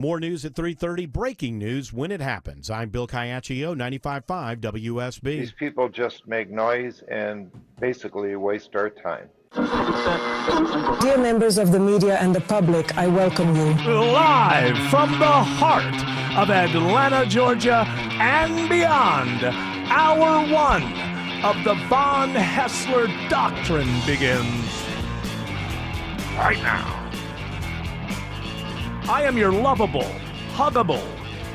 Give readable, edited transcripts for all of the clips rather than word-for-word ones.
More news at 3:30. Breaking news when it happens. I'm Bill Caiaccio, 95.5 WSB. These people just make noise and basically waste our time. Dear members of the media and the public, I welcome you. Live from the heart of Atlanta, Georgia, and beyond, Hour 1 of the Von Haessler Doctrine begins right now. I am your lovable, huggable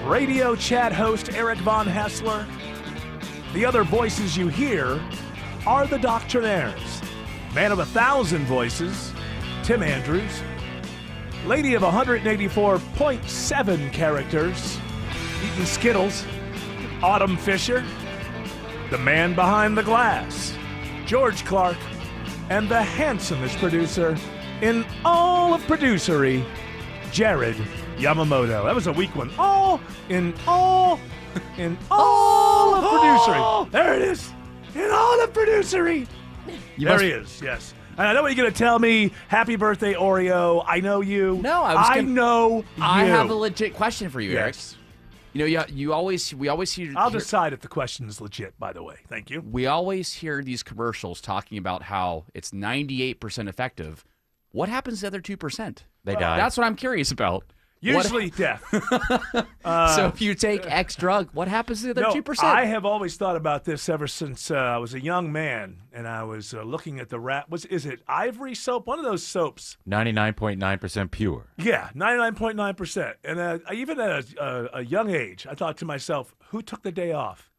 radio chat host, Eric Von Haessler. The other voices you hear are the Doctrinaires. Man of 1,000 voices, Tim Andrews. Lady of 184.7 characters, eating Skittles, Autumn Fisher. The man behind the glass, George Clark. And the handsomest producer in all of producery, Jared Yamamoto. That was a weak one. In all of producery. There it is. In all of producery. There he is, yes. And I know what you're going to tell me. Happy birthday, Oreo. I know you. No, I know you. I have a legit question for you, Eric. Yes. You know, we always hear. I'll decide if the question is legit, by the way. Thank you. We always hear these commercials talking about how it's 98% effective. What happens to the other 2%? They die. That's what I'm curious about. Usually death. So if you take X drug, what happens to the other 2%? I have always thought about this ever since I was a young man, and I was looking at the is it Ivory soap? One of those soaps. 99.9% pure. Yeah, 99.9%. And even at a young age, I thought to myself, who took the day off?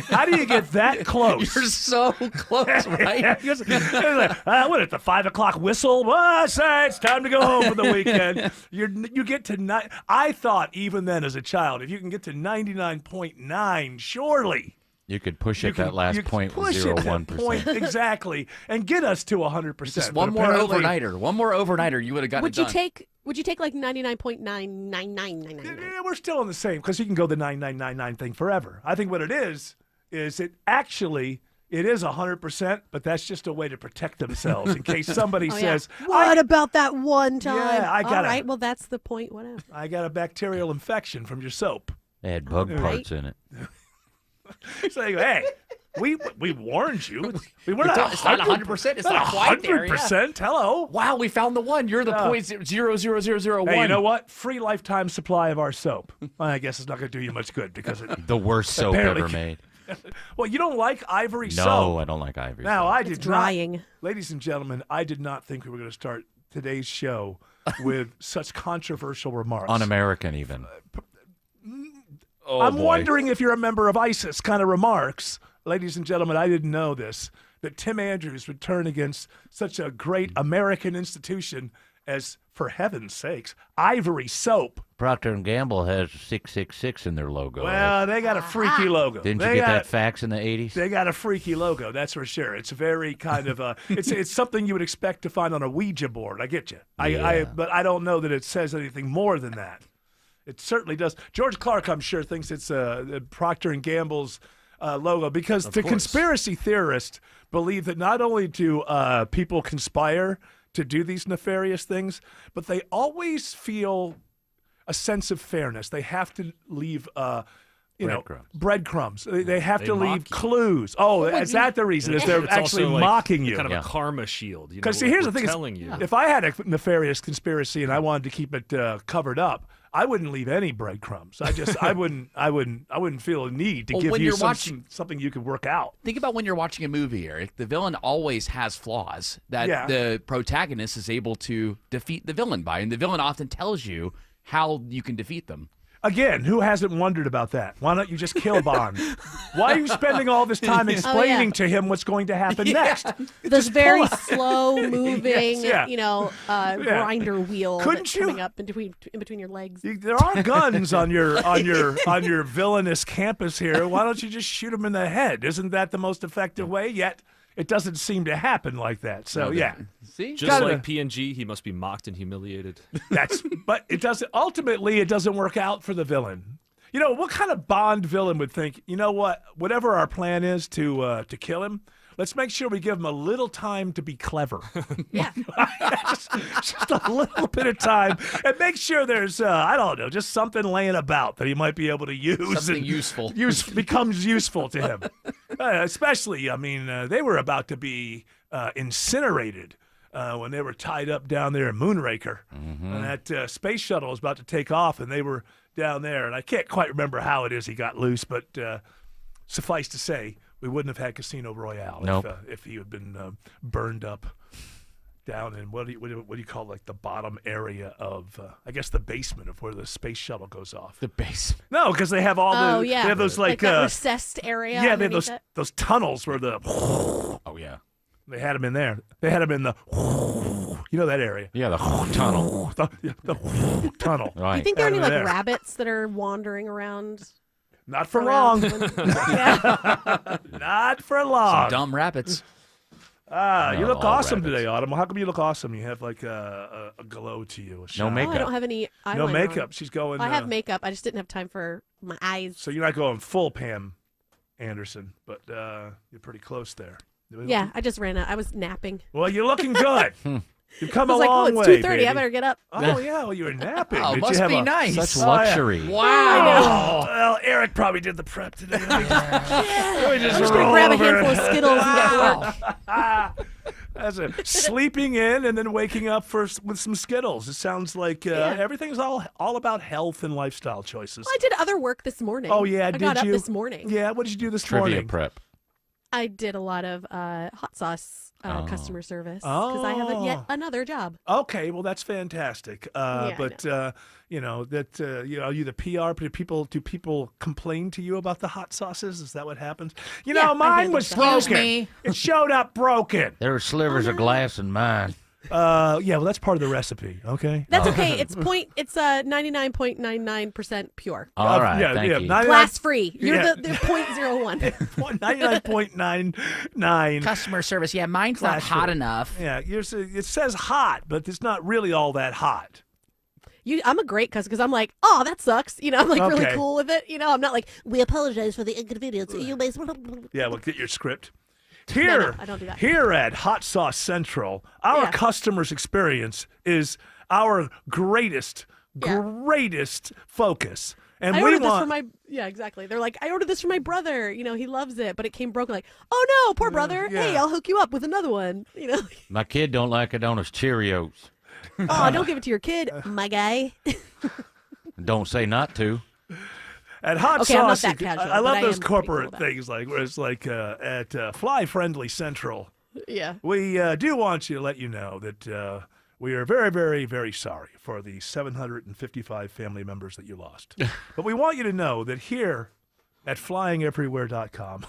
How do you get that close? You're so close, right? What at the 5 o'clock whistle? Well, it's time to go home for the weekend. You get to I thought even then as a child, if you can get to 99.9, surely you could push it that last 0.01%. Exactly, and get us to 100%. Just one more overnighter, you would have gotten it done. Would you take like 99.99999? Yeah, we're still in the same because you can go the 9999 thing forever. I think what it is it actually it is 100%, but that's just a way to protect themselves in case somebody says, "What about that one time?" Yeah, I got All right, well that's the point. Whatever. I got a bacterial infection from your soap. It had bug parts in it. So you go, hey. We warned you. We were It's not 100%. It's not quite there. 100%. Hello. Wow, we found the one. You're the .00001. Hey, you know what? Free lifetime supply of our soap. Well, I guess it's not going to do you much good because the worst soap ever made. Well, you don't like Ivory soap? No, I don't like Ivory now, soap. I did it's drying. Not. Ladies and gentlemen, I did not think we were going to start today's show with such controversial remarks. Un-American even. I'm wondering if you're a member of ISIS kind of remarks. Ladies and gentlemen, I didn't know this, that Tim Andrews would turn against such a great American institution as, for heaven's sakes, Ivory soap. Procter & Gamble has 666 in their logo. Well, they got a freaky logo. Didn't you get that fax in the 80s? They got a freaky logo, that's for sure. It's very kind of it's something you would expect to find on a Ouija board. I get you. But I don't know that it says anything more than that. It certainly does. George Clark, I'm sure, thinks it's Procter & Gamble's logo because the conspiracy theorists believe that not only do people conspire to do these nefarious things, but they always feel a sense of fairness. They have to leave breadcrumbs. They have to leave clues. Oh, is that the reason? Is they're actually mocking you? Kind of a karma shield. Because see, here's the thing: if I had a nefarious conspiracy and I wanted to keep it covered up, I wouldn't leave any breadcrumbs. I wouldn't feel a need to give you something you could work out. Think about when you're watching a movie, Eric. The villain always has flaws that the protagonist is able to defeat the villain by, and the villain often tells you how you can defeat them. Again, who hasn't wondered about that? Why don't you just kill Bond? Why are you spending all this time explaining to him what's going to happen next? This very slow-moving, grinder wheel coming up in between your legs. There are guns on your villainous campus here. Why don't you just shoot him in the head? Isn't that the most effective way? Yet it doesn't seem to happen like that. So see, just like P&G, he must be mocked and humiliated. But it doesn't. Ultimately, it doesn't work out for the villain. You know what kind of Bond villain would think? You know what? Whatever our plan is to kill him, Let's make sure we give them a little time to be clever. Yeah. just a little bit of time, and make sure there's I don't know, just something laying about that he might be able to use. Something useful. Becomes useful to him. Especially, I mean, they were about to be incinerated when they were tied up down there in Moonraker. And that space shuttle was about to take off, and they were down there. And I can't quite remember how it is he got loose, but suffice to say, we wouldn't have had Casino Royale if he had been burned up down in what do you call, like, the bottom area of I guess the basement of where the space shuttle goes off. The basement. No, because they have all they have those like that recessed area. Yeah, they have those tunnels where the Oh yeah. they had him in there. They had him in the that area. Yeah, the tunnel. The tunnel. Right. You think there are any like there. rabbits that are wandering around? Not for long. Yeah. Not for long. Dumb rabbits. You look all awesome rabbits. today, Autumn. How come you look awesome? You have like a glow to you. A No shine. makeup. I don't have any eyeliner No on. makeup. She's going. I have makeup. I just didn't have time for my eyes. So you're not going full Pam Anderson, but you're pretty close there. Yeah, I just ran out. I was napping. Well, you're looking good. You've come I a was like, long it's way, 2:30. baby. I better get up. Oh yeah, well you were napping. Oh, Did must you have be a, nice. Such Oh, yeah. luxury. Wow. Well, Eric probably did the prep today. Let me just I'm just gonna roll grab a over handful of it. Skittles and get to work. As a sleeping in and then waking up with some Skittles. It sounds like everything's all about health and lifestyle choices. Well, I did other work this morning. Oh yeah, I did got up you? this morning. Yeah, what did you do this Trivia morning? prep. I did a lot of hot sauce Oh. customer service because I have yet another job. Okay, well that's fantastic. I But you know that are you the PR? Do people complain to you about the hot sauces? Is that what happens? You Yeah, know, I mine handle was stuff. broken. Excuse me. It showed up broken. There were slivers of glass in mine. Yeah, well that's part of the recipe. Okay. That's okay. It's 99.99% pure. All right, yeah, thank yeah, you. Glass free. You're Yeah. the 0.01. 99.99. Customer service. Yeah, mine's not Glass hot food. enough. Yeah, it says hot, but it's not really all that hot. I'm a great customer because I'm like, oh, that sucks. You know, I'm like really Okay. cool with it. You know, I'm not like, we apologize for the inconvenience. You may. Yeah, well, get your script. No, Here, I don't do that. Here at Hot Sauce Central, our Yeah. customers' experience is our greatest focus. And I we ordered this want for my exactly. They're like, I ordered this for my brother. You know, he loves it, but it came broken. Like, oh no, poor brother. yeah. Hey, I'll hook you up with another one. You know, My kid don't like it on his Cheerios. oh, don't give it to your kid, my guy. Don't say not to. at Hot Okay, I'm not Sauce. that casual, I but love I those am pretty corporate cool about it. things, like where it's like at Fly Friendly Central. Yeah. We do want you to let you know that we are very, very, very sorry for the 755 family members that you lost. But we want you to know that here at flyingeverywhere.com,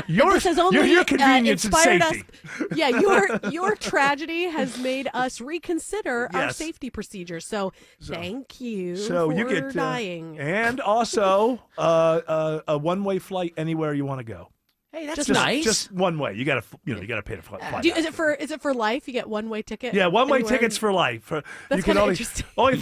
Yeah. This has only your convenience and inspired safety. us. Yeah, your tragedy has made us reconsider our Yes. safety procedures. So thank you So for you get dying. and also a one-way flight anywhere you want to go. Hey, that's Just nice. Just one way. You got to pay to fly. Is it for life? You get one-way ticket? Yeah, one-way anywhere? tickets for life. That's you can kinda only, interesting. only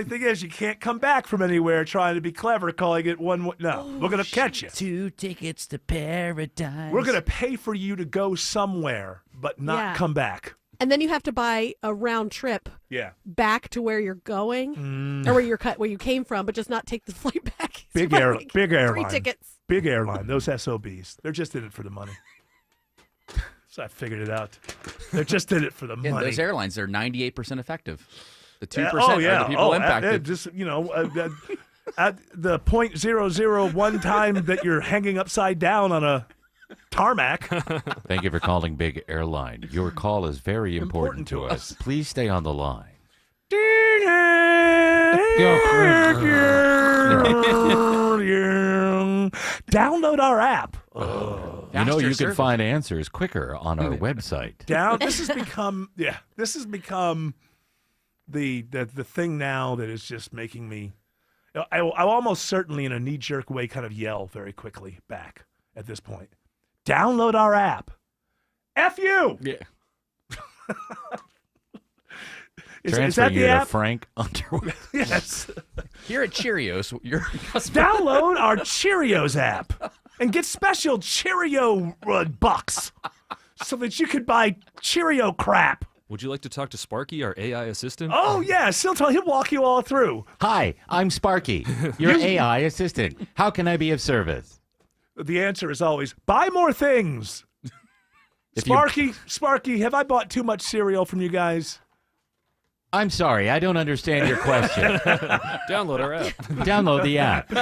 thing is, you can't come back from anywhere trying to be clever, calling it one. No, we're gonna catch you. 2 tickets to paradise. We're gonna pay for you to go somewhere, but not Yeah. come back. And then you have to buy a round trip Yeah, back to where you're going, or where you came from, but just not take the flight back. So big you buy, air, like, big 3 airline, tickets. big airline. Those SOBs, they're just in it for the money. So I figured it out. They're just in it for the Yeah, money. those airlines, they're 98% effective. The 2% Yeah, are the people impacted. just at the 0.001 time that you're hanging upside down on a tarmac. Thank you for calling Big Airline. Your call is very important to us. Please stay on the line. Download our app. You know, Faster you can service. find answers quicker on our website. This has become the thing now that is just making me. I'll almost certainly, in a knee-jerk way, kind of yell very quickly back at this point. Download our app. F you. Yeah. Is Transfer that you the to app? Frank Underwood. Yes. Here at Cheerios, you're a customer. Download our Cheerios app. and get special Cheerio bucks so that you could buy Cheerio crap. Would you like to talk to Sparky, our AI assistant? Oh, yeah. He'll walk you all through. Hi, I'm Sparky, your AI assistant. How can I be of service? The answer is always, buy more things. Sparky, have I bought too much cereal from you guys? I'm sorry, I don't understand your question. Download our app. Download the app.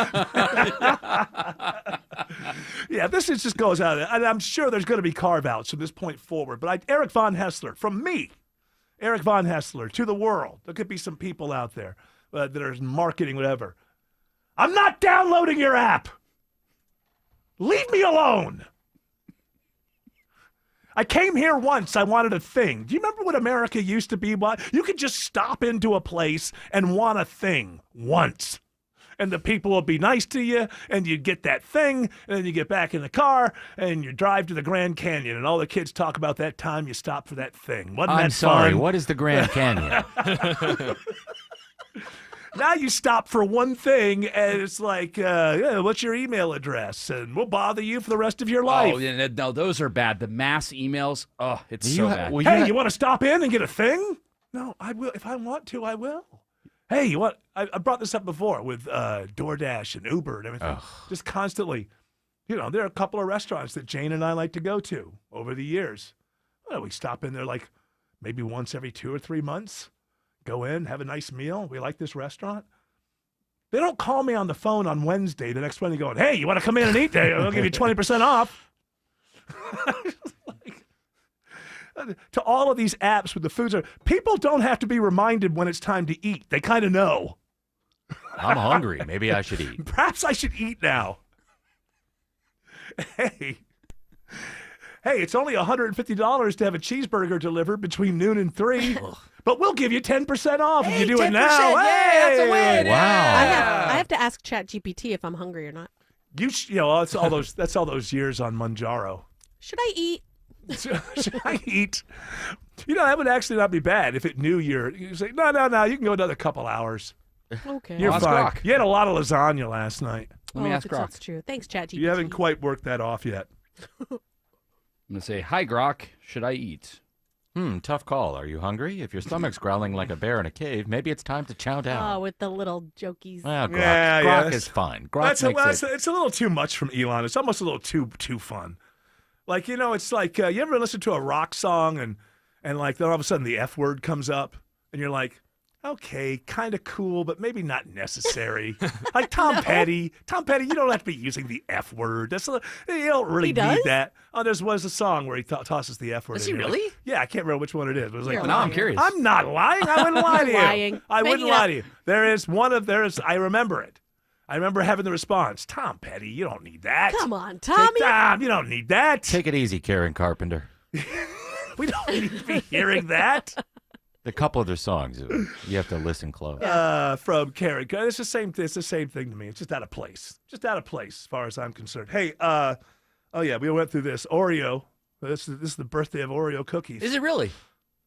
Yeah, this just goes out. And I'm sure there's going to be carve-outs from this point forward. But Eric Von Hessler, from me, Eric Von Hessler, to the world. There could be some people out there that are marketing whatever. I'm not downloading your app. Leave me alone. I came here once. I wanted a thing. Do you remember what America used to be? You could just stop into a place and want a thing once. And the people will be nice to you, and you get that thing, and then you get back in the car, and you drive to the Grand Canyon, and all the kids talk about that time you stopped for that thing. Wasn't I'm that sorry, fun? what is the Grand Canyon? Now you stop for one thing, and it's like, what's your email address? And we'll bother you for the rest of your life. Oh, yeah, no, those are bad. The mass emails, it's so bad. Hey, you want to stop in and get a thing? No, I will. If I want to, I will. Hey, you want? I brought this up before with DoorDash and Uber and everything. Just constantly, there are a couple of restaurants that Jane and I like to go to over the years. Well, we stop in there like maybe once every 2 or 3 months. Go in, have a nice meal. We like this restaurant. They don't call me on the phone on Wednesday, the next Wednesday, going, hey, you want to come in and eat there? I'll give you 20% off. To all of these apps with the foods, people don't have to be reminded when it's time to eat. They kind of know. I'm hungry. Maybe I should eat. Perhaps I should eat now. Hey, it's only $150 to have a cheeseburger delivered between noon and 3. But we'll give you 10% off if you do it now. Hey, that's a win. Wow. I have to ask ChatGPT if I'm hungry or not. That's all those years on Manjaro. Should I eat? Should I eat? That would actually not be bad if it knew you say, no, you can go another couple hours. Okay. You're Ask fine. Grok. You had a lot of lasagna last night. Let me ask Grok. That's true. Thanks, ChatGPT. You haven't quite worked that off yet. I'm going to say, hi, Grok, should I eat? Tough call. Are you hungry? If your stomach's growling like a bear in a cave, maybe it's time to chow down. Oh, with the little jokies. Well, Grok, Yeah, Grok yeah. is fine. Grok makes it. It's a little too much from Elon. It's almost a little too fun. Like, it's like, you ever listen to a rock song and like then all of a sudden the F word comes up and you're like, okay, kind of cool, but maybe not necessary. Like Tom Petty. Tom Petty, you don't have to be using the F word. You don't really need that. Oh, there was a song where he tosses the F word. Does in he here. really? Yeah, I can't remember which one it is. It was like, You're Now I'm curious. I'm not lying. I wouldn't lie to you. Lying. I wouldn't Making lie up. to you. I remember it. I remember having the response, Tom Petty, you don't need that. Come on, Tommy. Tom, you don't need that. Take it easy, Karen Carpenter. We don't need to be hearing that. A couple of their songs, you have to listen close. From Karen. It's the same thing to me. It's just out of place. Just out of place as far as I'm concerned. Hey, we went through this. Oreo. This is the birthday of Oreo cookies. Is it really?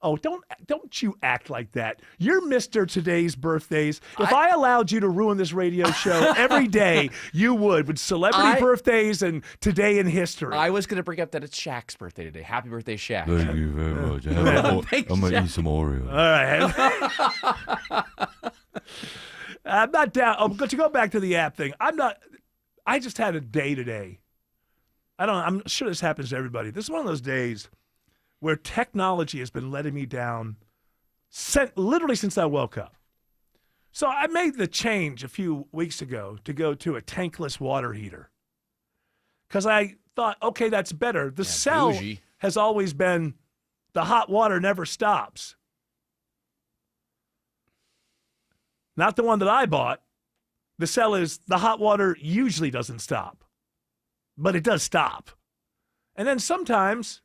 Oh, don't you act like that. You're Mr. Today's Birthdays. If I allowed you to ruin this radio show every day, you would, with celebrity birthdays and today in history. I was going to bring up that it's Shaq's birthday today. Happy birthday, Shaq. Thank you very much. I'm going to eat some Oreo. All right. I'm not down. To go back to the app thing, I just had a day today. I'm sure this happens to everybody. This is one of those days where technology has been letting me down literally since I woke up. So I made the change a few weeks ago to go to a tankless water heater because I thought, okay, that's better. The sell bougie. has always been the hot water never stops. Not the one that I bought. The sell is the hot water usually doesn't stop, but it does stop. And then sometimes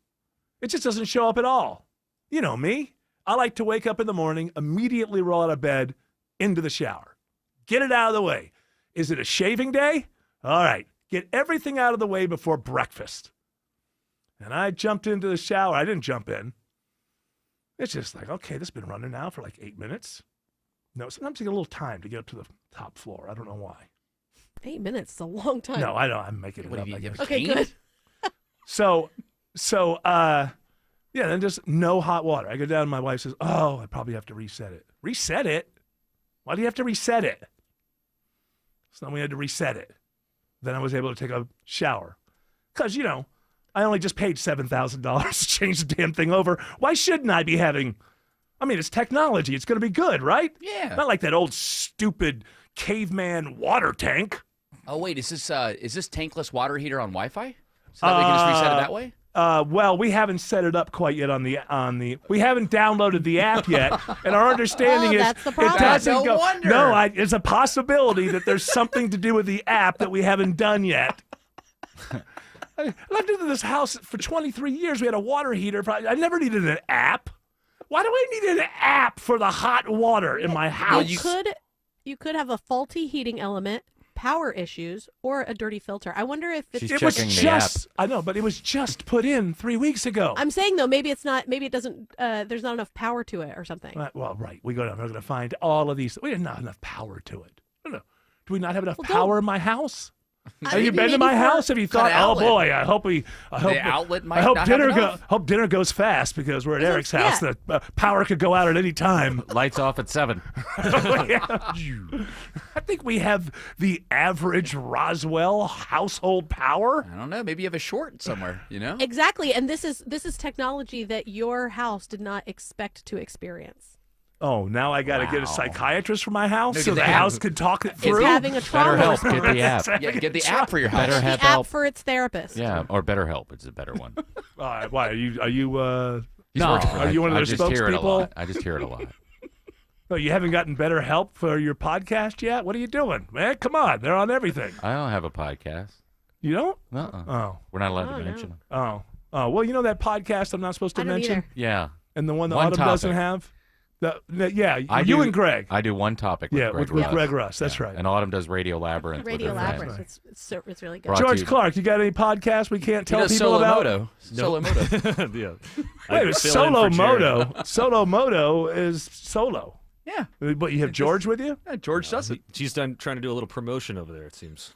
it just doesn't show up at all. You know me. I like to wake up in the morning, immediately roll out of bed, into the shower. Get it out of the way. Is it a shaving day? All right. Get everything out of the way before breakfast. And I jumped into the shower. I didn't jump in. It's just like, okay, this has been running now for like 8 minutes. No, sometimes you get a little time to get up to the top floor. I don't know why. 8 minutes is a long time. No, I don't. I'm making it What up. do you I guess. have? Okay, good. So, yeah, then just no hot water. I go down and my wife says, oh, I probably have to reset it. Reset it? Why do you have to reset it? So then we had to reset it. Then I was able to take a shower. Because, I only just paid $7,000 to change the damn thing over. Why shouldn't I be having... I mean, it's technology. It's going to be good, right? Yeah. Not like that old stupid caveman water tank. Oh wait, is this tankless water heater on Wi-Fi? So that we can just reset it that way? Well, we haven't set it up quite yet on the. We haven't downloaded the app yet, and our understanding is that's the problem. it doesn't No go. wonder. No, it's a possibility that there's something to do with the app that we haven't done yet. I lived in this house for 23 years. We had a water heater. I never needed an app. Why do I need an app for the hot water in my house? You could have a faulty heating element, power issues, or a dirty filter. I wonder if it's. She's It was checking the just. I know, but it was just put in 3 weeks ago. I'm saying though, maybe it's not. Maybe it doesn't. There's not enough power to it or something. Well, right. We go down. We're going to find all of these. We have not enough power to it. No. Do we not have enough Well, power in my house? Have you maybe been to my for- house? Have you thought, Cut oh outlet. boy, I hope The outlet might I hope not dinner have enough. hope dinner goes fast because we're at Eric's Yeah. house. The power could go out at any time. Lights off at 7. I think we have the average Roswell household power. I don't know. Maybe you have a short somewhere. Exactly, and this is technology that your house did not expect to experience. Oh, now I got to get a Wow. psychiatrist for my house No, so get the the house app. can talk it It's through. having a trauma BetterHelp, response. get the app. Yeah, get the app for your house. Better The have app help. for its therapist. Yeah, or BetterHelp. It's a better one. Why are you? He's No, working for Are you one of I their just hear it a spokespeople? lot. I just hear it a lot. Oh, you haven't gotten better help for your podcast yet? What are you doing, man? Come on, they're on everything. I don't have a podcast. You don't? Uh-uh. We're not allowed Oh, to no. mention them. Oh. Well, you know that podcast I'm not supposed to I don't mention, either. Yeah. and the one that One Autumn doesn't topic. have. Yeah, I you do- and Greg. I do one topic with Yeah, Greg with Russ. Greg Russ. That's Yeah. right. And Autumn does Radio Labyrinth. Radio with her friends. Labyrinth. It's really good. Brought to George you- Clark, you got any podcasts we can't He tell does people Solo about? Moto. Solo Moto. Yeah. Wait, it's Solo Moto. Solo Moto is solo. Yeah. But you have George with you? Yeah, George does it. She's trying to do a little promotion over there, it seems.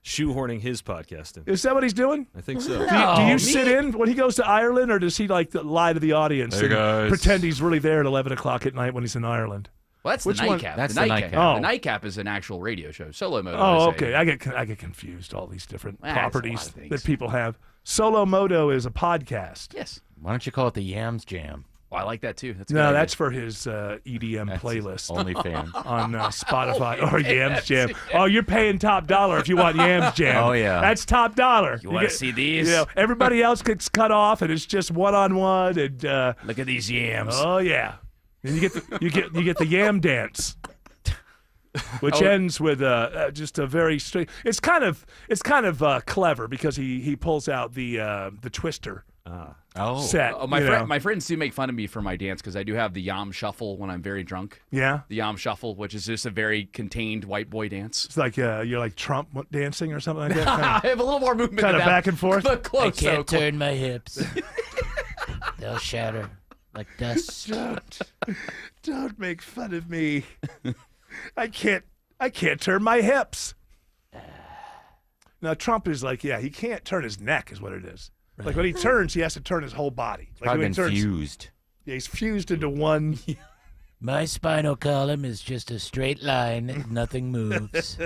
Shoehorning his podcast in. Is that what he's doing? I think so. Do you sit in when he goes to Ireland, or does he lie to the audience Hey, and guys. pretend he's really there at 11 o'clock at night when he's in Ireland? Well, that's Which the one? nightcap. That's the the nightcap. nightcap. Oh. The nightcap is an actual radio show. Solo Moto. Oh, is a- okay. I get confused. All these different Ah, it's a lot properties of things. that people have. Solo Moto is a podcast. Yes. Why don't you call it the Yams Jam? Well, I like that too. That's a good No, idea. that's for his EDM That's playlist OnlyFans. on Spotify or Yams yes, Jam. Oh, you're paying top dollar if you want Yams Jam. Oh, yeah. That's top dollar. You want to see these? Everybody else gets cut off, and it's just one-on-one. And Look at these yams. oh yeah, and you get the yam dance, which Oh. ends with just a very straight. It's kind of clever because he pulls out the twister Oh. set. Oh, my you friend, know. my friends do make fun of me for my dance because I do have the Yam Shuffle when I'm very drunk. Yeah, The Yam Shuffle, which is just a very contained white boy dance. it's like you're like Trump dancing or something like that. I have a little more movement. Kind than of that. back and forth. But close. so close. my hips. They'll shatter like dust. Don't make fun of me. I can't turn my hips. Now Trump is like, he can't turn his neck, is what it is. Like when he turns, he has to turn his whole body. Like Probably when been he turns, fused. yeah, he's fused into one. My spinal column is just a straight line. Nothing moves.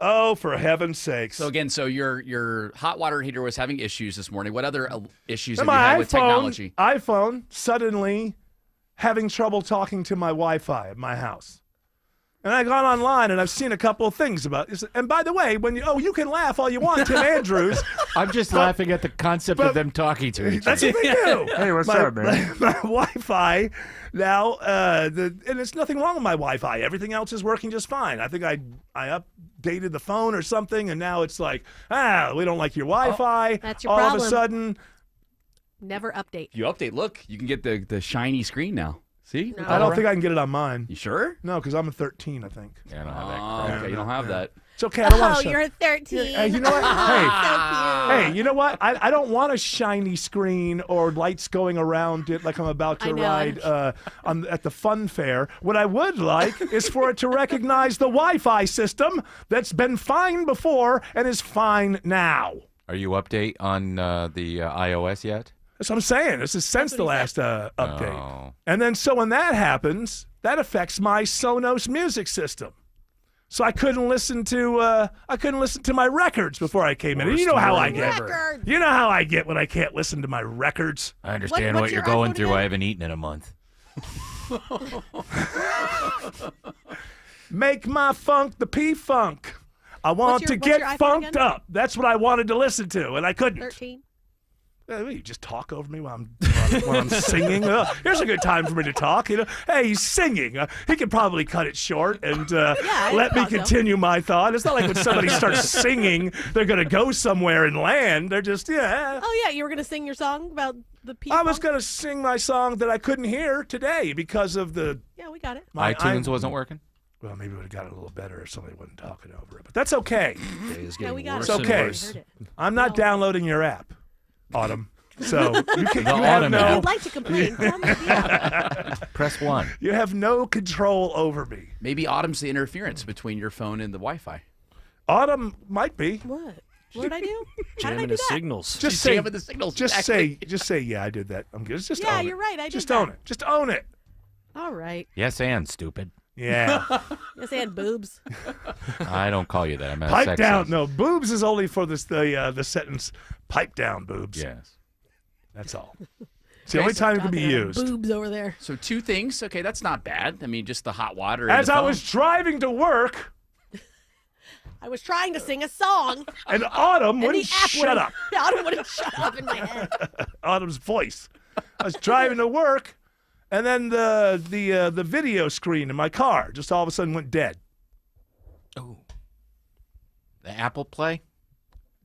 Oh, for heaven's sakes! So again, your hot water heater was having issues this morning. What other issues And have you my had with technology? iPhone suddenly having trouble talking to my Wi-Fi at my house. And I gone online and I've seen a couple of things about this. And by the way, you can laugh all you want, Tim Andrews. I'm just laughing at the concept of them talking to each That's other. what they do. Hey, what's my, up, man? My Wi-Fi now, and it's nothing wrong with my Wi-Fi. Everything else is working just fine. I think I updated the phone or something, and now it's like, we don't like your Wi-Fi. That's your all problem. of a sudden, Never update. You update. Look, you can get the shiny screen now. See? No. I don't think I can get it on mine. You sure? No, because I'm a 13, I think. Yeah, I don't have that Oh, crap. okay. You don't have that. It's okay. I don't want Oh, to. you're 13. Hey, you know what? So Hey, you know what? I don't want a shiny screen or lights going around it like I'm about to ride at the fun fair. What I would like is for it to recognize the Wi-Fi system that's been fine before and is fine now. Are you update on the iOS yet? That's what I'm saying. This is since the last update. Oh. And then so when that happens, that affects my Sonos music system. So I couldn't listen to my records before I came in. And you know how I get. You know how I get when I can't listen to my records. I understand what you're going through. I haven't eaten in a month. Make my funk the P-Funk. I want to get funked up. That's what I wanted to listen to, and I couldn't. 13. You just talk over me while I'm singing. Here's a good time for me to talk. Hey, he's singing. He could probably cut it short and let me continue my thought. It's not like when somebody starts singing, they're gonna go somewhere and land. They're just Oh yeah, you were gonna sing your song about the people. I was gonna sing my song that I couldn't hear today because of the. Yeah, we got it. iTunes wasn't working. Well, maybe we would have got it a little better if somebody wasn't talking over it, but that's okay. We got it's okay. I'm not downloading your app. Autumn. So you I'd like to complain. Press 1. You have no control over me. Maybe Autumn's the interference between your phone and the Wi-Fi. Autumn might be. What did I do? Jamming the signals. Just say the signals. Just say yeah, I did that. I'm good. Just own it. You're right. I just did own it. Just own it. All right. Yes, and stupid. Yeah. Yes, and boobs. I don't call you that. I'm pipe down. No, boobs is only for the sentence. Pipe down, boobs. Yes. That's all. It's the only time it can be used. Boobs over there. So 2 things. Okay, that's not bad. I mean, just the hot water. As I was driving to work. I was trying to sing a song. And Autumn wouldn't shut up. Autumn wouldn't shut up in my head. Autumn's voice. I was driving to work, and then the video screen in my car just all of a sudden went dead. Oh. The Apple Play?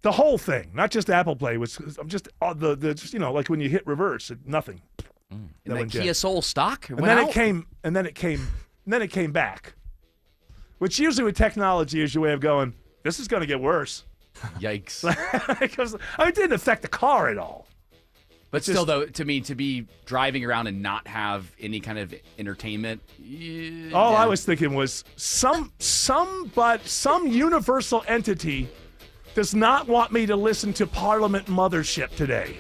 The whole thing, not just Apple Play, was just like when you hit reverse, nothing. And the Kia Soul stock. And then it came back. Which usually with technology is your way of going, this is going to get worse. Yikes. Because it didn't affect the car at all. But still, though, to me, to be driving around and not have any kind of entertainment. All I was thinking was some universal entity does not want me to listen to Parliament Mothership today.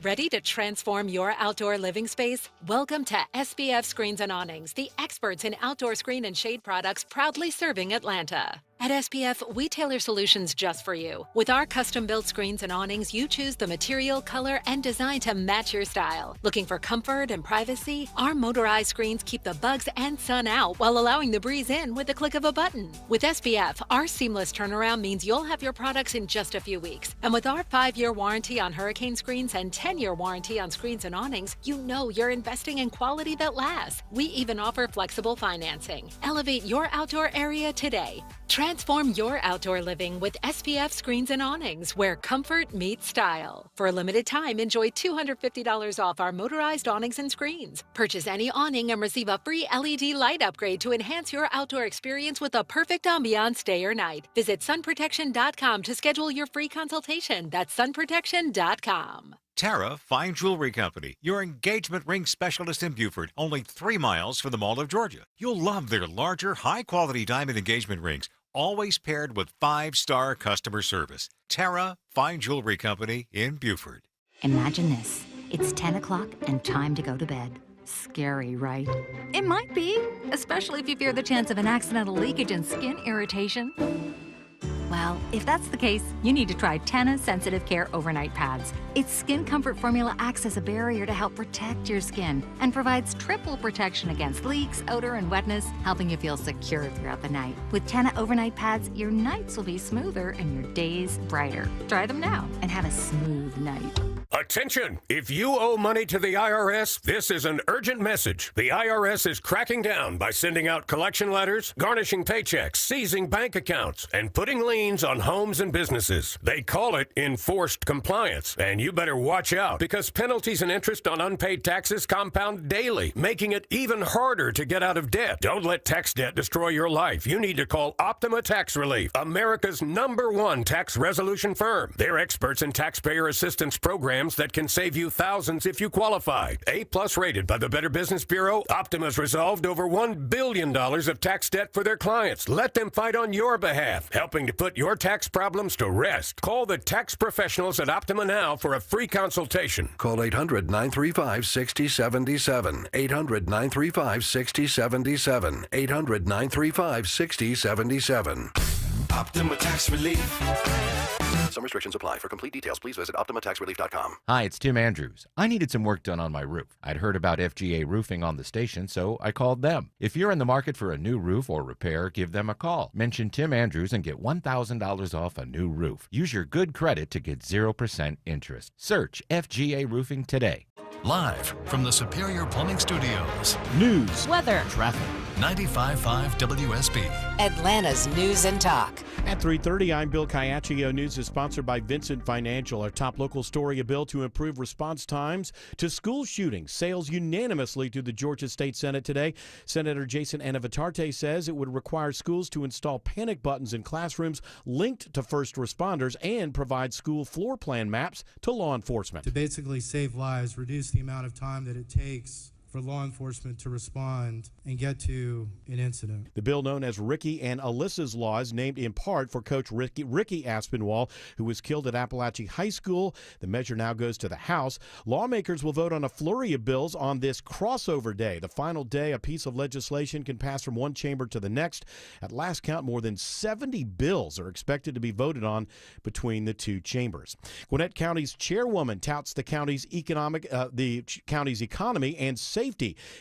Ready to transform your outdoor living space? Welcome to SPF Screens and Awnings, the experts in outdoor screen and shade products proudly serving Atlanta. At SPF, we tailor solutions just for you. With our custom-built screens and awnings, you choose the material, color, and design to match your style. Looking for comfort and privacy? Our motorized screens keep the bugs and sun out while allowing the breeze in with the click of a button. With SPF, our seamless turnaround means you'll have your products in just a few weeks. And with our 5-year warranty on hurricane screens and 10-year warranty on screens and awnings, you know you're investing in quality that lasts. We even offer flexible financing. Elevate your outdoor area today. Transform your outdoor living with SPF Screens and Awnings, where comfort meets style. For a limited time, enjoy $250 off our motorized awnings and screens. Purchase any awning and receive a free LED light upgrade to enhance your outdoor experience with a perfect ambiance day or night. Visit sunprotection.com to schedule your free consultation. That's sunprotection.com. Tara Fine Jewelry Company, your engagement ring specialist in Buford, only 3 miles from the Mall of Georgia. You'll love their larger, high-quality diamond engagement rings, always paired with 5-star customer service. Tara Fine Jewelry Company in Buford. Imagine this. It's 10 o'clock and time to go to bed. Scary, right? It might be, especially if you fear the chance of an accidental leakage and skin irritation. Well, if that's the case, you need to try Tena Sensitive Care Overnight Pads. Its skin comfort formula acts as a barrier to help protect your skin and provides triple protection against leaks, odor, and wetness, helping you feel secure throughout the night. With Tena Overnight Pads, your nights will be smoother and your days brighter. Try them now and have a smooth night. Attention! If you owe money to the IRS, this is an urgent message. The IRS is cracking down by sending out collection letters, garnishing paychecks, seizing bank accounts, and putting liens on homes and businesses. They call it enforced compliance, and you better watch out because penalties and interest on unpaid taxes compound daily, making it even harder to get out of debt. Don't let tax debt destroy your life. You need to call Optima Tax Relief, America's #1 tax resolution firm. They're experts in taxpayer assistance programs that can save you thousands if you qualify. A+ rated by the Better Business Bureau, Optima's resolved over $1 billion of tax debt for their clients. Let them fight on your behalf, helping to put your tax problems to rest. Call the tax professionals at Optima now for a free consultation. Call 800-935-6077. 800-935-6077. 800-935-6077. Optima Tax Relief. Some restrictions apply. For complete details, please visit OptimaTaxRelief.com. Hi, it's Tim Andrews. I needed some work done on my roof. I'd heard about FGA Roofing on the station, so I called them. If you're in the market for a new roof or repair, give them a call. Mention Tim Andrews and get $1,000 off a new roof. Use your good credit to get 0% interest. Search FGA Roofing today. Live from the Superior Plumbing Studios. News, weather, traffic. 95.5 WSB. Atlanta's News and Talk. At 3:30, I'm Bill Caiaccio. News is sponsored by Vincent Financial. Our top local story, a bill to improve response times to school shootings, sails unanimously through the Georgia State Senate today. Senator Jason Anavitarte says it would require schools to install panic buttons in classrooms linked to first responders and provide school floor plan maps to law enforcement. To basically save lives, reduce the amount of time that it takes for law enforcement to respond and get to an incident. The bill, known as Ricky and Alyssa's Law, is named in part for Coach Ricky Aspinwall, who was killed at Appalachian High School. The measure now goes to the House. Lawmakers will vote on a flurry of bills on this crossover day, the final day a piece of legislation can pass from one chamber to the next. At last count, more than 70 bills are expected to be voted on between the two chambers. Gwinnett County's chairwoman touts the county's economy and safety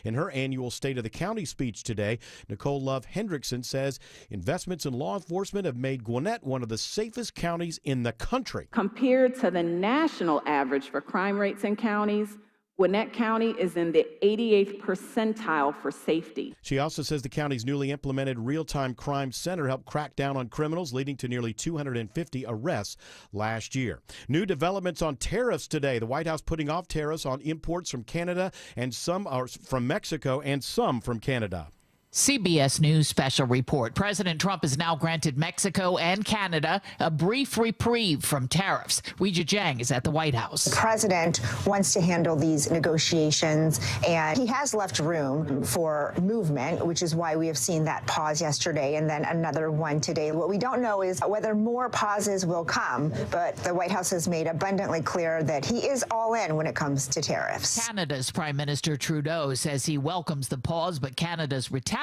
in her annual State of the County speech today. Nicole Love Hendrickson says investments in law enforcement have made Gwinnett one of the safest counties in the country. Compared to the national average for crime rates in counties, Gwinnett County is in the 88th percentile for safety. She also says the county's newly implemented real-time crime center helped crack down on criminals, leading to nearly 250 arrests last year. New developments on tariffs today. The White House putting off tariffs on imports from Canada and some are from Mexico and some from Canada. CBS News special report. President Trump has now granted Mexico and Canada a brief reprieve from tariffs. Weijia Jiang is at the White House. The president wants to handle these negotiations, and he has left room for movement, which is why we have seen that pause yesterday and then another one today. What we don't know is whether more pauses will come, but the White House has made abundantly clear that he is all in when it comes to tariffs. Canada's Prime Minister Trudeau says he welcomes the pause, but Canada's retaliatory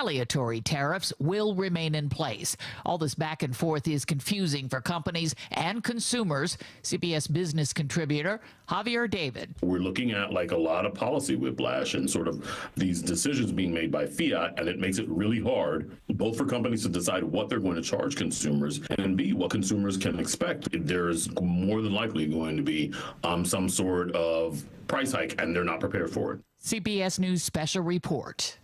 tariffs will remain in place. All this back and forth is confusing for companies and consumers. CBS Business contributor Javier David. We're looking at like a lot of policy whiplash and sort of these decisions being made by fiat, and it makes it really hard both for companies to decide what they're going to charge consumers and B, what consumers can expect. There's more than likely going to be some sort of price hike, and they're not prepared for it. CBS News special report.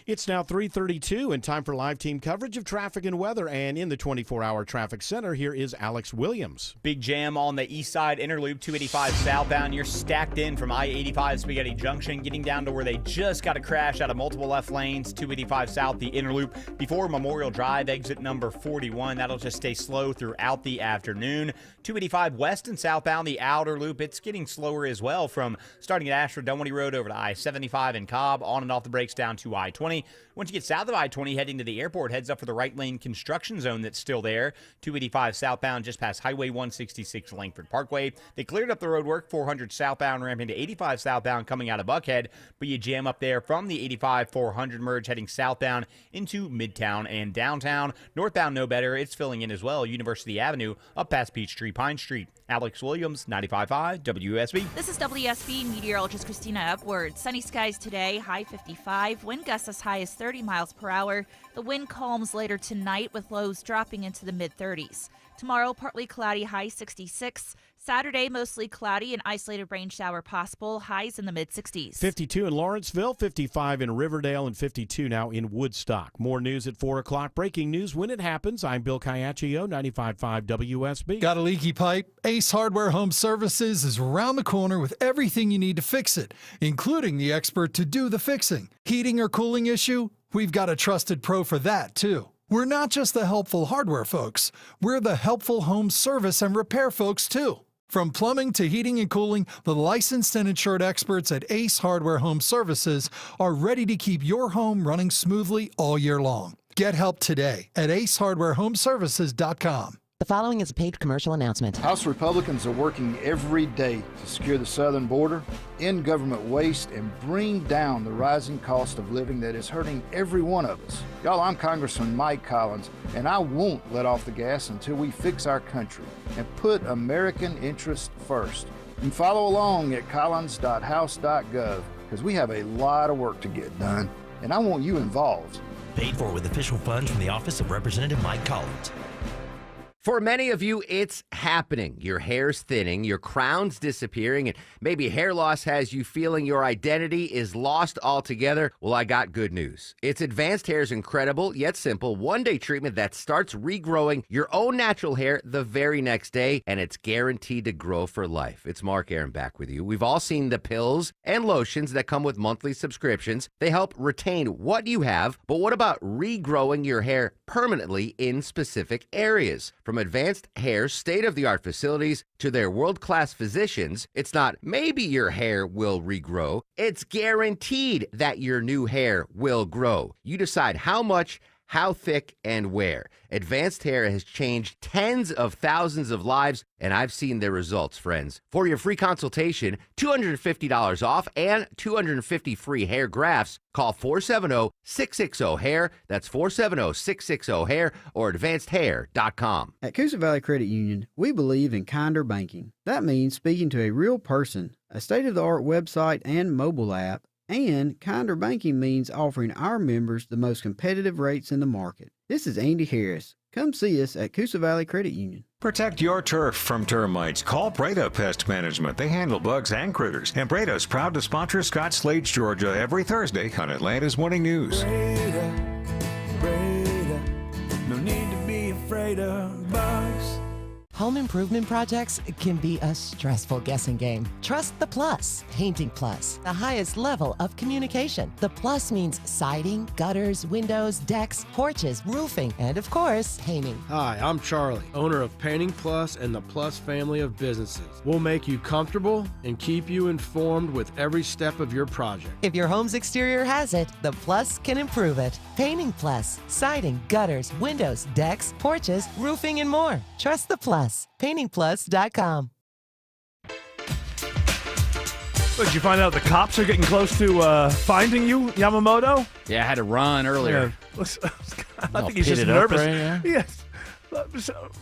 It's now 3:32 and time for live team coverage of traffic and weather. And in the 24-hour traffic center, here is Alex Williams. Big jam on the east side, Interloop 285 southbound. You're stacked in from I-85 Spaghetti Junction, getting down to where they just got a crash out of multiple left lanes, 285 south, the Interloop, before Memorial Drive, exit number 41. That'll just stay slow throughout the afternoon. 285 west and southbound, the outer loop, it's getting slower as well from starting at Ashford Dunwoody Road over to I-75 in Cobb, on and off the brakes down to I-20. Once you get south of I-20, heading to the airport, heads up for the right lane construction zone that's still there. 285 southbound, just past Highway 166 Langford Parkway. They cleared up the road work, 400 southbound, ramping to 85 southbound coming out of Buckhead. But you jam up there from the 85-400 merge, heading southbound into Midtown and downtown. Northbound, no better. It's filling in as well. University Avenue up past Peachtree, Pine Street. Alex Williams, 95.5 WSB. This is WSB meteorologist Christina Upward. Sunny skies today, high 55. Wind gusts as high as 30 miles per hour. The wind calms later tonight with lows dropping into the mid-30s. Tomorrow, partly cloudy, high 66. Saturday, mostly cloudy and isolated rain shower possible. Highs in the mid-60s. 52 in Lawrenceville, 55 in Riverdale, and 52 now in Woodstock. More news at 4 o'clock. Breaking news when it happens. I'm Bill Caiaccio, 95.5 WSB. Got a leaky pipe? Ace Hardware Home Services is around the corner with everything you need to fix it, including the expert to do the fixing. Heating or cooling issue? We've got a trusted pro for that, too. We're not just the helpful hardware folks. We're the helpful home service and repair folks, too. From plumbing to heating and cooling, the licensed and insured experts at Ace Hardware Home Services are ready to keep your home running smoothly all year long. Get help today at aceHardwareHomeservices.com. The following is a paid commercial announcement. House Republicans are working every day to secure the southern border, end government waste, and bring down the rising cost of living that is hurting every one of us. Y'all, I'm Congressman Mike Collins, and I won't let off the gas until we fix our country and put American interest first. And follow along at collins.house.gov, because we have a lot of work to get done, and I want you involved. Paid for with official funds from the Office of Representative Mike Collins. For many of you, it's happening. Your hair's thinning, your crown's disappearing, and maybe hair loss has you feeling your identity is lost altogether. Well, I got good news. It's Advanced Hair's incredible yet simple one-day treatment that starts regrowing your own natural hair the very next day, and it's guaranteed to grow for life. It's Mark Aaron back with you. We've all seen the pills and lotions that come with monthly subscriptions. They help retain what you have, but what about regrowing your hair permanently in specific areas? From Advanced Hair's state-of-the-art facilities to their world-class physicians, it's not maybe your hair will regrow, it's guaranteed that your new hair will grow. You decide how much, how thick, and where. Advanced Hair has changed tens of thousands of lives, and I've seen their results, friends. For your free consultation, $250 off, and 250 free hair grafts, call 470-660-HAIR. That's 470-660-HAIR or advancedhair.com. At Coosa Valley Credit Union, we believe in kinder banking. That means speaking to a real person, a state-of-the-art website and mobile app, and kinder banking means offering our members the most competitive rates in the market. This is Andy Harris. Come see us at Coosa Valley Credit Union. Protect your turf from termites. Call Breda Pest Management. They handle bugs and critters. And Breda's proud to sponsor Scott Slades, Georgia, every Thursday on Atlanta's Morning News. Breda, no need to be afraid of bugs. Home improvement projects can be a stressful guessing game. Trust the Plus. Painting Plus, the highest level of communication. The Plus means siding, gutters, windows, decks, porches, roofing, and of course, painting. Hi, I'm Charlie, owner of Painting Plus and the Plus family of businesses. We'll make you comfortable and keep you informed with every step of your project. If your home's exterior has it, the Plus can improve it. Painting Plus, siding, gutters, windows, decks, porches, roofing, and more. Trust the Plus. PaintingPlus.com. Did you find out the cops are getting close to finding you, Yamamoto? Yeah, I had to run earlier. Yeah. I think he's just nervous. Yes.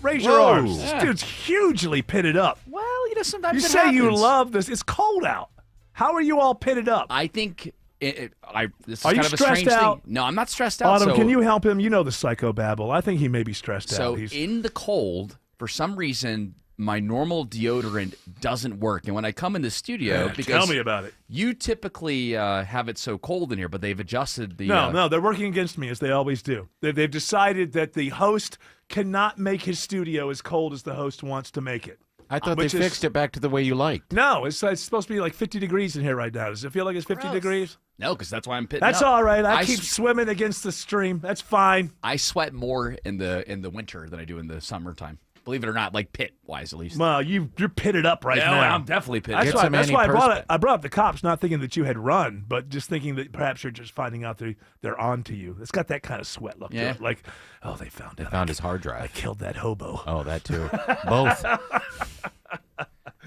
Raise your arms. Yeah. This dude's hugely pitted up. Well, sometimes you it say happens. you love this. It's cold out. How are you all pitted up? I think this is are kind you of a stressed strange out? thing. No, I'm not stressed out. Autumn, can you help him? You know the psychobabble. I think he may be stressed out. So in the cold, for some reason, my normal deodorant doesn't work. And when I come in the studio, because tell me about it. You typically have it so cold in here, but they've adjusted the... No, they're working against me, as they always do. They've decided that the host cannot make his studio as cold as the host wants to make it. I thought they fixed it back to the way you liked. No, it's supposed to be like 50 degrees in here right now. Does it feel like it's 50 degrees? No, because that's why I'm pitting That's up. all right. I keep swimming against the stream. That's fine. I sweat more in the winter than I do in the summertime. Believe it or not, like pit-wise at least. Well, you're pitted up right now. I'm definitely pitted. That's why I brought up the cops, not thinking that you had run, but just thinking that perhaps you're just finding out they're on to you. It's got that kind of sweat look to it. Like, oh, they found it. They found his hard drive. I killed that hobo. Oh, that too. Both.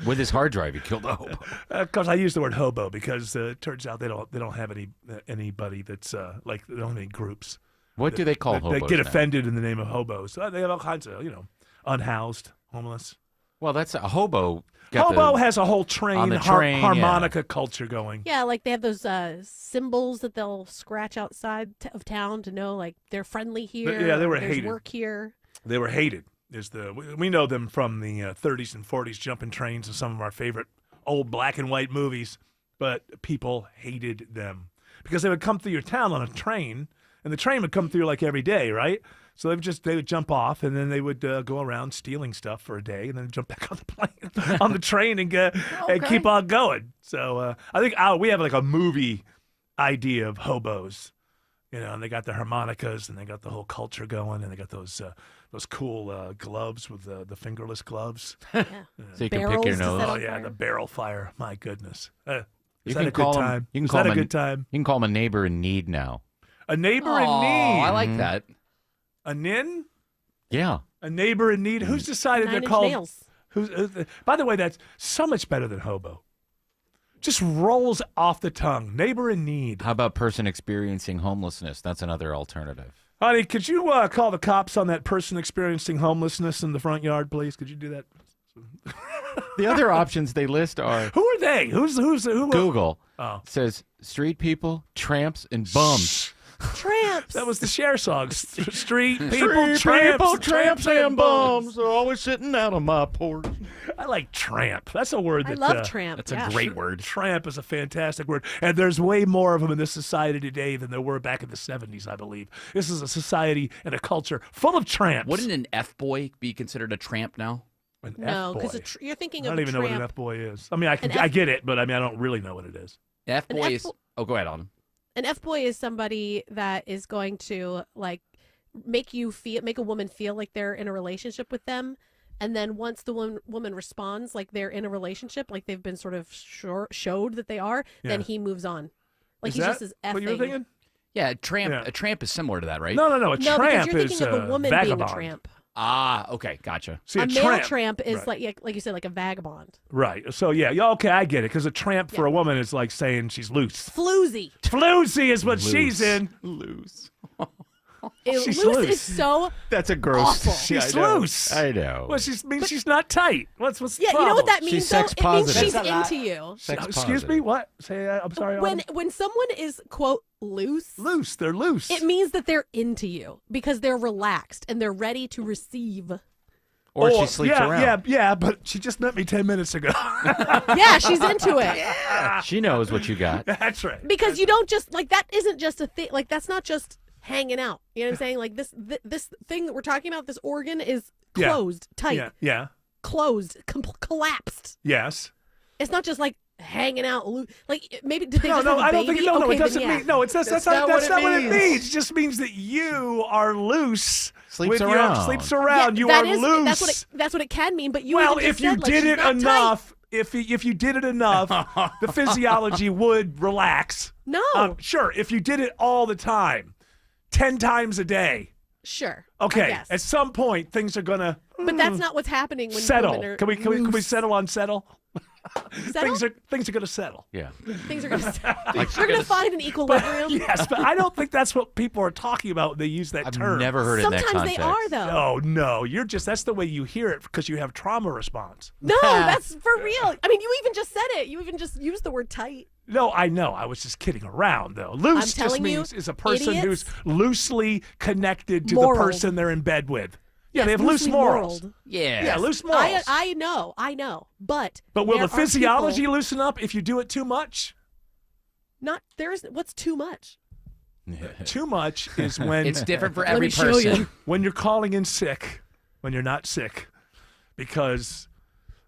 With his hard drive, he killed a hobo. Of course, I use the word hobo because it turns out they don't have anybody that's like they don't have any groups. What do they call hobos? They get offended in the name of hobos. They have all kinds of unhoused, homeless. Well, that's a hobo. Hobo has a whole train, harmonica yeah. culture going. Yeah, like they have those symbols that they'll scratch outside of town to know like they're friendly here. Yeah, they were there's hated. Work here. They were hated. we know them from the 30s and 40s jumping trains and some of our favorite old black and white movies, but people hated them because they would come through your town on a train, and the train would come through like every day, right? So they would jump off, and then they would go around stealing stuff for a day, and then jump back on the plane, on the train, and keep on going. So I think we have like a movie idea of hobos, and they got the harmonicas, and they got the whole culture going, and they got those cool gloves with the fingerless gloves. Yeah. So you can pick your nose. Oh yeah, the barrel fire. My goodness. Is You that can a call good him. time? You can Is call that him a good time? You can call him a neighbor in need now. A neighbor in Oh, need. I like that. A nin? Yeah. A neighbor in need. Who's decided they're 9 Inch called? Nails. By the way, that's so much better than hobo. Just rolls off the tongue. Neighbor in need. How about person experiencing homelessness? That's another alternative. Honey, could you call the cops on that person experiencing homelessness in the front yard, please? Could you do that? The other options they list are Who are they? Who? Google says street people, tramps, and bums. Tramps. That was the Cher song. Street people, Street tramps, people, tramps, and bums are always sitting out on my porch. I like tramp. That's a word that I love tramp. That's a great word. Tramp is a fantastic word. And there's way more of them in this society today than there were back in the 70s, I believe. This is a society and a culture full of tramps. Wouldn't an F-boy be considered a tramp now? An No, F-boy. because you're thinking I of don't a even know what an tramp. F-boy is. I mean, I get it, but I mean, I don't really know what it is. F-boy An is... Oh, go ahead, Autumn. An F-boy is somebody that is going to like make a woman feel like they're in a relationship with them, and then once the woman responds like they're in a relationship, like they've been sort of showed that they are, then he moves on. Like Is he that just is effing. what you were thinking? Yeah, a tramp is similar to that, right? No. A No, tramp because you're is thinking of a woman vagabond. being a tramp. Ah, okay, gotcha. See, a male tramp, tramp is right. like you said, like a vagabond. Right. So yeah, okay, I get it. Because a tramp for a woman is like saying she's loose. Floozy. Floozy is what Loose. she's in. Loose. She's loose loose. is so That's a gross. awful. She's I know. loose. I know. Well, means she's not tight. What's the Yeah, you know what that problem? means? She's though? sex It means positive. she's That's into you. Sex Excuse me. positive. What? Say. I'm sorry. Autumn? When someone is quote loose, They're loose. it means that they're into you because they're relaxed and they're ready to receive. Or she sleeps around. Yeah, but she just met me 10 minutes ago. Yeah, she's into it. She knows what you got. That's right. Because you don't just like that isn't just a thing. Like that's not just hanging out. You know what I'm saying? Like this thing that we're talking about, this organ is closed, tight, Yeah. closed, collapsed. Yes. It's not just like hanging out. Like maybe did they just No, have a I don't baby? think. No, okay, it doesn't then, yeah. mean. No, that's not what it means. It just means that you are loose. Sleeps with around. Sleeps around. Yeah, you that are is- loose. That's what it can mean. But you well, even just if you said, like, did she's it not enough, if you did it enough, the physiology would relax. No. Sure. If you did it all the time, 10 times a day. Sure. Okay. I guess. At some point, things are gonna But that's not what's happening when settle. women are Can we loose. settle on settle? Settle? Things are gonna settle. Yeah. Things are gonna. You're gonna find an equilibrium. Yes, but I don't think that's what people are talking about when they use that I've term. never heard it in that Sometimes context. they are though. No, that's the way you hear it because you have trauma response. No, that's for real. I mean, you even just said it. You even just used the word tight. No, I know. I was just kidding around though. Loose I'm just telling you, means is a person idiots, who's loosely connected to Moraled. the person they're in bed with. Yeah, Yes, they have loose loosely morals. moraled. Yeah. Loose morals. I know. But will there the are physiology people- loosen up if you do it too much? Not there is. What's too much? Too much is when It's different for Let every me show person. you. when you're calling in sick, when you're not sick, because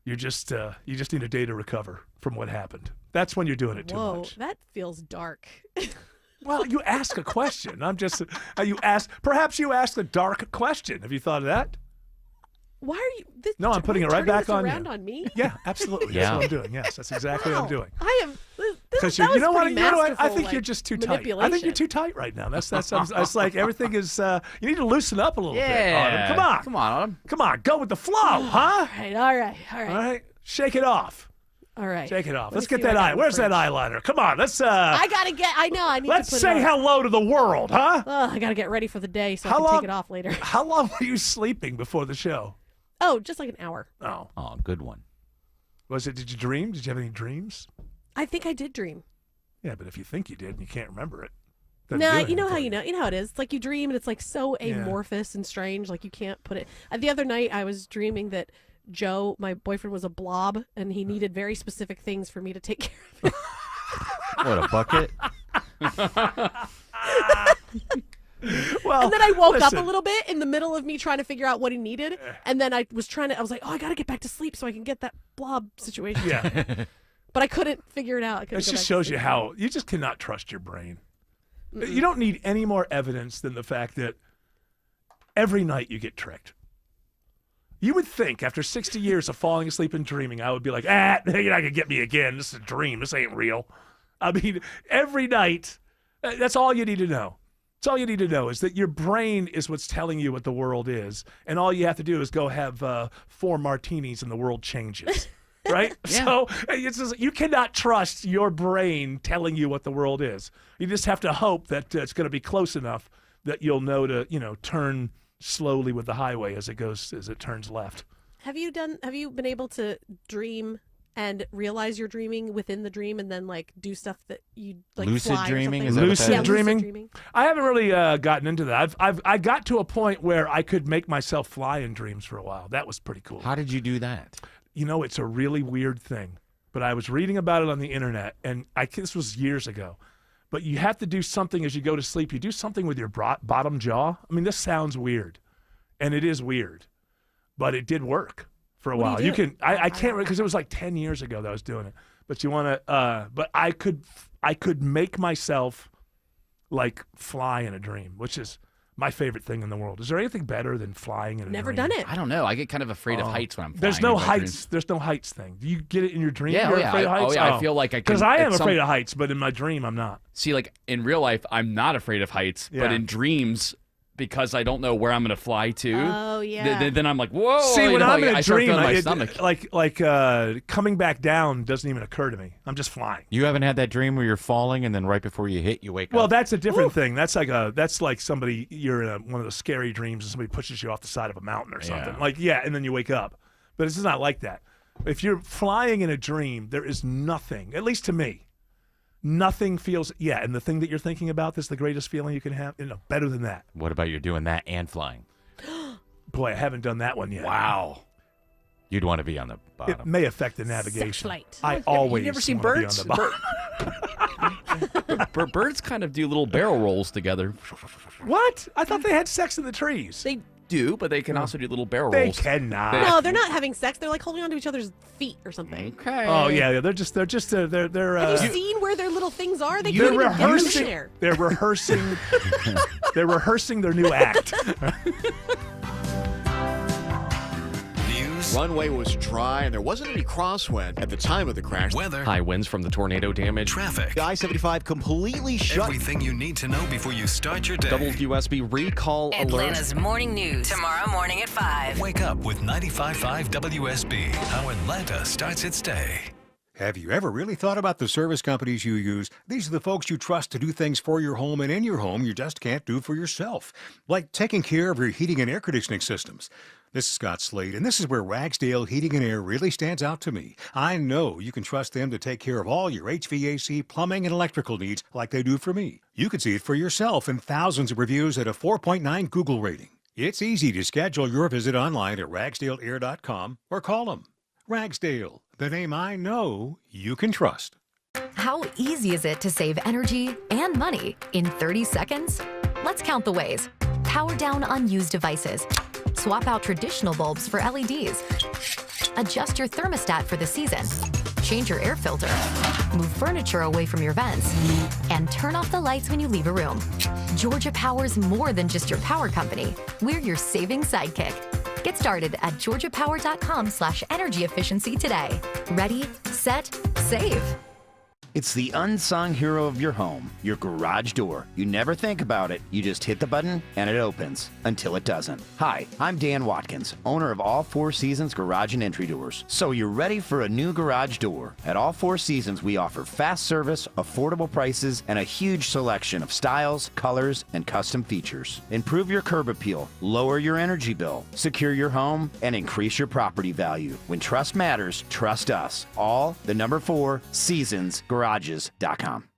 you just need a day to recover from what happened. That's when you're doing it too Whoa, much. that feels dark. Well, you ask a question. Perhaps you asked a dark question. Have you thought of that? Why are you? This, No, I'm putting it right turning back this on around you. on me. Yeah, absolutely. Yeah. That's what I'm doing. Yes, that's exactly what I'm doing. I am. Because That you know was what? pretty You know what? I masterful, think you're like, just too tight. I think you're manipulation. too tight right now. That's it's like everything is. You need to loosen up a little bit. Yeah. Autumn. Come on. Come on, Autumn. Come on. Go with the flow, huh? All right. All right. Shake it off. All right. Shake it off. Let me Let's get see what that I got eye. in the Where's that fridge. eyeliner? Come on. Let's. I gotta get. I know. I need Let's to put say it on. hello to the world, huh? I gotta get ready for the day so I How can long- take it off later. How long were you sleeping before the show? Oh, just like an hour. Oh. Oh, good one. Was it? Did you dream? Did you have any dreams? I think I did dream. Yeah, but if you think you did and you can't remember it. No, you know how you know how it is. It's like you dream and it's like so amorphous and strange. Like you can't put it. The other night I was dreaming that Joe, my boyfriend, was a blob and he needed very specific things for me to take care of him. What, a bucket? Well, and then I woke up a little bit in the middle of me trying to figure out what he needed, and then I was like, oh, I gotta get back to sleep so I can get that blob situation. Yeah. But I couldn't figure it out. It just shows you how you just cannot trust your brain. Mm-mm. You don't need any more evidence than the fact that every night you get tricked. You would think after 60 years of falling asleep and dreaming, I would be like, you're not going to get me again. This is a dream. This ain't real. I mean, every night, that's all you need to know. That's all you need to know is that your brain is what's telling you what the world is. And all you have to do is go have 4 martinis and the world changes. Right? Yeah. So it's just, you cannot trust your brain telling you what the world is. You just have to hope that it's going to be close enough that you'll know to, turn slowly with the highway as it turns left. Have you been able to dream and realize you're dreaming within the dream and then like do stuff that you like lucid dreaming? Is that lucid dreaming? I haven't really gotten into that. I got to a point where I could make myself fly in dreams for a while. That was pretty cool. How did you do that? It's a really weird thing, but I was reading about it on the internet, and this was years ago. But you have to do something as you go to sleep. You do something with your bottom jaw. I mean, this sounds weird, and it is weird, but it did work for a while. I can't, because it was like 10 years ago that I was doing it. But but I could make myself like fly in a dream, which is my favorite thing in the world. Is there anything better than flying in a Never dream? done it. I don't know. I get kind of afraid of heights when I'm flying. There's no heights. There's no heights thing. Do you get it in your dream? Yeah, You're afraid of heights? I feel like I can. Because I am afraid of heights, but in my dream, I'm not. See, like in real life, I'm not afraid of heights, but in dreams, because I don't know where I'm going to fly to. Oh yeah. Then I'm like, whoa. See, when I'm in a dream, my stomach. Coming back down doesn't even occur to me. I'm just flying. You haven't had that dream where you're falling and then right before you hit, you wake up? Well, that's a different thing. That's like somebody, you're in one of those scary dreams and somebody pushes you off the side of a mountain or something. And then you wake up. But it's just not like that. If you're flying in a dream, there is nothing, at least to me, nothing feels, and the thing that you're thinking about is the greatest feeling you can have. Better than that. What about you're doing that and flying? Boy, I haven't done that one yet. Wow. You'd want to be on the bottom. It may affect the navigation. Sex flight. I always You never seen wanna birds? Be on the bottom. Birds kind of do little barrel rolls together. What? I thought they had sex in the trees. They do, but they can also do little barrel They rolls. cannot. No, they're not having sex. They're like holding onto each other's feet or something. Okay. Oh yeah, they're Have you seen where their little things are? They they're can't even get them rehearsing. there. They're rehearsing. They're rehearsing their new act. Runway was dry and there wasn't any crosswind at the time of the crash. Weather. High winds from the tornado damage. Traffic. The I-75 completely shut. Everything you need to know before you start your day. WSB recall Atlanta's alert. morning news. Tomorrow morning at 5. Wake up with 95.5 WSB. How Atlanta starts its day. Have you ever really thought about the service companies you use? These are the folks you trust to do things for your home and in your home you just can't do for yourself. Like taking care of your heating and air conditioning systems. This is Scott Slade, and this is where Ragsdale Heating and Air really stands out to me. I know you can trust them to take care of all your HVAC, plumbing, and electrical needs like they do for me. You can see it for yourself in thousands of reviews at a 4.9 Google rating. It's easy to schedule your visit online at ragsdaleair.com or call them. Ragsdale, the name I know you can trust. How easy is it to save energy and money in 30 seconds? Let's count the ways. Power down unused devices. Swap out traditional bulbs for LEDs. Adjust your thermostat for the season. Change your air filter. Move furniture away from your vents. And turn off the lights when you leave a room. Georgia Power's more than just your power company. We're your saving sidekick. Get started at georgiapower.com/energy efficiency today. Ready, set, save. It's the unsung hero of your home, your garage door. You never think about it. You just hit the button and it opens until it doesn't. Hi, I'm Dan Watkins, owner of All Four Seasons Garage and Entry Doors. So you're ready for a new garage door. At All Four Seasons, we offer fast service, affordable prices, and a huge selection of styles, colors, and custom features. Improve your curb appeal, lower your energy bill, secure your home, and increase your property value. When trust matters, trust us. All, the number 4, Seasons Garage. Garages.com.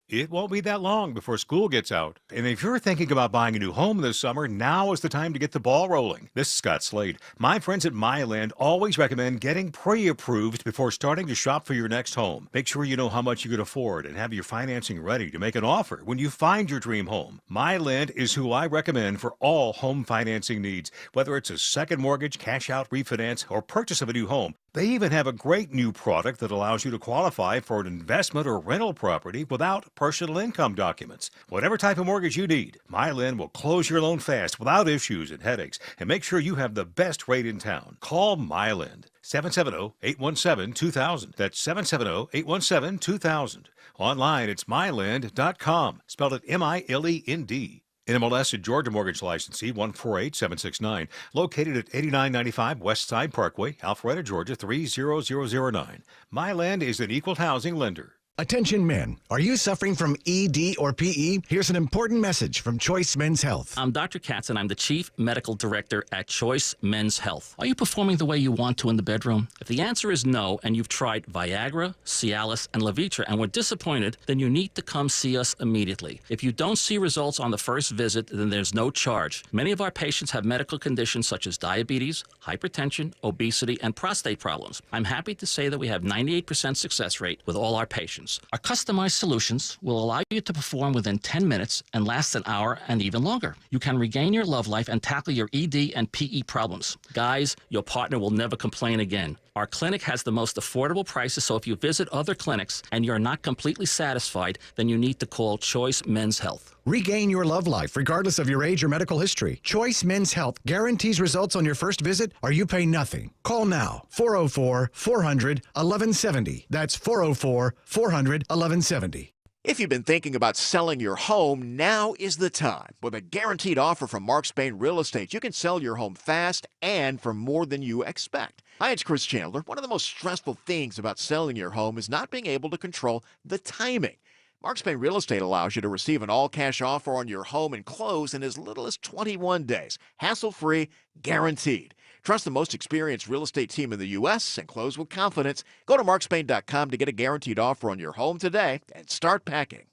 It won't be that long before school gets out. And if you're thinking about buying a new home this summer, now is the time to get the ball rolling. This is Scott Slade. My friends at MyLand always recommend getting pre-approved before starting to shop for your next home. Make sure you know how much you can afford and have your financing ready to make an offer when you find your dream home. MyLand is who I recommend for all home financing needs, whether it's a second mortgage, cash out refinance, or purchase of a new home. They even have a great new product that allows you to qualify for an investment or rental property without personal income documents. Whatever type of mortgage you need, MyLend will close your loan fast without issues and headaches and make sure you have the best rate in town. Call MyLend. 770-817-2000. That's 770-817-2000. Online, it's myland.com. Spelled it M-I-L-E-N-D. NMLS and Georgia Mortgage Licensee 148769. Located at 8995 West Side Parkway, Alpharetta, Georgia 30009. MyLand is an equal housing lender. Attention men, are you suffering from ED or PE? Here's an important message from Choice Men's Health. I'm Dr. Katz and I'm the Chief Medical Director at Choice Men's Health. Are you performing the way you want to in the bedroom? If the answer is no and you've tried Viagra, Cialis, and Levitra and were disappointed, then you need to come see us immediately. If you don't see results on the first visit, then there's no charge. Many of our patients have medical conditions such as diabetes, hypertension, obesity, and prostate problems. I'm happy to say that we have 98% success rate with all our patients. Our customized solutions will allow you to perform within 10 minutes and last an hour and even longer. You can regain your love life and tackle your ED and PE problems. Guys, your partner will never complain again. Our clinic has the most affordable prices, so if you visit other clinics and you're not completely satisfied, then you need to call Choice Men's Health. Regain your love life regardless of your age or medical history. Choice Men's Health guarantees results on your first visit or you pay nothing. Call now. 404-400-1170. That's 404-400-1170. If you've been thinking about selling your home, now is the time. With a guaranteed offer from Mark Spain Real Estate, you can sell your home fast and for more than you expect. Hi, it's Chris Chandler. One of the most stressful things about selling your home is not being able to control the timing. Mark Spain Real Estate allows you to receive an all-cash offer on your home and close in as little as 21 days. Hassle-free, guaranteed. Trust the most experienced real estate team in the U.S. and close with confidence. Go to markspain.com to get a guaranteed offer on your home today and start packing.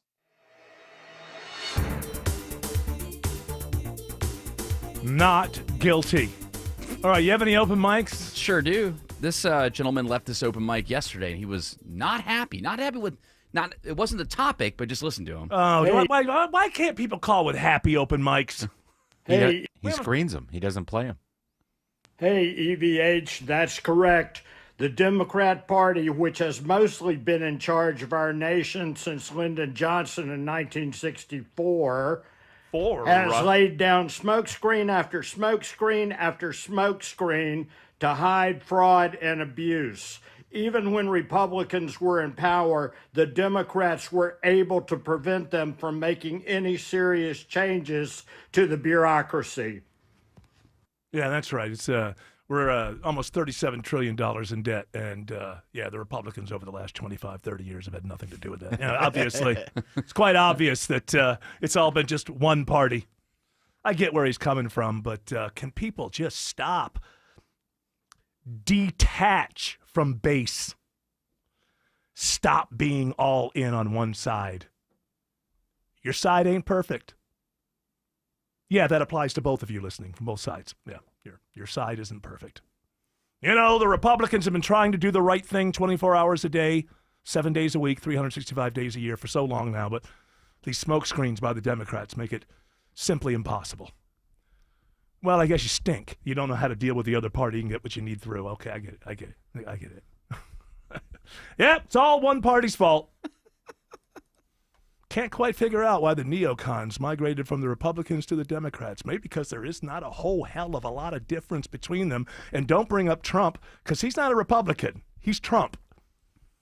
Not guilty. All right, you have any open mics? Sure do. This gentleman left this open mic yesterday, and he was not happy. Not happy with... It wasn't the topic, but just listen to him. Oh, hey. Why can't people call with happy open mics? He screens them. He doesn't play them. Hey, EVH, that's correct. The Democrat Party, which has mostly been in charge of our nation since Lyndon Johnson in 1964, has laid down smokescreen after smokescreen after smokescreen to hide fraud and abuse. Even when Republicans were in power, the Democrats were able to prevent them from making any serious changes to the bureaucracy. Yeah, that's right. It's we're almost $37 trillion in debt, and the Republicans over the last 25, 30 years have had nothing to do with that. Obviously, it's quite obvious that it's all been just one party. I get where he's coming from, but can people just stop? Detach from base. Stop being all in on one side. Your side ain't perfect. Yeah, that applies to both of you listening from both sides. Yeah, your side isn't perfect. You know, the Republicans have been trying to do the right thing 24 hours a day, 7 days a week, 365 days a year for so long now, but these smoke screens by the Democrats make it simply impossible. Well, I guess you stink. You don't know how to deal with the other party and get what you need through. Okay, I get it. Yeah, it's all one party's fault. Can't quite figure out why the neocons migrated from the Republicans to the Democrats. Maybe because there is not a whole hell of a lot of difference between them. And don't bring up Trump, because he's not a Republican. He's Trump.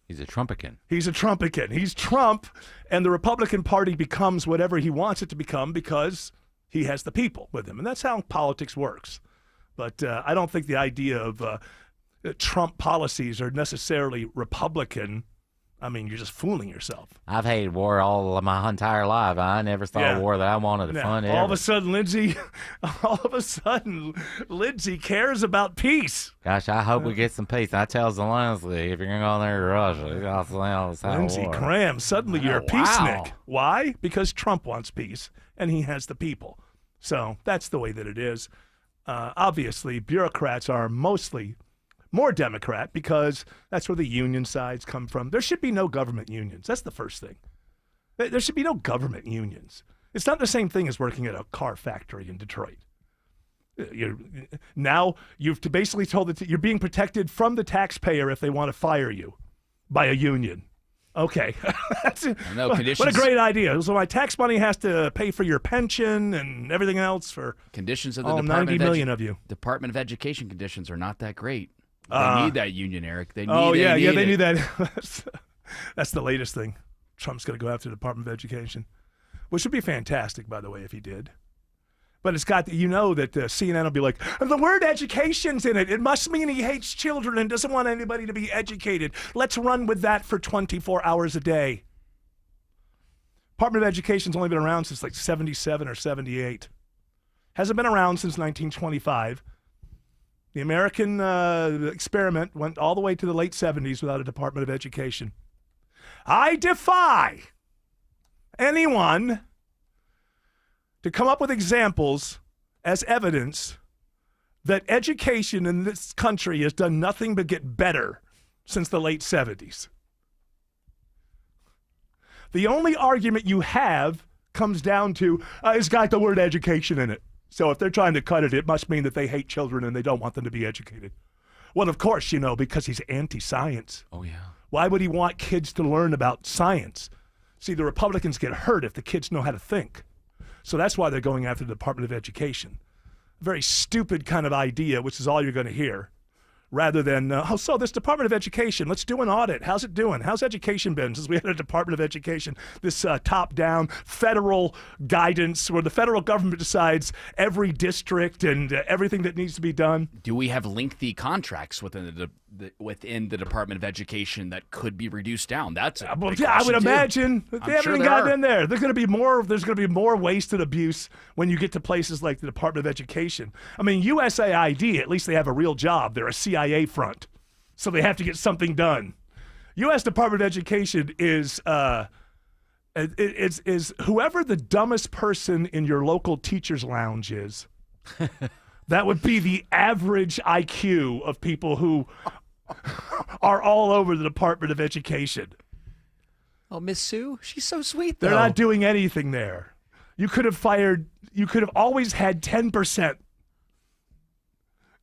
He's a Trumpican. He's a Trumpican. He's Trump, and the Republican Party becomes whatever he wants it to become because he has the people with him. And that's how politics works. But I don't think the idea of Trump policies are necessarily Republican. I mean, you're just fooling yourself. I've hated war all of my entire life. I never saw a war that I wanted to fund. All of a sudden, Lindsay cares about peace. Gosh, I hope we get some peace. I tell Zelensky, if you're going to go there to Russia, you got to Lindsey Graham, suddenly you're a peacenik. Why? Because Trump wants peace, and he has the people. So that's the way that it is. Obviously, bureaucrats are mostly more Democrat because that's where the union sides come from. There should be no government unions. That's the first thing. There should be no government unions. It's not the same thing as working at a car factory in Detroit. Now you've basically told that you're being protected from the taxpayer if they want to fire you by a union. Okay. What a great idea. So my tax money has to pay for your pension and everything else for conditions of the all 90 million of you. Department of Education conditions are not that great. They need that union, Eric. They need they need that. That's the latest thing. Trump's going to go after the Department of Education, which would be fantastic, by the way, if he did. But it's got, that CNN will be like, the word education's in it. It must mean he hates children and doesn't want anybody to be educated. Let's run with that for 24 hours a day. Department of Education's only been around since like 77 or 78. Hasn't been around since 1925. The American experiment went all the way to the late 70s without a Department of Education. I defy anyone to come up with examples as evidence that education in this country has done nothing but get better since the late 70s. The only argument you have comes down to, it's got the word education in it. So if they're trying to cut it, it must mean that they hate children and they don't want them to be educated. Well, of course, because he's anti-science. Oh, yeah. Why would he want kids to learn about science? See, the Republicans get hurt if the kids know how to think. So that's why they're going after the Department of Education. Very stupid kind of idea, which is all you're going to hear. Rather than, so this Department of Education, let's do an audit. How's it doing? How's education been since we had a Department of Education? This top-down federal guidance where the federal government decides every district and everything that needs to be done. Do we have lengthy contracts within the Department of Education that could be reduced down? That's a big I would imagine too. They haven't gotten in there. There's going to be more wasted abuse when you get to places like the Department of Education. I mean, USAID, at least they have a real job. They're a CIA front, so they have to get something done. U.S. Department of Education is whoever the dumbest person in your local teacher's lounge is. That would be the average IQ of people who are all over the Department of Education. Oh, Miss Sue, she's so sweet, though. They're not doing anything there. You could have always had 10%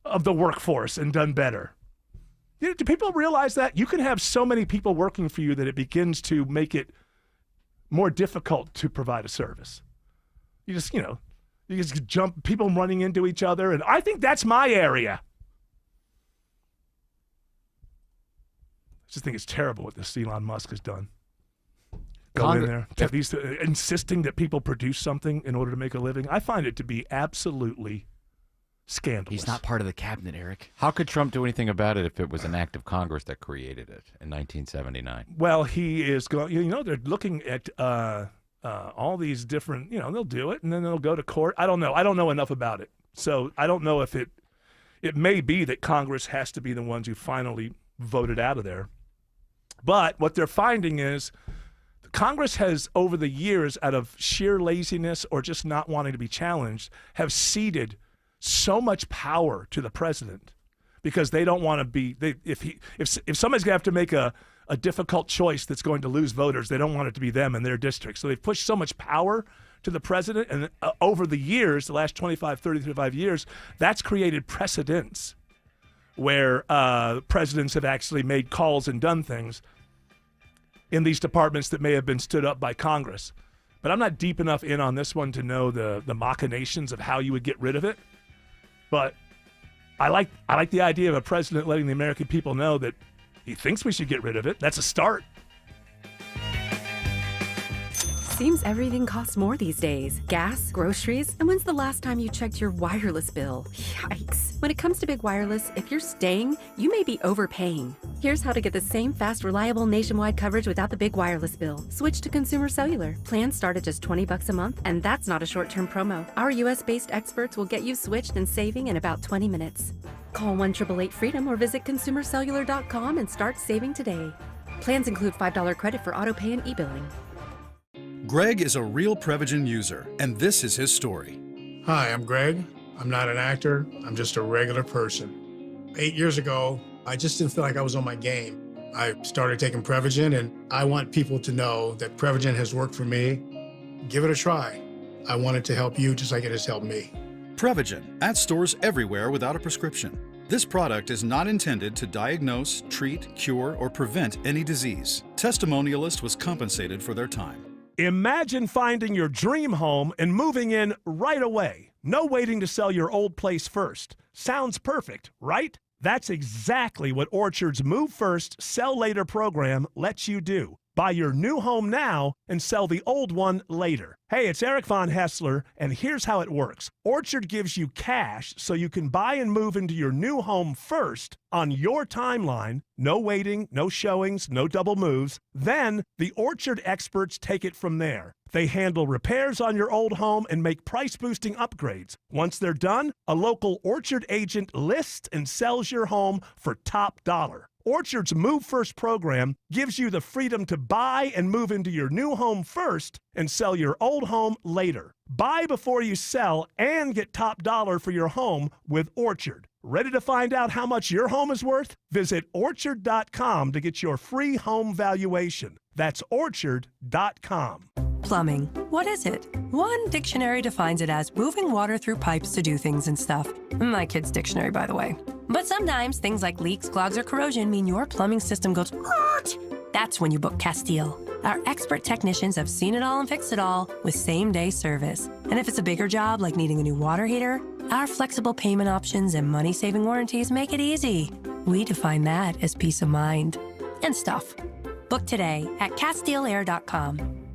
of the workforce and done better. Do people realize that? You can have so many people working for you that it begins to make it more difficult to provide a service. You just jump, people running into each other, and I think that's my area. I just think it's terrible what this Elon Musk has done. Go in there, insisting that people produce something in order to make a living. I find it to be absolutely scandalous. He's not part of the cabinet, Eric. How could Trump do anything about it if it was an act of Congress that created it in 1979? Well, he is going. They're looking at all these different. They'll do it and then they'll go to court. I don't know. I don't know enough about it, so I don't know if it. It may be that Congress has to be the ones who finally voted out of there. But what they're finding is Congress has, over the years, out of sheer laziness or just not wanting to be challenged, have ceded so much power to the president because they don't want to be. If somebody's going to have to make a difficult choice that's going to lose voters, they don't want it to be them in their district. So they've pushed so much power to the president, and over the years, the last 35 years, that's created precedents where presidents have actually made calls and done things in these departments that may have been stood up by Congress. But I'm not deep enough in on this one to know the machinations of how you would get rid of it. But I like the idea of a president letting the American people know that he thinks we should get rid of it. That's a start. Seems everything costs more these days. Gas, groceries, and when's the last time you checked your wireless bill? Yikes. When it comes to Big Wireless, if you're staying, you may be overpaying. Here's how to get the same fast, reliable nationwide coverage without the big wireless bill. Switch to Consumer Cellular. Plans start at just $20 a month, and that's not a short-term promo. Our US-based experts will get you switched and saving in about 20 minutes. Call 1-888-FREEDOM or visit consumercellular.com and start saving today. Plans include $5 credit for auto pay and e-billing. Greg is a real Prevagen user, and this is his story. Hi, I'm Greg. I'm not an actor. I'm just a regular person. 8 years ago, I just didn't feel like I was on my game. I started taking Prevagen, and I want people to know that Prevagen has worked for me. Give it a try. I want it to help you just like it has helped me. Prevagen, at stores everywhere without a prescription. This product is not intended to diagnose, treat, cure, or prevent any disease. Testimonialist was compensated for their time. Imagine finding your dream home and moving in right away. No waiting to sell your old place first. Sounds perfect, right? That's exactly what Orchard's Move First, Sell Later program lets you do. Buy your new home now and sell the old one later. Hey, it's Eric Von Hessler, and here's how it works. Orchard gives you cash so you can buy and move into your new home first on your timeline. No waiting, no showings, no double moves. Then the Orchard experts take it from there. They handle repairs on your old home and make price-boosting upgrades. Once they're done, a local Orchard agent lists and sells your home for top dollar. Orchard's Move First program gives you the freedom to buy and move into your new home first and sell your old home later. Buy before you sell and get top dollar for your home with Orchard. Ready to find out how much your home is worth? Visit Orchard.com to get your free home valuation. That's Orchard.com. Plumbing. What is it? One dictionary defines it as moving water through pipes to do things and stuff. My kid's dictionary, by the way. But sometimes things like leaks, clogs, or corrosion mean your plumbing system goes, that's when you book Castile. Our expert technicians have seen it all and fixed it all with same-day service. And if it's a bigger job like needing a new water heater, our flexible payment options and money-saving warranties make it easy. We define that as peace of mind. And stuff. Book today at CastileAir.com.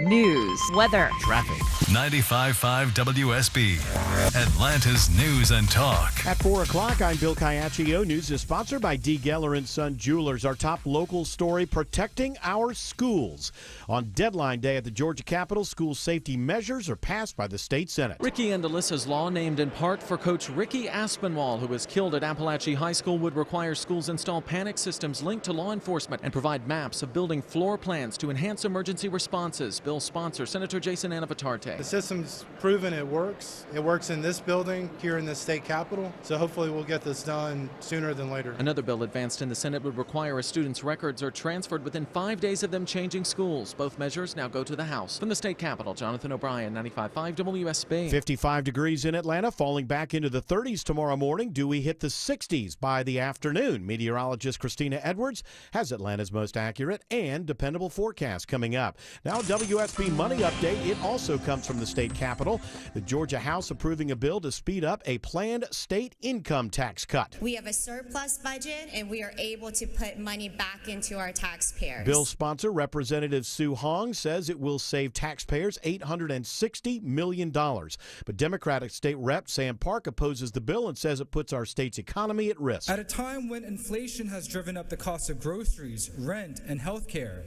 News, weather, traffic. 95.5 WSB, Atlanta's news and talk. At 4 o'clock, I'm Bill Caiaccio. News is sponsored by D. Geller & Son Jewelers. Our top local story, protecting our schools. On deadline day at the Georgia Capitol, school safety measures are passed by the state Senate. Ricky and Alyssa's law, named in part for Coach Ricky Aspinwall, who was killed at Appalachia High School, would require schools install panic systems linked to law enforcement and provide maps of building floor plans to enhance emergency responses. Bill's sponsor, Senator Jason Anavatarte. The system's proven it works. It works in this building, here in the state capitol, so hopefully we'll get this done sooner than later. Another bill advanced in the Senate would require a student's records are transferred within 5 days of them changing schools. Both measures now go to the House. From the state capitol, Jonathan O'Brien, 95.5 WSB. 55 degrees in Atlanta, falling back into the 30s tomorrow morning. Do we hit the 60s by the afternoon? Meteorologist Christina Edwards has Atlanta's most accurate and dependable forecast coming up. Now, WSB Money Update. It also comes from the state capitol. The Georgia House approving a bill to speed up a planned state income tax cut. We have a surplus budget, and we are able to put money back into our taxpayers. Bill sponsor, Representative Sue Hong, says it will save taxpayers $860 million. But Democratic State Rep Sam Park opposes the bill and says it puts our state's economy at risk. At a time when inflation has driven up the cost of groceries, rent, and health care,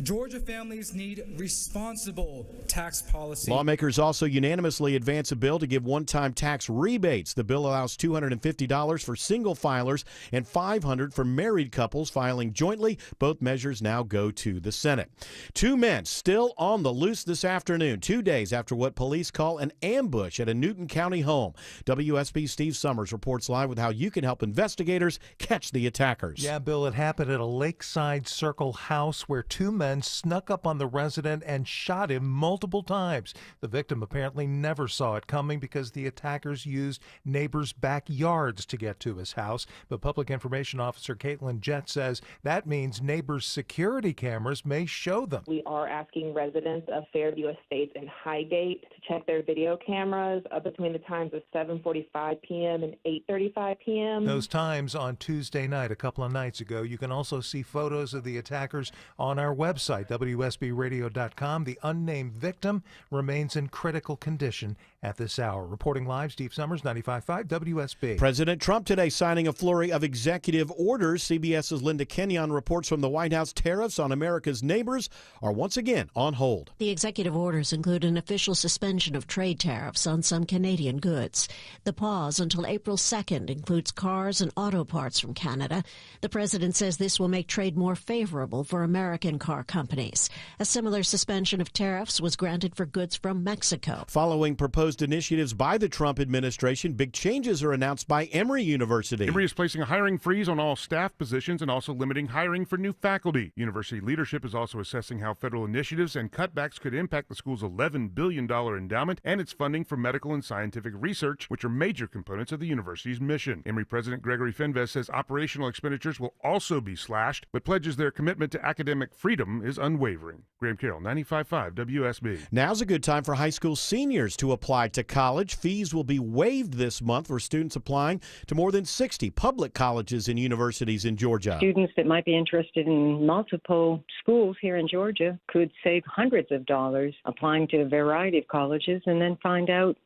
Georgia families need responsible tax policy. Lawmakers also unanimously advance a bill to give one-time tax rebates. The bill allows $250 for single filers and $500 for married couples filing jointly. Both measures now go to the Senate. Two men still on the loose this afternoon, 2 days after what police call an ambush at a Newton County home. WSB's Steve Summers reports live with how you can help investigators catch the attackers. Yeah, Bill, it happened at a Lakeside Circle house where two men snuck up on the resident and shot him multiple times. The victim apparently never saw it coming because the attackers used neighbors' backyards to get to his house. But Public Information Officer Caitlin Jett says that means neighbors' security cameras may show them. We are asking residents of Fairview Estates and Highgate to check their video cameras between the times of 7:45 p.m. and 8:35 p.m. Those times on Tuesday night, a couple of nights ago. You can also see photos of the attackers on our website. website, WSBradio.com. The unnamed victim remains in critical condition at this hour. Reporting live, Steve Summers, 95.5 WSB. President Trump today signing a flurry of executive orders. CBS's Linda Kenyon reports from the White House tariffs on America's neighbors are once again on hold. The executive orders include an official suspension of trade tariffs on some Canadian goods. The pause until April 2nd includes cars and auto parts from Canada. The president says this will make trade more favorable for American car companies. A similar suspension of tariffs was granted for goods from Mexico. Following proposed initiatives by the Trump administration, big changes are announced by Emory University. Emory is placing a hiring freeze on all staff positions and also limiting hiring for new faculty. University leadership is also assessing how federal initiatives and cutbacks could impact the school's $11 billion endowment and its funding for medical and scientific research, which are major components of the university's mission. Emory President Gregory Fenves says operational expenditures will also be slashed, but pledges their commitment to academic freedom is unwavering. Graham Carroll, 95.5 WSB. Now's a good time for high school seniors to apply to college. Fees will be waived this month for students applying to more than 60 public colleges and universities in Georgia. Students that might be interested in multiple schools here in Georgia could save hundreds of dollars applying to a variety of colleges and then find out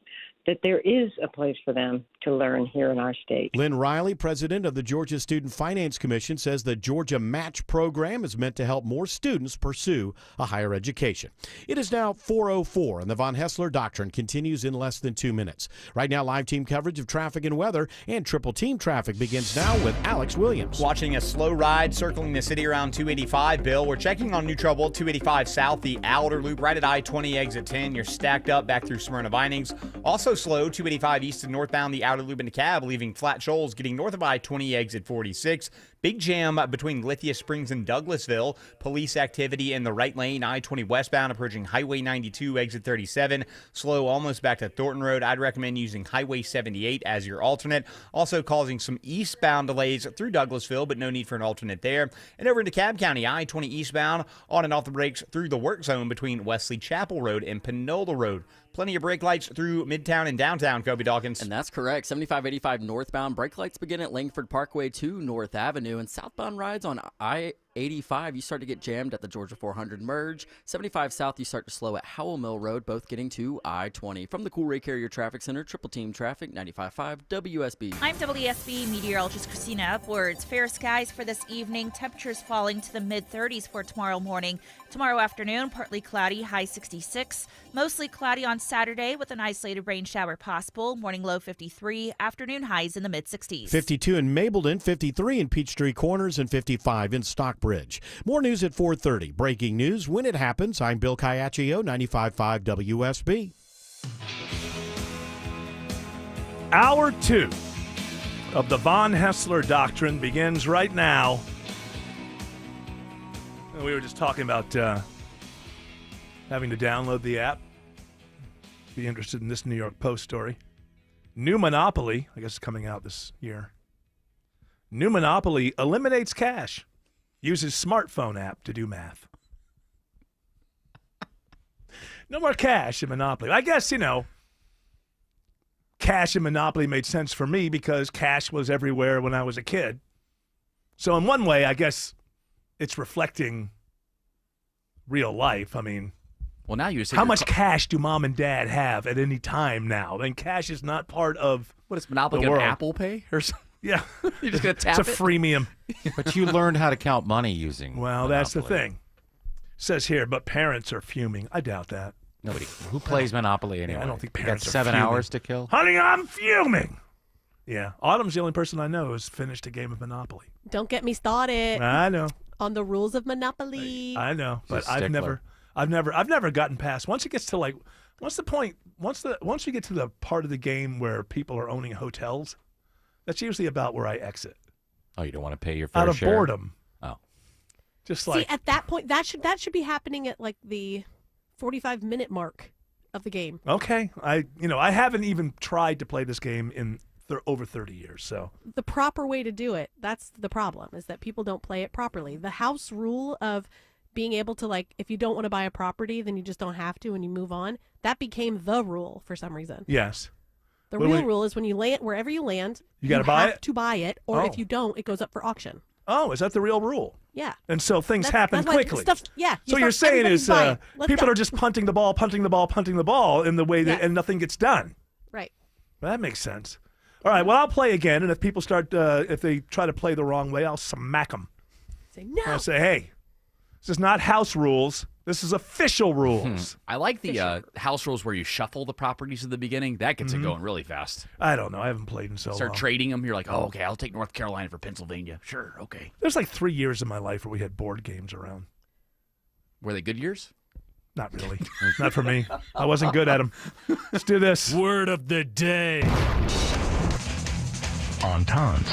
that there is a place for them to learn here in our state. Lynn Riley, president of the Georgia Student Finance Commission, says the Georgia Match program is meant to help more students pursue a higher education. It is now 4:04, and the Von Hessler Doctrine continues in less than 2 minutes. Right now, live team coverage of traffic and weather and triple team traffic begins now with Alex Williams. Watching a slow ride circling the city around 285, Bill. We're checking on new trouble at 285 south, the outer loop right at I-20 exit 10. You're stacked up back through Smyrna Vinings. Also slow, 285 east and northbound, the outer loop into Cab, leaving Flat Shoals, getting north of I-20 exit 46. Big jam between Lithia Springs and Douglasville. Police activity in the right lane, I-20 westbound, approaching Highway 92 exit 37. Slow almost back to Thornton Road. I'd recommend using Highway 78 as your alternate. Also causing some eastbound delays through Douglasville, but no need for an alternate there. And over into Cab County, I-20 eastbound, on and off the brakes through the work zone between Wesley Chapel Road and Panola Road. Plenty of brake lights through Midtown and downtown, Kobe Dawkins. And that's correct. 7585 northbound. Brake lights begin at Langford Parkway to North Avenue. And southbound rides on I-85, you start to get jammed at the Georgia 400 merge. 75 south, you start to slow at Howell Mill Road, both getting to I-20. From the Cool Ray Carrier Traffic Center, Triple Team Traffic, 95.5 WSB. I'm WSB meteorologist Christina Upwards. Fair skies for this evening. Temperatures falling to the mid-30s for tomorrow morning. Tomorrow afternoon, partly cloudy, high 66. Mostly cloudy on Saturday with an isolated rain shower possible. Morning low 53. Afternoon highs in the mid-60s. 52 in Mableton, 53 in Peachtree Corners, and 55 in Stockbridge. More news at 4:30. Breaking news when it happens. I'm Bill Caiaccio, 95.5 WSB. Hour 2 of the Von Hessler Doctrine begins right now. We were just talking about having to download the app. Be interested in this New York Post story. New Monopoly, I guess it's coming out this year. New Monopoly eliminates cash. Uses smartphone app to do math. No more cash in Monopoly. I guess, cash in Monopoly made sense for me because cash was everywhere when I was a kid. So in one way, I guess it's reflecting real life. I mean, well, now you how much cash do mom and dad have at any time now? I mean, cash is not part of what is Monopoly the world. Apple Pay or something? Yeah, you're just gonna tap it's a freemium. But you learned how to count money using. Well, Monopoly. That's the thing. Says here, but parents are fuming. I doubt that. Nobody who plays Monopoly anyway. I don't think You parents got are 7 fuming. hours to kill. Honey, I'm fuming. Yeah, Autumn's the only person I know who's finished a game of Monopoly. Don't get me started. I know. On the rules of Monopoly. I know, but She's a I've stickler. never gotten past. Once it gets to once you get to the part of the game where people are owning hotels, that's usually about where I exit. Oh, you don't want to pay your fair Out of share? boredom. Oh. Just See, at that point, that should be happening at like the 45-minute mark of the game. Okay, I haven't even tried to play this game in over 30 years. So The proper way to do it, that's the problem, is that people don't play it properly. The house rule of being able to, if you don't want to buy a property, then you just don't have to and you move on, that became the rule for some reason. yes, The real rule is when you land, wherever you land, You gotta buy have it? to buy it, or Oh. if you don't, it goes up for auction. Oh, is that the real rule? Yeah. And so things That's happen why quickly. stuff- yeah, So you you're start- saying is everybody's buying. Let's people go. are just punting the ball in the way that, and nothing gets done. Right. Well, that makes sense. All right. Well, I'll play again, and if people start, if they try to play the wrong way, I'll smack them. Say no. I'll say, hey, this is not house rules. This is official rules. I like the house rules where you shuffle the properties at the beginning. That gets it going really fast. I don't know. I haven't played in so Start long. trading them. You're like, oh, okay, I'll take North Carolina for Pennsylvania. Sure, okay. There's like 3 years in my life where we had board games around. Were they good years? Not really. Not for me. I wasn't good at them. Let's do this. Word of the day. Entente.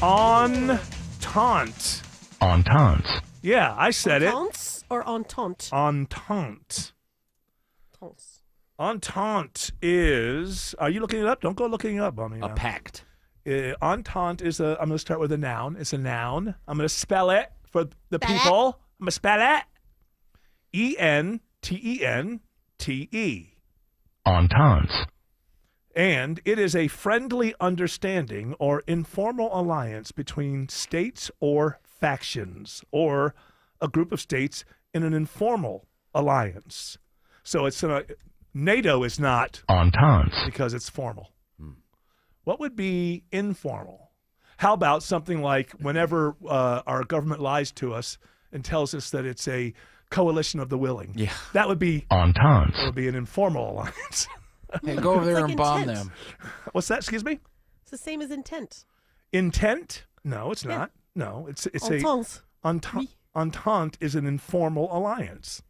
Entente. Entente. Yeah, I said Entente or entente? it. Entente. Entente. Entente is. Are you looking it up? Don't go looking it up on me. A pact. Entente is a. I'm going to start with a noun. It's a noun. I'm going to spell it for the people. I'm going to spell it. E-N-T-E-N-T-E. Entente. And it is a friendly understanding or informal alliance between states or factions, or a group of states in an informal alliance. So it's NATO is not Entente. because it's formal. What would be informal? How about something like whenever our government lies to us and tells us that it's a coalition of the willing? Yeah, that would be Entente. That would be an informal alliance. Hey, go over there like and bomb intent. them. What's that? Excuse me. It's the same as intent. Intent? No, it's not. No, it's Entente. Entente is an informal alliance.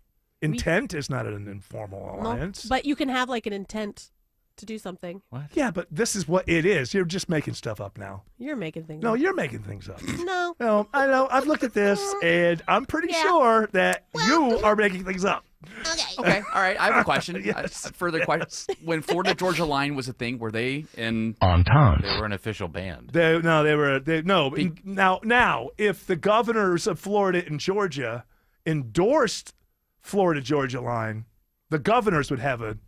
Intent is not an informal alliance. No, but you can have like an intent to do something. What? Yeah, but this is what it is. You're just making stuff up now. You're making things No, up. you're making things up. No. No, I know. I've looked at this, and I'm pretty sure that you are making things up. Okay, all right. I have a question. Yes. A further question. When Florida Georgia Line was a thing, were they in Entente? They were an official band. Now, if the governors of Florida and Georgia endorsed Florida Georgia Line, the governors would have an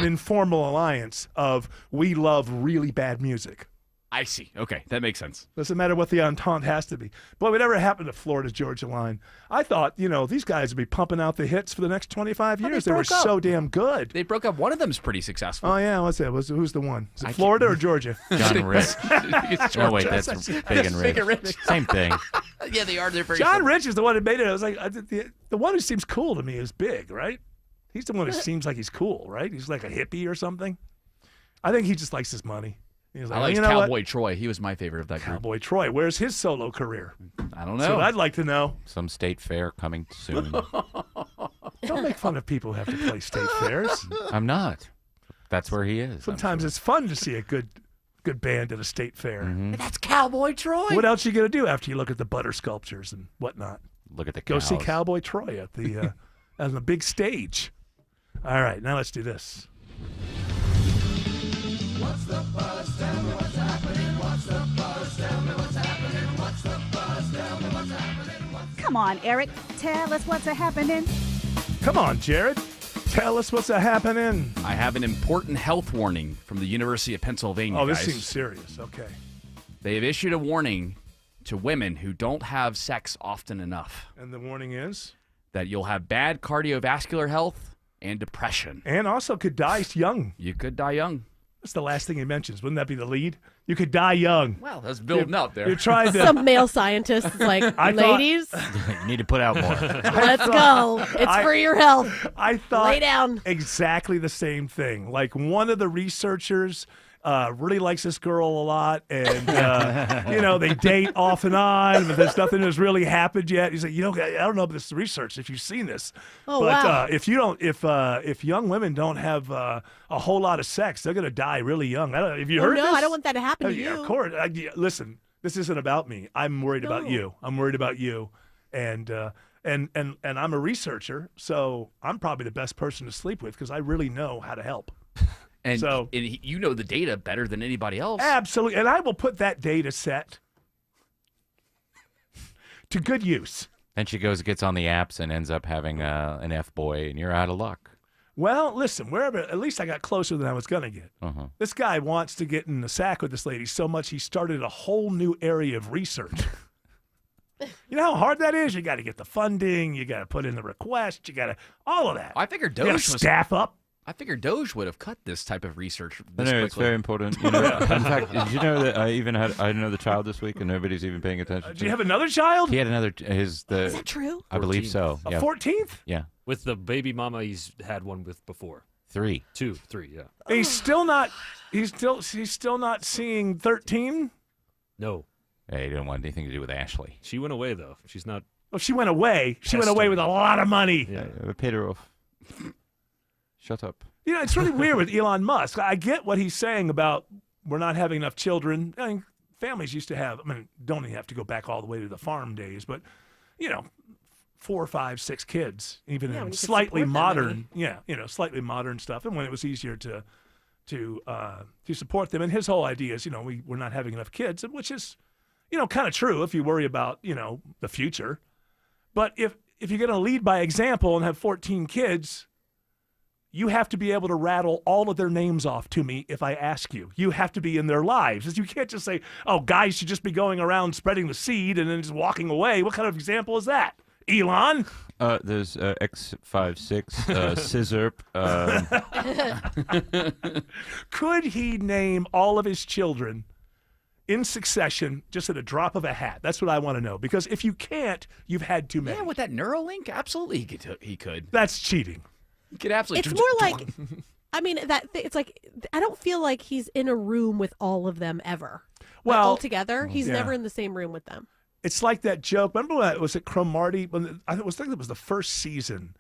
informal alliance of we love really bad music. I see. Okay, that makes sense. Doesn't matter what the entente has to be. Boy, whatever happened to Florida Georgia Line? I thought, these guys would be pumping out the hits for the next 25 years. They were so damn good. They broke up. One of them's pretty successful. Oh, yeah. What's that? Who's the one? Is it Florida or Georgia? John Rich. No, wait, that's Big and Rich. Same thing. Yeah, they are. They're very John similar. Rich is the one who made it. I was like, the one who seems cool to me is Big, right? He's the one who seems like he's cool, right? He's like a hippie or something. I think he just likes his money. He's like, I like you know Cowboy Troy. He was my favorite of that group. Cowboy Troy. Where's his solo career? I don't So know. I'd like to know. Some state fair coming soon. Don't make fun of people who have to play state fairs. I'm not. That's where he is. Sometimes it's fun to see a good band at a state fair. But that's Cowboy Troy. What else are you gonna do after you look at the butter sculptures and whatnot? Look at the Go cows. see Cowboy Troy at the on the big stage. All right, now let's do this. What's the buzz? Tell me what's happening. What's the buzz? Tell me what's happening. What's the buzz? Tell me what's happening. Come on, Eric. Tell us what's happening. Come on, Jared. Tell us what's happening. I have an important health warning from the University of Pennsylvania. Oh, this guys. seems serious. Okay. They have issued a warning to women who don't have sex often enough. And the warning is? That you'll have bad cardiovascular health and depression. And also could die young. You could die young. That's the last thing he mentions. Wouldn't that be the lead? You could die young. Well, that's building up there. You're trying to. Some male scientist is like, ladies, You need to put out more. let's go. It's for your health. I thought Lay down. exactly the same thing. Like one of the researchers really likes this girl a lot, and they date off and on, but there's nothing that's really happened yet. He's like, I don't know about this research if you've seen this, Oh, but wow. if young women don't have a whole lot of sex, they're gonna die really young. Have you heard no, this? I don't want that to happen to Yeah, you. of course. Listen, this isn't about me. I'm worried about you. I'm worried about you, and I'm a researcher, so I'm probably the best person to sleep with because I really know how to help. And, So- you know the data better than anybody else. Absolutely, and I will put that data set to good use. Then she gets on the apps and ends up having an F-boy, and you're out of luck. Well, listen, wherever, at least I got closer than I was going to get. Uh-huh. This guy wants to get in the sack with this lady so much he started a whole new area of research. You know how hard that is? You got to get the funding, you got to put in the request, you got to, all of that. I figured You gotta Doge was staff up. I figured Doge would have cut this type of research I this know, quickly. it's very important. You know, in fact, did you know that I had another child this week and nobody's even paying attention Do you have another child? He had another, is that true? I believe so. A Yeah. 14th? Yeah. With the baby mama he's had one with before. 3. 2, 3, yeah. He's still not seeing 13? No. Yeah, he didn't want anything to do with Ashley. She went away, though. She's not. Oh, she went away. She went away with a lot of money. Yeah, we paid her off. Shut up. You know, it's really weird with Elon Musk. I get what he's saying about we're not having enough children. I mean, families used to have, don't even have to go back all the way to the farm days, but, 4, 5, 6 kids, even in slightly modern, slightly modern stuff. And when it was easier to support them. And his whole idea is, we're not having enough kids, which is, kind of true if you worry about, the future. But if you're going to lead by example and have 14 kids, you have to be able to rattle all of their names off to me if I ask you. You have to be in their lives. You can't just say, oh, guys should just be going around spreading the seed and then just walking away. What kind of example is that? Elon? There's X56, Scissorp. Could he name all of his children in succession just at a drop of a hat? That's what I want to know. Because if you can't, you've had too many. Yeah, with that Neuralink, absolutely he could. That's cheating. He could absolutely. It's more like, it's like, I don't feel like he's in a room with all of them ever. Well, all together, he's never in the same room with them. It's like that joke. Remember when was it Cromartie? I think it was the first season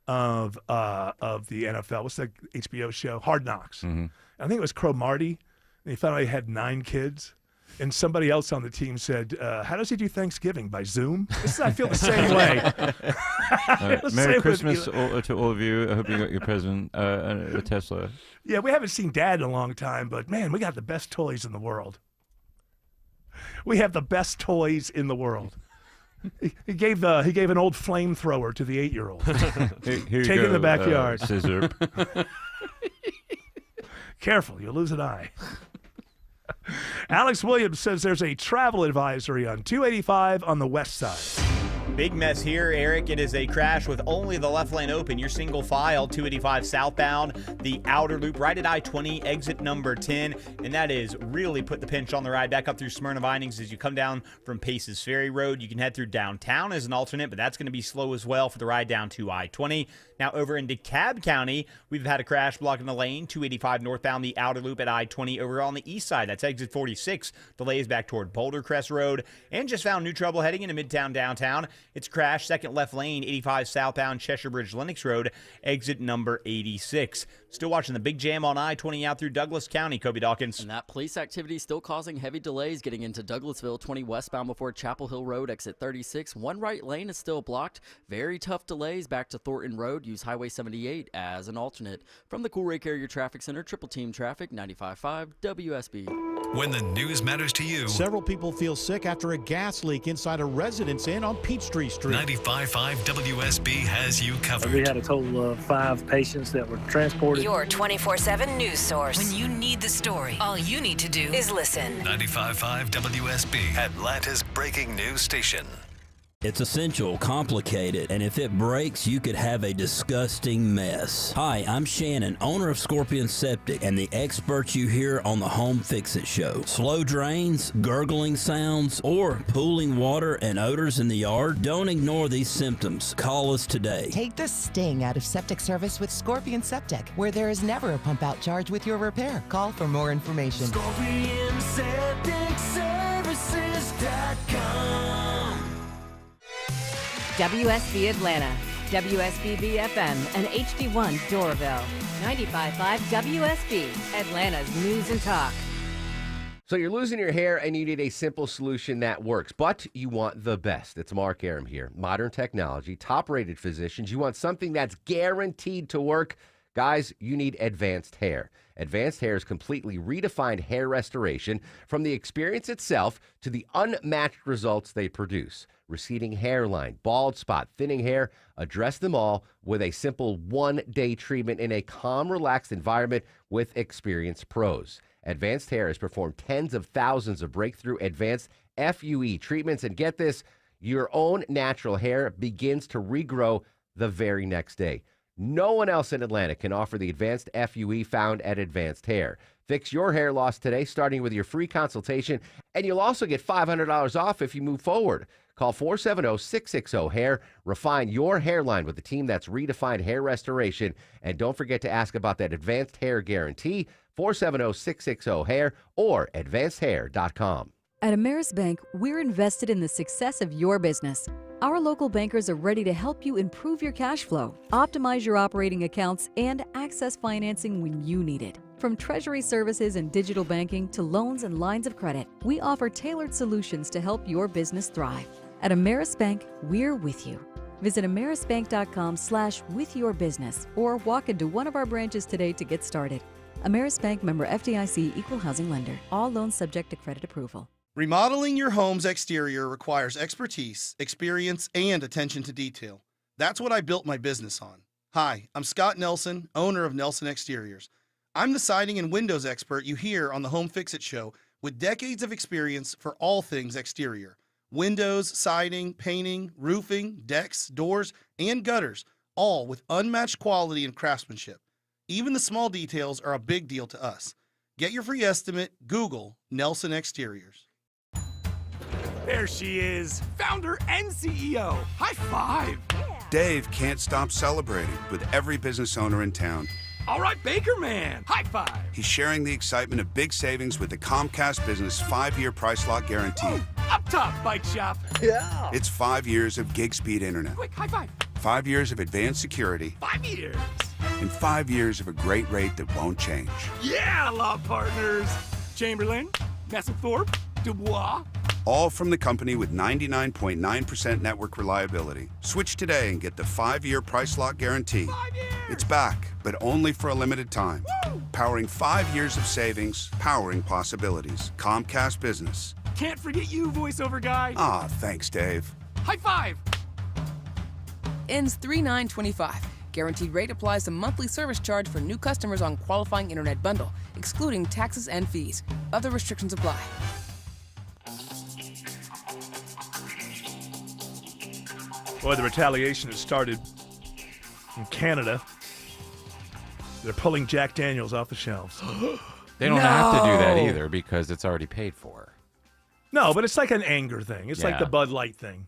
of the NFL. What's that HBO show? Hard Knocks. Mm-hmm. I think it was Cromartie. And he found out he had 9 kids. And somebody else on the team said, how does he do Thanksgiving? By Zoom? I feel the same way. Merry Christmas to all of you. I hope you got your present, a Tesla. Yeah, we haven't seen Dad in a long time, but man, we got the best toys in the world. We have the best toys in the world. He gave an old flamethrower to the 8-year-old. Here you Take it in the go, backyard. Scissor. Careful, you'll lose an eye. Alex Williams says there's a travel advisory on 285 on the west side. Big mess here, Eric. It is a crash with only the left lane open. Your single file, 285 southbound, the outer loop right at I-20, exit number 10. And that is really put the pinch on the ride back up through Smyrna Vinings as you come down from Paces Ferry Road. You can head through downtown as an alternate, but that's going to be slow as well for the ride down to I-20. Now over in DeKalb County, we've had a crash blocking the lane, 285 northbound, the outer loop at I-20 over on the east side. That's exit 46. Delays back toward Boulder Crest Road. And just found new trouble heading into Midtown downtown. It's crashed second left lane, 85 southbound Cheshire Bridge Lennox Road, exit number 86. Still watching the big jam on I-20 out through Douglas County, Kobe Dawkins. And that police activity still causing heavy delays getting into Douglasville, 20 westbound before Chapel Hill Road, exit 36. One right lane is still blocked. Very tough delays back to Thornton Road. Use Highway 78 as an alternate. From the Coolray Carrier Traffic Center, Triple Team Traffic, 95.5 WSB. When the news matters to you. Several people feel sick after a gas leak inside a Residence Inn on Peachtree Street. 95.5 WSB has you covered. We had a total of 5 patients that were transported. Your 24/7 news source. When you need the story, all you need to do is listen. 95.5 WSB, Atlanta's breaking news station. It's essential, complicated, and if it breaks, you could have a disgusting mess. Hi, I'm Shannon, owner of Scorpion Septic, and the experts you hear on the Home Fix-It Show. Slow drains, gurgling sounds, or pooling water and odors in the yard? Don't ignore these symptoms. Call us today. Take the sting out of septic service with Scorpion Septic, where there is never a pump-out charge with your repair. Call for more information. ScorpionSepticServices.com. WSB Atlanta, WSB BFM, and HD1 Doraville. 95.5 WSB, Atlanta's news and talk. So you're losing your hair and you need a simple solution that works, but you want the best. It's Mark Aram here. Modern technology, top-rated physicians. You want something that's guaranteed to work. Guys, you need Advanced Hair. Advanced Hair's completely redefined hair restoration, from the experience itself to the unmatched results they produce. receding hairline, bald spot, thinning hair. Address them all with a simple one-day treatment in a calm, relaxed environment with experienced pros. Advanced Hair has performed tens of thousands of breakthrough advanced FUE treatments. And get this, your own natural hair begins to regrow the very next day. No one else in Atlanta can offer the advanced FUE found at Advanced Hair. Fix your hair loss today, starting with your free consultation, and you'll also get $500 off if you move forward. Call 470-660-HAIR. Refine your hairline with the team that's redefined hair restoration. And don't forget to ask about that Advanced Hair Guarantee, 470-660-HAIR or advancedhair.com. At Ameris Bank, we're invested in the success of your business. Our local bankers are ready to help you improve your cash flow, optimize your operating accounts, and access financing when you need it. From treasury services and digital banking to loans and lines of credit, we offer tailored solutions to help your business thrive. At Ameris Bank, we're with you. Visit amerisbank.com/withyourbusiness or walk into one of our branches today to get started. Ameris Bank, member FDIC, equal housing lender. All loans subject to credit approval. Remodeling your home's exterior requires expertise, experience, and attention to detail. That's what I built my business on. Hi, I'm Scott Nelson, owner of Nelson Exteriors. I'm the siding and windows expert you hear on the Home Fix-It Show with decades of experience for all things exterior. Windows, siding, painting, roofing, decks, doors, and gutters, all with unmatched quality and craftsmanship. Even the small details are a big deal to us. Get your free estimate, Google Nelson Exteriors. There she is, founder and CEO. High five. Dave can't stop celebrating with every business owner in town. All right, Baker Man, high five. He's sharing the excitement of big savings with the Comcast Business 5-year price lock guarantee. Ooh, up top, Bike Shop. Yeah. It's 5 years of gig speed internet. Quick, high five. 5 years of advanced security. 5 years. And 5 years of a great rate that won't change. Yeah, law partners. Chamberlain, Messethorpe, Dubois. All from the company with 99.9% network reliability. Switch today and get the 5-year price lock guarantee. 5 years. It's back, but only for a limited time. Woo! Powering 5 years of savings, powering possibilities. Comcast Business. Can't forget you, voiceover guy. Ah, thanks, Dave. High five. Ends 3/9/25. Guaranteed rate applies to monthly service charge for new customers on qualifying internet bundle, excluding taxes and fees. Other restrictions apply. Boy, the retaliation has started in Canada. They're pulling Jack Daniels off the shelves. They don't have to do that either because it's already paid for. No, but it's like an anger thing. It's like Yeah. the Bud Light thing.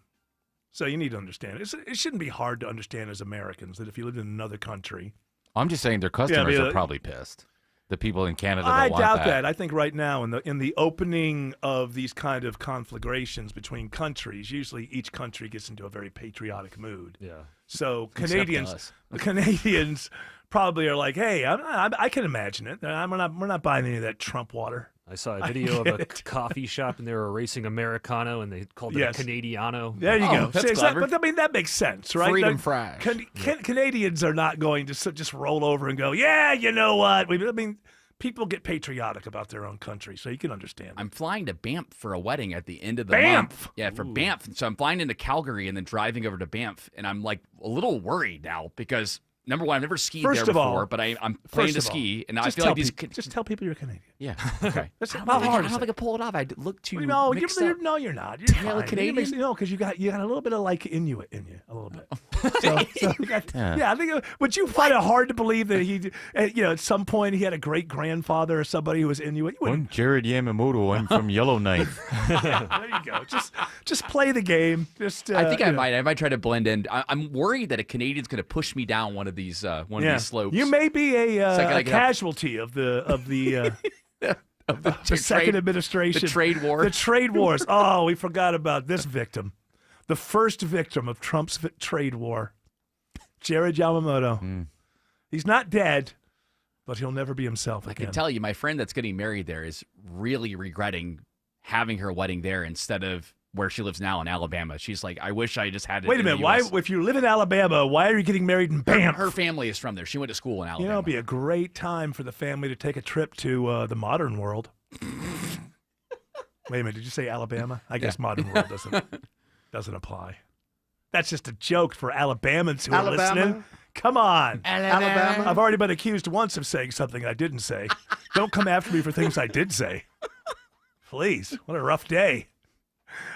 So you need to understand. It shouldn't be hard to understand as Americans that if you lived in another country. I'm just saying their customers are probably pissed. The people in Canada don't I want doubt that. I think right now in the opening of these kind of conflagrations between countries, usually each country gets into a very patriotic mood. Yeah. So Except Canadians, us. the Canadians probably are like, hey, I can imagine it. We're not buying any of that Trump water. I saw a video of a coffee shop and they were erasing Americano and they called it Yes. a Canadiano. There you go. That's See, clever. but I mean, that makes sense, right? Freedom Like, fries. Canadians are not going to just roll over and go, yeah, you know what? I mean, people get patriotic about their own country, so you can understand. I'm flying to Banff for a wedding at the end of the Banff? month. Yeah, for Banff. So I'm flying into Calgary and then driving over to Banff, and I'm like a little worried now because number one, I've never skied First there of all- before, but I'm planning to first of all, ski, and I just feel tell like these. just tell people you're Canadian. Yeah. Okay. That's I how don't hard think is I can pull it off. I look too. No, mixed you're, up. no, you're not. You're Tail fine. Canadian? No, because you got a little bit of like Inuit in you, a little bit. So you got, yeah. I think. Would you find it hard to believe that he, at some point he had a great grandfather or somebody who was Inuit? You wouldn't. I'm Jared Yamamoto. I'm from Yellowknife. There you go. Just play the game. Just. I think I might try to blend in. I'm worried that a Canadian's going to push me down one of these of these slopes. You may be a gotta get up. casualty of the second administration. the trade war. The trade wars. Oh, we forgot about this victim. The first victim of Trump's trade war, Jared Yamamoto. He's not dead, but he'll never be himself I again. can tell you, my friend that's getting married there is really regretting having her wedding there instead of where she lives now in Alabama. She's like, I wish I just had it. Wait a in the minute. Why, US. if you live in Alabama, why are you getting married in Banff? Her family is from there. She went to school in Alabama. You know, it'd be a great time for the family to take a trip to the modern world. Wait a minute. Did you say Alabama? I guess modern world doesn't. Doesn't apply. That's just a joke for Alabamans who are Alabama? listening. Come on. Alabama? I've already been accused once of saying something I didn't say. Don't come after me for things I did say. Please. What a rough day.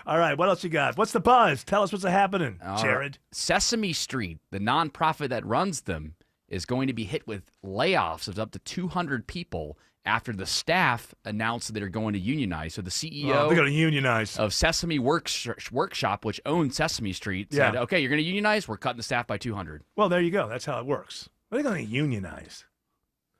All right, what else you got? What's the buzz? Tell us what's happening, Jared. Sesame Street, the nonprofit that runs them, is going to be hit with layoffs of up to 200 people after the staff announced that they're going to unionize. So the CEO they're going to unionize of Sesame Workshop, which owns Sesame Street, said, okay, you're going to unionize? We're cutting the staff by 200. Well, there you go. That's how it works. Are they going to unionize?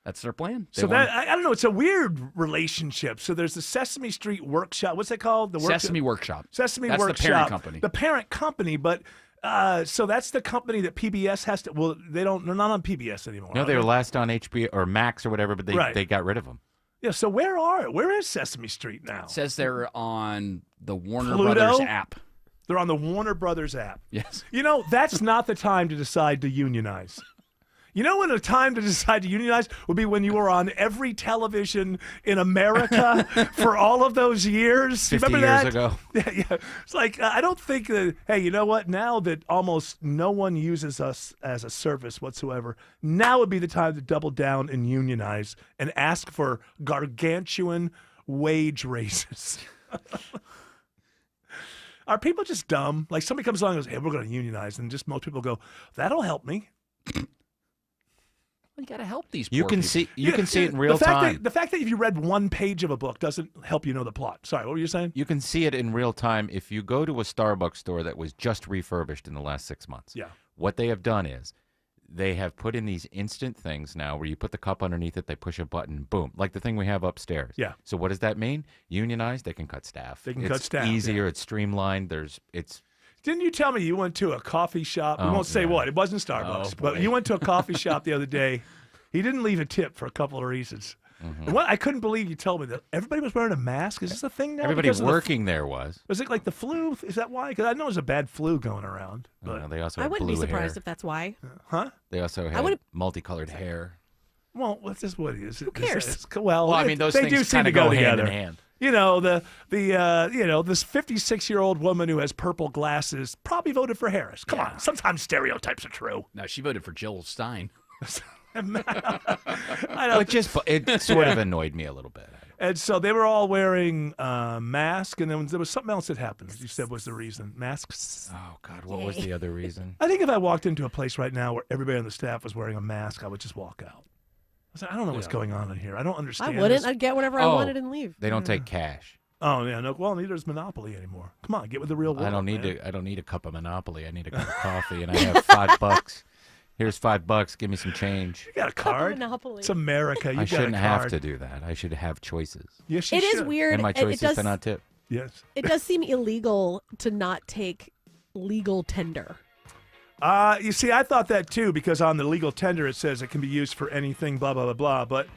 That's their plan. So that I don't know. It's a weird relationship. So there's the Sesame Street Workshop. What's it called? Sesame Workshop. Sesame That's Workshop. the parent company. The parent company, but so that's the company that PBS has to. Well, they're not on PBS anymore. No, they were last on HBO or Max or whatever, but they got rid of them. Yeah. So where is Sesame Street now? It says they're on the Warner Pluto? Brothers app. They're on the Warner Brothers app. Yes. You know, that's not the time to decide to unionize. You know when the time to decide to unionize would be when you were on every television in America for all of those years? 50 Remember years that? ago. Yeah. It's like, I don't think that, hey, you know what? Now that almost no one uses us as a service whatsoever, now would be the time to double down and unionize and ask for gargantuan wage raises. Are people just dumb? Like somebody comes along and goes, hey, we're going to unionize. And just most people go, that'll help me. You got to help these You poor can people. see you can see it in real time. The fact that if you read one page of a book doesn't help you know the plot. Sorry, what were you saying? You can see it in real time if you go to a Starbucks store that was just refurbished in the last 6 months. Yeah. What they have done is they have put in these instant things now where you put the cup underneath it, they push a button, boom, like the thing we have upstairs. Yeah. So what does that mean? Unionized, they can cut staff. They can it's cut staff, easier, it's streamlined, Didn't you tell me you went to a coffee shop? We won't say what. It wasn't Starbucks, but you went to a coffee shop the other day. He didn't leave a tip for a couple of reasons. Mm-hmm. And what I couldn't believe you told me that everybody was wearing a mask. Is this a thing now? Everybody because of working there was. Was it like the flu? Is that why? Because I know there's a bad flu going around. But They also I have wouldn't be blue surprised hair. if that's why. Huh? They also have multicolored hair. Well, what's this? What is it? Who cares? Well, I mean, those they things do seem kinda to go go hand together. in hand. You know, this 56-year-old woman who has purple glasses probably voted for Harris. Come on, sometimes stereotypes are true. No, she voted for Jill Stein. I Well, it sort of annoyed me a little bit. And so they were all wearing masks, and then there was something else that happened. You said was the reason masks. Oh God, what was the other reason? I think if I walked into a place right now where everybody on the staff was wearing a mask, I would just walk out. I don't know what's going on in here. I don't understand. I wouldn't. this. I'd get whatever I wanted and leave. They don't take cash. Oh yeah, no. Well, neither does Monopoly anymore. Come on, get with the real world. I don't need man. to. I don't need a cup of Monopoly. I need a cup of coffee, and I have $5. Here's $5. Give me some change. You got a card. Monopoly. It's America. You I got shouldn't a have card. to do that. I should have choices. Yes, you It is should. weird. And my It choices does- to not tip. Yes. It does seem illegal to not take legal tender. You see, I thought that too because on the legal tender it says it can be used for anything, blah blah blah blah. But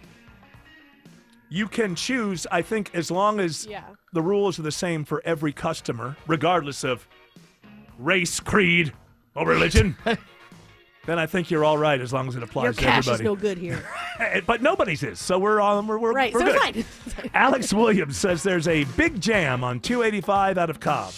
you can choose, I think, as long as the rules are the same for every customer, regardless of race, creed, or religion. Then I think you're all right as long as it applies Your to cash everybody. is no good here. But nobody's is, so we're on. We're Right, we're so good. fine. Alex Williams says there's a big jam on 285 out of Cobb.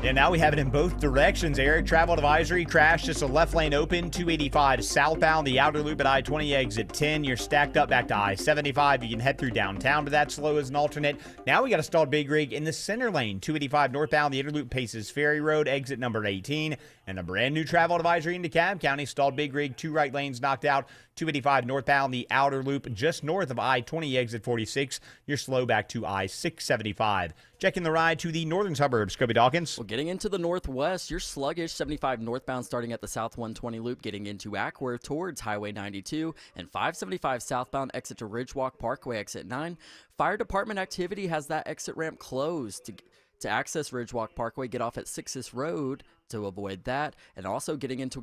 Yeah, now we have it in both directions, Eric. Travel advisory, crash, just a left lane open, 285 southbound, the outer loop at I-20 exit 10. You're stacked up back to I-75. You can head through downtown to that slow as an alternate. Now we got a stalled big rig in the center lane, 285 northbound, the inner loop paces Ferry Road, exit number 18. And a brand new travel advisory into DeKalb County, stalled big rig, 2 right lanes knocked out, 285 northbound, the outer loop just north of I-20 exit 46. You're slow back to I-675. Checking the ride to the northern suburbs, Kobe Dawkins. Well, getting into the northwest, you're sluggish 75 northbound starting at the South 120 loop, getting into Ackworth towards Highway 92, and 575 southbound exit to Ridgewalk Parkway, exit 9. Fire department activity has that exit ramp closed. To access Ridgewalk Parkway, get off at Sixes Road to avoid that, and also getting into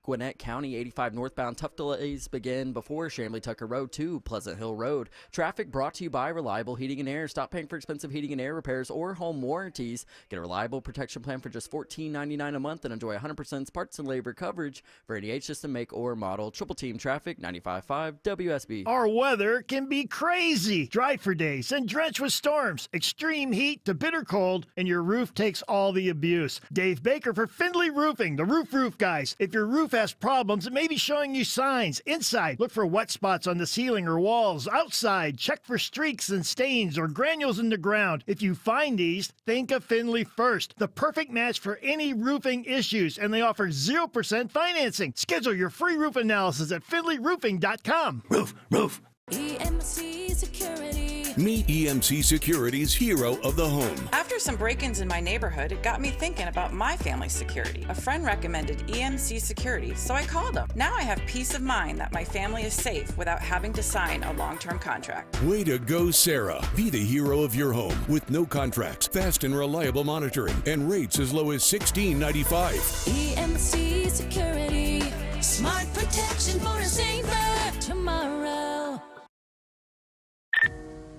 Gwinnett County 85 northbound. Tough delays begin before Chamblee Tucker Road to Pleasant Hill Road. Traffic brought to you by Reliable Heating and Air. Stop paying for expensive heating and air repairs or home warranties. Get a reliable protection plan for just $14.99 a month and enjoy 100% parts and labor coverage for any age system, make, or model. Triple Team Traffic, 95.5 WSB. Our weather can be crazy. Dry for days and drenched with storms. Extreme heat to bitter cold, and your roof takes all the abuse. Dave Baker for Findlay Roofing, the roof guys. If your roof has problems, it may be showing you signs. Inside, look for wet spots on the ceiling or walls. Outside, check for streaks and stains or granules in the ground. If you find these, think of Findlay first. The perfect match for any roofing issues, and they offer 0% financing. Schedule your free roof analysis at FindlayRoofing.com. Roof. EMC Security. Meet EMC Security's hero of the home. After some break-ins in my neighborhood, it got me thinking about my family's security. A friend recommended EMC Security, so I called them. Now I have peace of mind that my family is safe without having to sign a long-term contract. Way to go, Sarah. Be the hero of your home with no contracts, fast and reliable monitoring, and rates as low as $16.95. EMC Security. Smart protection for a safer tomorrow.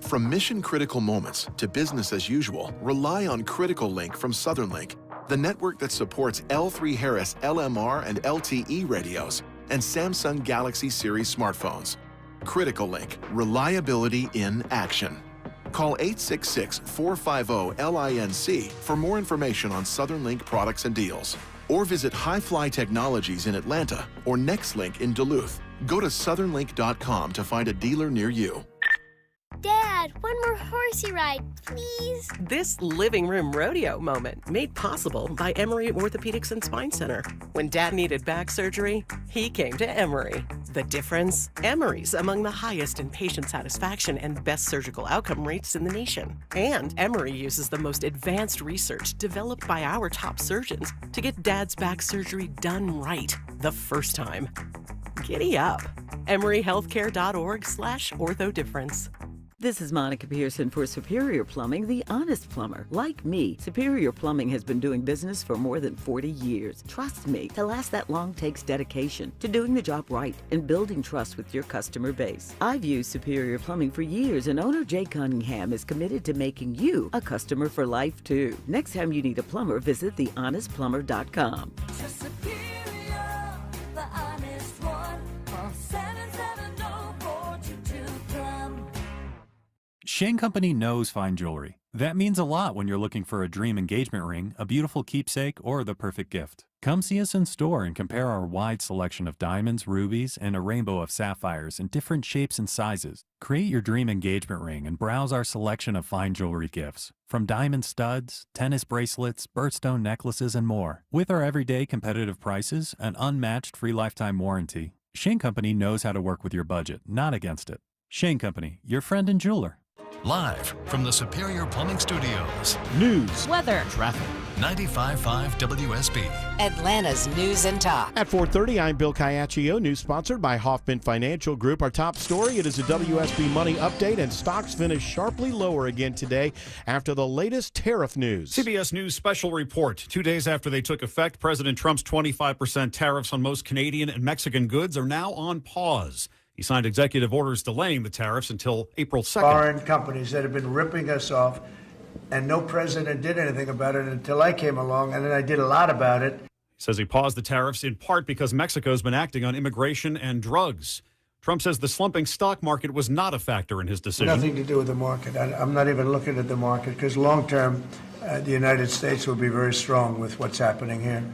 From mission-critical moments to business as usual, rely on Critical Link from Southern Link, the network that supports L3 Harris LMR and LTE radios and Samsung Galaxy Series smartphones. Critical Link, reliability in action. Call 866-450-LINC for more information on Southern Link products and deals. Or visit Highfly Technologies in Atlanta or NextLink in Duluth. Go to southernlink.com to find a dealer near you. Dad, one more horsey ride, please. This living room rodeo moment made possible by Emory Orthopedics and Spine Center. When Dad needed back surgery, he came to Emory. The difference? Emory's among the highest in patient satisfaction and best surgical outcome rates in the nation. And Emory uses the most advanced research developed by our top surgeons to get Dad's back surgery done right the first time. Giddy up. EmoryHealthcare.org/orthodifference. This is Monica Pearson for Superior Plumbing, the honest plumber. Like me, Superior Plumbing has been doing business for more than 40 years. Trust me, to last that long takes dedication to doing the job right and building trust with your customer base. I've used Superior Plumbing for years, and owner Jay Cunningham is committed to making you a customer for life, too. Next time you need a plumber, visit thehonestplumber.com. Shane Company knows fine jewelry. That means a lot when you're looking for a dream engagement ring, a beautiful keepsake, or the perfect gift. Come see us in store and compare our wide selection of diamonds, rubies, and a rainbow of sapphires in different shapes and sizes. Create your dream engagement ring and browse our selection of fine jewelry gifts. From diamond studs, tennis bracelets, birthstone necklaces, and more. With our everyday competitive prices, an unmatched free lifetime warranty, Shane Company knows how to work with your budget, not against it. Shane Company, your friend and jeweler. Live from the Superior Plumbing Studios. News, weather, traffic. 95.5 WSB. Atlanta's News and Talk. At 4:30, I'm Bill Caiaccio. News sponsored by Hoffman Financial Group. Our top story, it is a WSB Money update, and stocks finished sharply lower again today after the latest tariff news. CBS News special report. 2 days after they took effect, President Trump's 25% tariffs on most Canadian and Mexican goods are now on pause. He signed executive orders delaying the tariffs until April 2nd. Foreign companies that have been ripping us off, and no president did anything about it until I came along, and then I did a lot about it. He says he paused the tariffs in part because Mexico's been acting on immigration and drugs. Trump says the slumping stock market was not a factor in his decision. Nothing to do with the market. I'm not even looking at the market because long term, the United States will be very strong with what's happening here.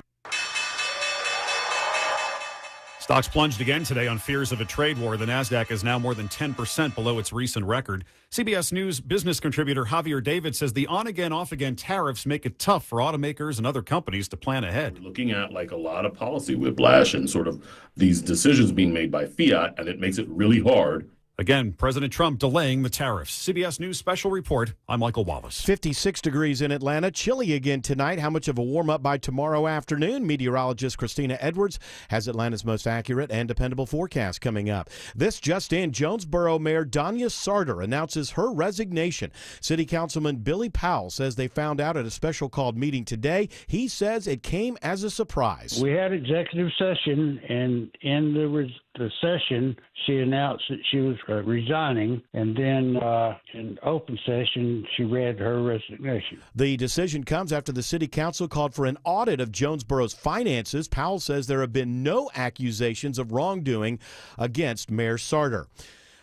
Stocks plunged again today on fears of a trade war. The Nasdaq is now more than 10% below its recent record. CBS News business contributor Javier David says the on-again, off-again tariffs make it tough for automakers and other companies to plan ahead. We're looking at like a lot of policy whiplash and sort of these decisions being made by fiat, and it makes it really hard Again, President Trump delaying the tariffs. CBS News Special Report. I'm Michael Wallace. 56 degrees in Atlanta. Chilly again tonight. How much of a warm-up by tomorrow afternoon? Meteorologist Christina Edwards has Atlanta's most accurate and dependable forecast coming up. This just in, Jonesboro Mayor Danya Sarter announces her resignation. City Councilman Billy Powell says they found out at a special called meeting today. He says it came as a surprise. We had executive session, and in the session, she announced that she was resigning, and then in open session, she read her resignation. The decision comes after the city council called for an audit of Jonesboro's finances. Powell says there have been no accusations of wrongdoing against Mayor Sarter.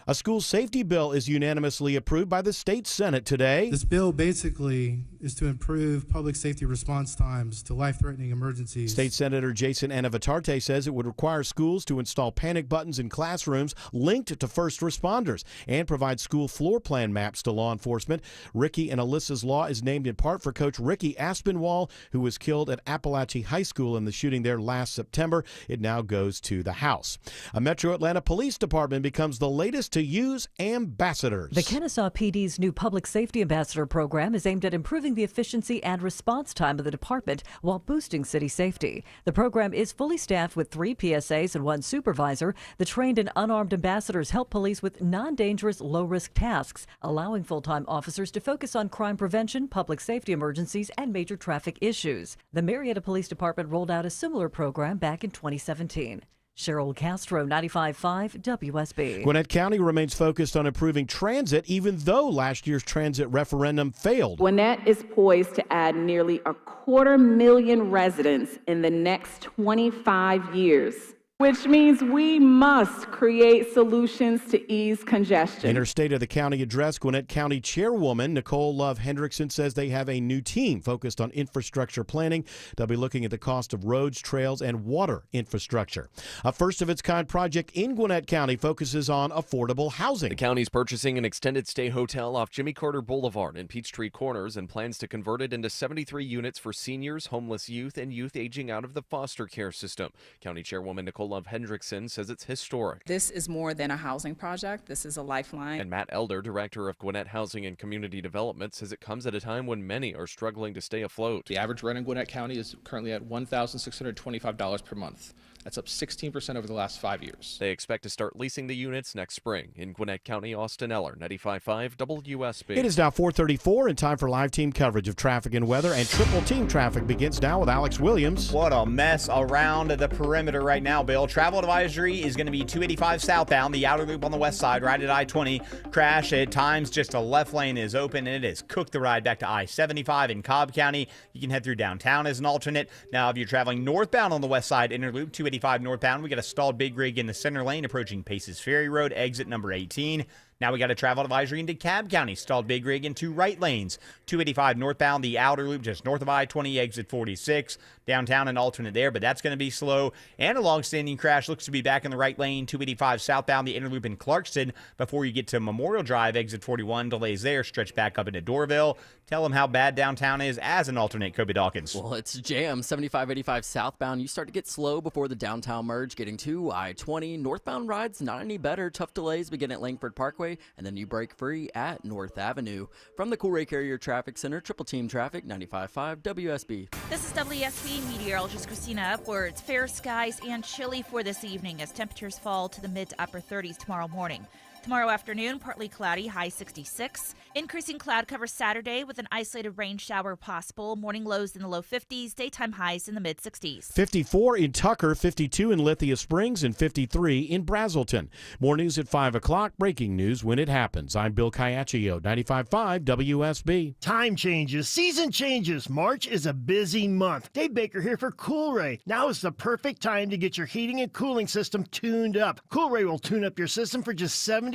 A school safety bill is unanimously approved by the state Senate today. This bill basically is to improve public safety response times to life-threatening emergencies. State Senator Jason Anavitarte says it would require schools to install panic buttons in classrooms linked to first responders and provide school floor plan maps to law enforcement. Ricky and Alyssa's law is named in part for Coach Ricky Aspinwall, who was killed at Appalachia High School in the shooting there last September. It now goes to the House. A Metro Atlanta Police Department becomes the latest to use ambassadors. The Kennesaw PD's new Public Safety Ambassador program is aimed at improving the efficiency and response time of the department while boosting city safety. The program is fully staffed with 3 PSAs and 1 supervisor. The trained and unarmed ambassadors help police with non-dangerous, low-risk tasks, allowing full-time officers to focus on crime prevention, public safety emergencies, and major traffic issues. The Marietta Police Department rolled out a similar program back in 2017. Cheryl Castro, 95.5 WSB. Gwinnett County remains focused on improving transit, even though last year's transit referendum failed. Gwinnett is poised to add nearly 250,000 residents in the next 25 years, which means we must create solutions to ease congestion. In her State of the County address, Gwinnett County Chairwoman Nicole Love Hendrickson says they have a new team focused on infrastructure planning. They'll be looking at the cost of roads, trails, and water infrastructure. A first-of-its-kind project in Gwinnett County focuses on affordable housing. The county's purchasing an extended stay hotel off Jimmy Carter Boulevard in Peachtree Corners and plans to convert it into 73 units for seniors, homeless youth, and youth aging out of the foster care system. County Chairwoman Nicole Love Hendrickson says it's historic. This is more than a housing project. This is a lifeline. And Matt Elder, director of Gwinnett Housing and Community Development, says it comes at a time when many are struggling to stay afloat. The average rent in Gwinnett County is currently at $1,625 per month. That's up 16% over the last 5 years. They expect to start leasing the units next spring. In Gwinnett County, Austin Eller, 95.5 WSB. It is now 4:34 and time for live team coverage of traffic and weather, and triple team traffic begins now with Alex Williams. What a mess around the perimeter right now, Bill. Travel advisory is going to be 285 southbound, the outer loop on the west side, right at I-20. Crash at times, just a left lane is open, and it has cooked the ride back to I-75 in Cobb County. You can head through downtown as an alternate. Now, if you're traveling northbound on the west side, inner loop, 285 northbound, we got a stalled big rig in the center lane approaching Paces Ferry Road, exit number 18. Now we got a travel advisory into Cobb County, stalled big rig in 2 right lanes. 285 northbound, the outer loop just north of I-20, exit 46. Downtown an alternate there, but that's going to be slow. And a long-standing crash looks to be back in the right lane, 285 southbound, the inner loop in Clarkston. Before you get to Memorial Drive, exit 41, delays there, stretch back up into Doraville. Tell them how bad downtown is as an alternate, Kobe Dawkins. Well, it's jam. 75-85 southbound. You start to get slow before the downtown merge, getting to I-20. Northbound rides not any better. Tough delays begin at Langford Parkway, and then you break free at North Avenue. From the Coolray Carrier Traffic Center, triple team traffic, 95.5 WSB. This is WSB meteorologist Christina Upwards. Fair skies and chilly for this evening as temperatures fall to the mid to upper 30s tomorrow morning. Tomorrow afternoon, partly cloudy, high 66. Increasing cloud cover Saturday with an isolated rain shower possible. Morning lows in the low 50s, daytime highs in the mid 60s. 54 in Tucker, 52 in Lithia Springs, and 53 in Brazelton. Mornings at 5 o'clock, breaking news when it happens. I'm Bill Caiaccio, 95.5 WSB. Time changes, season changes. March is a busy month. Dave Baker here for Coolray. Now is the perfect time to get your heating and cooling system tuned up. Coolray will tune up your system for just $79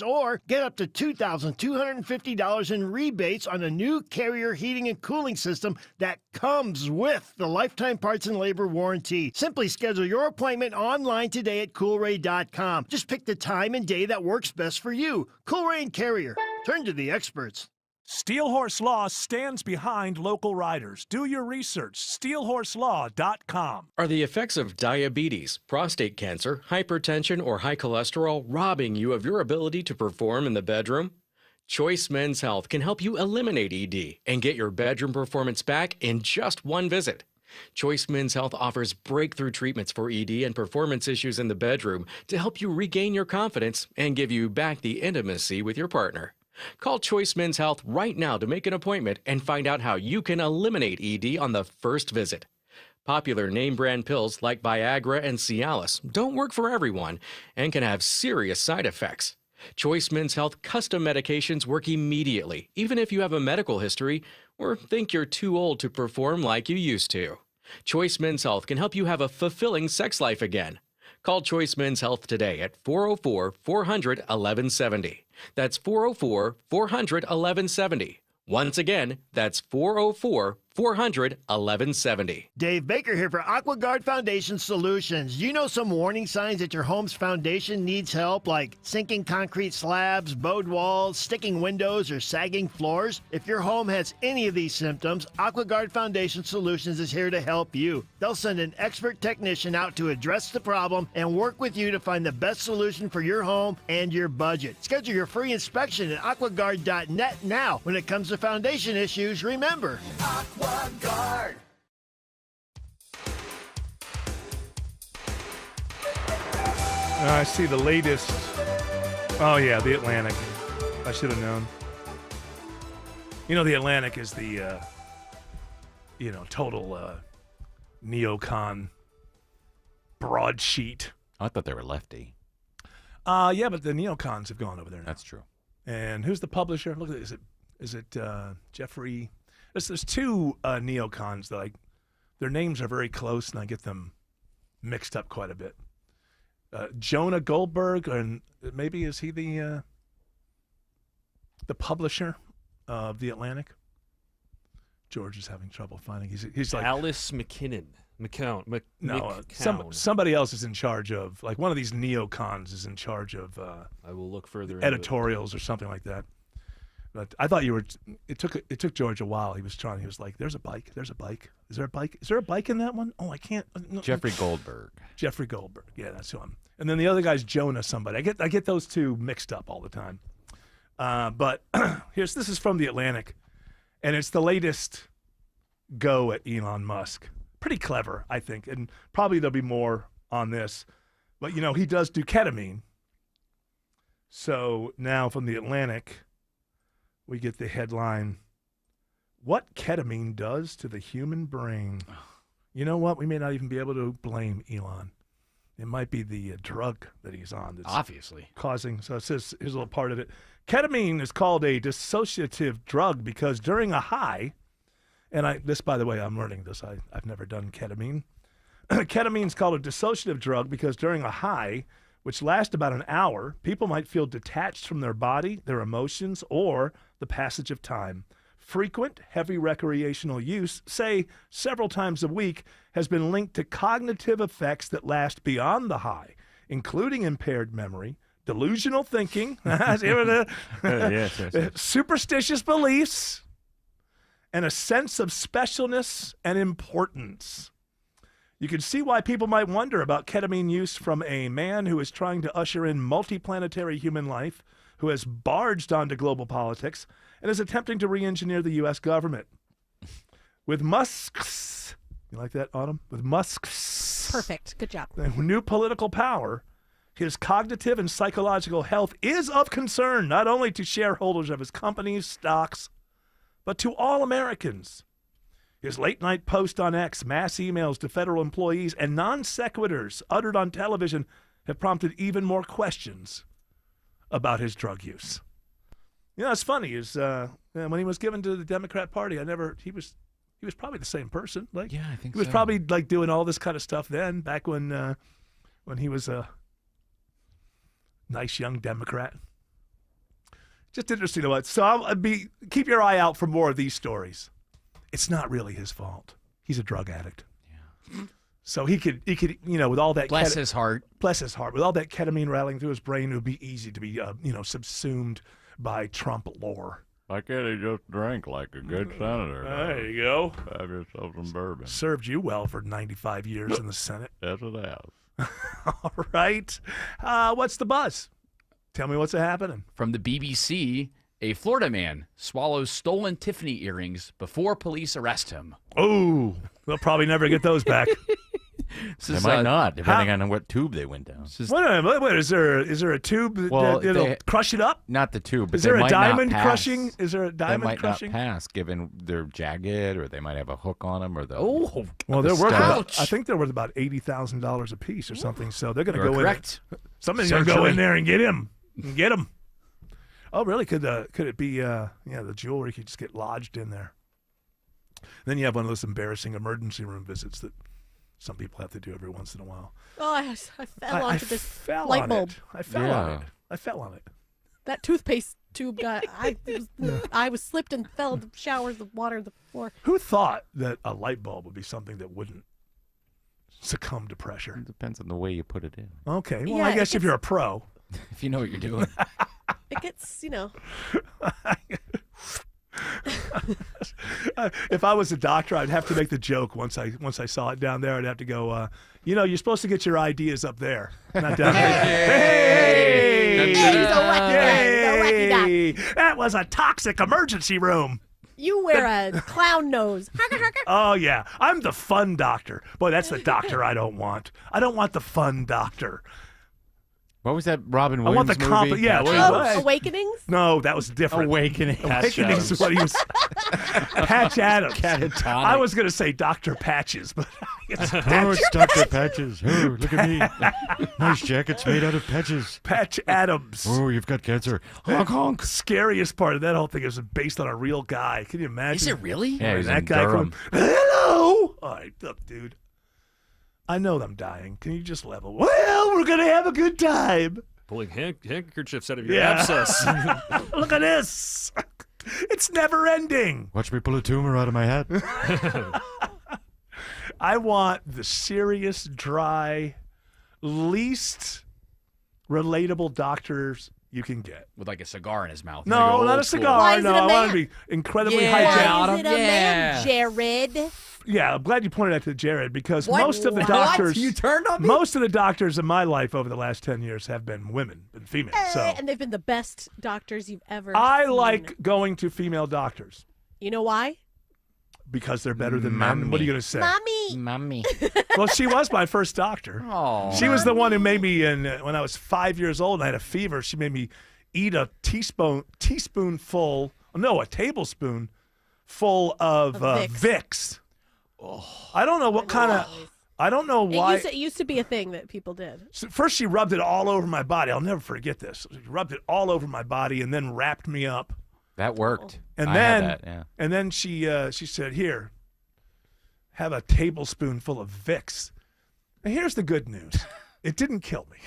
or get up to $2,250 in rebates on a new Carrier heating and cooling system that comes with the lifetime parts and labor warranty. Simply schedule your appointment online today at Coolray.com. Just pick the time and day that works best for you. Coolray and Carrier. Turn to the experts. Steel Horse Law stands behind local riders. Do your research. SteelHorseLaw.com. Are the effects of diabetes, prostate cancer, hypertension, or high cholesterol robbing you of your ability to perform in the bedroom? Choice Men's Health can help you eliminate ED and get your bedroom performance back in just one visit. Choice Men's Health offers breakthrough treatments for ED and performance issues in the bedroom to help you regain your confidence and give you back the intimacy with your partner. Call Choice Men's Health right now to make an appointment and find out how you can eliminate ED on the first visit. Popular name brand pills like Viagra and Cialis don't work for everyone and can have serious side effects. Choice Men's Health custom medications work immediately, even if you have a medical history or think you're too old to perform like you used to. Choice Men's Health can help you have a fulfilling sex life again. Call Choice Men's Health today at 404-400-1170. That's 404-400-1170. Once again, that's 404-400-1170. Dave Baker here for AquaGuard Foundation Solutions. You know some warning signs that your home's foundation needs help, like sinking concrete slabs, bowed walls, sticking windows, or sagging floors? If your home has any of these symptoms, AquaGuard Foundation Solutions is here to help you. They'll send an expert technician out to address the problem and work with you to find the best solution for your home and your budget. Schedule your free inspection at aquaguard.net now. When it comes to foundation issues, remember, AquaGuard. I see the latest. Oh, yeah, the Atlantic. I should have known. You know, the Atlantic is the, total neocon broadsheet. I thought they were lefty. Yeah, but the neocons have gone over there now. That's true. And who's the publisher? Look at this. Is it Jeffrey? There's two neocons that their names are very close, and I get them mixed up quite a bit. Jonah Goldberg, and maybe is he the publisher of the Atlantic? George is having trouble finding. He's like Alice McKinnon. Somebody else is in charge of, like, one of these neocons is in charge of. I will look further editorials or something like that. But I thought you were. It took George a while. He was like, "There's a bike. There's a bike. Is there a bike? Is there a bike in that one? Oh, I can't." No. Jeffrey Goldberg. Jeffrey Goldberg. Yeah, that's who I'm. And then the other guy's Jonah somebody. I get those two mixed up all the time. But this is from the Atlantic, and it's the latest go at Elon Musk. Pretty clever, I think, and probably there'll be more on this. But he does do ketamine. So now from the Atlantic, we get the headline, "What Ketamine Does to the Human Brain." You know what? We may not even be able to blame Elon. It might be the drug that he's on that's obviously causing. So it says, here's a little part of it. Ketamine is called a dissociative drug because during a high, and this, by the way, I'm learning this. I've never done ketamine. Ketamine is called a dissociative drug because during a high, which lasts about an hour, people might feel detached from their body, their emotions, or the passage of time. Frequent, heavy recreational use, say several times a week, has been linked to cognitive effects that last beyond the high, including impaired memory, delusional thinking, superstitious beliefs, and a sense of specialness and importance. You can see why people might wonder about ketamine use from a man who is trying to usher in multiplanetary human life, who has barged onto global politics, and is attempting to re-engineer the U.S. government. With Musk's, you like that, Autumn? With Musk's perfect, good job. New political power, his cognitive and psychological health is of concern not only to shareholders of his company's stocks, but to all Americans. His late-night post on X, mass emails to federal employees, and non-sequiturs uttered on television have prompted even more questions about his drug use. It's funny is when he was given to the Democrat Party, he was probably the same person. I think he was probably doing all this kind of stuff then, back when he was a nice young Democrat. Just interesting to watch. So keep your eye out for more of these stories. It's not really his fault. He's a drug addict. Yeah. So he could, with all that bless his heart, with all that ketamine rattling through his brain, it would be easy to be, subsumed by Trump lore. Why can't he just drink like a good senator? There you go. Have yourself some bourbon. Served you well for 95 years in the Senate. Yes, it has. All right. What's the buzz? Tell me what's happening. From the BBC, a Florida man swallows stolen Tiffany earrings before police arrest him. Oh, they'll probably never get those back. They might not, depending on what tube they went down. Wait, is there a tube that'll crush it up? Not the tube, but Is there they a might not diamond pass. crushing? Is there a They diamond might crushing? not pass, given they're jagged, or they might have a hook on them, or the. Well, they're the worth. stud. I think they're worth about $80,000 a piece or something. So they're going to You're go correct. in. Somebody's going to go in Surgery. there and get him. Oh, really? Could it be? The jewelry could just get lodged in there. Then you have one of those embarrassing emergency room visits that some people have to do every once in a while. Oh, I fell onto this fell light on bulb. it. I fell on it. I fell on it. That toothpaste tube got. I was slipped and fell in the shower, the water, the floor. Who thought that a light bulb would be something that wouldn't succumb to pressure? It depends on the way you put it in. Okay. Well, Yeah, I guess it if you're a pro. If you know what you're doing. It gets, If I was a doctor, I'd have to make the joke once I saw it down there. I'd have to go, you're supposed to get your ideas up there, not down there. Hey! He's a wacky guy. Hey! That was a toxic emergency room. You wear a clown nose. Oh, yeah. I'm the fun doctor. Boy, that's the doctor I don't want. I don't want the fun doctor. What was that Robin I Williams want the movie? Awakenings? No, that was different. Awakenings is what he was. Patch Adams. Catatonic. I was going to say Dr. Patches, but it's it's Dr. Patches. Oh, look at me. Nice jacket's made out of patches. Patch Adams. Oh, you've got cancer. Honk, honk. Scariest part of that whole thing is based on a real guy. Can you imagine? Is it really? Yeah, he's that in guy Durham. Hello. All right, look, dude. I know I'm dying. Can you just level? Well, we're going to have a good time. Pulling handkerchiefs out of your abscess. Look at this. It's never ending. Watch me pull a tumor out of my hat. I want the serious, dry, least relatable doctors you can get. With like a cigar in his mouth. No, Like not old a school. cigar. Why is No, it a I want to man? be incredibly Yeah. hygienic. Why is it a man, Jared? Yeah, I'm glad you pointed that to Jared because What? most of the What? doctors, You turned on me? most of the doctors in my life over the last 10 years have been women and female. So And they've been the best doctors you've ever I seen. like going to female doctors You know why? because they're better than men. What are you going to say? Mommy. Well, she was my first doctor. Oh. She was the one who made me, when I was 5 years old and I had a fever, she made me eat a tablespoon full of Vicks. I don't know what kind of, I don't know why. It used to be a thing that people did. So first, she rubbed it all over my body. I'll never forget this. She rubbed it all over my body and then wrapped me up. That worked. And I then, had that, yeah. and then she said, "Here, have a tablespoonful of Vicks." And here's the good news: it didn't kill me.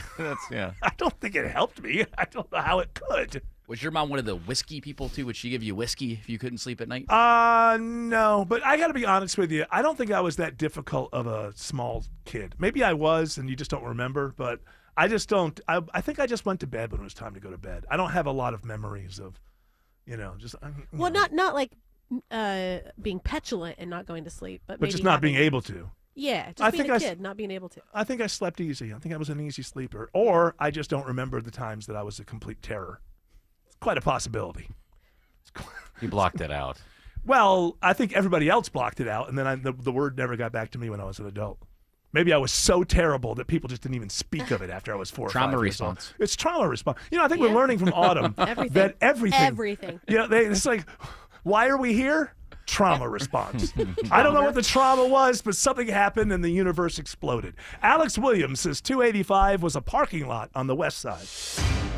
Yeah. I don't think it helped me. I don't know how it could. Was your mom one of the whiskey people too? Would she give you whiskey if you couldn't sleep at night? No, but I got to be honest with you. I don't think I was that difficult of a small kid. Maybe I was, and you just don't remember. But I just don't. I think I just went to bed when it was time to go to bed. I don't have a lot of memories of, just. Well, not like being petulant and not going to sleep, but maybe just not being able to. Yeah, just I being think a I kid, not being able to. I think I slept easy. I think I was an easy sleeper, or I just don't remember the times that I was a complete terror. It's quite a possibility. He blocked it out. Well, I think everybody else blocked it out, and then the word never got back to me when I was an adult. Maybe I was so terrible that people just didn't even speak of it after I was 4 or 5 Trauma years old. response. It's trauma response. I think we're learning from Autumn that everything. It's like, why are we here? Trauma response. I don't know what the trauma was, but something happened and the universe exploded. Alex Williams says 285 was a parking lot on the west side.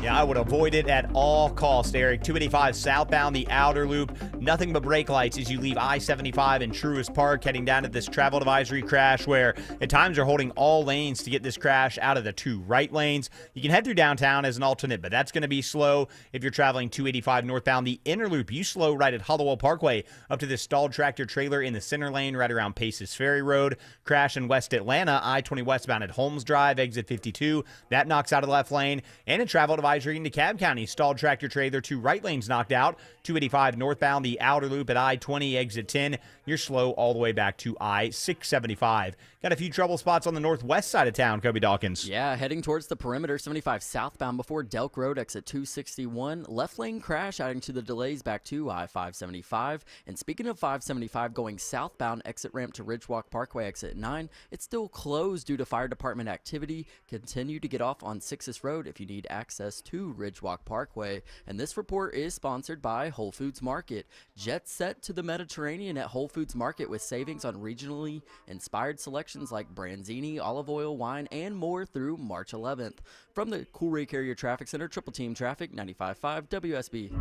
Yeah, I would avoid it at all costs, Eric. 285 southbound, the outer loop. Nothing but brake lights as you leave I-75 in Truist Park, heading down to this travel advisory crash where at times you're holding all lanes to get this crash out of the 2 right lanes. You can head through downtown as an alternate, but that's going to be slow if you're traveling 285 northbound. The inner loop, you slow right at Hollowell Parkway up to this stalled tractor trailer in the center lane right around Paces Ferry Road. Crash in West Atlanta, I-20 westbound at Holmes Drive, exit 52. That knocks out of the left lane. And in travel advisory advisory in DeKalb County. Stalled tractor trailer, 2 right lanes knocked out. 285 northbound, the outer loop at I-20 exit 10. You're slow all the way back to I-675. Got a few trouble spots on the northwest side of town, Kobe Dawkins. Yeah, heading towards the perimeter, 75 southbound before Delk Road, exit 261. Left lane crash adding to the delays back to I-575. And speaking of 575, going southbound, exit ramp to Ridgewalk Parkway, exit 9. It's still closed due to fire department activity. Continue to get off on 6th Road if you need access to Ridgewalk Parkway. And this report is sponsored by Whole Foods Market. Jet set to the Mediterranean at Whole Foods Market with savings on regionally inspired selections like Branzini, olive oil, wine, and more through March 11th. From the Coolray Carrier Traffic Center, Triple Team Traffic, 95.5 WSB.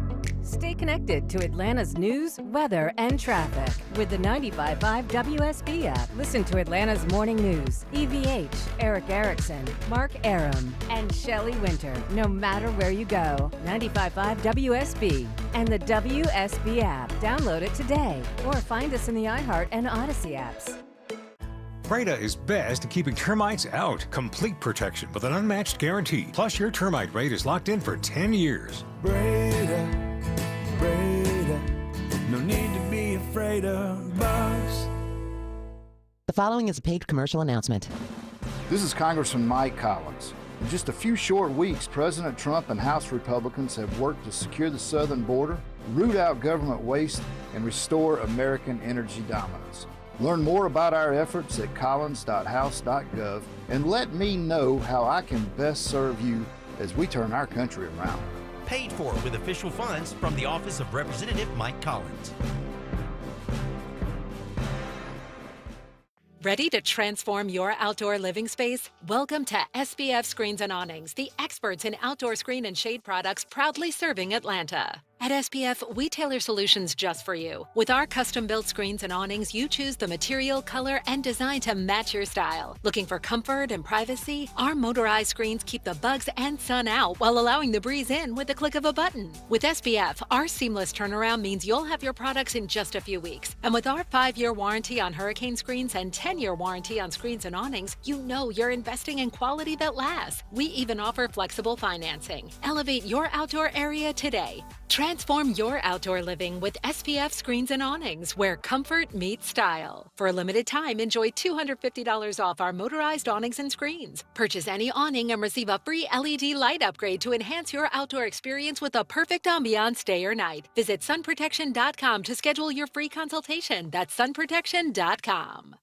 Stay connected to Atlanta's news, weather, and traffic with the 95.5 WSB app. Listen to Atlanta's morning news. EVH, Eric Erickson, Mark Aram, and Shelley Winter. No matter where you go, 95.5 WSB and the WSB app. Download it today or find us in the iHeart and Odyssey apps. Breda is best at keeping termites out. Complete protection with an unmatched guarantee. Plus, your termite rate is locked in for 10 years. Breda, Breda, no need to be afraid of bugs. The following is a paid commercial announcement. This is Congressman Mike Collins. In just a few short weeks, President Trump and House Republicans have worked to secure the southern border, root out government waste, and restore American energy dominance. Learn more about our efforts at collins.house.gov and let me know how I can best serve you as we turn our country around. Paid for with official funds from the Office of Representative Mike Collins. Ready to transform your outdoor living space? Welcome to SPF Screens and Awnings, the experts in outdoor screen and shade products proudly serving Atlanta. At SPF, we tailor solutions just for you. With our custom-built screens and awnings, you choose the material, color, and design to match your style. Looking for comfort and privacy? Our motorized screens keep the bugs and sun out while allowing the breeze in with the click of a button. With SPF, our seamless turnaround means you'll have your products in just a few weeks. And with our 5-year warranty on hurricane screens and 10-year warranty on screens and awnings, you know you're investing in quality that lasts. We even offer flexible financing. Elevate your outdoor area today. Transform your outdoor living with SPF Screens and Awnings, where comfort meets style. For a limited time, enjoy $250 off our motorized awnings and screens. Purchase any awning and receive a free LED light upgrade to enhance your outdoor experience with a perfect ambiance day or night. Visit sunprotection.com to schedule your free consultation. That's sunprotection.com.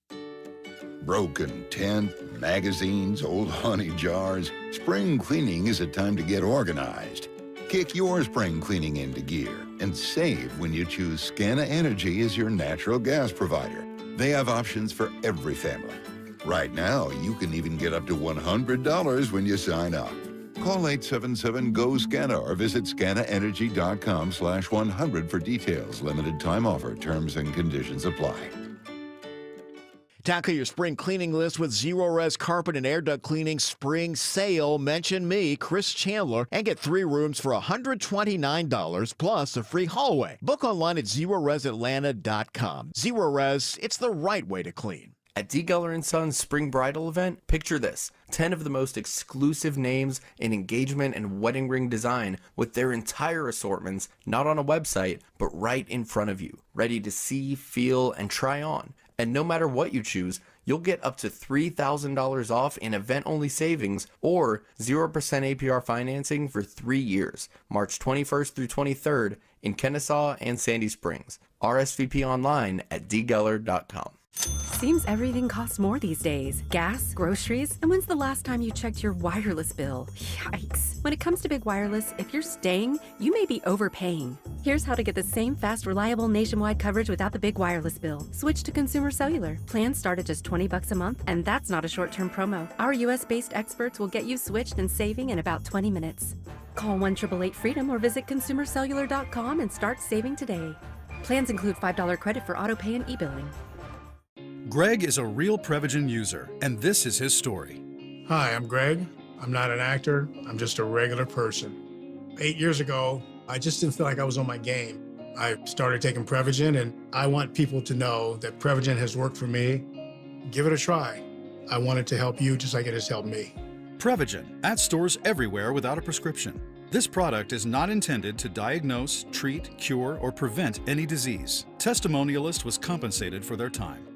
Broken tent, magazines, old honey jars. Spring cleaning is a time to get organized. Kick your spring cleaning into gear and save when you choose Scana Energy as your natural gas provider. They have options for every family. Right now, you can even get up to $100 when you sign up. Call 877-GO-SCANA or visit scanaenergy.com/100 for details. Limited time offer. Terms and conditions apply. Tackle your spring cleaning list with Zero Res Carpet and Air Duct Cleaning Spring Sale. Mention me, Chris Chandler, and get 3 rooms for $129 plus a free hallway. Book online at ZeroResAtlanta.com. Zero Res, it's the right way to clean. At D. Geller & Sons Spring Bridal event, picture this. 10 of the most exclusive names in engagement and wedding ring design with their entire assortments, not on a website, but right in front of you, ready to see, feel, and try on. And no matter what you choose, you'll get up to $3,000 off in event-only savings or 0% APR financing for 3 years, March 21st through 23rd in Kennesaw and Sandy Springs. RSVP online at dgeller.com. Seems everything costs more these days. Gas, groceries, and when's the last time you checked your wireless bill? Yikes. When it comes to big wireless, if you're staying, you may be overpaying. Here's how to get the same fast, reliable nationwide coverage without the big wireless bill. Switch to Consumer Cellular. Plans start at just $20 a month, and that's not a short-term promo. Our US-based experts will get you switched and saving in about 20 minutes. Call 1-888-FREEDOM or visit consumercellular.com and start saving today. Plans include $5 credit for auto pay and e-billing. Greg is a real Prevagen user, and this is his story. Hi, I'm Greg. I'm not an actor. I'm just a regular person. 8 years ago, I just didn't feel like I was on my game. I started taking Prevagen, and I want people to know that Prevagen has worked for me. Give it a try. I want it to help you just like it has helped me. Prevagen, at stores everywhere without a prescription. This product is not intended to diagnose, treat, cure, or prevent any disease. Testimonialist was compensated for their time.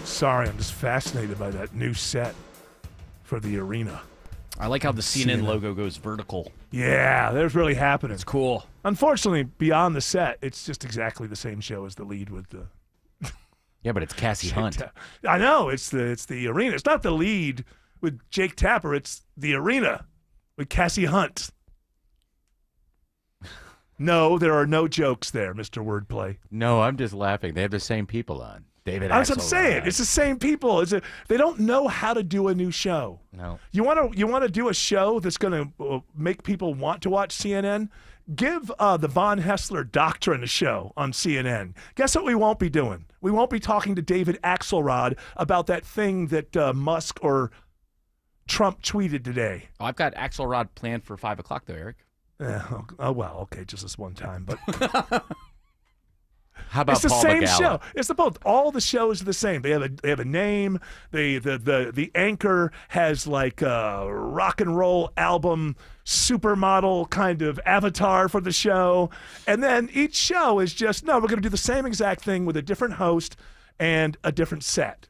Sorry, I'm just fascinated by that new set for the arena. I like how the CNN logo goes vertical. Yeah, there's really happening. It's cool. Unfortunately, beyond the set, it's just exactly the same show as the lead with the. Yeah, but it's Cassie Hunt. I know it's the arena. It's not the lead with Jake Tapper. It's the arena with Cassie Hunt. No, there are no jokes there, Mr. Wordplay. No, I'm just laughing. They have the same people on. David That's what I'm Axelrod. saying. It's the same people. They don't know how to do a new show. No. You want to do a show that's going to make people want to watch CNN? Give the Von Hessler Doctrine a show on CNN. Guess what we won't be doing? We won't be talking to David Axelrod about that thing that Musk or Trump tweeted today. Oh, I've got Axelrod planned for 5 o'clock, though, Eric. Oh, well, okay, just this one time. But how about it's the Paul same McGallo? show? It's both. All the shows are the same. They have a name. The anchor has like a rock and roll album supermodel kind of avatar for the show, and then each show is just we're going to do the same exact thing with a different host and a different set.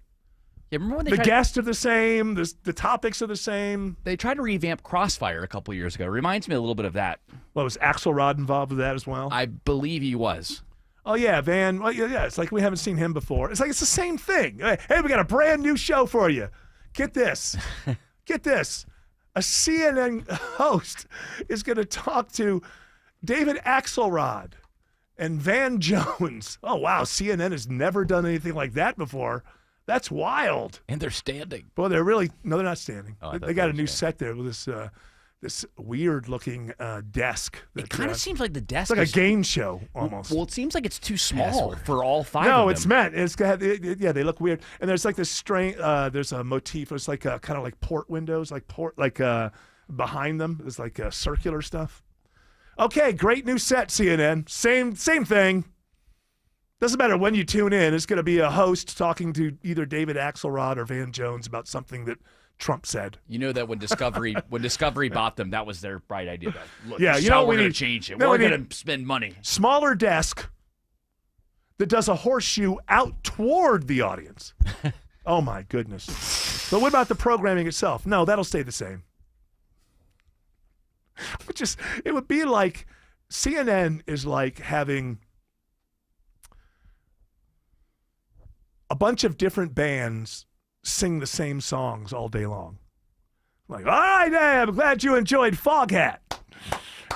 Yeah, remember when The guests are the same. The topics are the same. They tried to revamp Crossfire a couple years ago. Reminds me a little bit of that. Well, was Axelrod involved with that as well? I believe he was. Oh, yeah, Van. Well, yeah, it's like we haven't seen him before. It's like it's the same thing. Hey, we got a brand new show for you. Get this. Get this. A CNN host is going to talk to David Axelrod and Van Jones. Oh, wow. CNN has never done anything like that before. That's wild. And they're standing. Well, they're really no, they're not standing. Oh, They got a new set there with this weird looking desk. It kind of seems like the desk It's like is a game show almost. Well, it seems like it's too small for all 5 of No, them. it's meant. Yeah, they look weird. And there's like this there's a motif. It's like kind of like port windows, behind them. There's like circular stuff. Okay, great new set, CNN. Same thing. Doesn't matter when you tune in. It's going to be a host talking to either David Axelrod or Van Jones about something that Trump said. You know that when Discovery bought them, that was their bright idea. Look, Yeah, we're going to change it. We're going to spend money. Smaller desk that does a horseshoe out toward the audience. Oh, my goodness. But what about the programming itself? No, that'll stay the same. It would be like CNN is like having a bunch of different bands sing the same songs all day long. Like, all right, I'm glad you enjoyed Foghat.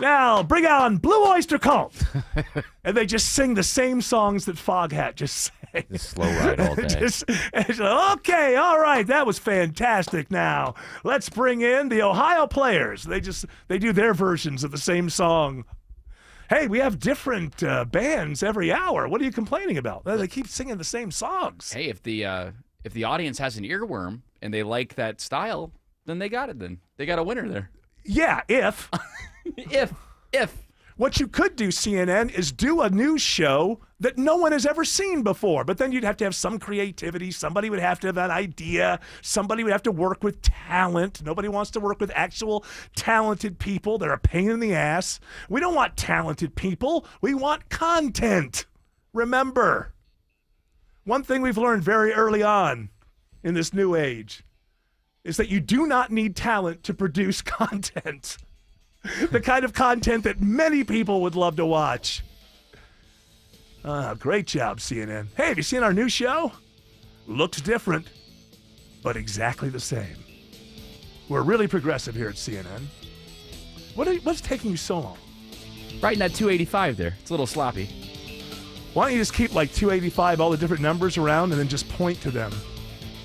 Now, bring on Blue Oyster Cult. And they just sing the same songs that Foghat just sang. Slow ride all day. It's like, okay, all right, that was fantastic. Now, let's bring in the Ohio Players. They do their versions of the same song. Hey, we have different bands every hour. What are you complaining about? They keep singing the same songs. Hey, if the audience has an earworm and they like that style, then they got it. Then they got a winner there. Yeah, if. if. What you could do, CNN, is do a news show that no one has ever seen before. But then you'd have to have some creativity. Somebody would have to have an idea. Somebody would have to work with talent. Nobody wants to work with actual talented people. They're a pain in the ass. We don't want talented people. We want content. Remember, one thing we've learned very early on in this new age is that you do not need talent to produce content. The kind of content that many people would love to watch. Great job, CNN. Hey, have you seen our new show? Looks different, but exactly the same. We're really progressive here at CNN. What's taking you so long? Right in that 285 there. It's a little sloppy. Why don't you just keep like 285, all the different numbers around, and then just point to them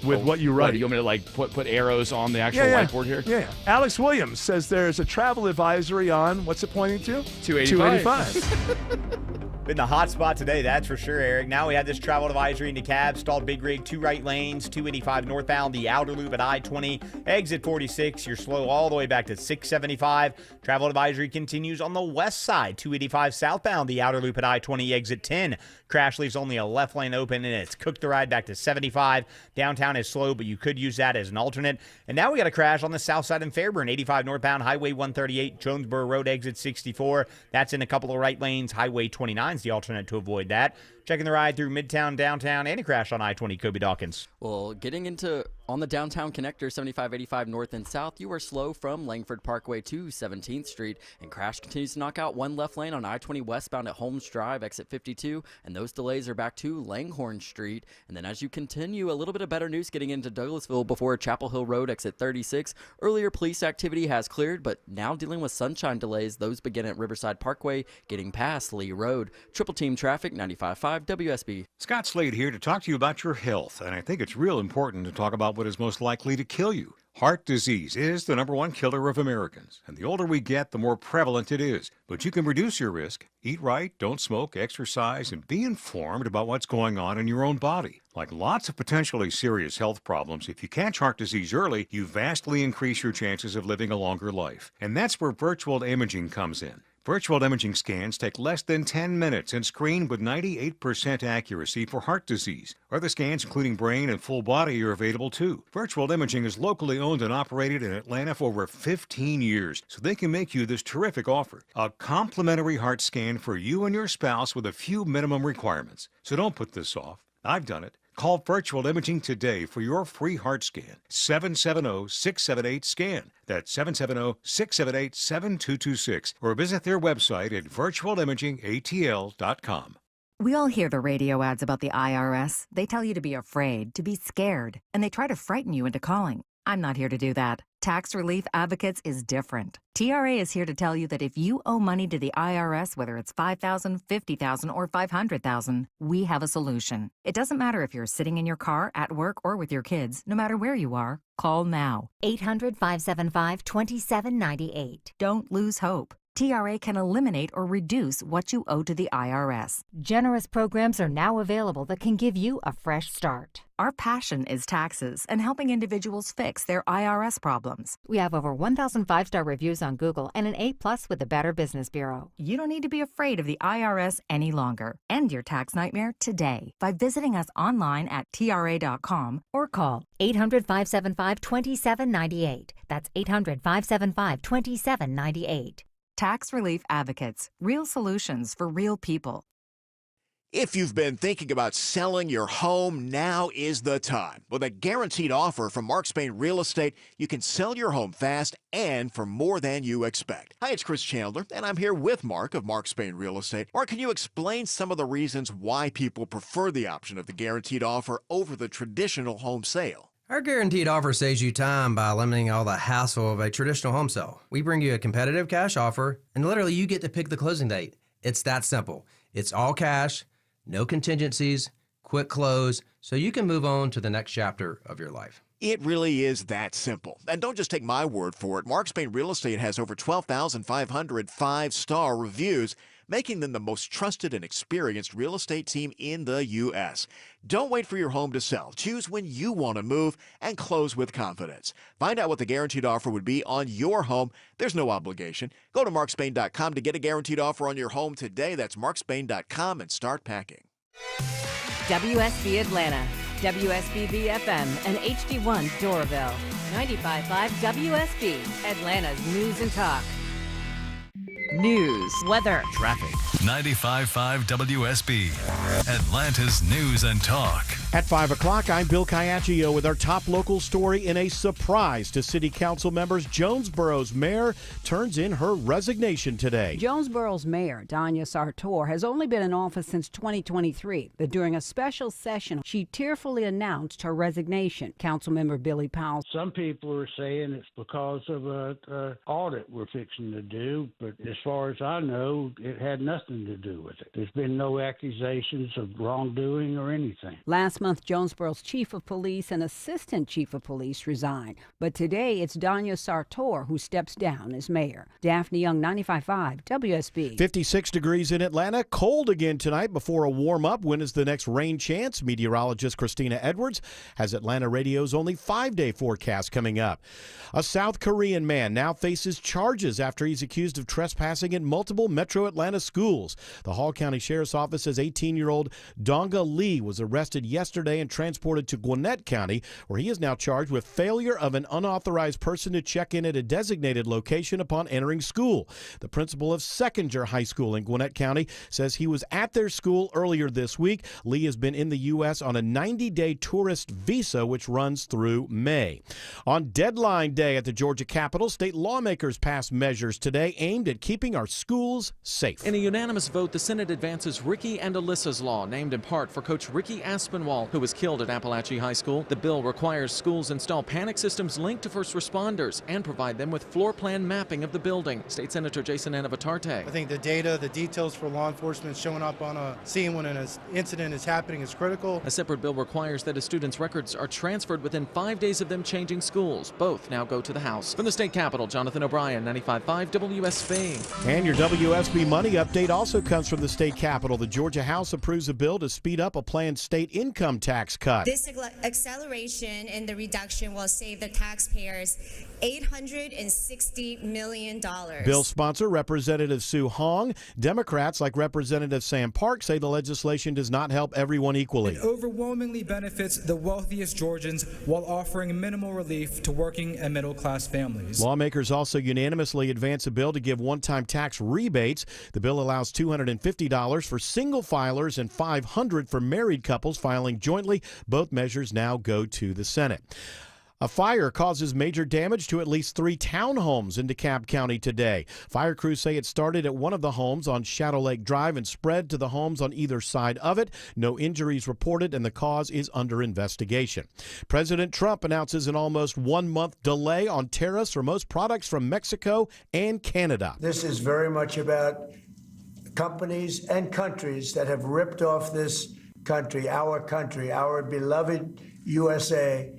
with what you write? What, you want me to like put arrows on the actual whiteboard here? Yeah. Alex Williams says there's a travel advisory on, what's it pointing to? 285. 285. Been the hot spot today, that's for sure, Eric. Now we have this travel advisory into Cab, stalled big rig, 2 right lanes, 285 northbound, the outer loop at I-20, exit 46. You're slow all the way back to 675. Travel advisory continues on the west side, 285 southbound, the outer loop at I-20, exit 10. Crash leaves only a left lane open, and it's cooked the ride back to 75. Downtown is slow, but you could use that as an alternate. And now we got a crash on the south side in Fairburn, 85 northbound, Highway 138, Jonesboro Road, exit 64. That's in a couple of right lanes. Highway 29 is the alternate to avoid that. Checking the ride through Midtown, downtown, and a crash on I-20, Kobe Dawkins. Well, getting into on the downtown connector, 7585 north and south, you are slow from Langford Parkway to 17th Street, and crash continues to knock out one left lane on I-20 westbound at Holmes Drive, exit 52, and those delays are back to Langhorne Street. And then as you continue, a little bit of better news getting into Douglasville before Chapel Hill Road, exit 36. Earlier police activity has cleared, but now dealing with sunshine delays. Those begin at Riverside Parkway, getting past Lee Road. Triple team traffic, 95.5 WSB. Scott Slade here to talk to you about your health, and I think it's real important to talk about what is most likely to kill you. Heart disease is the #1 killer of Americans, and the older we get, the more prevalent it is. But you can reduce your risk. Eat right, don't smoke, exercise, and be informed about what's going on in your own body. Like lots of potentially serious health problems, if you catch heart disease early, you vastly increase your chances of living a longer life. And that's where virtual imaging comes in. Virtual imaging scans take less than 10 minutes and screen with 98% accuracy for heart disease. Other scans, including brain and full body, are available too. Virtual imaging is locally owned and operated in Atlanta for over 15 years, so they can make you this terrific offer. A complimentary heart scan for you and your spouse with a few minimum requirements. So don't put this off. I've done it. Call Virtual Imaging today for your free heart scan. 770-678-SCAN. That's 770-678-7226. Or visit their website at virtualimagingatl.com. We all hear the radio ads about the IRS. They tell you to be afraid, to be scared, and they try to frighten you into calling. I'm not here to do that. Tax Relief Advocates is different. TRA is here to tell you that if you owe money to the IRS, whether it's $5,000, $50,000, or $500,000, we have a solution. It doesn't matter if you're sitting in your car, at work, or with your kids. No matter where you are, call now. 800-575-2798. Don't lose hope. TRA can eliminate or reduce what you owe to the IRS. Generous programs are now available that can give you a fresh start. Our passion is taxes and helping individuals fix their IRS problems. We have over 1,000 5-star reviews on Google and an A+ with the Better Business Bureau. You don't need to be afraid of the IRS any longer. End your tax nightmare today by visiting us online at TRA.com or call 800-575-2798. That's 800-575-2798. Tax Relief Advocates. Real solutions for real people. If you've been thinking about selling your home, now is the time. With a guaranteed offer from Mark Spain Real Estate, you can sell your home fast and for more than you expect. Hi, it's Chris Chandler, and I'm here with Mark of Mark Spain Real Estate. Mark, can you explain some of the reasons why people prefer the option of the guaranteed offer over the traditional home sale? Our guaranteed offer saves you time by eliminating all the hassle of a traditional home sale. We bring you a competitive cash offer, and literally you get to pick the closing date. It's that simple. It's all cash, no contingencies, quick close, so you can move on to the next chapter of your life. It really is that simple. And don't just take my word for it. Mark Spain Real Estate has over 12,500 5-star reviews, making them the most trusted and experienced real estate team in the U.S. Don't wait for your home to sell. Choose when you want to move and close with confidence. Find out what the guaranteed offer would be on your home. There's no obligation. Go to markspain.com to get a guaranteed offer on your home today. That's markspain.com and start packing. WSB Atlanta, WSB FM, and HD1 Doraville. 95.5 WSB, Atlanta's News and Talk. News, weather, traffic. 95.5 WSB, Atlanta's News and Talk. At 5 o'clock, I'm Bill Caiaccio with our top local story. In a surprise to city council members, Jonesboro's mayor turns in her resignation today. Jonesboro's mayor, Danya Sartor, has only been in office since 2023, but during a special session, she tearfully announced her resignation. Councilmember Billy Powell. Some people are saying it's because of an audit we're fixing to do, but as far as I know, it had nothing nothing to do with it. There's been no accusations of wrongdoing or anything. Last month, Jonesboro's chief of police and assistant chief of police resigned. But today, it's Danya Sartor who steps down as mayor. Daphne Young, 95.5 WSB. 56 degrees in Atlanta. Cold again tonight before a warm-up. When is the next rain chance? Meteorologist Christina Edwards has Atlanta Radio's only 5-day forecast coming up. A South Korean man now faces charges after he's accused of trespassing in multiple metro Atlanta schools. The Hall County Sheriff's Office says 18-year-old Donga Lee was arrested yesterday and transported to Gwinnett County, where he is now charged with failure of an unauthorized person to check in at a designated location upon entering school. The principal of Seconder High School in Gwinnett County says he was at their school earlier this week. Lee has been in the U.S. on a 90-day tourist visa, which runs through May. On deadline day at the Georgia Capitol, state lawmakers passed measures today aimed at keeping our schools safe. In a unanimous vote, the Senate advances Ricky and Alyssa's Law, named in part for Coach Ricky Aspinwall, who was killed at Appalachian High School. The bill requires schools install panic systems linked to first responders and provide them with floor plan mapping of the building. State Senator Jason Anavatarte. I think the data, the details for law enforcement showing up on a scene when an incident is happening is critical. A separate bill requires that a student's records are transferred within 5 days of them changing schools. Both now go to the House. From the state capitol, Jonathan O'Brien, 95.5 WSB. And your WSB Money update also comes from the state capitol. The Georgia House approves a bill to speed up a planned state income tax cut. This acceleration in the reduction will save the taxpayers $860 million. Bill sponsor Representative Sue Hong. Democrats like Representative Sam Park say the legislation does not help everyone equally. It overwhelmingly benefits the wealthiest Georgians while offering minimal relief to working and middle-class families. Lawmakers also unanimously advance a bill to give one-time tax rebates. The bill allows $250 for single filers and $500 for married couples filing jointly. Both measures now go to the Senate. A fire causes major damage to at least 3 townhomes in DeKalb County today. Fire crews say it started at one of the homes on Shadow Lake Drive and spread to the homes on either side of it. No injuries reported, and the cause is under investigation. President Trump announces an almost 1-month delay on tariffs for most products from Mexico and Canada. This is very much about companies and countries that have ripped off this country, our beloved USA.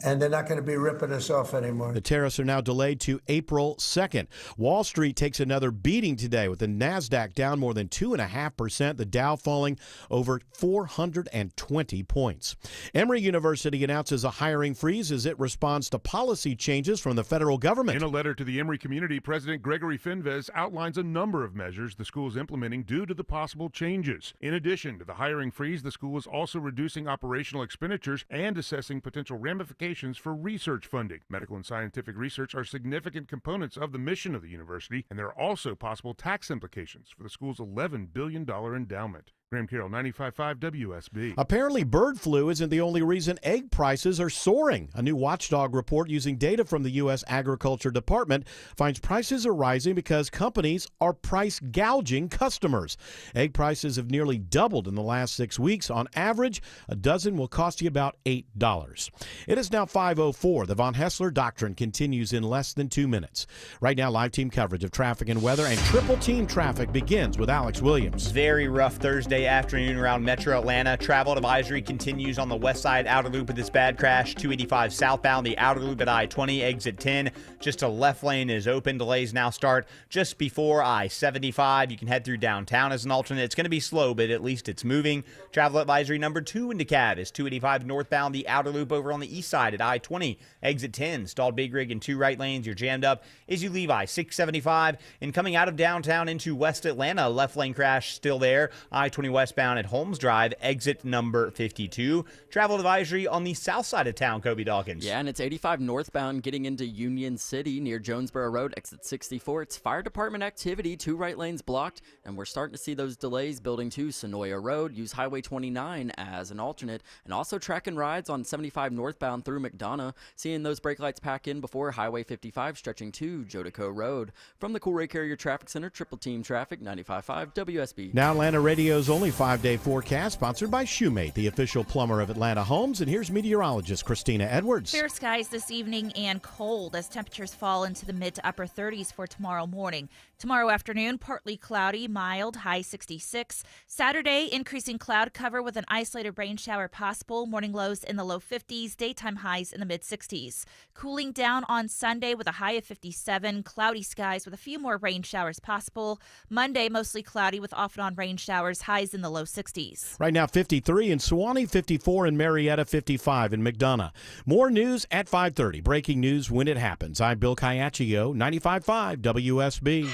And they're not going to be ripping us off anymore. The tariffs are now delayed to April 2nd. Wall Street takes another beating today with the NASDAQ down more than 2.5%, the Dow falling over 420 points. Emory University announces a hiring freeze as it responds to policy changes from the federal government. In a letter to the Emory community, President Gregory Finvez outlines a number of measures the school is implementing due to the possible changes. In addition to the hiring freeze, the school is also reducing operational expenditures and assessing potential ramifications for research funding. Medical and scientific research are significant components of the mission of the university, and there are also possible tax implications for the school's $11 billion endowment. Graham Carroll, 95.5 WSB. Apparently, bird flu isn't the only reason egg prices are soaring. A new watchdog report using data from the U.S. Agriculture Department finds prices are rising because companies are price gouging customers. Egg prices have nearly doubled in the last 6 weeks. On average, a dozen will cost you about $8. It is now 5:04. The Von Hessler Doctrine continues in less than 2 minutes. Right now, live team coverage of traffic and weather and triple team traffic begins with Alex Williams. Very rough Thursday afternoon around Metro Atlanta. Travel advisory continues on the west side outer loop with this bad crash. 285 southbound, the outer loop at I-20, exit 10. Just a left lane is open. Delays now start just before I-75. You can head through downtown as an alternate. It's going to be slow, but at least it's moving. Travel advisory number 2 in DeKalb is 285 northbound, the outer loop over on the east side at I-20, exit 10. Stalled big rig in 2 right lanes. You're jammed up as you leave I-675. And coming out of downtown into West Atlanta, left lane crash still there. I-20 westbound at Holmes Drive, exit number 52. Travel advisory on the south side of town, Kobe Dawkins. Yeah, and it's 85 northbound getting into Union City near Jonesboro Road, exit 64. It's fire department activity, 2 right lanes blocked, and we're starting to see those delays building to Sonoya Road. Use Highway 29 as an alternate, and also tracking rides on 75 northbound through McDonough. Seeing those brake lights pack in before Highway 55 stretching to Jodico Road. From the Cool Ray Carrier Traffic Center, triple team traffic, 95.5 WSB. Now Atlanta Radio's Only 5-day forecast sponsored by Shoemate, the official plumber of Atlanta Homes. And here's meteorologist Christina Edwards. Fair skies this evening and cold as temperatures fall into the mid to upper 30s for tomorrow morning. Tomorrow afternoon, partly cloudy, mild, high 66. Saturday, increasing cloud cover with an isolated rain shower possible. Morning lows in the low 50s, daytime highs in the mid 60s. Cooling down on Sunday with a high of 57. Cloudy skies with a few more rain showers possible. Monday, mostly cloudy with off and on rain showers, highs in the low 60s. Right now, 53 in Sewanee, 54 in Marietta, 55 in McDonough. More news at 5:30. Breaking news when it happens. I'm Bill Caiaccio, 95.5 WSB.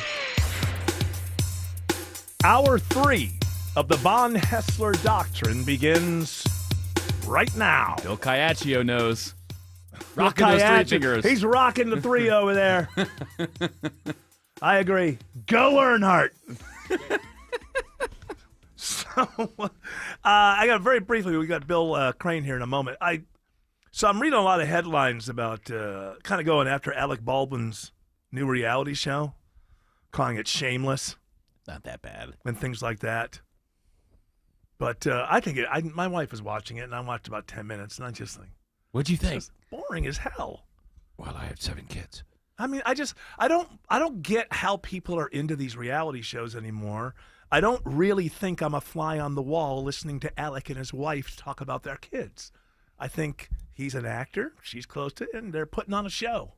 Hour 3 of the Von Hessler Doctrine begins right now. Bill Caiaccio knows. Bill Rocking those three Caiaccio, fingers. he's rocking the 3 over there. I agree. Go Earnhardt. So, I got very briefly, we got Bill Crane here in a moment. So I'm reading a lot of headlines about kind of going after Alec Baldwin's new reality show, calling it shameless. Not that bad. And things like that. But I think my wife was watching it, and I watched about 10 minutes, and I just think, what'd you think? It's boring as hell. Well, I have 7 kids. I mean, I don't get how people are into these reality shows anymore. I don't really think I'm a fly on the wall listening to Alec and his wife talk about their kids. I think he's an actor, she's close to it, and they're putting on a show.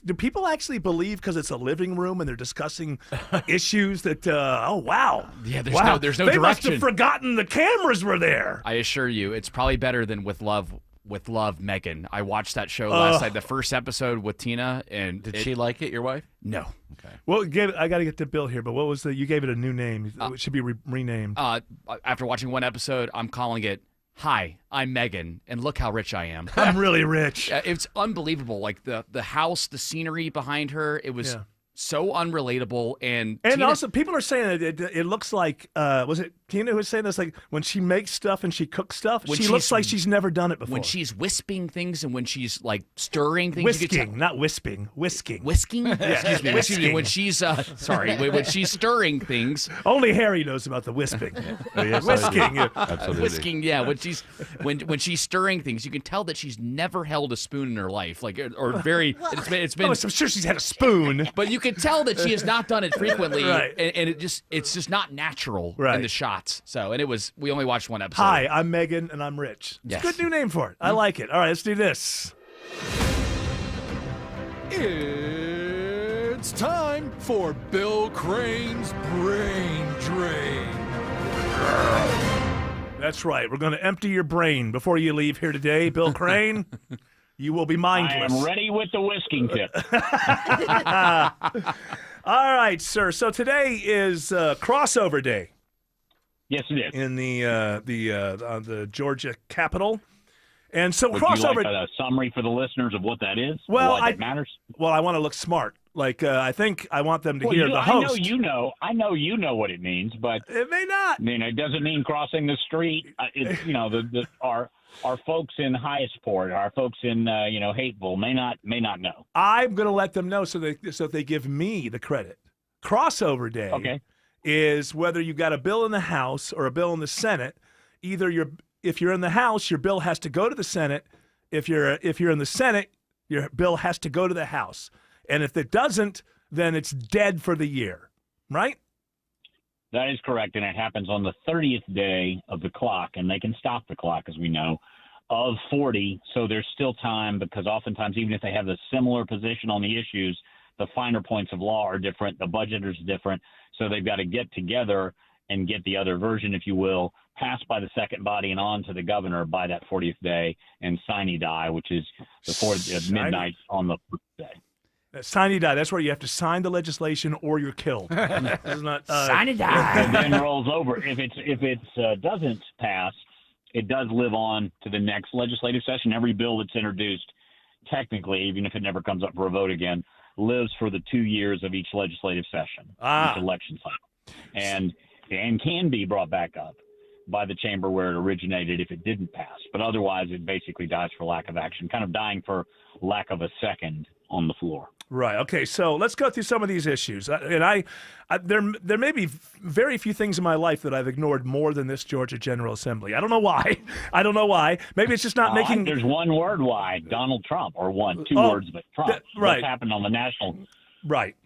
Do people actually believe because it's a living room and they're discussing issues that, oh, wow. Yeah, there's wow. no They direction. must have forgotten the cameras were there. I assure you, it's probably better than With Love, Megan. I watched that show last night, the first episode with Tina. And Did she like it, your wife? No. Okay. Well, I got to get to Bill here, but what was you gave it a new name. It should be renamed. After watching one episode, I'm calling it, Hi, I'm Megan, and look how rich I am. I'm really rich. It's unbelievable. Like the house, the scenery behind her, it was so unrelatable. And Tina, also, people are saying that it looks like, was it Tina who was saying this? Like when she makes stuff and she cooks stuff, she looks like she's never done it before. When she's wisping things and when she's like stirring things. Whisking, not wisping. Whisking. Whisking? Yeah, Excuse me. whisking. When she's, when she's stirring things. Only Harry knows about the wisping. Yes, whisking. Absolutely. Whisking, yeah. When she's stirring things, you can tell that she's never held a spoon in her life. Like, or very, it's been. I'm sure she's had a spoon. But you can tell that she has not done it frequently. Right. And it's just not natural in the shots. So, and we only watched one episode. Hi, I'm Megan, and I'm rich. Yes. It's a good new name for it. I like it. All right, let's do this. It's time for Bill Crane's Brain Drain. That's right. We're going to empty your brain before you leave here today, Bill Crane. You will be mindless. I am ready with the whisking tip. All right, sir. So today is crossover day. Yes, it is. In the Georgia Capitol. And so Would crossover. you like a summary for the listeners of what that is? Well, why that matters. Well, I want to look smart. Like I think I want them to hear the host. I know you know what it means, but it may not. I mean, it doesn't mean crossing the street. It's our folks in Highsport, our folks in Hateville may not know. I'm going to let them know so they give me the credit. Crossover day is whether you've got a bill in the House or a bill in the Senate. If you're in the House, your bill has to go to the Senate. If you're in the Senate, your bill has to go to the House. And if it doesn't, then it's dead for the year, right? That is correct, and it happens on the 30th day of the clock, and they can stop the clock, as we know, of 40. So there's still time because oftentimes, even if they have a similar position on the issues, the finer points of law are different, the budget is different, so they've got to get together and get the other version, if you will, passed by the second body and on to the governor by that 40th day, and sine die, which is before midnight on the first day. Sine die. That's where you have to sign the legislation or you're killed. Sine die. And then rolls over. If it doesn't pass, it does live on to the next legislative session. Every bill that's introduced, technically, even if it never comes up for a vote again, lives for the 2 years of each legislative session, each election cycle, and can be brought back up by the chamber where it originated if it didn't pass. But otherwise, it basically dies for lack of action, kind of dying for lack of a second on the floor. Right. Okay. So let's go through some of these issues. There may be very few things in my life that I've ignored more than this Georgia General Assembly. I don't know why. Maybe it's just not making. There's one word why Donald Trump, or two words, but Trump. Right. What's happened on the national? Right.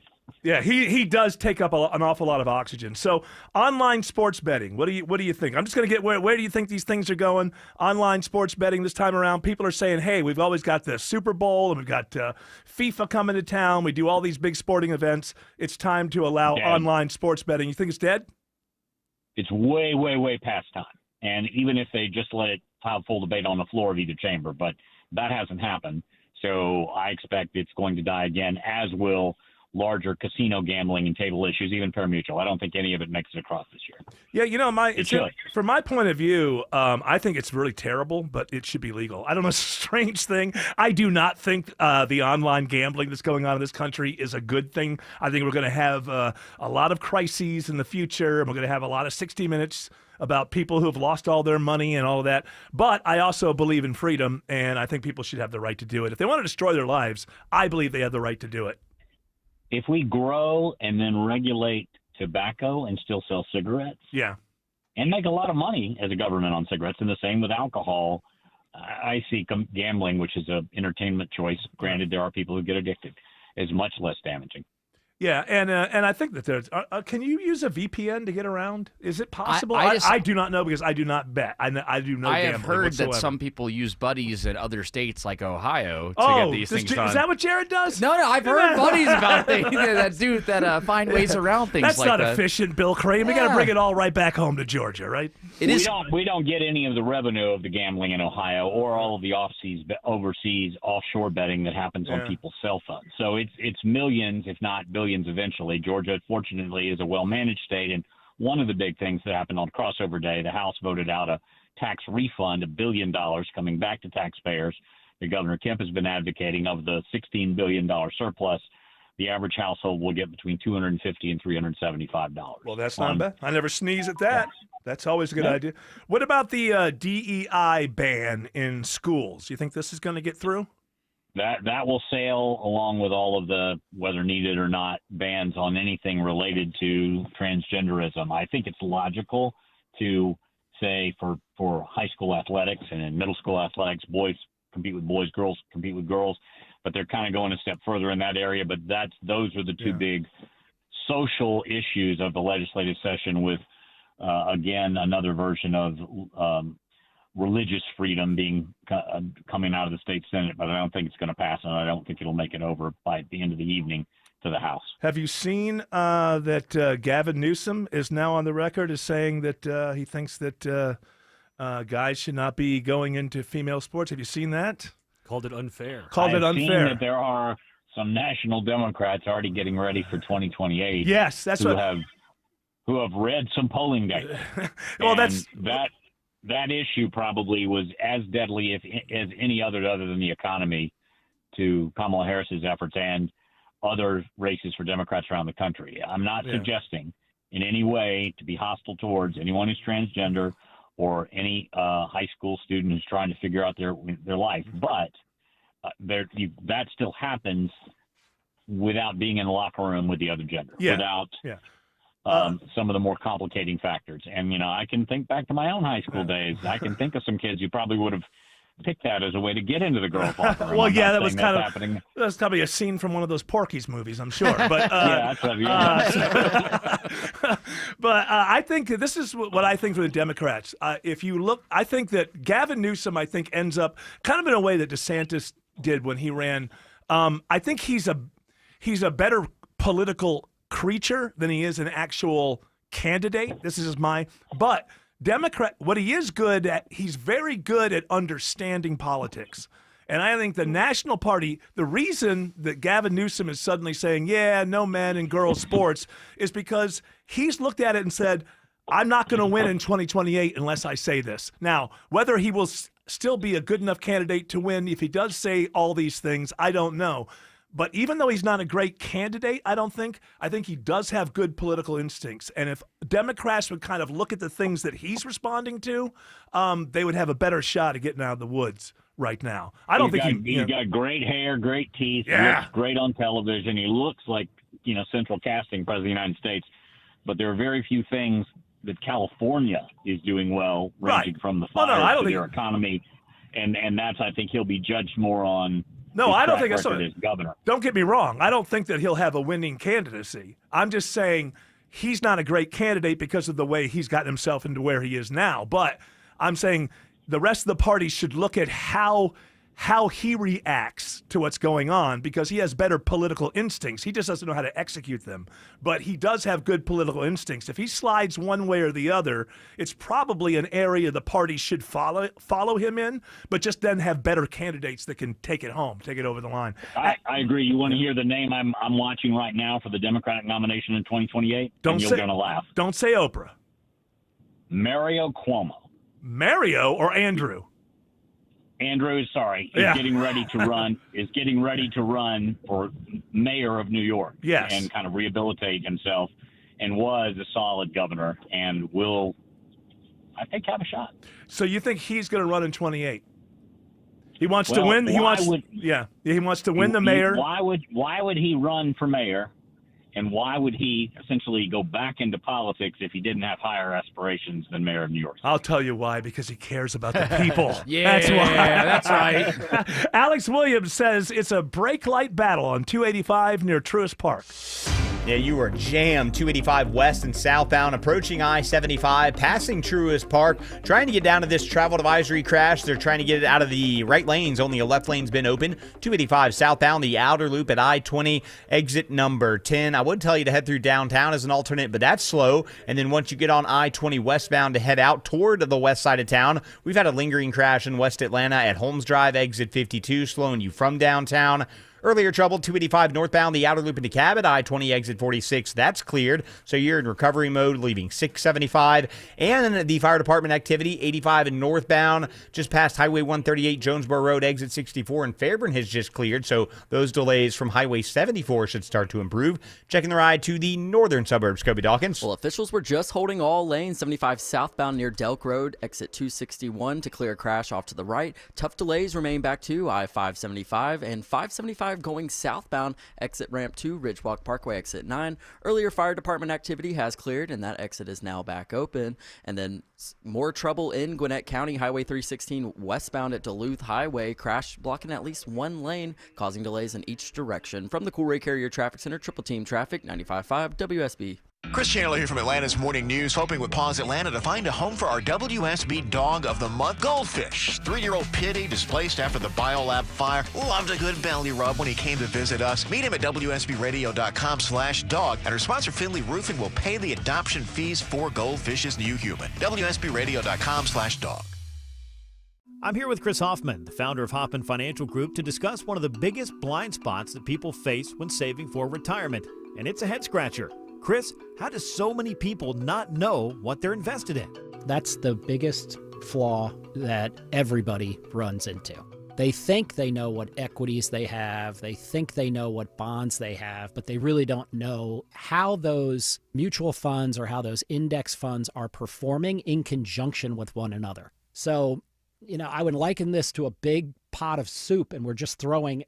Yeah, he does take up an awful lot of oxygen. So online sports betting, what do you think? I'm just going to get where do you think these things are going? Online sports betting this time around, people are saying, hey, we've always got the Super Bowl and we've got FIFA coming to town. We do all these big sporting events. It's time to allow online sports betting. You think it's dead? It's way, way, way past time. And even if they just let it have full debate on the floor of either chamber, but that hasn't happened. So I expect it's going to die again, as will larger casino gambling and table issues, even pari-mutuel. I don't think any of it makes it across this year. Yeah, from my point of view, I think it's really terrible, but it should be legal. I don't know, it's a strange thing. I do not think the online gambling that's going on in this country is a good thing. I think we're going to have a lot of crises in the future, and we're going to have a lot of 60 Minutes about people who have lost all their money and all of that. But I also believe in freedom, and I think people should have the right to do it. If they want to destroy their lives, I believe they have the right to do it. If we grow and then regulate tobacco and still sell cigarettes, and make a lot of money as a government on cigarettes, and the same with alcohol, I see gambling, which is an entertainment choice, granted there are people who get addicted, is much less damaging. Yeah, and I think that there's. Can you use a VPN to get around? Is it possible? I do not know because I do not bet. I do know. I gambling have heard whatsoever. that some people use buddies in other states like Ohio to get these things done. Is that what Jared does? No, I've heard buddies about things that find ways around things That's like that. That's not efficient, Bill Crane. We got to bring it all right back home to Georgia, right? We don't get any of the revenue of the gambling in Ohio or all of the overseas offshore betting that happens on people's cell phones. So it's millions, if not billions, eventually. Georgia, fortunately, is a well-managed state, and one of the big things that happened on crossover day, the House voted out a tax refund, $1 billion coming back to taxpayers. The Governor Kemp has been advocating of the $16 billion surplus. The average household will get between $250 and $375. Well, that's not bad. I never sneeze at that. That's always a good idea. What about the DEI ban in schools? You think this is going to get through? That will sail along with all of the, whether needed or not, bans on anything related to transgenderism. I think it's logical to say for high school athletics and in middle school athletics, boys compete with boys, girls compete with girls, but they're kind of going a step further in that area. But those are the two big social issues of the legislative session with, again, another version of religious freedom being coming out of the state Senate, but I don't think it's going to pass, and I don't think it'll make it over by the end of the evening to the House. Have you seen that Gavin Newsom is now on the record as saying that he thinks that guys should not be going into female sports? Have you seen that? Called it unfair. I've seen that there are some national Democrats already getting ready for 2028. Yes, that's who have read some polling data. Well, that issue probably was as deadly as any other than the economy to Kamala Harris's efforts and other races for Democrats around the country. I'm not suggesting in any way to be hostile towards anyone who's transgender or any high school student who's trying to figure out their life, but that still happens without being in the locker room with the other gender, without some of the more complicating factors. And, I can think back to my own high school days. I can think of some kids who probably would have picked that as a way to get into the girls' locker room. Well, that was that's probably a scene from one of those Porky's movies, I'm sure. But that's but I think this is what I think for the Democrats. If you look, I think that Gavin Newsom, ends up kind of in a way that DeSantis did when he ran. I think he's a better political creature than he is an actual candidate. This is but Democrat, what he is good at, he's very good at understanding politics. And I think the National Party, the reason that Gavin Newsom is suddenly saying, no men and girls sports, is because he's looked at it and said, I'm not going to win in 2028 unless I say this. Now, whether he will still be a good enough candidate to win, if he does say all these things, I don't know. But even though he's not a great candidate, I think he does have good political instincts. And if Democrats would kind of look at the things that he's responding to, they would have a better shot at getting out of the woods right now. I don't think he's got great hair, great teeth. Yeah. He looks great on television. He looks like, central casting president of the United States. But there are very few things that California is doing well, ranging from the fires to their economy. And that's, I think, he'll be judged more on. No, I don't think that's as governor. Don't get me wrong. I don't think that he'll have a winning candidacy. I'm just saying he's not a great candidate because of the way he's gotten himself into where he is now. But I'm saying the rest of the party should look at how he reacts to what's going on, because he has better political instincts. He just doesn't know how to execute them. But he does have good political instincts. If he slides one way or the other, it's probably an area the party should follow him in, but just then have better candidates that can take it home, take it over the line. I agree. You want to hear the name I'm watching right now for the Democratic nomination in 2028? You're going to laugh. Don't say Oprah. Mario Cuomo. Mario or Andrew? Andrew is getting ready to run. Is getting ready to run for mayor of New York. Yes. And kind of rehabilitate himself, and was a solid governor, and will, I think, have a shot. So you think he's going to run in 28? He wants to win. He wants to win the mayor. Why would he run for mayor? And why would he essentially go back into politics if he didn't have higher aspirations than mayor of New York? I'll tell you why, because he cares about the people. Yeah, that's why. That's right. Alex Williams says it's a brake light battle on 285 near Truist Park. Yeah, you are jammed 285 west and southbound, approaching I-75, passing Truist Park, trying to get down to this travel advisory crash. They're trying to get it out of the right lanes. Only a left lane's been open. 285 southbound, the outer loop at I-20, exit number 10. I would tell you to head through downtown as an alternate, but that's slow. And then once you get on I-20 westbound to head out toward the west side of town, we've had a lingering crash in West Atlanta at Holmes Drive, exit 52, slowing you from downtown. Earlier trouble, 285 northbound, the outer loop into Cabot, I-20 exit 46. That's cleared, so you're in recovery mode, leaving 675. And the fire department activity, 85 and northbound, just past Highway 138, Jonesboro Road, exit 64, and Fairburn has just cleared, so those delays from Highway 74 should start to improve. Checking the ride to the northern suburbs, Kobe Dawkins. Well, officials were just holding all lanes, 75 southbound near Delk Road, exit 261 to clear a crash off to the right. Tough delays remain back to I-575 and 575 going southbound, exit ramp 2, Ridgewalk Parkway, exit 9. Earlier fire department activity has cleared, and that exit is now back open. And then more trouble in Gwinnett County, Highway 316 westbound at Duluth Highway. Crash blocking at least one lane, causing delays in each direction. From the Cool Ray Carrier Traffic Center, Triple Team Traffic, 95.5 WSB. Chris Chandler here from Atlanta's Morning News, hoping with Paws Atlanta to find a home for our WSB Dog of the Month, Goldfish. 3-year-old Pitty, displaced after the Biolab fire, loved a good belly rub when he came to visit us. Meet him at WSBRadio.com/dog, and our sponsor Finley Roofing will pay the adoption fees for Goldfish's new human. WSBRadio.com/dog. I'm here with Chris Hoffman, the founder of Hoffman Financial Group, to discuss one of the biggest blind spots that people face when saving for retirement, and it's a head-scratcher. Chris, how do so many people not know what they're invested in? That's the biggest flaw that everybody runs into. They think they know what equities they have, they think they know what bonds they have, but they really don't know how those mutual funds or how those index funds are performing in conjunction with one another. So, I would liken this to a big pot of soup, and we're just throwing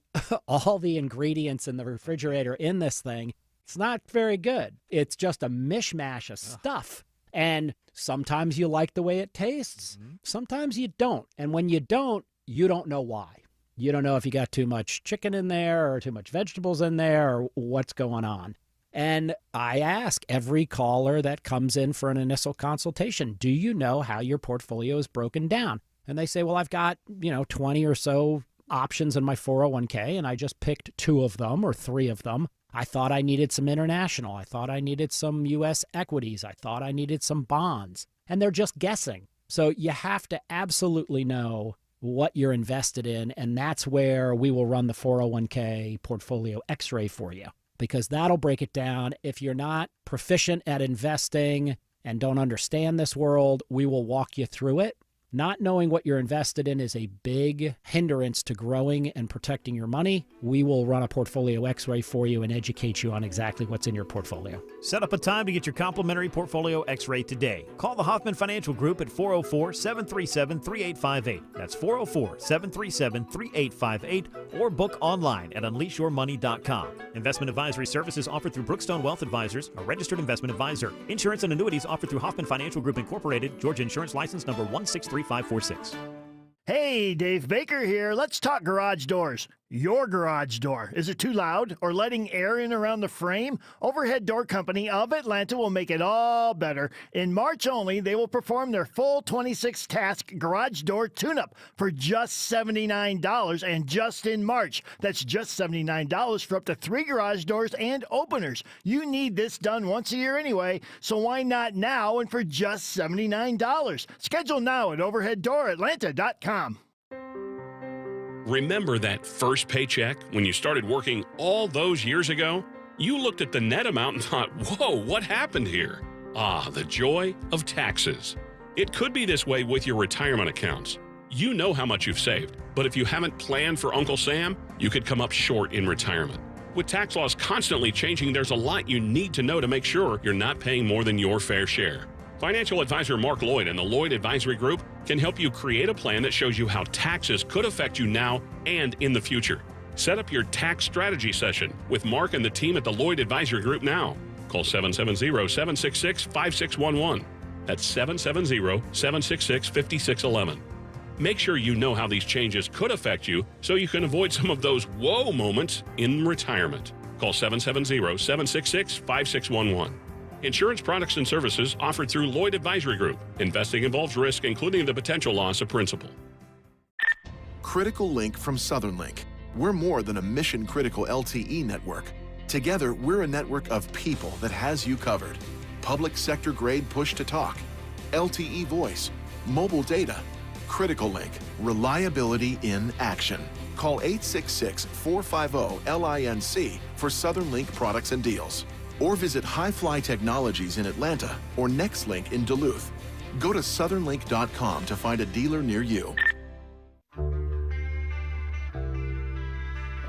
all the ingredients in the refrigerator in this thing. It's not very good. It's just a mishmash of stuff. And sometimes you like the way it tastes. Sometimes you don't. And when you don't know why. You don't know if you got too much chicken in there or too much vegetables in there or what's going on. And I ask every caller that comes in for an initial consultation, do you know how your portfolio is broken down? And they say, well, I've got, 20 or so options in my 401k, and I just picked 2 of them or 3 of them. I thought I needed some international. I thought I needed some U.S. equities. I thought I needed some bonds. And they're just guessing. So you have to absolutely know what you're invested in, and that's where we will run the 401k portfolio x-ray for you, because that'll break it down. If you're not proficient at investing and don't understand this world, we will walk you through it. Not knowing what you're invested in is a big hindrance to growing and protecting your money. We will run a portfolio x-ray for you and educate you on exactly what's in your portfolio. Set up a time to get your complimentary portfolio x-ray today. Call the Hoffman Financial Group at 404-737-3858. That's 404-737-3858, or book online at unleashyourmoney.com. Investment advisory services offered through Brookstone Wealth Advisors, a registered investment advisor. Insurance and annuities offered through Hoffman Financial Group Incorporated, Georgia Insurance License number 163546. Hey, Dave Baker here. Let's talk garage doors. Your garage door. Is it too loud or letting air in around the frame? Overhead Door Company of Atlanta will make it all better. In March only, they will perform their full 26-task garage door tune-up for just $79, and just in March. That's just $79 for up to 3 garage doors and openers. You need this done once a year anyway, so why not now and for just $79? Schedule now at overheaddooratlanta.com. Remember that first paycheck when you started working all those years ago? You looked at the net amount and thought, whoa, what happened here? Ah, the joy of taxes. It could be this way with your retirement accounts. You know how much you've saved, but if you haven't planned for Uncle Sam, you could come up short in retirement. With tax laws constantly changing, there's a lot you need to know to make sure you're not paying more than your fair share. Financial advisor Mark Lloyd and the Lloyd Advisory Group can help you create a plan that shows you how taxes could affect you now and in the future. Set up your tax strategy session with Mark and the team at the Lloyd Advisory Group now. Call 770-766-5611. That's 770-766-5611. Make sure you know how these changes could affect you so you can avoid some of those whoa moments in retirement. Call 770-766-5611. Insurance products and services offered through Lloyd Advisory Group. Investing involves risk, including the potential loss of principal. Critical Link from SouthernLink. We're more than a mission-critical LTE network. Together, we're a network of people that has you covered. Public sector-grade push-to-talk, LTE voice, mobile data. Critical Link. Reliability in action. Call 866-450-LINC for SouthernLink products and deals. Or visit Highfly Technologies in Atlanta or NextLink in Duluth. Go to southernlink.com to find a dealer near you.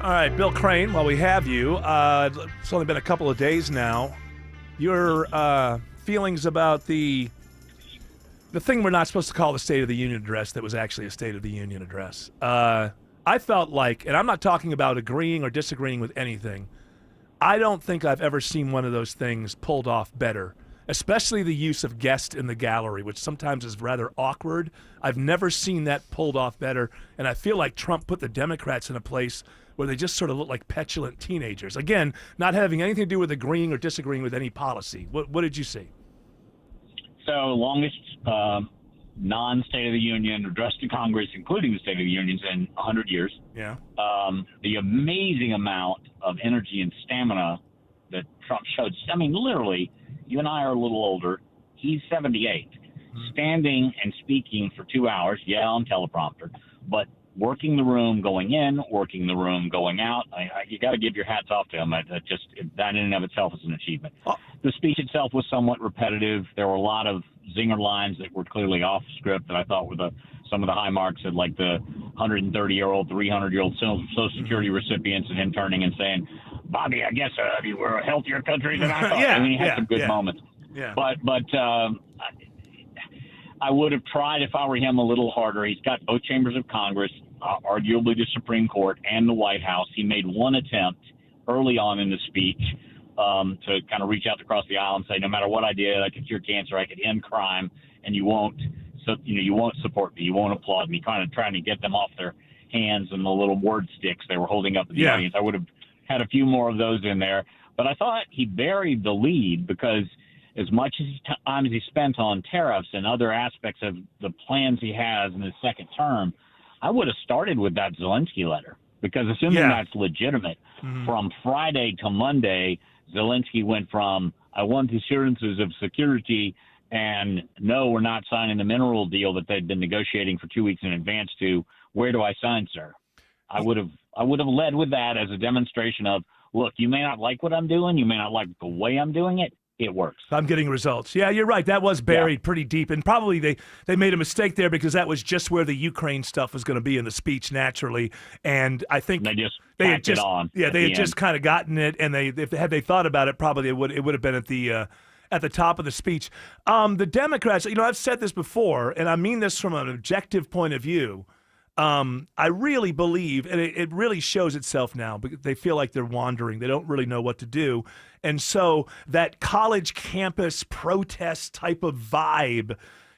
All right, Bill Crane, while we have you, it's only been a couple of days now. Your feelings about the thing we're not supposed to call the State of the Union address that was actually a State of the Union address. I felt like, and I'm not talking about agreeing or disagreeing with anything, I don't think I've ever seen one of those things pulled off better, especially the use of guests in the gallery, which sometimes is rather awkward. I've never seen that pulled off better, and I feel like Trump put the Democrats in a place where they just sort of look like petulant teenagers. Again, not having anything to do with agreeing or disagreeing with any policy. What did you see? So, longest non-State of the Union address to Congress, including the State of the Union, in 100 years. Yeah. The amazing amount of energy and stamina that Trump showed. I mean, literally, you and I are a little older. He's 78. Standing and speaking for 2 hours, on teleprompter, but working the room going in, working the room going out. You got to give your hats off to him. That in and of itself is an achievement. The speech itself was somewhat repetitive. There were a lot of zinger lines that were clearly off script that I thought were some of the high marks of like the 130-year-old, 300-year-old Social Security recipients and him turning and saying, Bobby, I guess we're a healthier country than I thought. I mean, he had some good moments. Yeah. But I would have tried, if I were him, a little harder. He's got both chambers of Congress, arguably the Supreme Court and the White House. He made one attempt early on in the speech to kind of reach out across the aisle and say, no matter what I did, I could cure cancer, I could end crime, and you won't support me, you won't applaud me, kind of trying to get them off their hands and the little word sticks they were holding up at the audience. I would have had a few more of those in there, but I thought he buried the lead because as much time as he spent on tariffs and other aspects of the plans he has in his second term, I would have started with that Zelensky letter because assuming that's legitimate, from Friday to Monday, Zelensky went from, I want assurances of security and no, we're not signing the mineral deal that they'd been negotiating for 2 weeks in advance to, where do I sign, sir? I would have led with that as a demonstration of, look, you may not like what I'm doing, you may not like the way I'm doing it, it works. I'm getting results. Yeah, you're right. That was buried pretty deep, and probably they made a mistake there because that was just where the Ukraine stuff was going to be in the speech naturally. And I think they had just kind of gotten it, and had they thought about it, probably it would have been at the top of the speech. The Democrats, I've said this before, and I mean this from an objective point of view. I really believe, and it really shows itself now, because they feel like they're wandering. They don't really know what to do. And so that college campus protest type of vibe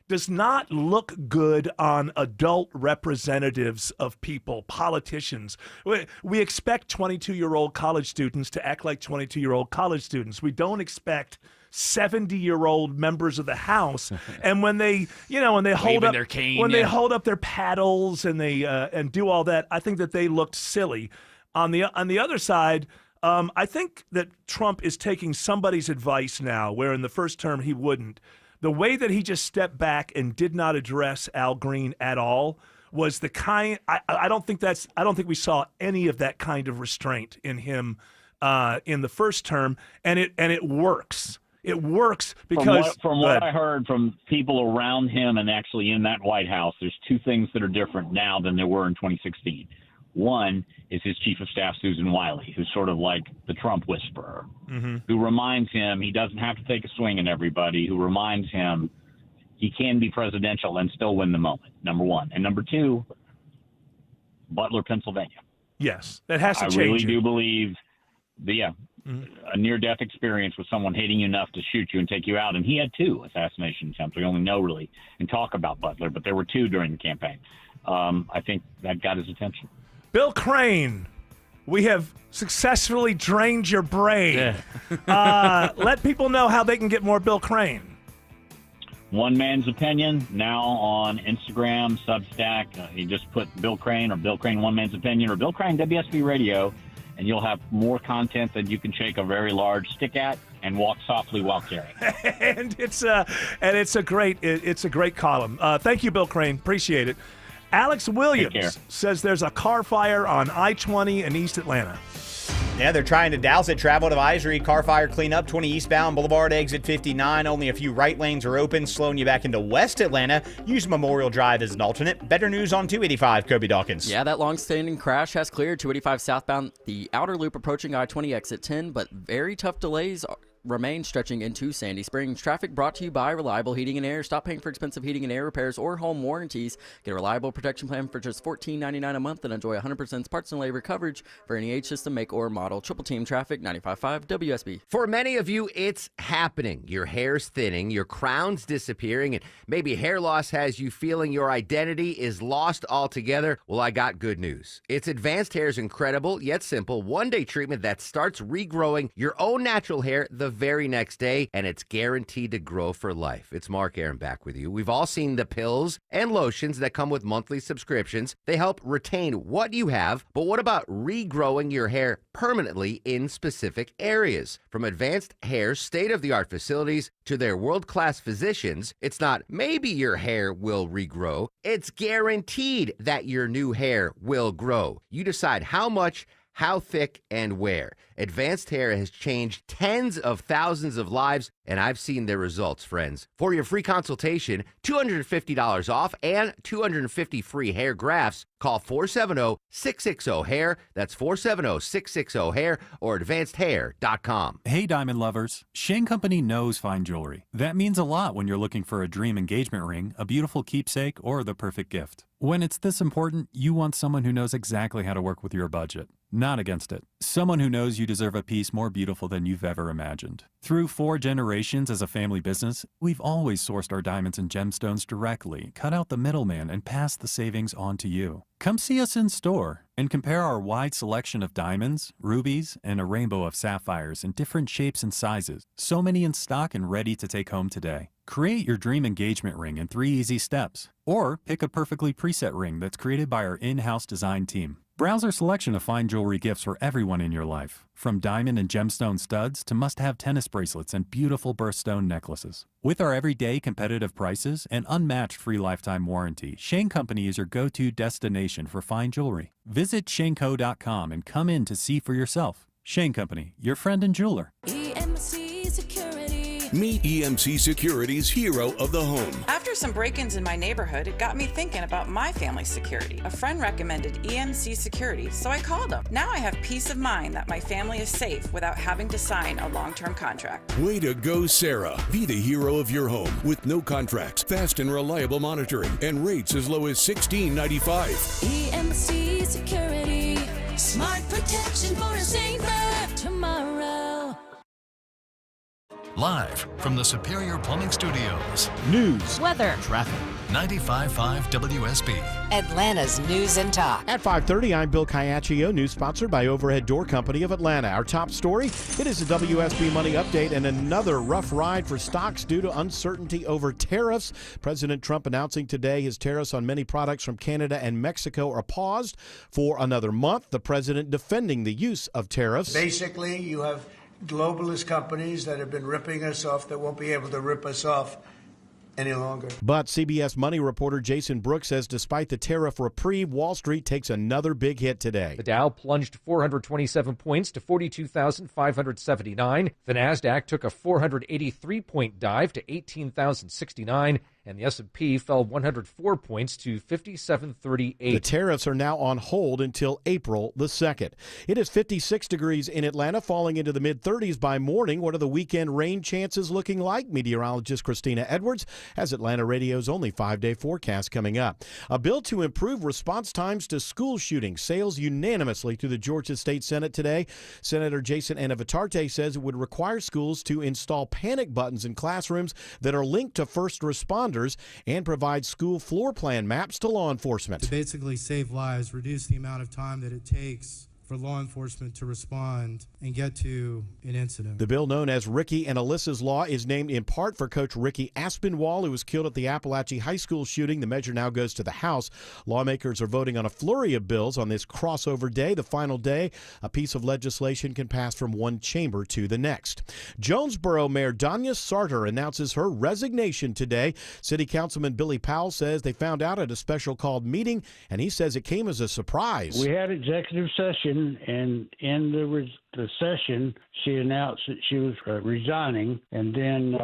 does not look good on adult representatives of people, politicians. We expect 22-year-old college students to act like 22-year-old college students. We don't expect 70-year-old members of the House, and when they hold up their cane, they hold up their paddles and they and do all that, I think that they looked silly. On the other side, I think that Trump is taking somebody's advice now, where in the first term he wouldn't. The way that he just stepped back and did not address Al Green at all was the kind. I don't think we saw any of that kind of restraint in him in the first term, and it works. It works because from what I heard from people around him and actually in that White House, there's two things that are different now than there were in 2016. One is his chief of staff, Susan Wiley, who's sort of like the Trump whisperer, who reminds him he doesn't have to take a swing at everybody, who reminds him he can be presidential and still win the moment, number one. And number two, Butler, Pennsylvania. Yes, that has to change. I really do believe a near-death experience with someone hating you enough to shoot you and take you out. And he had 2 assassination attempts. We only know really and talk about Butler, but there were 2 during the campaign. I think that got his attention. Bill Crane, we have successfully drained your brain. Let people know how they can get more Bill Crane. One Man's Opinion, now on Instagram, Substack. You just put Bill Crane or Bill Crane One Man's Opinion or Bill Crane WSB Radio, and you'll have more content than you can shake a very large stick at and walk softly while carrying. and it's a great column. Thank you, Bill Crane. Appreciate it. Alex Williams says there's a car fire on I-20 in East Atlanta. Yeah, they're trying to douse it. Travel advisory, car fire cleanup, 20 eastbound, Boulevard exit 59. Only a few right lanes are open, slowing you back into West Atlanta. Use Memorial Drive as an alternate. Better news on 285, Kobe Dawkins. Yeah, that long-standing crash has cleared 285 southbound, the outer loop approaching I-20 exit 10, but very tough delays remain stretching into Sandy Springs. Traffic brought to you by Reliable Heating and Air. Stop paying for expensive heating and air repairs or home warranties. Get a reliable protection plan for just $14.99 a month and enjoy 100% parts and labor coverage for any age system, make, or model. Triple Team Traffic, 95.5 WSB. For many of you, it's happening. Your hair's thinning, your crown's disappearing, and maybe hair loss has you feeling your identity is lost altogether. Well, I got good news. It's Advanced Hair's incredible yet simple one-day treatment that starts regrowing your own natural hair the very next day, and it's guaranteed to grow for life. It's Mark Aaron back with you. We've all seen the pills and lotions that come with monthly subscriptions. They help retain what you have, but what about regrowing your hair permanently in specific areas? From Advanced Hair's state-of-the-art facilities to their world-class physicians, it's not maybe your hair will regrow, it's guaranteed that your new hair will grow. You decide how much, how thick, and where. Advanced Hair has changed tens of thousands of lives, and I've seen their results, friends. For your free consultation, $250 off, and 250 free hair grafts, call 470-660-HAIR. That's 470-660-HAIR or advancedhair.com. Hey, diamond lovers. Shane Company knows fine jewelry. That means a lot when you're looking for a dream engagement ring, a beautiful keepsake, or the perfect gift. When it's this important, you want someone who knows exactly how to work with your budget. Not against it. Someone who knows you deserve a piece more beautiful than you've ever imagined. Through 4 generations as a family business, we've always sourced our diamonds and gemstones directly, cut out the middleman, and passed the savings on to you. Come see us in store and compare our wide selection of diamonds, rubies, and a rainbow of sapphires in different shapes and sizes. So many in stock and ready to take home today. Create your dream engagement ring in 3 easy steps, or pick a perfectly preset ring that's created by our in-house design team. Browse our selection of fine jewelry gifts for everyone in your life, from diamond and gemstone studs to must-have tennis bracelets and beautiful birthstone necklaces. With our everyday competitive prices and unmatched free lifetime warranty, Shane Company is your go-to destination for fine jewelry. Visit shaneco.com and come in to see for yourself. Shane Company, your friend and jeweler. EMC Security. Meet EMC Security's hero of the home. After some break-ins in my neighborhood, it got me thinking about my family's security. A friend recommended EMC Security, so I called them. Now I have peace of mind that my family is safe without having to sign a long-term contract. Way to go, Sarah. Be the hero of your home with no contracts, fast and reliable monitoring, and rates as low as $16.95. EMC Security. Smart protection for a safer tomorrow. Live from the Superior Plumbing Studios. News, weather, traffic. 95.5 WSB. Atlanta's News and Talk. At 5:30, I'm Bill Caiaccio, news sponsored by Overhead Door Company of Atlanta. Our top story, it is a WSB Money Update and another rough ride for stocks due to uncertainty over tariffs. President Trump announcing today his tariffs on many products from Canada and Mexico are paused for another month. The president defending the use of tariffs. Basically, you have globalist companies that have been ripping us off that won't be able to rip us off any longer. But CBS Money reporter Jason Brooks says despite the tariff reprieve, Wall Street takes another big hit today. The Dow plunged 427 points to 42,579. The Nasdaq took a 483-point dive to 18,069. And the S&P fell 104 points to 5738. The tariffs are now on hold until April the 2nd. It is 56 degrees in Atlanta, falling into the mid-30s by morning. What are the weekend rain chances looking like? Meteorologist Christina Edwards has Atlanta Radio's only 5-day forecast coming up. A bill to improve response times to school shootings sails unanimously through the Georgia State Senate today. Senator Jason Anavitarte says it would require schools to install panic buttons in classrooms that are linked to first responders and provide school floor plan maps to law enforcement. To basically save lives, reduce the amount of time that it takes for law enforcement to respond and get to an incident. The bill known as Ricky and Alyssa's Law is named in part for Coach Ricky Aspinwall, who was killed at the Appalachia High School shooting. The measure now goes to the House. Lawmakers are voting on a flurry of bills on this crossover day, the final day. A piece of legislation can pass from one chamber to the next. Jonesboro Mayor Danya Sarter announces her resignation today. City Councilman Billy Powell says they found out at a special called meeting, and he says it came as a surprise. We had executive session, and in the session, she announced that she was resigning, and then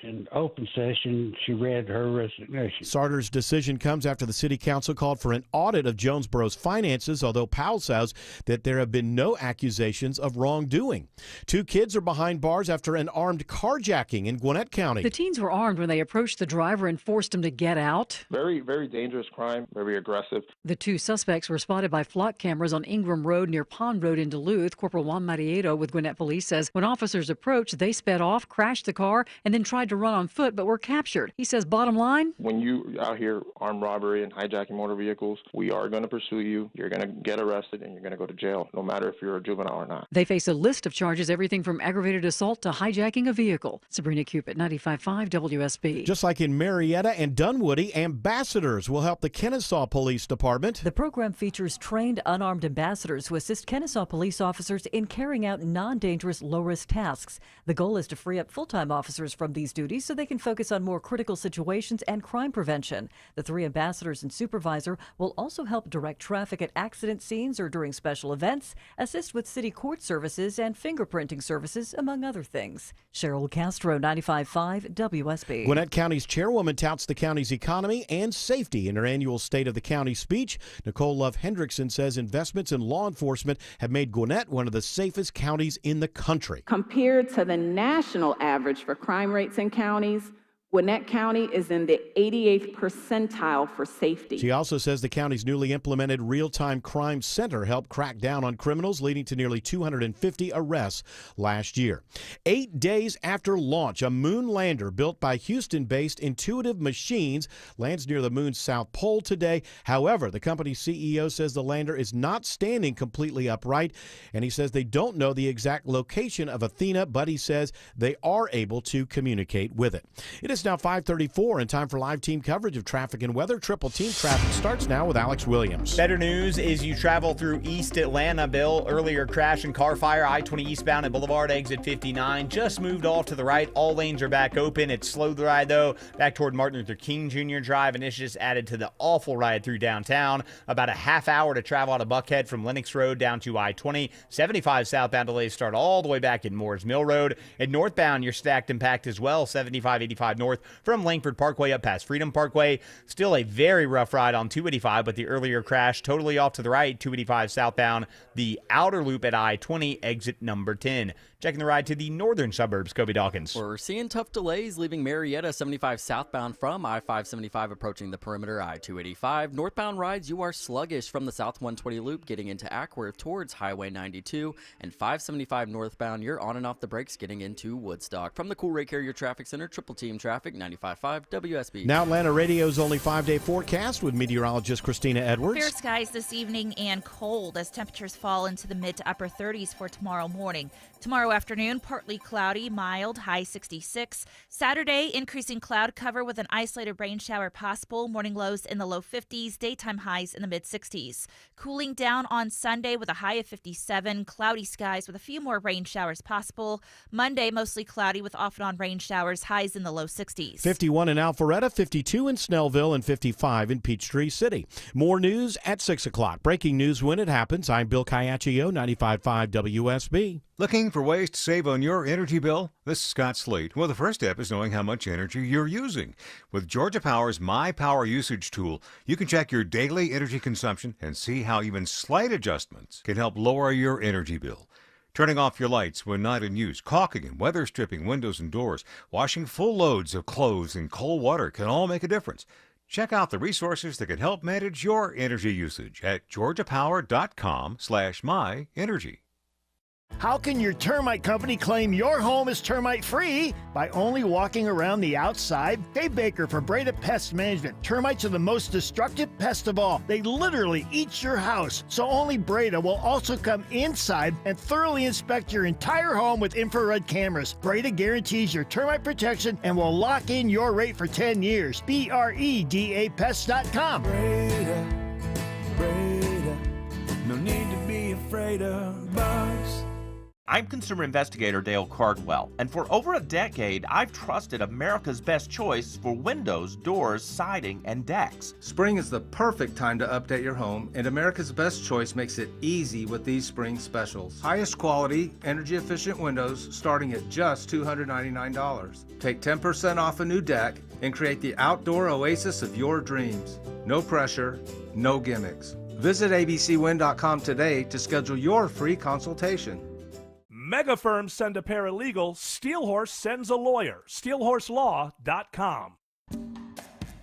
in open session, she read her resignation. Sarter's decision comes after the city council called for an audit of Jonesboro's finances, although Powell says that there have been no accusations of wrongdoing. 2 kids are behind bars after an armed carjacking in Gwinnett County. The teens were armed when they approached the driver and forced him to get out. Very, very dangerous crime, very aggressive. The 2 suspects were spotted by flock cameras on Ingram Road near Pond Road in Duluth. Corporal Juan Marieto with Gwinnett Police says when officers approached, they sped off, crashed the car, and then tried to run on foot, but were captured. He says, bottom line, when you out here armed robbery and hijacking motor vehicles, we are going to pursue you. You're going to get arrested and you're going to go to jail, no matter if you're a juvenile or not. They face a list of charges, everything from aggravated assault to hijacking a vehicle. Sabrina Cupid, 95.5 WSB. Just like in Marietta and Dunwoody, ambassadors will help the Kennesaw Police Department. The program features trained unarmed ambassadors who assist Kennesaw police officers in carrying out non-dangerous, low-risk tasks. The goal is to free up full-time officers from these duties so they can focus on more critical situations and crime prevention. The 3 ambassadors and supervisor will also help direct traffic at accident scenes or during special events, assist with city court services and fingerprinting services, among other things. Cheryl Castro, 95.5 WSB. Gwinnett County's chairwoman touts the county's economy and safety in her annual State of the County speech. Nicole Love Hendrickson says investments in law enforcement have made Gwinnett one of the safest counties in the country. Compared to the national average for crime rates in counties, Gwinnett County is in the 88th percentile for safety. She also says the county's newly implemented real-time crime center helped crack down on criminals, leading to nearly 250 arrests last year. 8 days after launch, a moon lander built by Houston-based Intuitive Machines lands near the moon's south pole today. However, the company's CEO says the lander is not standing completely upright, and he says they don't know the exact location of Athena, but he says they are able to communicate with it. It is It's now 5:34 and time for live team coverage of traffic and weather. Triple Team Traffic starts now with Alex Williams. Better news is you travel through East Atlanta, Bill. Earlier crash and car fire, I-20 eastbound at Boulevard exit 59. Just moved off to the right. All lanes are back open. It's slow the ride, though, back toward Martin Luther King Jr. Drive, and it's just added to the awful ride through downtown. About a half hour to travel out of Buckhead from Lenox Road down to I-20. 75 southbound delays start all the way back at Moores Mill Road. And northbound, you're stacked and packed as well. 75-85 north from Langford Parkway up past Freedom Parkway. Still a very rough ride on 285, but the earlier crash totally off to the right. 285 southbound, the outer loop at I-20, exit number 10. Checking the ride to the northern suburbs, Kobe Dawkins. We're seeing tough delays leaving Marietta 75 southbound from I-575 approaching the perimeter I-285. Northbound rides, you are sluggish from the South 120 loop getting into Ackworth towards Highway 92. And 575 northbound, you're on and off the brakes getting into Woodstock. From the Cool Ray Carrier Traffic Center, Triple Team Traffic, 95.5 WSB. Now Atlanta Radio's only 5-day forecast with meteorologist Christina Edwards. Fair skies this evening and cold as temperatures fall into the mid to upper 30s for tomorrow morning. Tomorrow afternoon, partly cloudy, mild, high 66. Saturday, increasing cloud cover with an isolated rain shower possible. Morning lows in the low 50s, daytime highs in the mid 60s. Cooling down on Sunday with a high of 57. Cloudy skies with a few more rain showers possible. Monday, mostly cloudy with off and on rain showers, highs in the low 60s. 51 in Alpharetta, 52 in Snellville, and 55 in Peachtree City. More news at 6 o'clock. Breaking news when it happens. I'm Bill Caiaccio, 95.5 WSB. Looking for ways to save on your energy bill? This is Scott Slate. Well, the first step is knowing how much energy you're using. With Georgia Power's My Power Usage tool, you can check your daily energy consumption and see how even slight adjustments can help lower your energy bill. Turning off your lights when not in use, caulking and weather stripping windows and doors, washing full loads of clothes in cold water can all make a difference. Check out the resources that can help manage your energy usage at georgiapower.com/myenergy. How can your termite company claim your home is termite free? By only walking around the outside? Dave Baker for Breda Pest Management. Termites are the most destructive pest of all. They literally eat your house. So only Breda will also come inside and thoroughly inspect your entire home with infrared cameras. Breda guarantees your termite protection and will lock in your rate for 10 years. BREDAPest.com. Breda, no need to be afraid of bugs. I'm consumer investigator Dale Cardwell, and for over a decade, I've trusted America's best choice for windows, doors, siding, and decks. Spring is the perfect time to update your home, and America's Best Choice makes it easy with these spring specials. Highest quality, energy-efficient windows starting at just $299. Take 10% off a new deck and create the outdoor oasis of your dreams. No pressure, no gimmicks. Visit abcwin.com today to schedule your free consultation. Mega firms send a paralegal. Steelhorse sends a lawyer. SteelhorseLaw.com.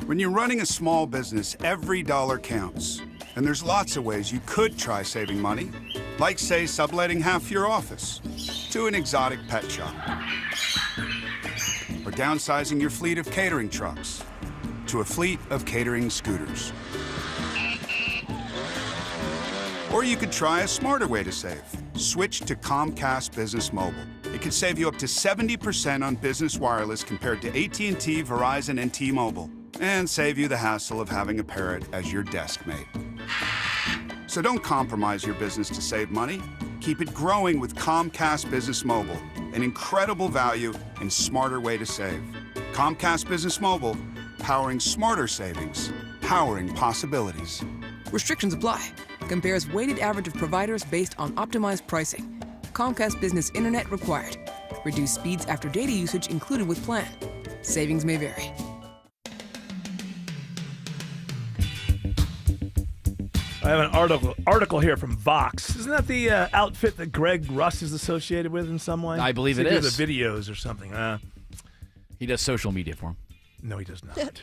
When you're running a small business, every dollar counts. And there's lots of ways you could try saving money. Like, say, subletting half your office to an exotic pet shop. Or downsizing your fleet of catering trucks to a fleet of catering scooters. Or you could try a smarter way to save. Switch to Comcast Business Mobile. It could save you up to 70% on business wireless compared to AT&T, Verizon, and T-Mobile. And save you the hassle of having a parrot as your desk mate. So don't compromise your business to save money. Keep it growing with Comcast Business Mobile. An incredible value and smarter way to save. Comcast Business Mobile, powering smarter savings, powering possibilities. Restrictions apply. Compares weighted average of providers based on optimized pricing. Comcast Business Internet required. Reduced speeds after data usage included with plan. Savings may vary. I have an article here from Vox. Isn't that the outfit that Greg Russ is associated with in some way? I believe Does it he is. do the videos or something. He does social media for him. No, he does not.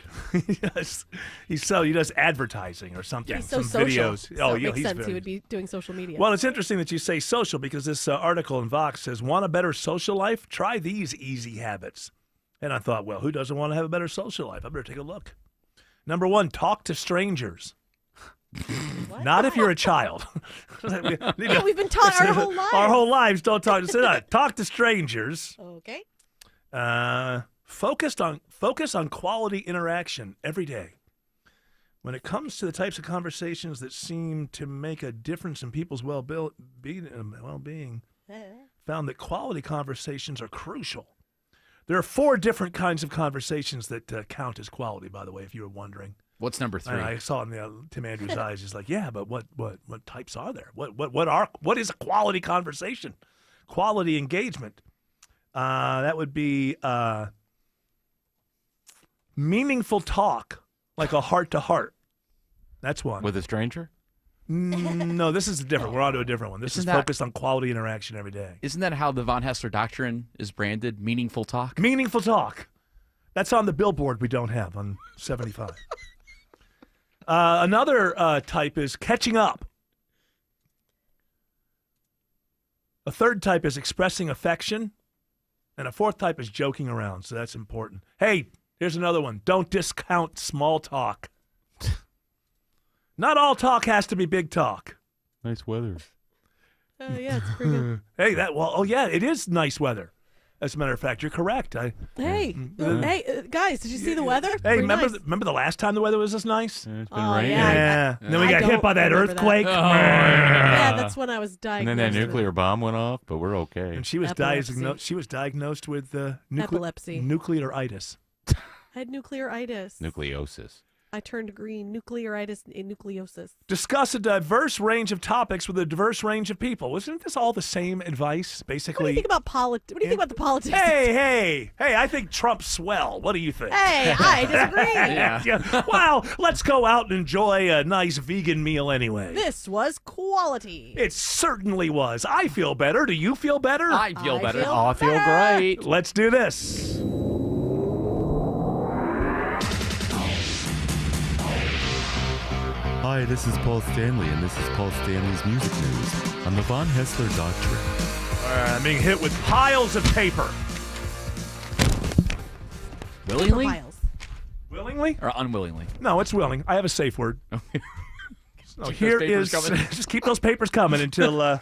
he does advertising or something. He's so some social. videos. So it yeah, makes he's sense very. he would be doing social media. Well, it's interesting that you say social because this article in Vox says, want a better social life? Try these easy habits. And I thought, well, who doesn't want to have a better social life? I better take a look. Number 1, talk to strangers. Not if you're a child. Yeah, we've been taught our whole lives. Our whole lives don't talk to strangers. Okay. Focus on quality interaction every day. When it comes to the types of conversations that seem to make a difference in people's well-being, found that quality conversations are crucial. There are 4 different kinds of conversations that count as quality, by the way, if you were wondering. What's number 3? I saw in Tim Andrews' eyes. He's like, yeah, but what types are there? What is a quality conversation? Quality engagement. That would be meaningful talk, like a heart-to-heart. That's one. With a stranger? No, this is different. We're on to a different one. This is focused on quality interaction every day. Isn't that how the Von Hessler Doctrine is branded? Meaningful talk? Meaningful talk. That's on the billboard we don't have on 75. Another type is catching up. A third type is expressing affection. And a fourth type is joking around, so that's important. Hey, here's another one. Don't discount small talk. Not all talk has to be big talk. Nice weather. Yeah, it's pretty good. Hey, it is nice weather. As a matter of fact, you're correct. Hey, guys, did you see the weather? Hey, Pretty nice. remember the last time the weather was this nice? It's been raining. Yeah. And then we got hit by that earthquake. Yeah, that's when I was diagnosed. And then that nuclear bomb went off, but we're okay. And she was diagnosed with epilepsy. Nucleitis. I had nucleitis. Nucleosis. I turned green. Nucleitis and nucleosis. Discuss a diverse range of topics with a diverse range of people. Isn't this all the same advice, basically? What do you think about What do you think about the politics? Hey! I think Trump's swell. What do you think? Hey, I disagree. Yeah. Well, let's go out and enjoy a nice vegan meal anyway. This was quality. It certainly was. I feel better. Do you feel better? I feel better. I feel great. Let's do this. Hi, this is Paul Stanley, and this is Paul Stanley's Music News on the Von Hessler Doctrine. I'm being hit with piles of paper. Willingly? Willingly? Or unwillingly? No, it's willing. I have a safe word. So here is just keep those papers coming until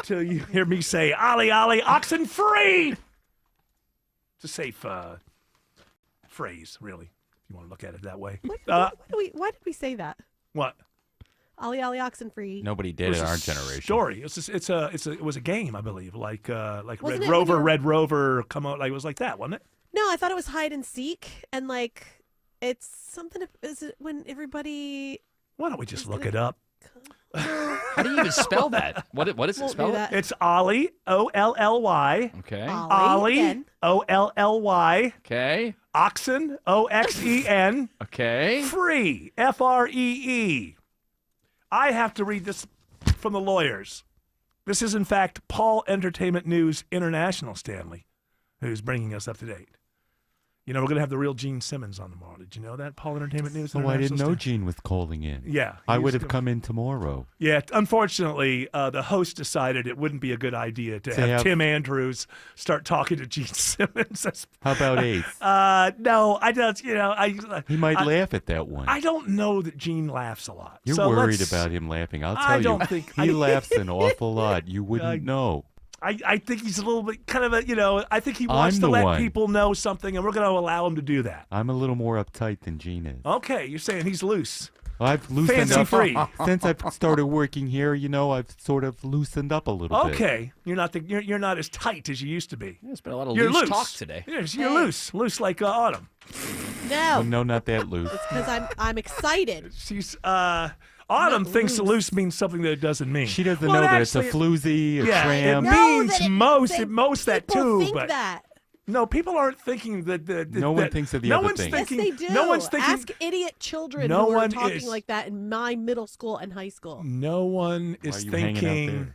you hear me say "Ollie, Ollie, oxen free." It's a safe phrase, really, if you want to look at it that way. Why did we say that? What? Ollie, Ollie, oxen free. Nobody did in our generation. Story. It was a game, I believe, like Wasn't Red Rover come out. Like it was like that, wasn't it? No, I thought it was hide and seek, and like it's something. Is it when everybody? Why don't we just look it up? How do you even spell that? What is it spelled? It's Ollie, O-L-L-Y. Okay. Ollie, O-L-L-Y. Okay. Oxen, O-X-E-N. Okay. Free, F-R-E-E. I have to read this from the lawyers. This is, in fact, Paul Entertainment News International, Stanley, who's bringing us up to date. You know, we're going to have the real Gene Simmons on tomorrow. Did you know that? Paul Entertainment News Oh, I didn't know International Gene was calling in. Yeah. I would have come in tomorrow. Yeah, unfortunately, the host decided it wouldn't be a good idea to have Tim Andrews start talking to Gene Simmons. How about Ace? No, I don't. He might laugh at that one. I don't know that Gene laughs a lot. You're worried about him laughing. I'll tell you. He laughs an awful lot. You wouldn't know. I think he's a little bit kind of I think he wants to let people know something, and we're going to allow him to do that. I'm a little more uptight than Gene is. Okay, you're saying he's loose. I've loosened Fancy up. free. Since I've started working here, I've sort of loosened up a little bit. Okay, you're not as tight as you used to be. There's been a lot of You're loose loose talk today. Yes, you're loose like Autumn. No. No, not that loose. It's because I'm excited. She's Autumn thinks loose means something that it doesn't mean. She doesn't know that it's a floozy, a tram. It means most that too. Think but that. No, people aren't thinking that. No one thinks of the other thing. Yes, they do. No one's thinking. Ask idiot children No who are one talking is. like that in my middle school and high school. No one is thinking.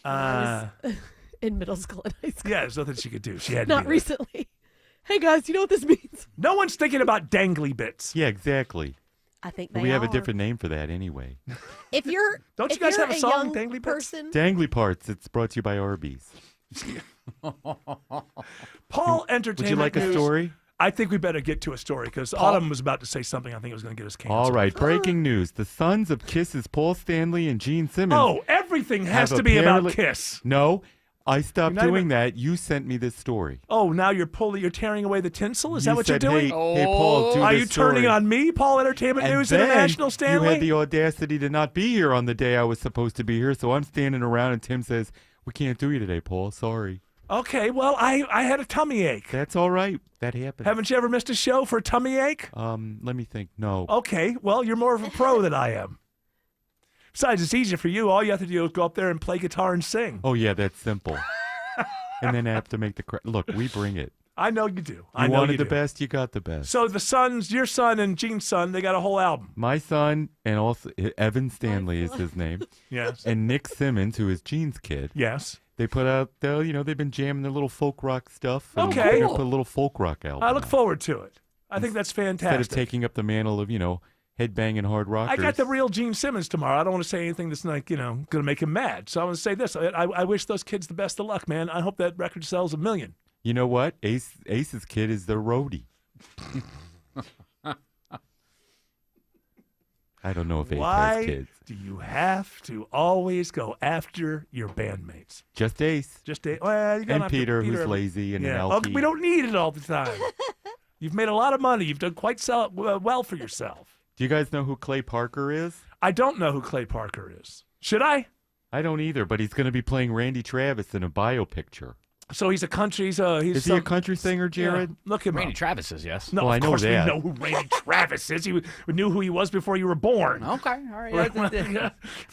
In middle school and high school. Yeah, there's nothing she could do. She had Not to be recently. Hey guys, you know what this means? No one's thinking about dangly bits. Yeah, exactly. I think they We have a are. different name for that anyway. If you're Don't you if guys you're have a song, young Dangly Bits? person, Dangly Parts. It's brought to you by Arby's. Paul Entertainment Would you like a News. story? I think we better get to a story because Autumn was about to say something I think it was going to get us canceled. All right, breaking news. The sons of Kiss's Paul Stanley and Gene Simmons. Oh, everything has have to be about apparently- Kiss. No, I stopped You're not doing even- that. You sent me this story. Oh, now you're tearing away the tinsel? Is You that what said, you're doing? Hey, Paul, do Are this you turning story. on me, Paul Entertainment And News then International, Stanley? You had the audacity to not be here on the day I was supposed to be here, so I'm standing around and Tim says, we can't do you today, Paul. Sorry. Okay, well, I had a tummy ache. That's all right. That happened. Haven't you ever missed a show for a tummy ache? Let me think. No. Okay, well, you're more of a pro than I am. Besides, it's easy for you. All you have to do is go up there and play guitar and sing. Oh, yeah, that's simple. And then I have to make the look, we bring it. I know you do. I You know wanted you the do. best, you got the best. So your son and Gene's son, they got a whole album. My son, and also Evan Stanley is his name. Yes. And Nick Simmons, who is Gene's kid. Yes. They put out, they've been jamming their little folk rock stuff. And Okay. they're gonna put a little folk rock album. I look forward to it. I think that's Instead fantastic. of taking up the mantle of, headbanging hard rockers. I got the real Gene Simmons tomorrow. I don't want to say anything that's like, going to make him mad. So I want to say this. I wish those kids the best of luck, man. I hope that record sells 1 million. You know what? Ace's kid is the roadie. I don't know if Ace has Why kids. do you have to always go after your bandmates? Just Ace. Just Ace. Well, you don't And have to- Peter, who's lazy and an alky. We don't need it all the time. You've made a lot of money. You've done quite well for yourself. Do you guys know who Clay Parker is? I don't know who Clay Parker is. Should I? I don't either, but he's going to be playing Randy Travis in a biopicture. So he's a country. He's Is he a country singer, Jared? Yeah, look him Randy up. Travis is, yes. No, Well, I of know course that. we know who Randy Travis is. We knew who he was before you were born. Okay, all right.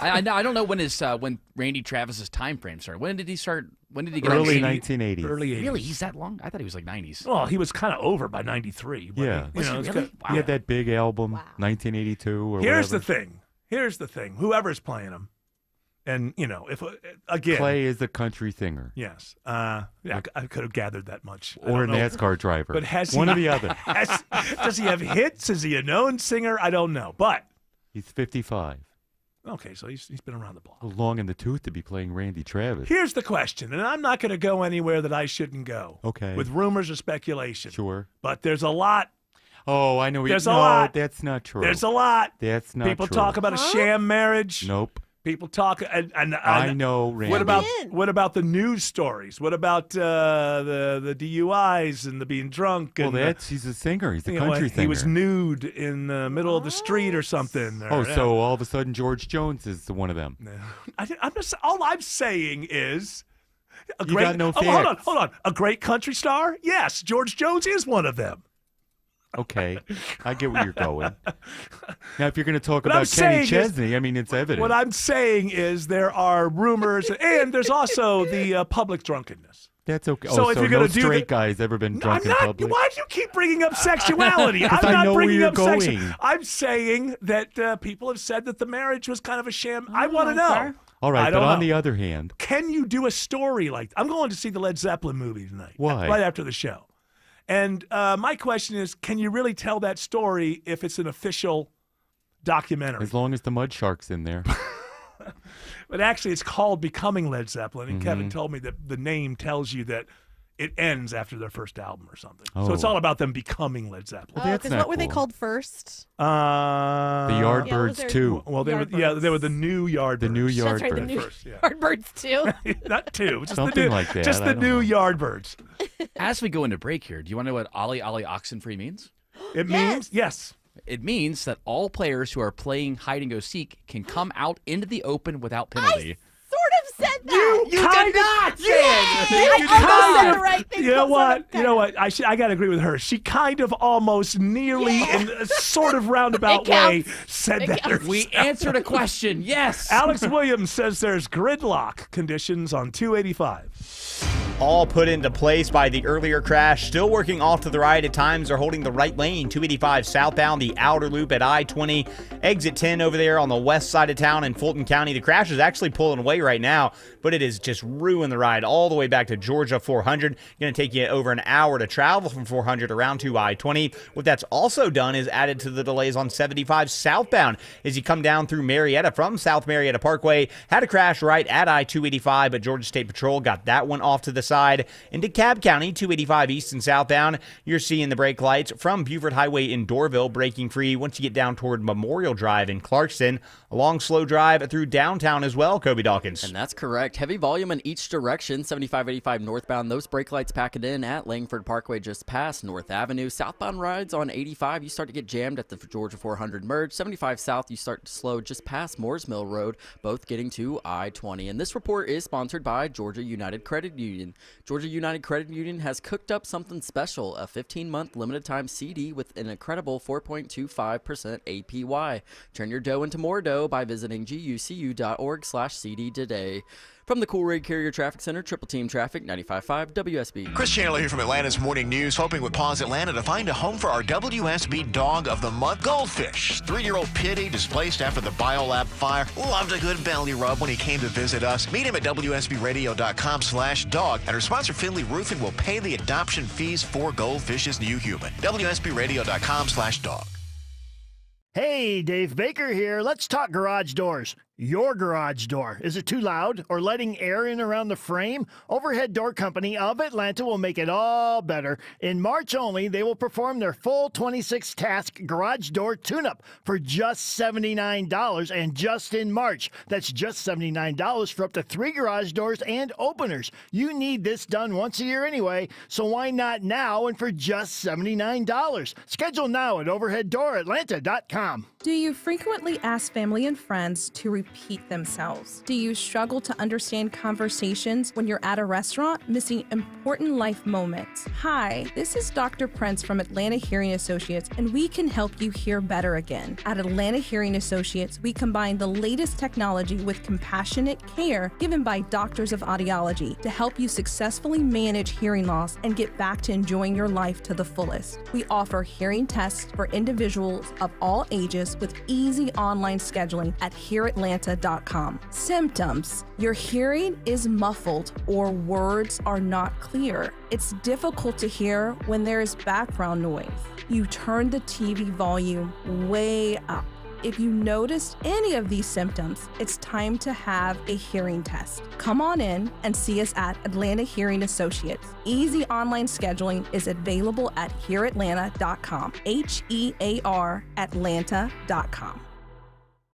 I don't know when Randy Travis's time frame started. When did he start? When did he get Early on 1980s. Early 80s. Really, he's that long? I thought he was like 90s. Well, he was kind of over by 93. But Yeah. You know, Was it's he really? got- He had that big album, 1982 or Here's whatever. Here's the thing. Whoever's playing him, and if again, Clay is a country singer. yes, I could have gathered that much. I Or a don't know. NASCAR driver. But has One he, or the other. Does he have hits? Is he a known singer? I don't know. But He's 55. okay, so he's been around the block. Long in the tooth to be playing Randy Travis. Here's the question, and I'm not going to go anywhere that I shouldn't go. Okay. With rumors or speculation. Sure. But there's a lot. Oh, I know. There's no, a lot. That's not true. There's a lot. That's not People true. talk about a sham marriage. Nope. People talk, and I know, Randy. What about the news stories? What about the DUIs and the being drunk? Well, And he's a singer. He's a you know, country singer. He was nude in the middle of the street or something. Oh, so all of a sudden George Jones is one of them. I'm just all I'm saying is. You got no hold on. A great country star? Yes, George Jones is one of them. Okay, I get where you're going. Now, if you're going to talk What I'm about Kenny saying is- Chesney, I mean, it's evident. What I'm saying is there are rumors, and there's also the public drunkenness. That's okay. So if you're no gonna do straight the- guy's ever been drunk I'm in not. public? Why do you keep bringing up sexuality? I'm 'Cause I not know where bringing you're up sex. going. I'm saying that people have said that the marriage was kind of a sham. I want to know. All right, I but don't on know. the other hand, Can you do a story like? I'm going to see the Led Zeppelin movie tonight. Why? Right after the show. And my question is, can you really tell that story if it's an official documentary? as long as the Mud Shark's in there. But actually, it's called Becoming Led Zeppelin, and Kevin Mhm. told me that the name tells you that it ends after their first album or something. So it's Oh. all about them becoming Led Zeppelin. Well, that's Because not what were they cool. called first? The Yardbirds too. Well, they were the new Yardbirds. The new Yardbirds. That's right, the new First, yeah. Yardbirds too. Not two, just Something the new, like that, Just I the don't new know. Yardbirds. As we go into break here, do you want to know what Ollie Oxenfree means? It means yes. It means that all players who are playing hide and go seek can come out into the open without penalty. Sort of said that. You did not say I almost said the right thing. You know but what? sort of You know what? I got to agree with her. She kind of almost nearly in a sort of roundabout It way counts. said It that counts. herself. We answered a question. Yes. Alex Williams says there's gridlock conditions on 285. All put into place by the earlier crash. Still working off to the right at times. Are holding the right lane. 285 southbound, the outer loop at I-20. Exit 10 over there on the west side of town in Fulton County. The crash is actually pulling away right now, but it has just ruined the ride all the way back to Georgia 400. Going to take you over an hour to travel from 400 around to I-20. What that's also done is added to the delays on 75 southbound as you come down through Marietta from South Marietta Parkway. Had a crash right at I-285, but Georgia State Patrol got that one off to the side. side. In DeKalb County, 285 east and southbound, you're seeing the brake lights from Buford Highway in Doorville breaking free once you get down toward Memorial Drive in Clarkston. A long, slow drive through downtown as well, Kobe Dawkins. And that's correct. Heavy volume in each direction. 75-85 northbound. Those brake lights packing in at Langford Parkway just past North Avenue. Southbound rides on 85. You start to get jammed at the Georgia 400 merge. 75 south, you start to slow just past Moores Mill Road, both getting to I-20. And this report is sponsored by Georgia United Credit Union. Georgia United Credit Union has cooked up something special, a 15-month limited-time CD with an incredible 4.25% APY. Turn your dough into more dough by visiting gucu.org/CD today. From the Cool Rig Carrier Traffic Center, Triple Team Traffic, 95.5 WSB. Chris Chandler here from Atlanta's Morning News, hoping with Paws Atlanta to find a home for our WSB Dog of the Month, Goldfish. 3-year-old Pitty, displaced after the Biolab fire, loved a good belly rub when he came to visit us. Meet him at WSBRadio.com/dog, and our sponsor Finley Roofing will pay the adoption fees for Goldfish's new human. WSBRadio.com/dog. Hey, Dave Baker here. Let's talk garage doors. Your garage door. Is it too loud or letting air in around the frame? Overhead Door Company of Atlanta will make it all better. In March only, they will perform their full 26-task garage door tune-up for just $79, and just in March. That's just $79 for up to 3 garage doors and openers. You need this done once a year anyway, so why not now and for just $79? Schedule now at overheaddooratlanta.com. Do you frequently ask family and friends to repeat themselves? Do you struggle to understand conversations when you're at a restaurant, missing important life moments? Hi, this is Dr. Prince from Atlanta Hearing Associates, and we can help you hear better again. At Atlanta Hearing Associates, we combine the latest technology with compassionate care given by doctors of audiology to help you successfully manage hearing loss and get back to enjoying your life to the fullest. We offer hearing tests for individuals of all ages with easy online scheduling at HearAtlanta.com. Symptoms: your hearing is muffled or words are not clear. It's difficult to hear when there is background noise. You turn the TV volume way up. If you noticed any of these symptoms, it's time to have a hearing test. Come on in and see us at Atlanta Hearing Associates. Easy online scheduling is available at HearAtlanta.com. HEAR Atlanta.com.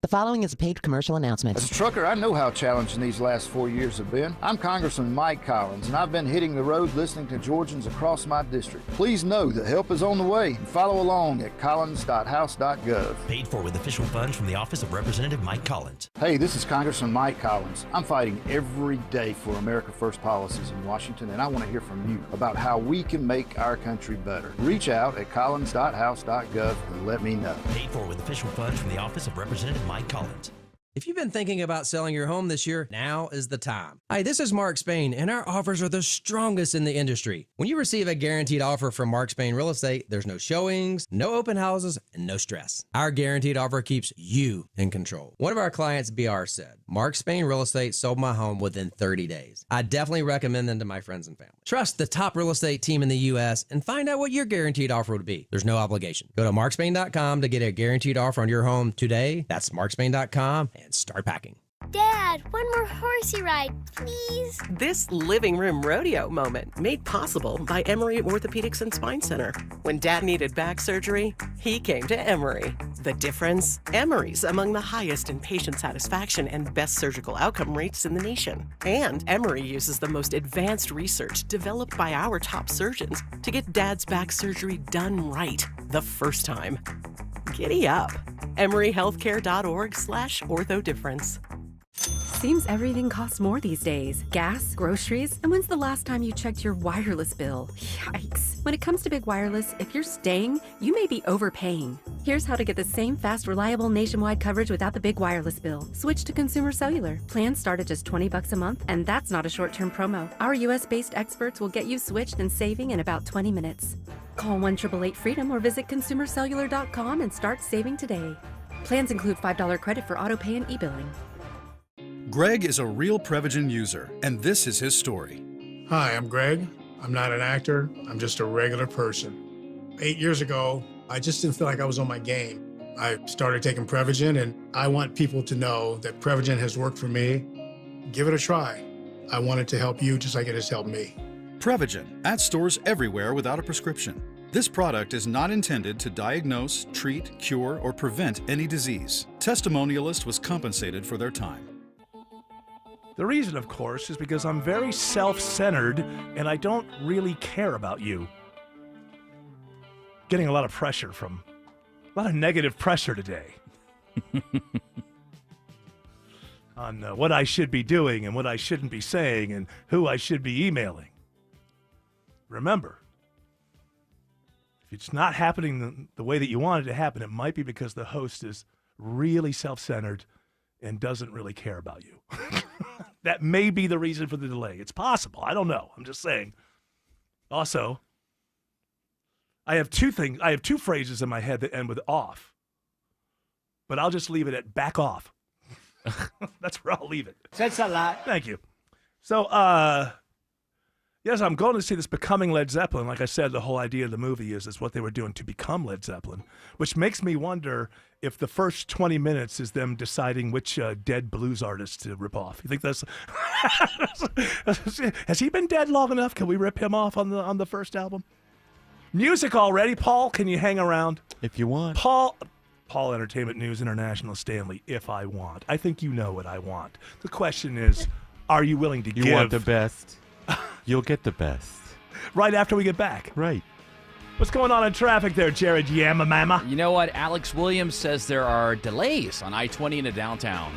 The following is a paid commercial announcement. As a trucker, I know how challenging these last 4 years have been. I'm Congressman Mike Collins, and I've been hitting the road listening to Georgians across my district. Please know that help is on the way, and follow along at collins.house.gov. Paid for with official funds from the Office of Representative Mike Collins. Hey, this is Congressman Mike Collins. I'm fighting every day for America First policies in Washington, and I want to hear from you about how we can make our country better. Reach out at collins.house.gov and let me know. Paid for with official funds from the Office of Representative Mike Collins. If you've been thinking about selling your home this year, now is the time. Hi, this is Mark Spain, and our offers are the strongest in the industry. When you receive a guaranteed offer from Mark Spain Real Estate, there's no showings, no open houses, and no stress. Our guaranteed offer keeps you in control. One of our clients, BR, said, Mark Spain Real Estate sold my home within 30 days. I definitely recommend them to my friends and family. Trust the top real estate team in the U.S. and find out what your guaranteed offer would be. There's no obligation. Go to markspain.com to get a guaranteed offer on your home today. That's markspain.com and start packing. Dad, one more horsey ride, please. This living room rodeo moment made possible by Emory Orthopedics and Spine Center. When Dad needed back surgery, he came to Emory. The difference? Emory's among the highest in patient satisfaction and best surgical outcome rates in the nation. And Emory uses the most advanced research developed by our top surgeons to get Dad's back surgery done right the first time. Giddy up. EmoryHealthcare.org/orthodifference. Seems everything costs more these days. Gas, groceries, and when's the last time you checked your wireless bill? Yikes. When it comes to big wireless, if you're staying, you may be overpaying. Here's how to get the same fast, reliable nationwide coverage without the big wireless bill. Switch to Consumer Cellular. Plans start at just $20 a month, and that's not a short-term promo. Our US-based experts will get you switched and saving in about 20 minutes. Call 1-888-FREEDOM or visit consumercellular.com and start saving today. Plans include $5 credit for auto pay and e-billing. Greg is a real Prevagen user, and this is his story. Hi, I'm Greg. I'm not an actor. I'm just a regular person. 8 years ago, I just didn't feel like I was on my game. I started taking Prevagen, and I want people to know that Prevagen has worked for me. Give it a try. I want it to help you just like it has helped me. Prevagen, at stores everywhere without a prescription. This product is not intended to diagnose, treat, cure, or prevent any disease. Testimonialist was compensated for their time. The reason, of course, is because I'm very self-centered and I don't really care about you. Getting a lot of negative pressure today on what I should be doing and what I shouldn't be saying and who I should be emailing. Remember, if it's not happening the way that you want it to happen, it might be because the host is really self-centered and doesn't really care about you. That may be the reason for the delay. It's possible. I don't know. I'm just saying. Also, I have two phrases in my head that end with off. But I'll just leave it at back off. That's where I'll leave it. That's a lot. Thank you. So, yes, I'm going to see this Becoming Led Zeppelin. Like I said, the whole idea of the movie is what they were doing to become Led Zeppelin, which makes me wonder if the first 20 minutes is them deciding which dead blues artist to rip off. You think that's... Has he been dead long enough? Can we rip him off on the first album? Music already. Paul, can you hang around? If you want. Paul Entertainment News International Stanley, if I want. I think you know what I want. The question is, are you willing to give? You want the best. You'll get the best. Right after we get back. Right. What's going on in traffic there, Jared Yamamama? You know what? Alex Williams says there are delays on I-20 into downtown.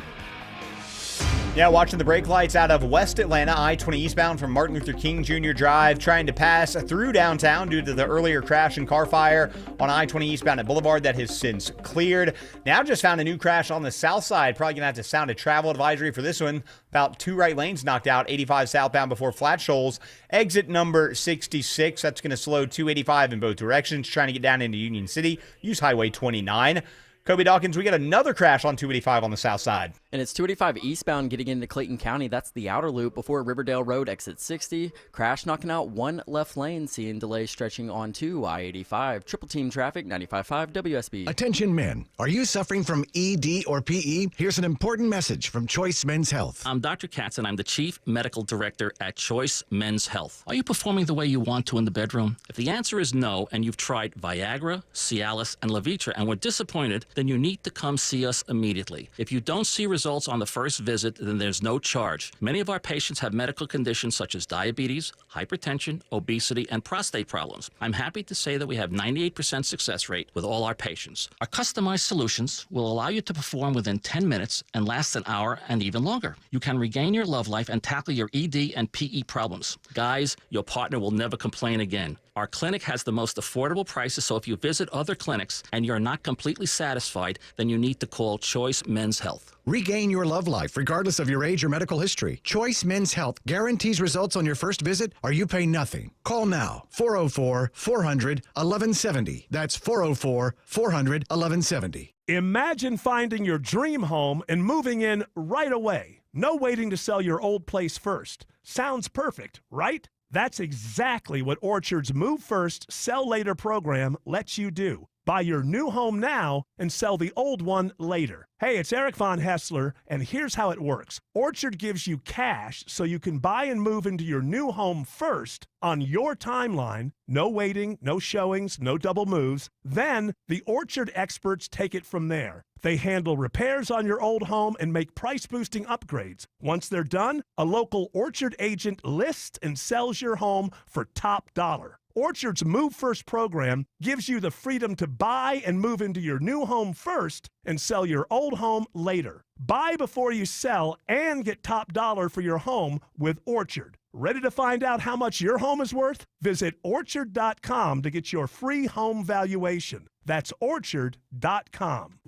Yeah, watching the brake lights out of West Atlanta, I-20 eastbound from Martin Luther King Jr. Drive, trying to pass through downtown due to the earlier crash and car fire on I-20 eastbound at Boulevard that has since cleared. Now just found a new crash on the south side. Probably going to have to sound a travel advisory for this one. About 2 right lanes knocked out, 85 southbound before Flat Shoals. Exit number 66. That's going to slow 285 in both directions. Trying to get down into Union City, use Highway 29. Kobe Dawkins, we got another crash on 285 on the south side. And it's 285 eastbound getting into Clayton County. That's the outer loop before Riverdale Road, exit 60. Crash knocking out 1 left lane, seeing delays stretching on to I-85. Triple team traffic, 95.5 WSB. Attention men, are you suffering from ED or PE? Here's an important message from Choice Men's Health. I'm Dr. Katz and I'm the Chief Medical Director at Choice Men's Health. Are you performing the way you want to in the bedroom? If the answer is no and you've tried Viagra, Cialis, and Levitra and were disappointed, then you need to come see us immediately. If you don't see results on the first visit, then there's no charge. Many of our patients have medical conditions such as diabetes, hypertension, obesity, and prostate problems. I'm happy to say that we have 98% success rate with all our patients. Our customized solutions will allow you to perform within 10 minutes and last an hour and even longer. You can regain your love life and tackle your ED and PE problems. Guys, your partner will never complain again. Our clinic has the most affordable prices, so if you visit other clinics and you're not completely satisfied, then you need to call Choice Men's Health. Regain your love life regardless of your age or medical history. Choice Men's Health guarantees results on your first visit or you pay nothing. Call now, 404-400-1170. That's 404-400-1170. Imagine finding your dream home and moving in right away. No waiting to sell your old place first. Sounds perfect, right? That's exactly what Orchard's Move First, Sell Later program lets you do. Buy your new home now and sell the old one later. Hey, it's Eric Von Hessler, and here's how it works. Orchard gives you cash so you can buy and move into your new home first on your timeline. No waiting, no showings, no double moves. Then the Orchard experts take it from there. They handle repairs on your old home and make price-boosting upgrades. Once they're done, a local Orchard agent lists and sells your home for top dollar. Orchard's Move First program gives you the freedom to buy and move into your new home first and sell your old home later. Buy before you sell and get top dollar for your home with Orchard. Ready to find out how much your home is worth? Visit Orchard.com to get your free home valuation. That's Orchard.com.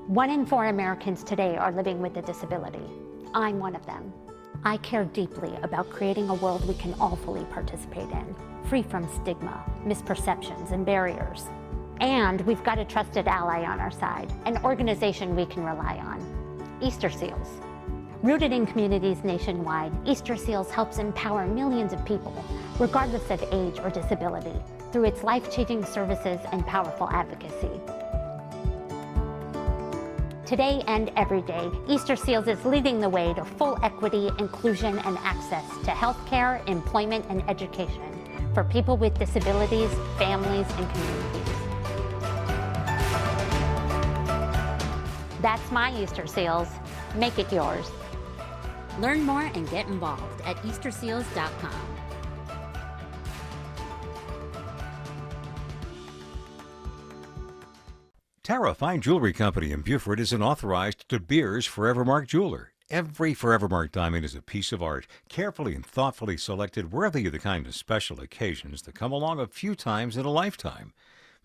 1 in 4 Americans today are living with a disability. I'm one of them. I care deeply about creating a world we can all fully participate in, free from stigma, misperceptions, and barriers. And we've got a trusted ally on our side, an organization we can rely on, Easter Seals. Rooted in communities nationwide, Easter Seals helps empower millions of people, regardless of age or disability, through its life-changing services and powerful advocacy. Today and every day, Easter Seals is leading the way to full equity, inclusion, and access to healthcare, employment, and education for people with disabilities, families, and communities. That's my Easter Seals. Make it yours. Learn more and get involved at easterseals.com. Tara Fine Jewelry Company in Beaufort is an authorized De Beers Forevermark jeweler. Every Forevermark diamond is a piece of art, carefully and thoughtfully selected, worthy of the kind of special occasions that come along a few times in a lifetime.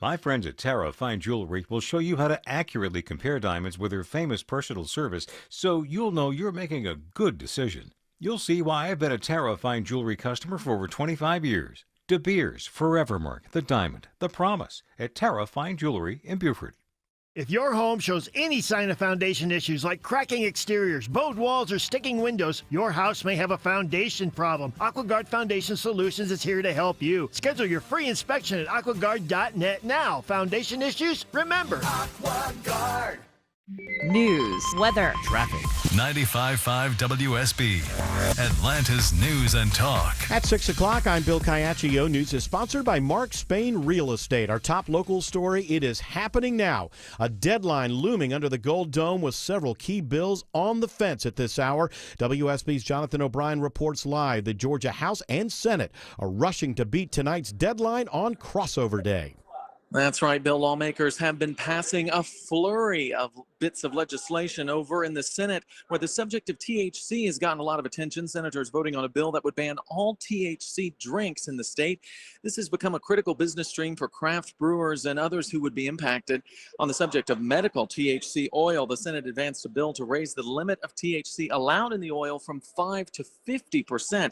My friends at Tara Fine Jewelry will show you how to accurately compare diamonds with their famous personal service, so you'll know you're making a good decision. You'll see why I've been a Tara Fine Jewelry customer for over 25 years. De Beers Forevermark, the diamond, the promise, at Tara Fine Jewelry in Beaufort. If your home shows any sign of foundation issues like cracking exteriors, bowed walls, or sticking windows, your house may have a foundation problem. AquaGuard Foundation Solutions is here to help you. Schedule your free inspection at aquaguard.net now. Foundation issues? Remember, AquaGuard. News, weather, traffic. 95.5 WSB, Atlanta's News and Talk. At 6 o'clock, I'm Bill Caiaccio. News is sponsored by Mark Spain Real Estate. Our top local story, it is happening now. A deadline looming under the Gold Dome with several key bills on the fence at this hour. WSB's Jonathan O'Brien reports live. The Georgia House and Senate are rushing to beat tonight's deadline on crossover day. That's right, Bill. Lawmakers have been passing a flurry of bits of legislation over in the Senate, where the subject of THC has gotten a lot of attention. Senators voting on a bill that would ban all THC drinks in the state. This has become a critical business stream for craft brewers and others who would be impacted. On the subject of medical THC oil, the Senate advanced a bill to raise the limit of THC allowed in the oil from 5 to 50%,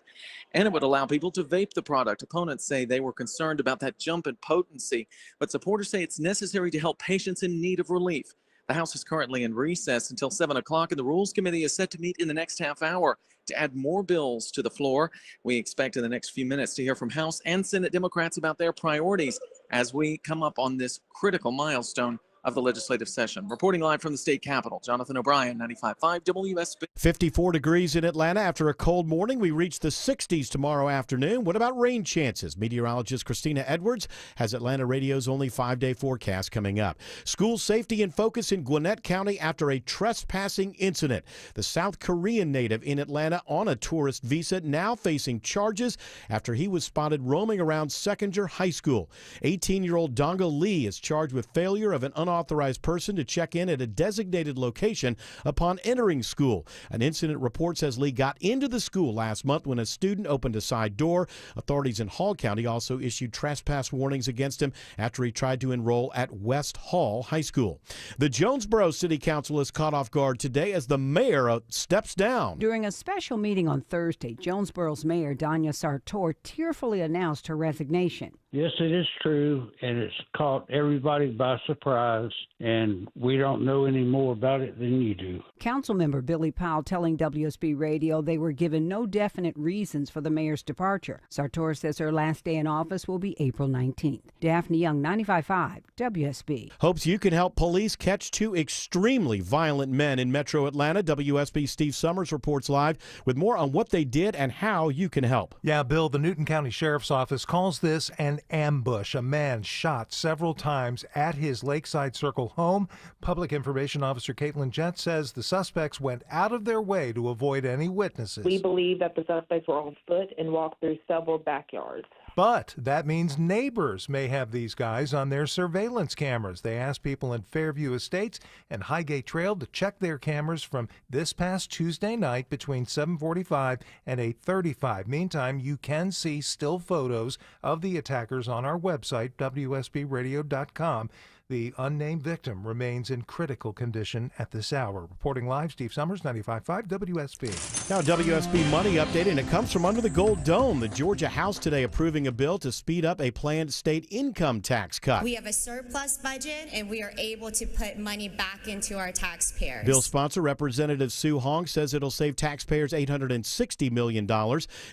and it would allow people to vape the product. Opponents say they were concerned about that jump in potency, but supporters say it's necessary to help patients in need of relief. The House is currently in recess until 7 o'clock, and the Rules Committee is set to meet in the next half hour to add more bills to the floor. We expect in the next few minutes to hear from House and Senate Democrats about their priorities as we come up on this critical milestone of the legislative session. Reporting live from the state capitol, Jonathan O'Brien, 95.5 WSB. 54 degrees in Atlanta after a cold morning. We reach the 60s tomorrow afternoon. What about rain chances? Meteorologist Christina Edwards has Atlanta Radio's only 5-day forecast coming up. School safety in focus in Gwinnett County after a trespassing incident. The South Korean native in Atlanta on a tourist visa now facing charges after he was spotted roaming around Seconder High School. 18-year-old Donga Lee is charged with failure of an unauthorized person to check in at a designated location upon entering school. An incident report says Lee got into the school last month when a student opened a side door. Authorities in Hall County also issued trespass warnings against him after he tried to enroll at West Hall High School. The Jonesboro City Council is caught off guard today as the mayor steps down. During a special meeting on Thursday, Jonesboro's Mayor Danya Sartor tearfully announced her resignation. Yes, it is true, and it's caught everybody by surprise, and we don't know any more about it than you do. Councilmember Billy Powell telling WSB Radio they were given no definite reasons for the mayor's departure. Sartor says her last day in office will be April 19th. Daphne Young, 95.5 WSB. Hopes you can help police catch two extremely violent men in Metro Atlanta. WSB Steve Summers reports live with more on what they did and how you can help. Yeah, Bill, the Newton County Sheriff's Office calls this an ambush. A man shot several times at his Lakeside Circle home. Public Information Officer Caitlin Jent says the suspects went out of their way to avoid any witnesses. We believe that the suspects were on foot and walked through several backyards. But that means neighbors may have these guys on their surveillance cameras. They asked people in Fairview Estates and Highgate Trail to check their cameras from this past Tuesday night between 7:45 and 8:35. Meantime, you can see still photos of the attackers on our website, WSBradio.com. The unnamed victim remains in critical condition at this hour. Reporting live, Steve Summers, 95.5 WSB. Now, WSB Money Update, and it comes from under the Gold Dome. The Georgia House today approving a bill to speed up a planned state income tax cut. We have a surplus budget, and we are able to put money back into our taxpayers. Bill sponsor Representative Sue Hong says it'll save taxpayers $860 million.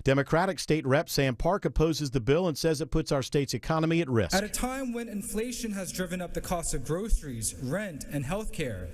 Democratic State Rep Sam Park opposes the bill and says it puts our state's economy at risk. At a time when inflation has driven up the cost of groceries, rent, and health care,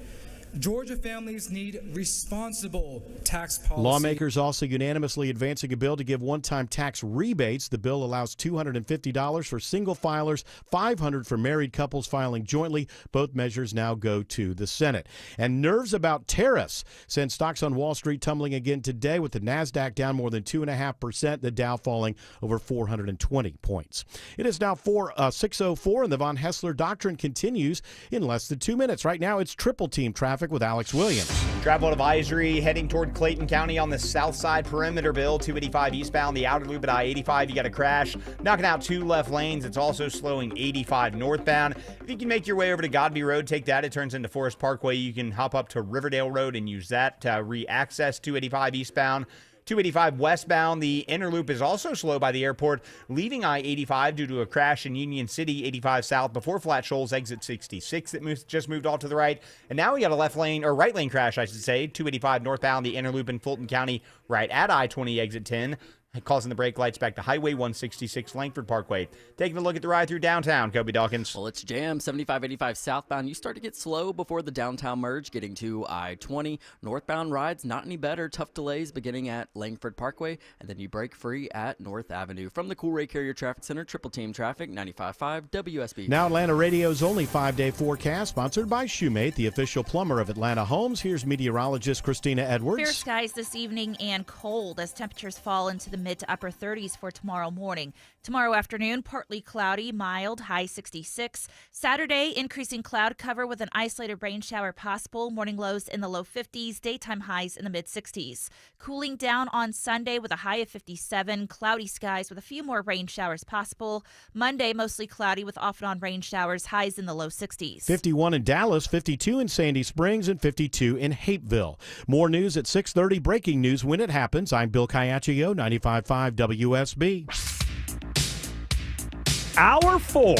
Georgia families need responsible tax policy. Lawmakers also unanimously advancing a bill to give one-time tax rebates. The bill allows $250 for single filers, $500 for married couples filing jointly. Both measures now go to the Senate. And nerves about tariffs send stocks on Wall Street tumbling again today, with the NASDAQ down more than 2.5%, the Dow falling over 420 points. It is now 6:04, and the Von Hessler Doctrine continues in less than 2 minutes. Right now, it's triple team traffic with Alex Williams. Travel advisory heading toward Clayton County on the south side perimeter, Bill. 285 eastbound, the outer loop at I-85. You got a crash, knocking out 2 left lanes. It's also slowing 85 northbound. If you can make your way over to Godby Road, take that. It turns into Forest Parkway. You can hop up to Riverdale Road and use that to re-access 285 eastbound. 285 westbound, the inner loop is also slow by the airport, leaving I-85 due to a crash in Union City. 85 south before Flat Shoals, exit 66 that just moved off to the right. And now we got a right lane crash, I should say. 285 northbound, the inner loop in Fulton County, right at I-20 exit 10. Causing the brake lights back to Highway 166 Langford Parkway. Taking a look at the ride through downtown, Kobe Dawkins. Well, it's jammed. 75-85 southbound. You start to get slow before the downtown merge, getting to I-20. Northbound rides, not any better. Tough delays beginning at Langford Parkway, and then you break free at North Avenue. From the Cool Ray Carrier Traffic Center, Triple Team Traffic, 95.5 WSB. Now Atlanta Radio's only 5-day forecast, sponsored by Shoemate, the official plumber of Atlanta Homes. Here's meteorologist Christina Edwards. Fair skies this evening and cold as temperatures fall into the mid to upper 30s for tomorrow morning. Tomorrow afternoon, partly cloudy, mild, high 66. Saturday, increasing cloud cover with an isolated rain shower possible. Morning lows in the low 50s, daytime highs in the mid 60s. Cooling down on Sunday with a high of 57. Cloudy skies with a few more rain showers possible. Monday, mostly cloudy with off and on rain showers, highs in the low 60s. 51 in Dallas, 52 in Sandy Springs, and 52 in Hapeville. More news at 6:30. Breaking news when it happens. I'm Bill Caiaccio, 95.5 WSB. Hour 4.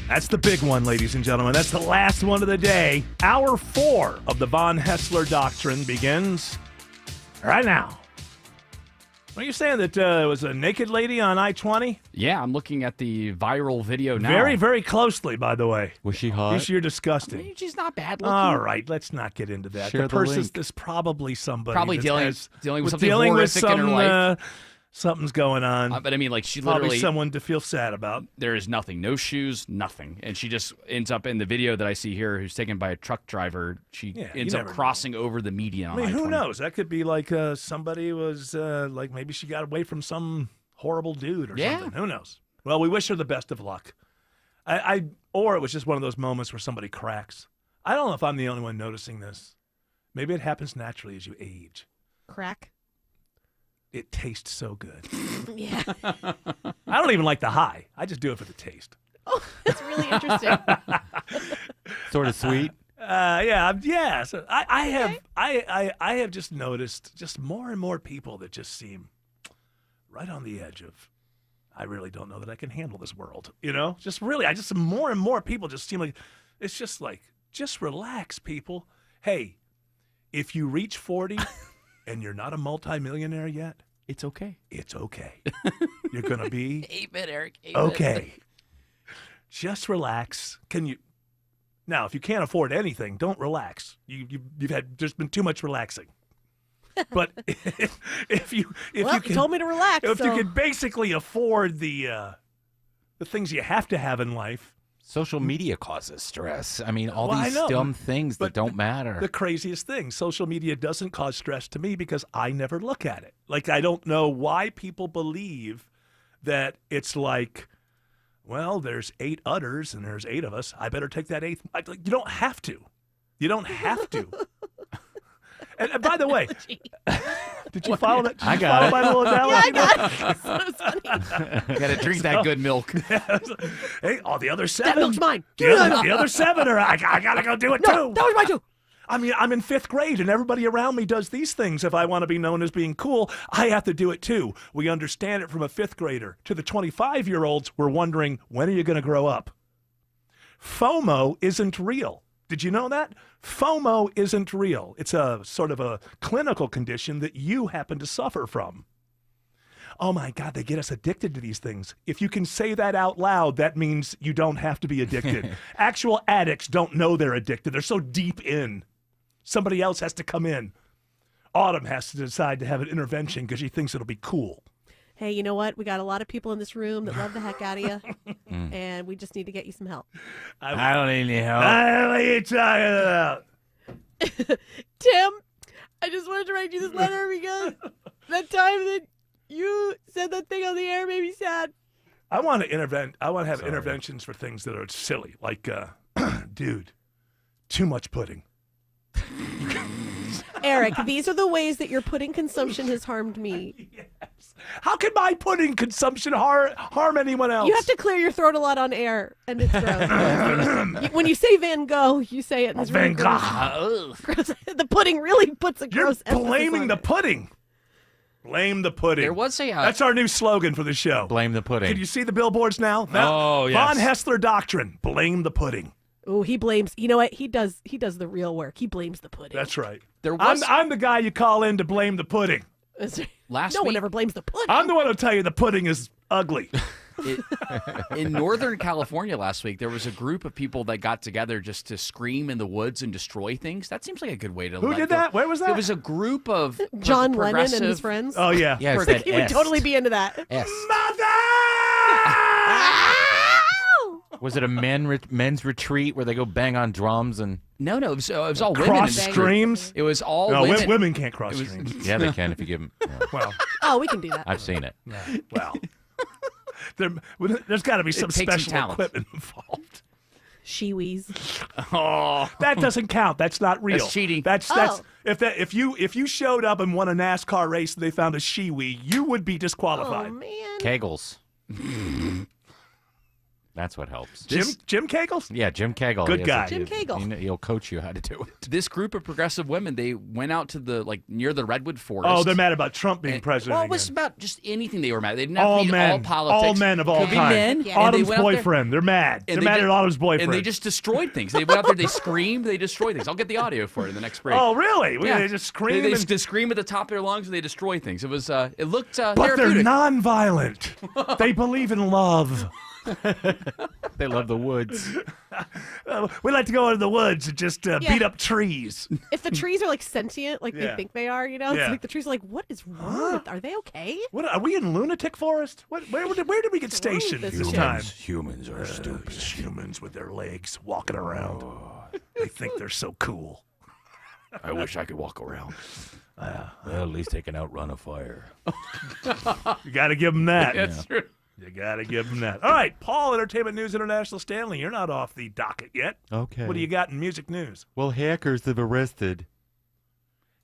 That's the big one, ladies and gentlemen. That's the last one of the day. Hour 4 of the Von Hessler Doctrine begins right now. Are you saying that it was a naked lady on I-20? Yeah, I'm looking at the viral video now. Very, very closely, by the way. Was she hot? You're disgusting. I mean, she's not bad looking. All right, let's not get into that. Share the person link. is probably somebody Probably dealing with something dealing with horrific in her life. Something's going on. But I mean, like, she Probably literally, someone to feel sad about. there is nothing, no shoes, nothing, and she just ends up in the video that I see here, who's taken by a truck driver. She ends up crossing over the median. I mean, on who I-20. knows? That could be like somebody was like maybe she got away from some horrible dude or something. Who knows? Well, we wish her the best of luck. Or it was just one of those moments where somebody cracks. I don't know if I'm the only one noticing this. Maybe it happens naturally as you age. Crack? It tastes so good. Yeah. I don't even like the high. I just do it for the taste. Oh, that's really interesting. Sort of sweet. Yeah. So I have just noticed just more and more people that just seem right on the edge of, I really don't know that I can handle this world. You know, just really, more and more people just seem like, it's just like, just relax, people. Hey, if you reach 40 and you're not a multimillionaire yet, it's okay. It's okay. You're going to be Amen, Eric. Amen. okay. Just relax. Can you? Now, if you can't afford anything, don't relax. There's been too much relaxing. But if you told me to relax. If you could basically afford the things you have to have in life. Social media causes stress. I mean, all Well, I these know, dumb things that don't matter. The craziest thing, social media doesn't cause stress to me because I never look at it. Like, I don't know why people believe that it's like, well, there's 8 udders and there's 8 of us. I better take that 8th. You don't have to. You don't have to. And by the way, did you follow that? I got it. My little analogy? Yeah, I got it. So funny. Got to drink that good milk. Hey, all the other 7. That milk's mine. The other 7 are. I gotta go do it too. No, that was mine too. I mean, I'm in 5th grade, and everybody around me does these things. If I want to be known as being cool, I have to do it too. We understand it from a 5th grader to the 25-year-olds. We're wondering, when are you going to grow up? FOMO isn't real. Did you know that? FOMO isn't real. It's a sort of a clinical condition that you happen to suffer from. Oh my God, they get us addicted to these things. If you can say that out loud, that means you don't have to be addicted. Actual addicts don't know they're addicted. They're so deep in. Somebody else has to come in. Autumn has to decide to have an intervention because she thinks it'll be cool. Hey, you know what? We got a lot of people in this room that love the heck out of you, and we just need to get you some help. I don't need any help. What are you talking about? Tim, I just wanted to write you this letter because that time that you said that thing on the air made me sad. I want to have interventions for things that are silly, like, dude, too much pudding. Eric, these are the ways that your pudding consumption has harmed me. Yes. How can my pudding consumption harm anyone else? You have to clear your throat a lot on air, and it's gross. When you say Van Gogh, you say it in this really Van Gogh. gross. The pudding really puts a gross You're emphasis blaming on the it. pudding. Blame the pudding. There was a That's our new slogan for the show. Blame the pudding. Can you see the billboards now? Oh, yes. Von Hessler Doctrine. Blame the pudding. Oh, he blames. You know what? He does the real work. He blames the pudding. That's right. There was I'm the guy you call in to blame the pudding. last no week. one ever blames the pudding. I'm the one who'll tell you the pudding is ugly. In Northern California last week, there was a group of people that got together just to scream in the woods and destroy things. That seems like a good way to. Who did that? Where was that? It was a group of John Lennon progressive. and his friends. Oh yeah, Yeah, it's He that would S. totally be into that. S. Mother! Was it a men's retreat where they go bang on drums and? No, it was all women. Cross in the streams? It was all No, women. women can't cross streams. Yeah, they can if you give them. Well, Oh, we can do that. I've seen it. well, there's got to be some takes some special talent. equipment involved. She-wees. Oh, that doesn't count. That's not real. That's cheating. That's Oh. if you showed up and won a NASCAR race and they found a shiwi, you would be disqualified. Oh man. Kegels. That's what helps. Jim Kegels? Yeah, Jim Kegel. Good guy. Jim Kegel. He'll coach you how to do it. This group of progressive women, they went out to near the redwood forest. Oh, they're mad about Trump being president. Well, it was again. about just anything they were mad. They didn't have all to be men, all politics. all men of all Could be kinds. men. Yeah. And they Autumn's went out there- boyfriend. They're mad. and They're they mad just- at Autumn's boyfriend. And they just destroyed things. They went out there, they screamed, they destroyed things. I'll get the audio for it in the next break. Oh, really? Yeah. They just scream They and- just scream at the top of their lungs and they destroy things. It was. It looked but they're therapeutic. non-violent. They believe in love. They love the woods. We like to go into the woods and just beat up trees. If the trees are like sentient, like Yeah. they think they are, it's Yeah. like the trees are like, what is wrong with? Are they okay? What are we in lunatic forest? Where did we get stationed this this shit? time? Humans are stupid. Humans with their legs walking around. They think they're so cool. I wish I could walk around. Well, at least they can outrun a fire. You got to give them that. That's true. You got to give them that. All right, Paul, Entertainment News International Stanley, you're not off the docket yet. Okay. What do you got in music news? Well, hackers have arrested.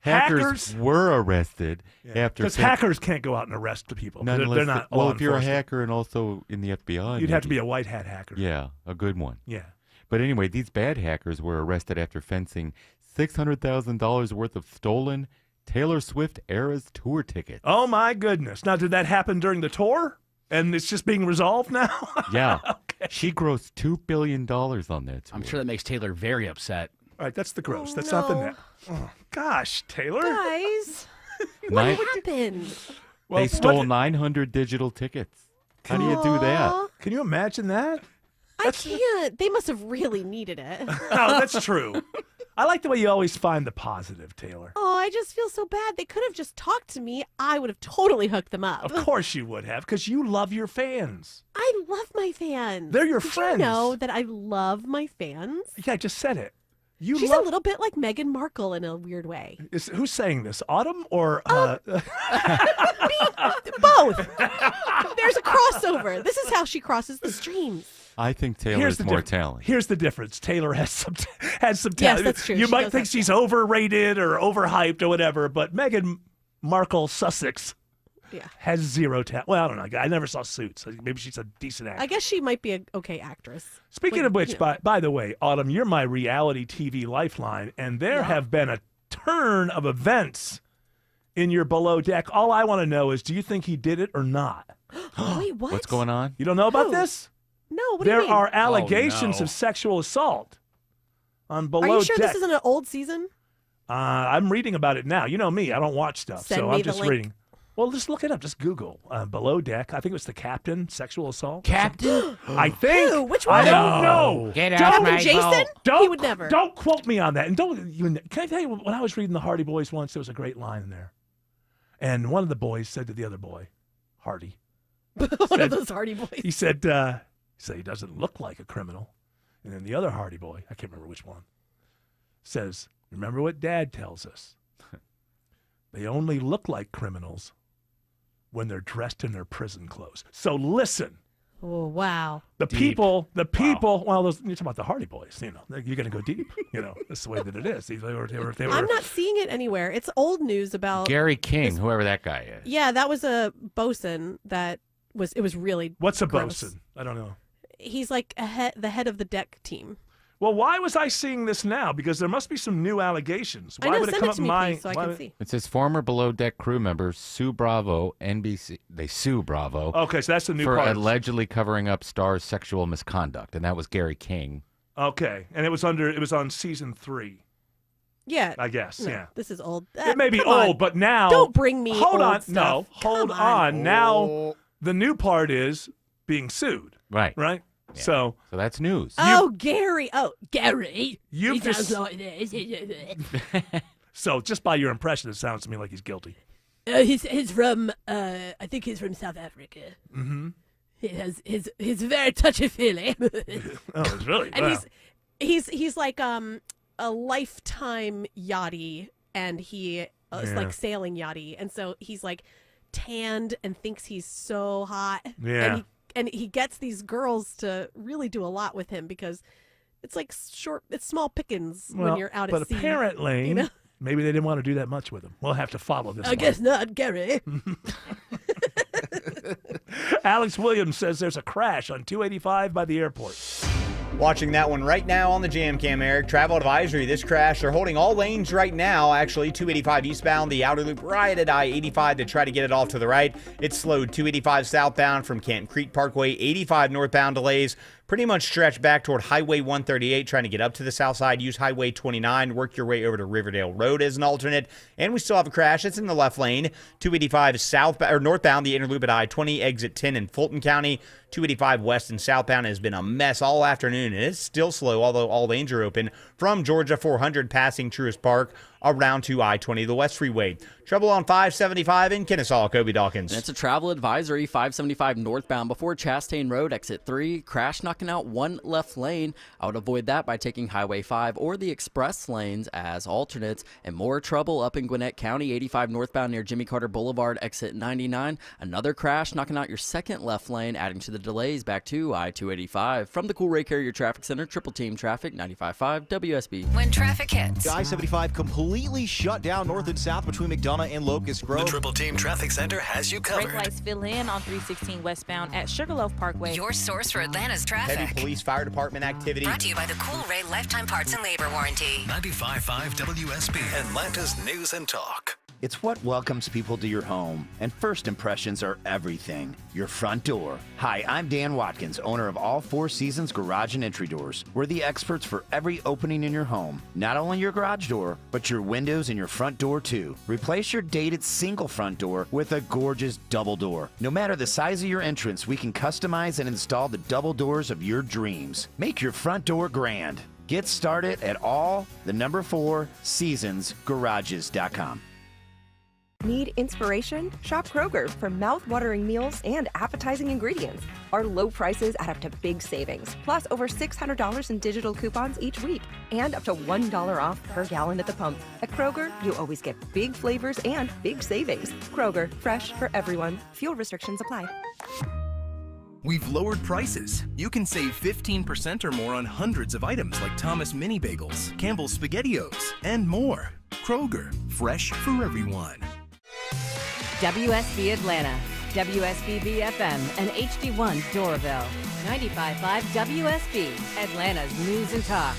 Hackers? Were arrested after. Because hackers can't go out and arrest the people. They're Nonetheless, not well, law if you're a enforcement. hacker and also in the FBI, You'd have to be maybe. a white hat hacker. Yeah, a good one. Yeah. But anyway, these bad hackers were arrested after fencing $600,000 worth of stolen Taylor Swift Eras tour tickets. Oh, my goodness. Now, did that happen during the tour? And it's just being resolved now? Yeah. She grossed $2 billion on that tour. I'm sure that makes Taylor very upset. All right, that's the gross. That's not the net. Oh, gosh, Taylor. Guys, Nine- what happened? they stole 900 digital tickets. How do you do that? Aw, Can you imagine that? I can't. They must have really needed it. No, that's true. I like the way you always find the positive, Taylor. Oh, I just feel so bad. They could have just talked to me. I would have totally hooked them up. Of course you would have, because you love your fans. I love my fans. They're your Did friends. You know that I love my fans. Yeah, I just said it. She's a little bit like Meghan Markle in a weird way. Who's saying this? Autumn or? Both. There's a crossover. This is how she crosses the streams. I think Taylor's more talent. Here's the difference. Taylor has some Yes, talent. that's true. You She might does think have she's overrated or overhyped or whatever, but Meghan Markle Sussex has zero talent. Well, I don't know. I never saw Suits. So maybe she's a decent actress. I guess she might be an okay actress. Speaking Like, of which, you know. by the way, Autumn, you're my reality TV lifeline, and there have been a turn of events in your Below Deck. All I want to know is, do you think he did it or not? Wait, what? What's going on? You don't know about Who? this? No, what do you There mean? are allegations no. of sexual assault on Below Are you sure Deck. this isn't an old season? I'm reading about it now. You know me; I don't watch stuff, Send so me I'm the just link. reading. Well, just look it up. Just Google Below Deck. I think it was the captain, sexual assault. Captain? I think. Who? Which one? I don't know. Get Captain off my Jason? boat. Don't, He would never. Don't quote me on that. And can I tell you, when I was reading the Hardy Boys once, there was a great line in there. And one of the boys said to the other boy, Hardy. One of those Hardy Boys. He said he doesn't look like a criminal. And then the other Hardy boy, I can't remember which one, says, remember what Dad tells us. They only look like criminals when they're dressed in their prison clothes. So listen. Oh, wow. The people, well, you're talking about the Hardy Boys, you're going to go deep. That's the way that it is. I'm not seeing it anywhere. It's old news about Gary King, whoever that guy is. Yeah, that was a bosun it was really What's a gross. bosun? I don't know. He's like the head of the deck team. Well, why was I seeing this now? Because there must be some new allegations. Why I know, would it send come it up to me, my please, so I can see. It says former Below Deck crew member Sue Bravo, NBC. They sue Bravo. Okay, so that's the new for part. allegedly covering up Star's sexual misconduct, and that was Gary King. Okay, and it was on season 3. Yeah. I guess, No, yeah. This is old. It may be Come on. old, but now... Don't bring me Hold old on. stuff. No, hold Come on. Now, the new part is being sued. Right. Right? Yeah. So that's news. Oh, Gary. Oh, Gary. You've He sounds just- like this. So just by your impression, it sounds to me like he's guilty. He's from, I think he's from South Africa. Mm-hmm. He's very touchy-feely. Oh, it's really... And wow. he's like a lifetime yachty, and he is Yeah. like sailing yachty, and so he's like tanned and thinks he's so hot. Yeah. And he gets these girls to really do a lot with him because it's like it's small pickings when you're out but at sea. apparently, you know? maybe they didn't want to do that much with him. We'll have to follow this I one. guess not, Gary. Alex Williams says there's a crash on 285 by the airport. Watching that one right now on the Jam Cam, Eric. Travel advisory, this crash. They're holding all lanes right now, actually. 285 eastbound, the outer loop right at I-85 to try to get it off to the right. It's slowed 285 southbound from Canton Creek Parkway. 85 northbound delays pretty much stretch back toward Highway 138, trying to get up to the south side. Use Highway 29, work your way over to Riverdale Road as an alternate. And we still have a crash. It's in the left lane. 285 northbound, the inner loop at I-20, exit 10 in Fulton County. 285 west and southbound has been a mess all afternoon, and it's still slow, although all lanes are open from Georgia 400 passing Truist Park around to I-20, the West Freeway. Trouble on 575 in Kennesaw. Kobe Dawkins. And it's a travel advisory, 575 northbound before Chastain Road, exit 3. Crash knocking out one left lane. I would avoid that by taking Highway 5 or the express lanes as alternates. And more trouble up in Gwinnett County, 85 northbound near Jimmy Carter Boulevard, exit 99. Another crash knocking out your second left lane, adding to the delays back to I-285. From the Cool Ray Carrier Traffic Center, Triple Team Traffic, 95.5 WSB. When traffic hits. I-75 completely shut down north and south between McDonough and Locust Grove. The Triple Team Traffic Center has you covered. Brake lights fill in on 316 westbound at Sugarloaf Parkway. Your source for Atlanta's traffic. Heavy police fire department activity. Brought to you by the Cool Ray Lifetime Parts and Labor Warranty. 95.5 WSB, Atlanta's News and Talk. It's what welcomes people to your home, and first impressions are everything. Your front door. Hi, I'm Dan Watkins, owner of All Four Seasons Garage and Entry Doors. We're the experts for every opening in your home. Not only your garage door, but your windows and your front door too. Replace your dated single front door with a gorgeous double door. No matter the size of your entrance, we can customize and install the double doors of your dreams. Make your front door grand. Get started at all4seasonsgarages.com. Need inspiration? Shop Kroger for mouth-watering meals and appetizing ingredients. Our low prices add up to big savings, plus over $600 in digital coupons each week, and up to $1 off per gallon at the pump. At Kroger, you always get big flavors and big savings. Kroger, fresh for everyone. Fuel restrictions apply. We've lowered prices. You can save 15% or more on hundreds of items like Thomas Mini Bagels, Campbell's SpaghettiOs, and more. Kroger, fresh for everyone. WSB Atlanta, WSB BFM, and HD1 Doraville. 95.5 WSB, Atlanta's News and Talk.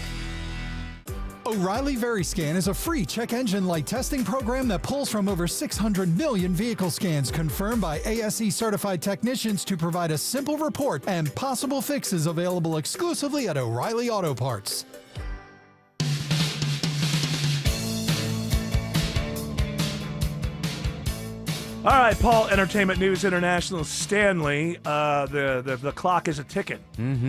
O'Reilly VeriScan is a free check engine light testing program that pulls from over 600 million vehicle scans confirmed by ASE certified technicians to provide a simple report and possible fixes available exclusively at O'Reilly Auto Parts. All right, Paul, Entertainment News International. Stanley, the clock is a ticking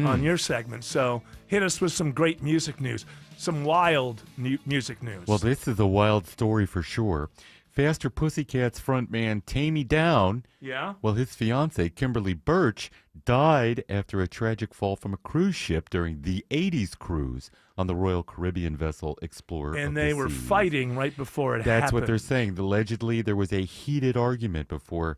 on your segment, so hit us with some great music news, some wild music news. Well, this is a wild story for sure. Faster Pussycats frontman Tammy Down, Yeah? well, his fiancée, Kimberly Birch, died after a tragic fall from a cruise ship during the 80s cruise on the Royal Caribbean vessel Explorer And of they the were Seas. fighting right before it happened. That's what they're saying. Allegedly, there was a heated argument before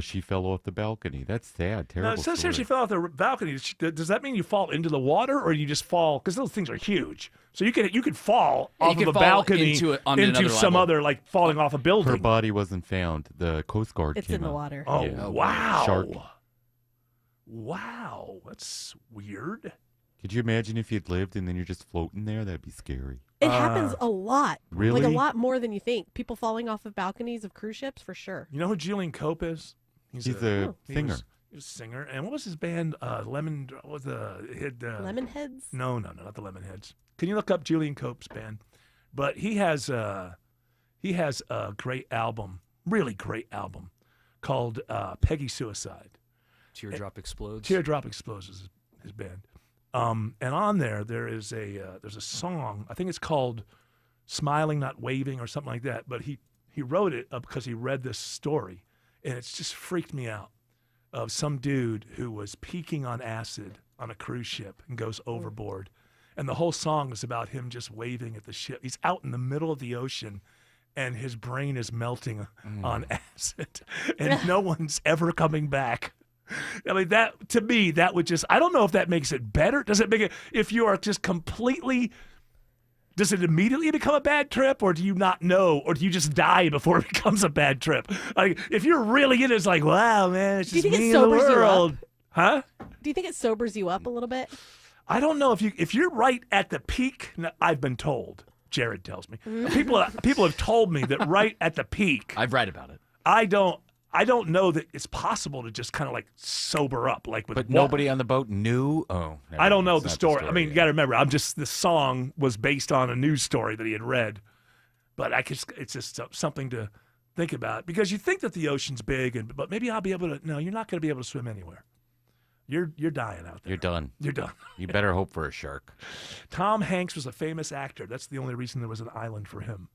she fell off the balcony. That's sad, Now, terrible it says here story. she fell off the balcony. Does that mean you fall into the water, or you just fall? Because those things are huge. So you could fall Yeah, you off could of a fall balcony into another some level. other, like falling off a building. Her body wasn't found. The Coast Guard It's came in the out. water. Oh, Yeah. wow. Shark. Wow. That's weird. Could you imagine if you'd lived and then you're just floating there? That'd be scary. It happens a lot. Really? Like a lot more than you think. People falling off of balconies of cruise ships, for sure. You know who Julian Cope is? He's a singer. He was a singer. And what was his band? Lemonheads? No, not the Lemonheads. Can you look up Julian Cope's band? But he has a great album, really great album, called Peggy Suicide. Teardrop Explodes. Teardrop Explodes is his band. And on there's a song. I think it's called "Smiling Not Waving" or something like that. But he wrote it because he read this story, and it's just freaked me out. Of some dude who was peaking on acid on a cruise ship and goes overboard, and the whole song is about him just waving at the ship. He's out in the middle of the ocean, and his brain is melting on acid, and no one's ever coming back. I mean, that to me, that would just, I don't know if that makes it better. Does it make it, if you are just completely, does it immediately become a bad trip, or do you not know, or do you just die before it becomes a bad trip? Like, if you're really in it, it's like, wow, man, it's Do you just think me it in the sobers you up? world. Huh? Do you think it sobers you up a little bit? I don't know if you're right at the peak. No, I've been told. Jared tells me. People have told me that right at the peak. I've read about it. I don't know that it's possible to just kind of like sober up, like with. But water. nobody on the boat knew? Oh. never I don't mind. know It's the not story. I mean, you got to remember, the song was based on a news story that he had read, but it's just something to think about, because you think that the ocean's big, but maybe I'll be able to. No, you're not going to be able to swim anywhere. You're dying out there. You're done. You're done. You better hope for a shark. Tom Hanks was a famous actor. That's the only reason there was an island for him.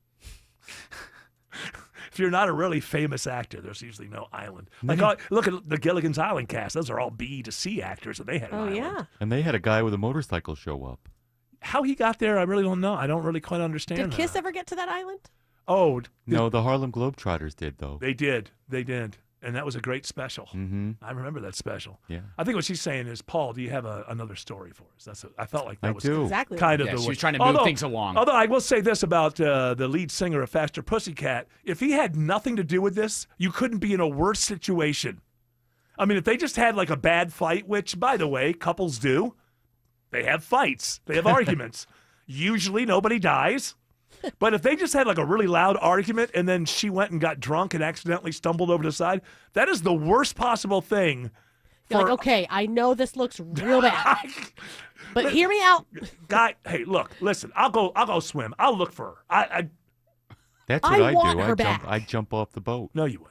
If you're not a really famous actor, there's usually no island. Like, look at the Gilligan's Island cast; those are all B to C actors, and they had an island. Yeah. And they had a guy with a motorcycle show up. How he got there, I really don't know. I don't really quite understand. Did that. Kiss ever get to that island? Oh No, the Harlem Globetrotters did, though. They did, and that was a great special. Mm-hmm. I remember that special. Yeah. I think what she's saying is, Paul, do you have another story for us? I felt like that I was do. Exactly. kind of Yeah, the she way. was trying to move things along. Although I will say this about the lead singer of Faster Pussycat: if he had nothing to do with this, you couldn't be in a worse situation. I mean, if they just had like a bad fight, which, by the way, couples do, they have fights, they have arguments. Usually nobody dies. But if they just had like a really loud argument and then she went and got drunk and accidentally stumbled over the side, that is the worst possible thing. You're like, okay, I know this looks real bad, but hear me out. Guy, hey, listen, I'll go swim. I'll look for her. That's what I want do. her back. I jump off the boat. No, you would.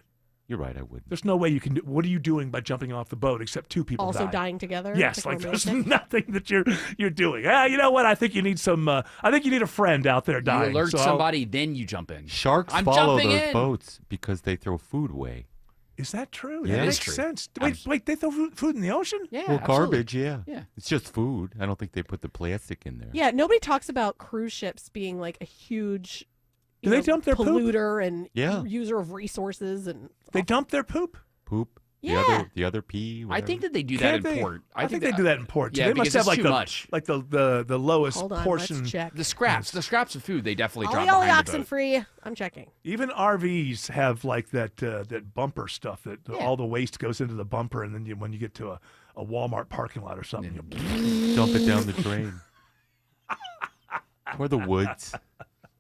You're right, I wouldn't. There's no way you can do. What are you doing by jumping off the boat except two people Also die? dying together. Yes, like there's romantic. nothing that you're doing. You know what? I think you need some. I think you need a friend out there dying. You alert so I'll- somebody, then you jump in. Sharks I'm follow jumping those in. boats because they throw food away. Is that true? Yeah. That It makes is true. sense. Wait, they throw food in the ocean? Yeah, Well, absolutely. garbage, yeah. Yeah. It's just food. I don't think they put the plastic in there. Yeah, nobody talks about cruise ships being like a huge Do they dump their poop? polluter and Yeah. user of resources and They dump their poop? Poop. Yeah. The other pee. I whatever. think that they do Can't that in they? port. I think they do that in port. Too. Yeah, They must because have it's like too the much. like the lowest Hold on, portion. let's check. The scraps of food, they definitely Ollie, drop ollie, behind the oxen boat. free. I'm checking. Even RVs have like that bumper stuff that all the waste goes into the bumper, and then when you get to a Walmart parking lot or something, you Dump it down the drain. Or the woods.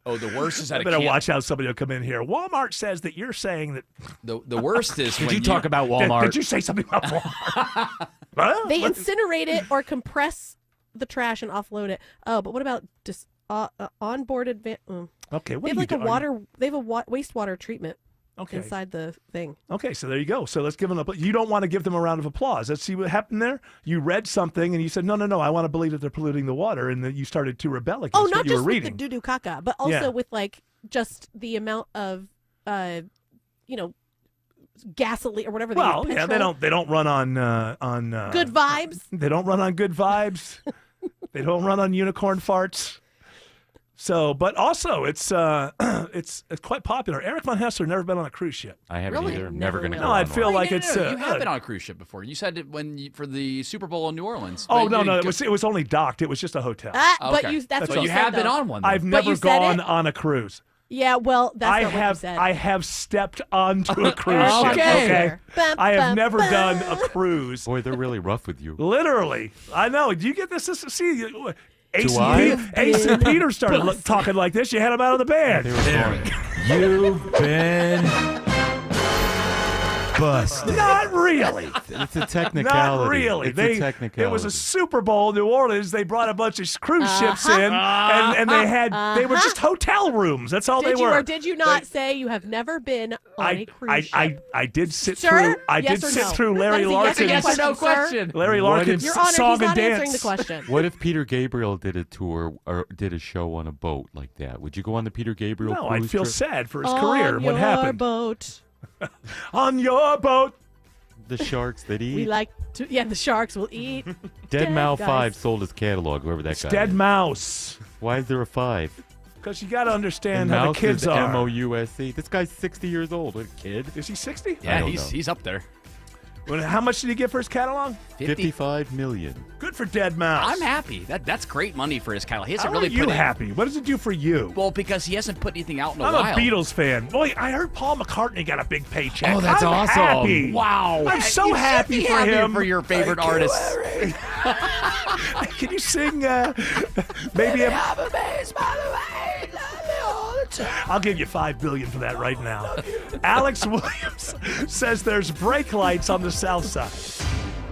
Oh, the worst is I at a better camp. watch out. Somebody will come in here. Walmart says that you're saying that. The worst is Did when you talk about Did, Walmart? did you say something about Walmart? Huh? They What? incinerate it or compress the trash and offload it. Oh, but what about onboarded? Okay, what They have are like you a doing? water. They have a wastewater treatment. Okay. inside the thing. Okay, so there you go. So let's give them you don't want to give them a round of applause. Let's see what happened there. You read something and you said, no, I want to believe that they're polluting the water, and that you started to rebel against Not what you were just reading. with the doo-doo caca, but also with like just the amount of, gasoline or whatever. Well, they use, yeah, they don't run on good vibes. They don't run on good vibes. They don't run on unicorn farts. So, but also it's quite popular. Eric Von Hessler never been on a cruise ship. I haven't Really? either. Never going to go. No, on I'd feel one. like it's. You have been on a cruise ship before. You said it for the Super Bowl in New Orleans. Oh But no, you- it was only docked. It was just a hotel. But Okay. that's So what you said, have been though. on one. then. I've But never you said gone it? on a cruise. Yeah, well, that's not what you said. I have stepped onto a cruise ship. Okay. Okay, Bum, I have bum, never bum. done a cruise. Boy, they're really rough with you. Literally, I know. Do you get this? See, Ace I? and Peter started talking like this. You had him out of the band. They were fine. You've been busted. Not really. It's a technicality. Not really. It's a technicality. It was a Super Bowl in New Orleans. They brought a bunch of cruise ships in, and they were just hotel rooms. That's all Did they you were. or did you not say you have never been on a cruise ship? I did sit Sir? through. I Yes did or sit no? through Larry That is a yes or Larkin's no question, sir. Larry What Larkin's if- Your Honor, song he's not and answering dance. the question. What if Peter Gabriel did a tour or did a show on a boat like that? Would you go on the Peter Gabriel No, cruise I'd feel trip? sad for his On career. What your happened? boat. On your boat. The sharks that eat. We like to. Yeah, the sharks will eat. Dead Mouse guys. 5 sold his catalog, whoever that It's guy Dead is. Mouse. Why is there a 5? Because you got to understand And how the Mouse kids is are. M-O-U-S-E. This guy's 60 years old. What a kid. Is he 60? I Yeah, don't he's know. he's up there. How much did he get for his catalog? 55 million. Good for Dead Mouse. I'm happy. That's great money for his catalog. He hasn't How really are you put in- happy? What does it do for you? Well, because he hasn't put anything out in a I'm while. a Beatles fan. Boy, I heard Paul McCartney got a big paycheck. Oh, that's I'm awesome. Happy. Wow. I'm so You should happy be for happy him. for your favorite Thank you, artists. Larry. Can you sing maybe I'll give you $5 billion for that right now. Alex Williams says there's brake lights on the south side.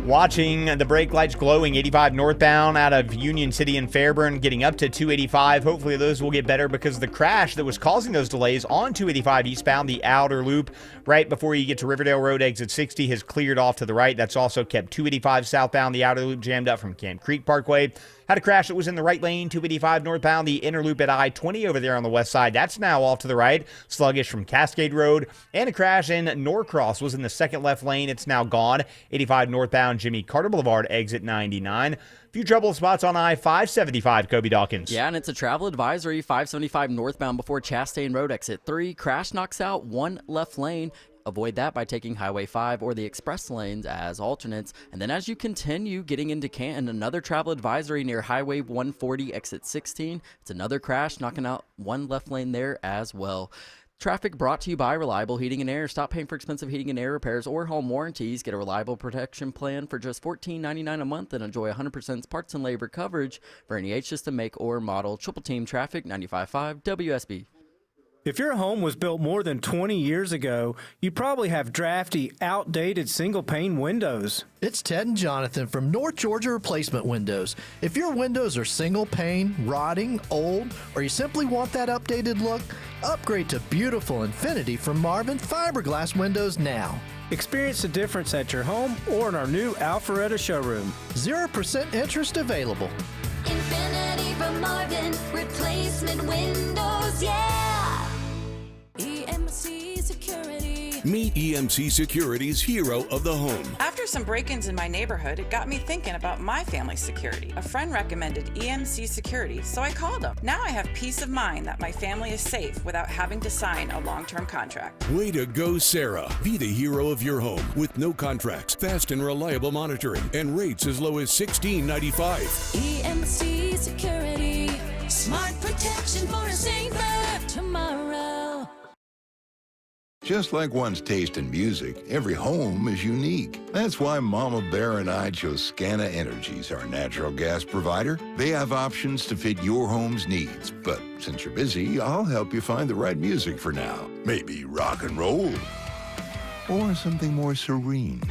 Watching the brake lights glowing 85 northbound out of Union City and Fairburn, getting up to 285. Hopefully those will get better because of the crash that was causing those delays on 285 eastbound. The outer loop right before you get to Riverdale Road exit 60 has cleared off to the right. That's also kept 285 southbound. The outer loop jammed up from Camp Creek Parkway. Had a crash that was in the right lane, 285 northbound. The inner loop at I-20 over there on the west side. That's now off to the right. Sluggish from Cascade Road. And a crash in Norcross was in the second left lane. It's now gone. 85 northbound, Jimmy Carter Boulevard, exit 99. Few trouble spots on I-575, Kobe Dawkins. Yeah, and it's a travel advisory, 575 northbound before Chastain Road, exit 3. Crash knocks out one left lane. Avoid that by taking Highway 5 or the express lanes as alternates. And then as you continue getting into Canton, another travel advisory near Highway 140, exit 16. It's another crash, knocking out one left lane there as well. Traffic brought to you by Reliable Heating and Air. Stop paying for expensive heating and air repairs or home warranties. Get a reliable protection plan for just $14.99 a month and enjoy 100% parts and labor coverage for any H system, make, or model. Triple Team Traffic, 95.5 WSB. If your home was built more than 20 years ago, you probably have drafty, outdated single-pane windows. It's Ted and Jonathan from North Georgia Replacement Windows. If your windows are single pane, rotting, old, or you simply want that updated look, upgrade to beautiful Infinity from Marvin Fiberglass Windows now. Experience the difference at your home or in our new Alpharetta showroom. 0% interest available. Infinity from Marvin, replacement windows, yeah! EMC Security. Meet EMC Security's hero of the home. After some break-ins in my neighborhood, it got me thinking about my family's security. A friend recommended EMC Security, so I called them. Now I have peace of mind that my family is safe without having to sign a long-term contract. Way to go, Sarah. Be the hero of your home with no contracts, fast and reliable monitoring, and rates as low as $16.95. EMC Security. Smart protection for a safer tomorrow. Just like one's taste in music, every home is unique. That's why Mama Bear and I chose Scana Energies, our natural gas provider. They have options to fit your home's needs. But since you're busy, I'll help you find the right music for now. Maybe rock and roll. Or something more serene.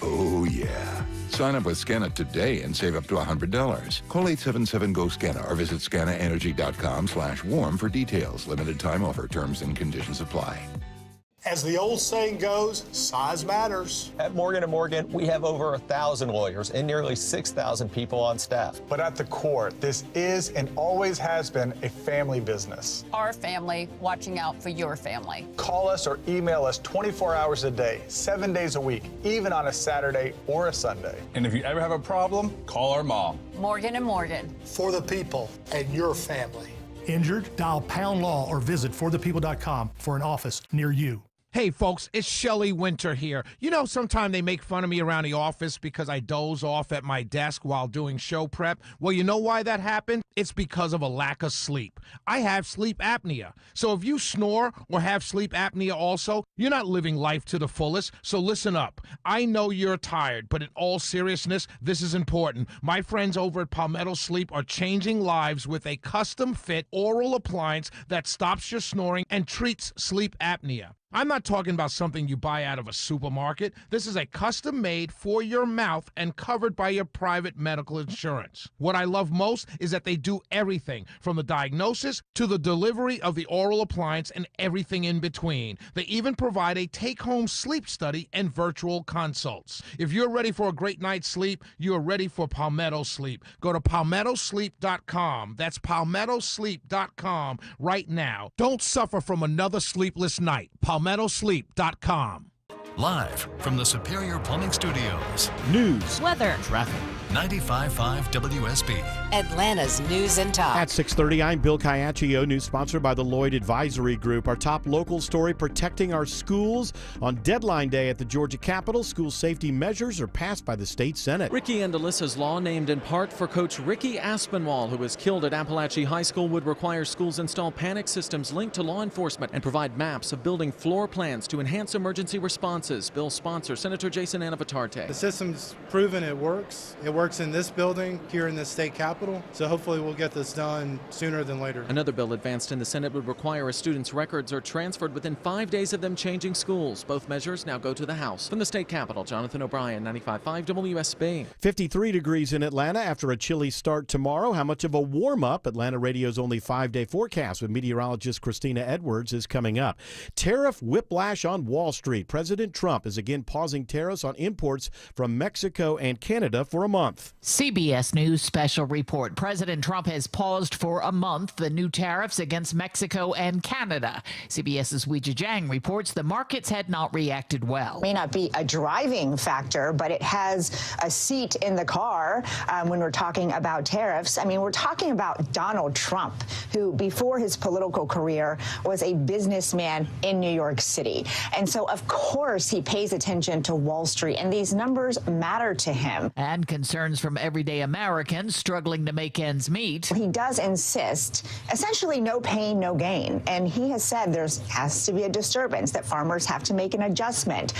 Oh, yeah. Sign up with Scana today and save up to $100. Call 877-GO-SCANA or visit scanaenergy.com/warm for details. Limited time offer. Terms and conditions apply. As the old saying goes, size matters. At Morgan & Morgan, we have over 1,000 lawyers and nearly 6,000 people on staff. But at the core, this is and always has been a family business. Our family watching out for your family. Call us or email us 24 hours a day, 7 days a week, even on a Saturday or a Sunday. And if you ever have a problem, call our mom. Morgan & Morgan. For the people and your family. Injured? Dial Pound Law or visit forthepeople.com for an office near you. Hey, folks, it's Shelley Winter here. You know, sometimes they make fun of me around the office because I doze off at my desk while doing show prep. Well, you know why that happened? It's because of a lack of sleep. I have sleep apnea. So if you snore or have sleep apnea also, you're not living life to the fullest. So listen up. I know you're tired, but in all seriousness, this is important. My friends over at Palmetto Sleep are changing lives with a custom-fit oral appliance that stops your snoring and treats sleep apnea. I'm not talking about something you buy out of a supermarket. This is a custom-made for your mouth and covered by your private medical insurance. What I love most is that they do everything from the diagnosis to the delivery of the oral appliance and everything in between. They even provide a take-home sleep study and virtual consults. If you're ready for a great night's sleep, you are ready for Palmetto Sleep. Go to palmettosleep.com. That's palmettosleep.com right now. Don't suffer from another sleepless night. palmettosleep.com. Live from the Superior Plumbing Studios. News, weather, traffic. 95.5 WSB. Atlanta's News and Talk. At 6:30, I'm Bill Caiaccio, news sponsored by the Lloyd Advisory Group. Our top local story, protecting our schools. On deadline day at the Georgia Capitol, school safety measures are passed by the state Senate. Ricky and Alyssa's law, named in part for Coach Ricky Aspinwall, who was killed at Appalachia High School, would require schools install panic systems linked to law enforcement and provide maps of building floor plans to enhance emergency responses. Bill's sponsor, Senator Jason Anavatarte. The system's proven it works. It works in this building, here in the state capitol, so hopefully we'll get this done sooner than later. Another bill advanced in the Senate would require a student's records are transferred within 5 days of them changing schools. Both measures now go to the House. From the state capitol, Jonathan O'Brien, 95.5 WSB. 53 degrees in Atlanta after a chilly start tomorrow. How much of a warm-up? Atlanta Radio's only 5-day forecast with meteorologist Christina Edwards is coming up. Tariff whiplash on Wall Street. President Trump is again pausing tariffs on imports from Mexico and Canada for a month. CBS News special report. President Trump has paused for a month the new tariffs against Mexico and Canada. CBS's Weijia Jiang reports the markets had not reacted well. May not be a driving factor, but it has a seat in the car when we're talking about tariffs. I mean, we're talking about Donald Trump, who before his political career was a businessman in New York City. And so, of course, he pays attention to Wall Street, and these numbers matter to him. And concerns from everyday Americans struggling to make ends meet. He does insist, essentially, no pain, no gain. And he has said there has to be a disturbance, that farmers have to make an adjustment.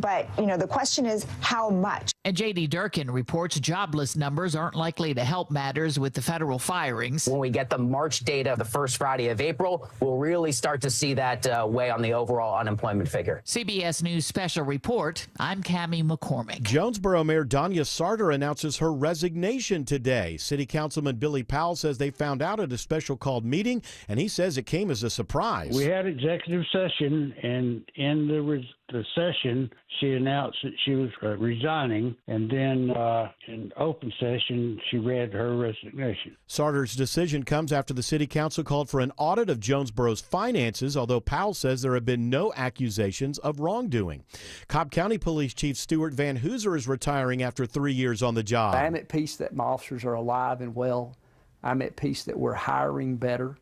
But, you know, the question is how much? And J.D. Durkin reports jobless numbers aren't likely to help matters with the federal firings. When we get the March data the first Friday of April, we'll really start to see that weigh on the overall unemployment figure. CBS News special report. I'm Cammie McCormick. Jonesboro Mayor Danya Sarter announces her resignation today. City Councilman Billy Powell says they found out at a special called meeting, and he says it came as a surprise. We had executive session, and in the session, she announced that she was resigning, and then in open session, she read her resignation. Sarter's decision comes after the City Council called for an audit of Jonesboro's finances, although Powell says there have been no accusations of wrongdoing. Cobb County Police Chief Stuart Van Hooser is retiring after 3 years on the job. I'm at peace that my officers are alive and well. I'm at peace that we're hiring better.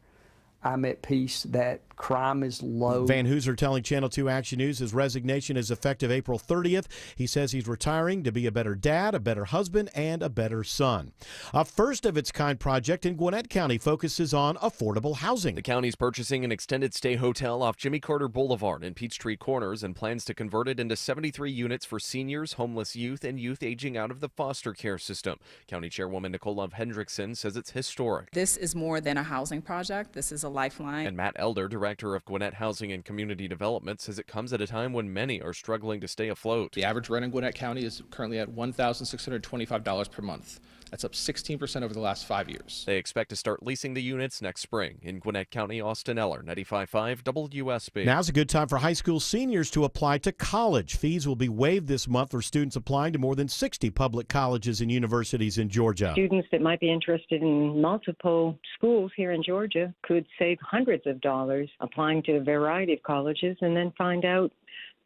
I'm at peace that crime is low. Van Hooser telling Channel 2 Action News his resignation is effective April 30th. He says he's retiring to be a better dad, a better husband, and a better son. A first-of-its-kind project in Gwinnett County focuses on affordable housing. The county's purchasing an extended stay hotel off Jimmy Carter Boulevard in Peachtree Corners and plans to convert it into 73 units for seniors, homeless youth, and youth aging out of the foster care system. County Chairwoman Nicole Love Hendrickson says it's historic. This is more than a housing project. This is a lifeline. And Matt Elder, Director director of Gwinnett Housing and Community Development, says it comes at a time when many are struggling to stay afloat. The average rent in Gwinnett County is currently at $1,625 per month. That's up 16% over the last 5 years. They expect to start leasing the units next spring. In Gwinnett County, Austin Eller, 95.5 WSB. Now's a good time for high school seniors to apply to college. Fees will be waived this month for students applying to more than 60 public colleges and universities in Georgia. Students that might be interested in multiple schools here in Georgia could save hundreds of dollars applying to a variety of colleges and then find out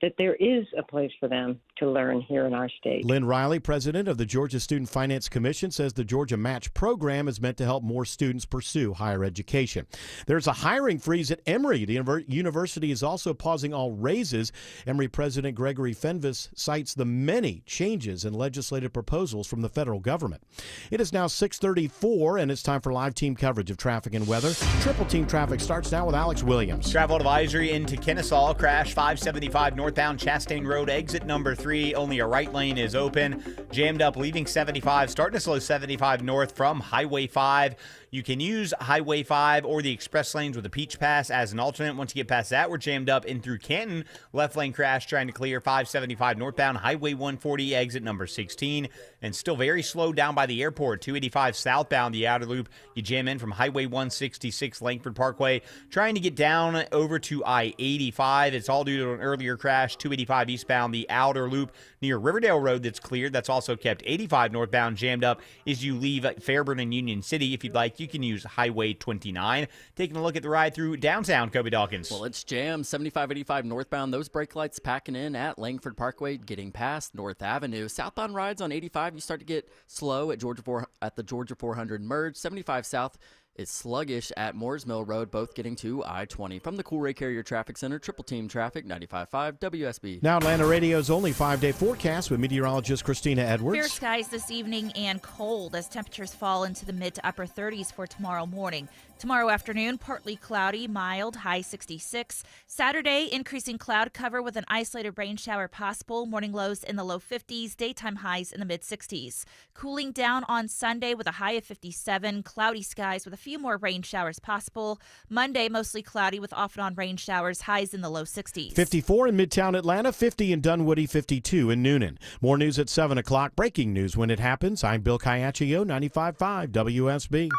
that there is a place for them to learn here in our state. Lynn Riley, president of the Georgia Student Finance Commission, says the Georgia Match program is meant to help more students pursue higher education. There's a hiring freeze at Emory. The university is also pausing all raises. Emory President Gregory Fenves cites the many changes in legislative proposals from the federal government. It is now 6:34, and it's time for live team coverage of traffic and weather. Triple team traffic starts now with Alex Williams. Travel advisory into Kennesaw. Crash 575 northbound Chastain Road, exit number 3. Only a right lane is open. Jammed up leaving 75, starting to slow 75 north from Highway 5. You can use Highway 5 or the express lanes with a Peach Pass as an alternate. Once you get past that, we're jammed up in through Canton. Left lane crash trying to clear 575 northbound, Highway 140, exit number 16. And still very slow down by the airport. 285 southbound, the outer loop. You jam in from Highway 166, Langford Parkway. Trying to get down over to I-85. It's all due to an earlier crash. 285 eastbound, the outer loop near Riverdale Road that's cleared. That's also kept 85 northbound jammed up as you leave Fairburn and Union City. If you'd like, you can use Highway 29. Taking a look at the ride through downtown, Kobe Dawkins. Well, it's jammed 75-85 northbound. Those brake lights packing in at Langford Parkway, getting past North Avenue. Southbound rides on 85, you start to get slow at the Georgia 400 merge. 75 south is sluggish at Moores Mill Road, both getting to I-20. From the Coolray Carrier Traffic Center, Triple Team Traffic, 95.5 WSB. Now Atlanta Radio's only 5-day forecast with meteorologist Christina Edwards. Clear skies this evening and cold as temperatures fall into the mid to upper 30s for tomorrow morning. Tomorrow afternoon, partly cloudy, mild, high 66. Saturday, increasing cloud cover with an isolated rain shower possible. Morning lows in the low 50s, daytime highs in the mid 60s. Cooling down on Sunday with a high of 57. Cloudy skies with a few more rain showers possible. Monday, mostly cloudy with off and on rain showers, highs in the low 60s. 54 in Midtown Atlanta, 50 in Dunwoody, 52 in Noonan. More news at 7 o'clock. Breaking news when it happens. I'm Bill Caiaccio, 95.5 WSB.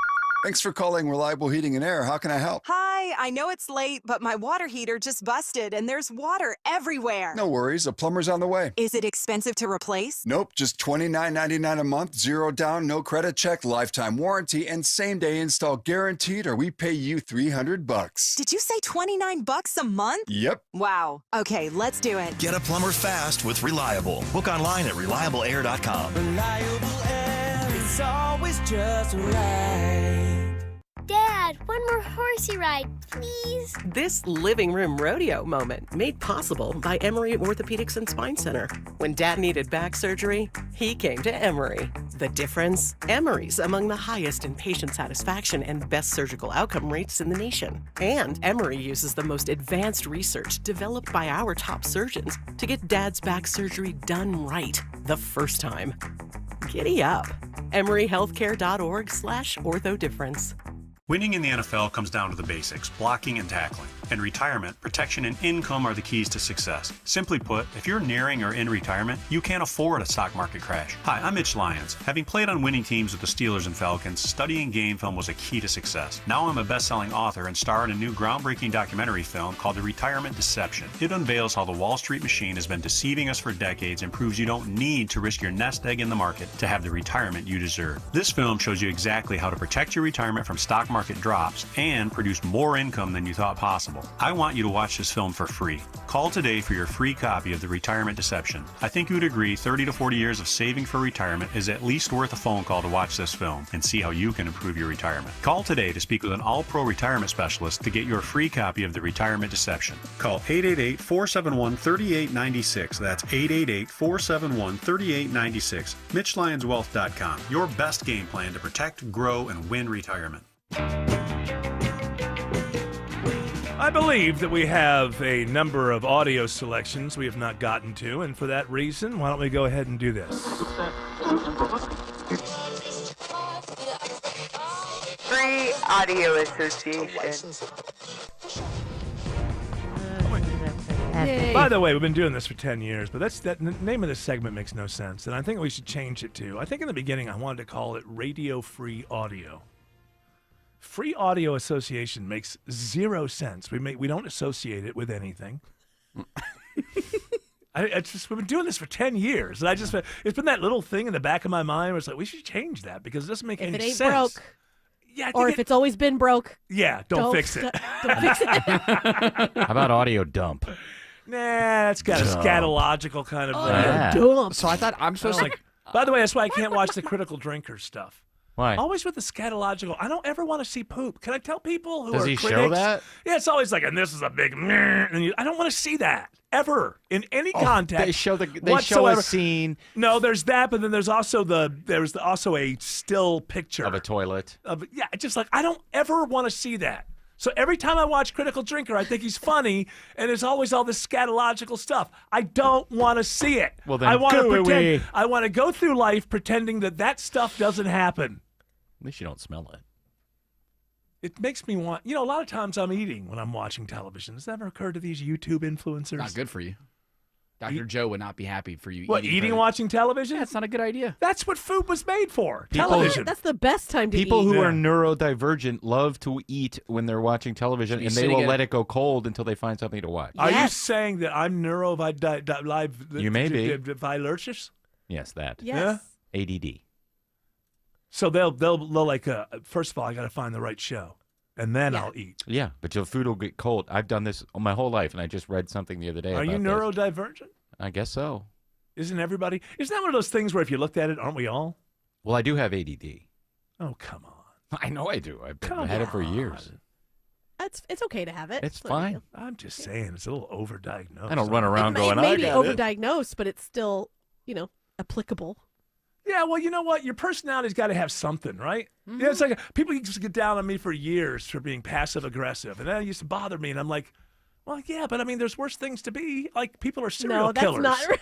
Thanks for calling Reliable Heating and Air. How can I help? Hi, I know it's late, but my water heater just busted and there's water everywhere. No worries. A plumber's on the way. Is it expensive to replace? Nope. Just $29.99 a month, zero down, no credit check, lifetime warranty, and same-day install guaranteed, or we pay you $300. Did you say $29 a month? Yep. Wow. Okay, let's do it. Get a plumber fast with Reliable. Book online at ReliableAir.com. Reliable air, it's always just right. Dad, one more horsey ride, please. This living room rodeo moment made possible by Emory Orthopedics and Spine Center. When Dad needed back surgery, he came to Emory. The difference? Emory's among the highest in patient satisfaction and best surgical outcome rates in the nation. And Emory uses the most advanced research developed by our top surgeons to get Dad's back surgery done right the first time. Giddy up. EmoryHealthcare.org/orthodifference. Winning in the NFL comes down to the basics, blocking and tackling. In retirement, protection and income are the keys to success. Simply put, if you're nearing or in retirement, you can't afford a stock market crash. Hi, I'm Mitch Lyons. Having played on winning teams with the Steelers and Falcons, studying game film was a key to success. Now I'm a best-selling author and star in a new groundbreaking documentary film called The Retirement Deception. It unveils how the Wall Street machine has been deceiving us for decades and proves you don't need to risk your nest egg in the market to have the retirement you deserve. This film shows you exactly how to protect your retirement from stock market drops and produce more income than you thought possible. I want you to watch this film for free. Call today for your free copy of The Retirement Deception. I think you would agree 30 to 40 years of saving for retirement is at least worth a phone call to watch this film and see how you can improve your retirement. Call today to speak with an all-pro retirement specialist to get your free copy of The Retirement Deception. Call 888-471-3896. That's 888-471-3896. MitchLyonsWealth.com. Your best game plan to protect, grow, and win retirement. I believe that we have a number of audio selections we have not gotten to, and for that reason, why don't we go ahead and do this? Free Audio Association. Yay. By the way, we've been doing this for 10 years, but the name of this segment makes no sense, and I think we should change it to, I think in the beginning I wanted to call it Radio Free Audio. Free Audio Association makes zero sense. We don't associate it with anything. We've been doing this for 10 years, and it's been that little thing in the back of my mind where it's like, we should change that because it doesn't make any sense. If it ain't broke. Yeah, or if it's always been broke. Yeah, don't fix it. Don't fix it. How about audio dump? Nah, that's got a scatological kind of dump. So I thought I'm supposed to. By the way, that's why I can't watch the Critical Drinker stuff. Why? Always with the scatological. I don't ever want to see poop. Can I tell people who Does are he critics? show that? Yeah, it's always like, and this is a big meh, and I don't want to see that ever in any context. They show whatsoever. a scene. No, there's that, but then there's also also a still picture Of a toilet. Just like I don't ever want to see that. So every time I watch Critical Drinker, I think he's funny, and there's always all this scatological stuff. I don't want to see it. Well, then I want to go away. pretend. I want to go through life pretending that stuff doesn't happen. At least you don't smell it. It makes me want, a lot of times I'm eating when I'm watching television. Has that ever occurred to these YouTube influencers? Not good for you. Dr. Joe would not be happy for you What, eating watching television? That's not a good idea. That's what food was made for. People- Television. That's the best time to People eat. who are neurodivergent love to eat when they're watching television, So and you're they will sitting let it go cold until they find something to watch. Are you saying that I'm neurodivergent? You may be. Yes, that. Yes. ADD. So they'll like, first of all, I got to find the right show, and then I'll eat. Yeah, but your food will get cold. I've done this my whole life, and I just read something the other day Are about you this. neurodivergent? I guess so. Isn't everybody? Isn't that one of those things where if you looked at it, aren't we all? Well, I do have ADD. Oh, come on. I know I do. I've had it for years. It's okay to have it. It's not a big fine. deal. I'm just saying, it's a little overdiagnosed. I don't run around going, It may I be got it. overdiagnosed, but it's still, applicable. Yeah, well, you know what? Your personality's got to have something, right? Mm-hmm. Yeah, it's like people used to get down on me for years for being passive aggressive, and that used to bother me. And I'm like, well, yeah, but I mean, there's worse things to be. Like people are serial No, that's killers. not right.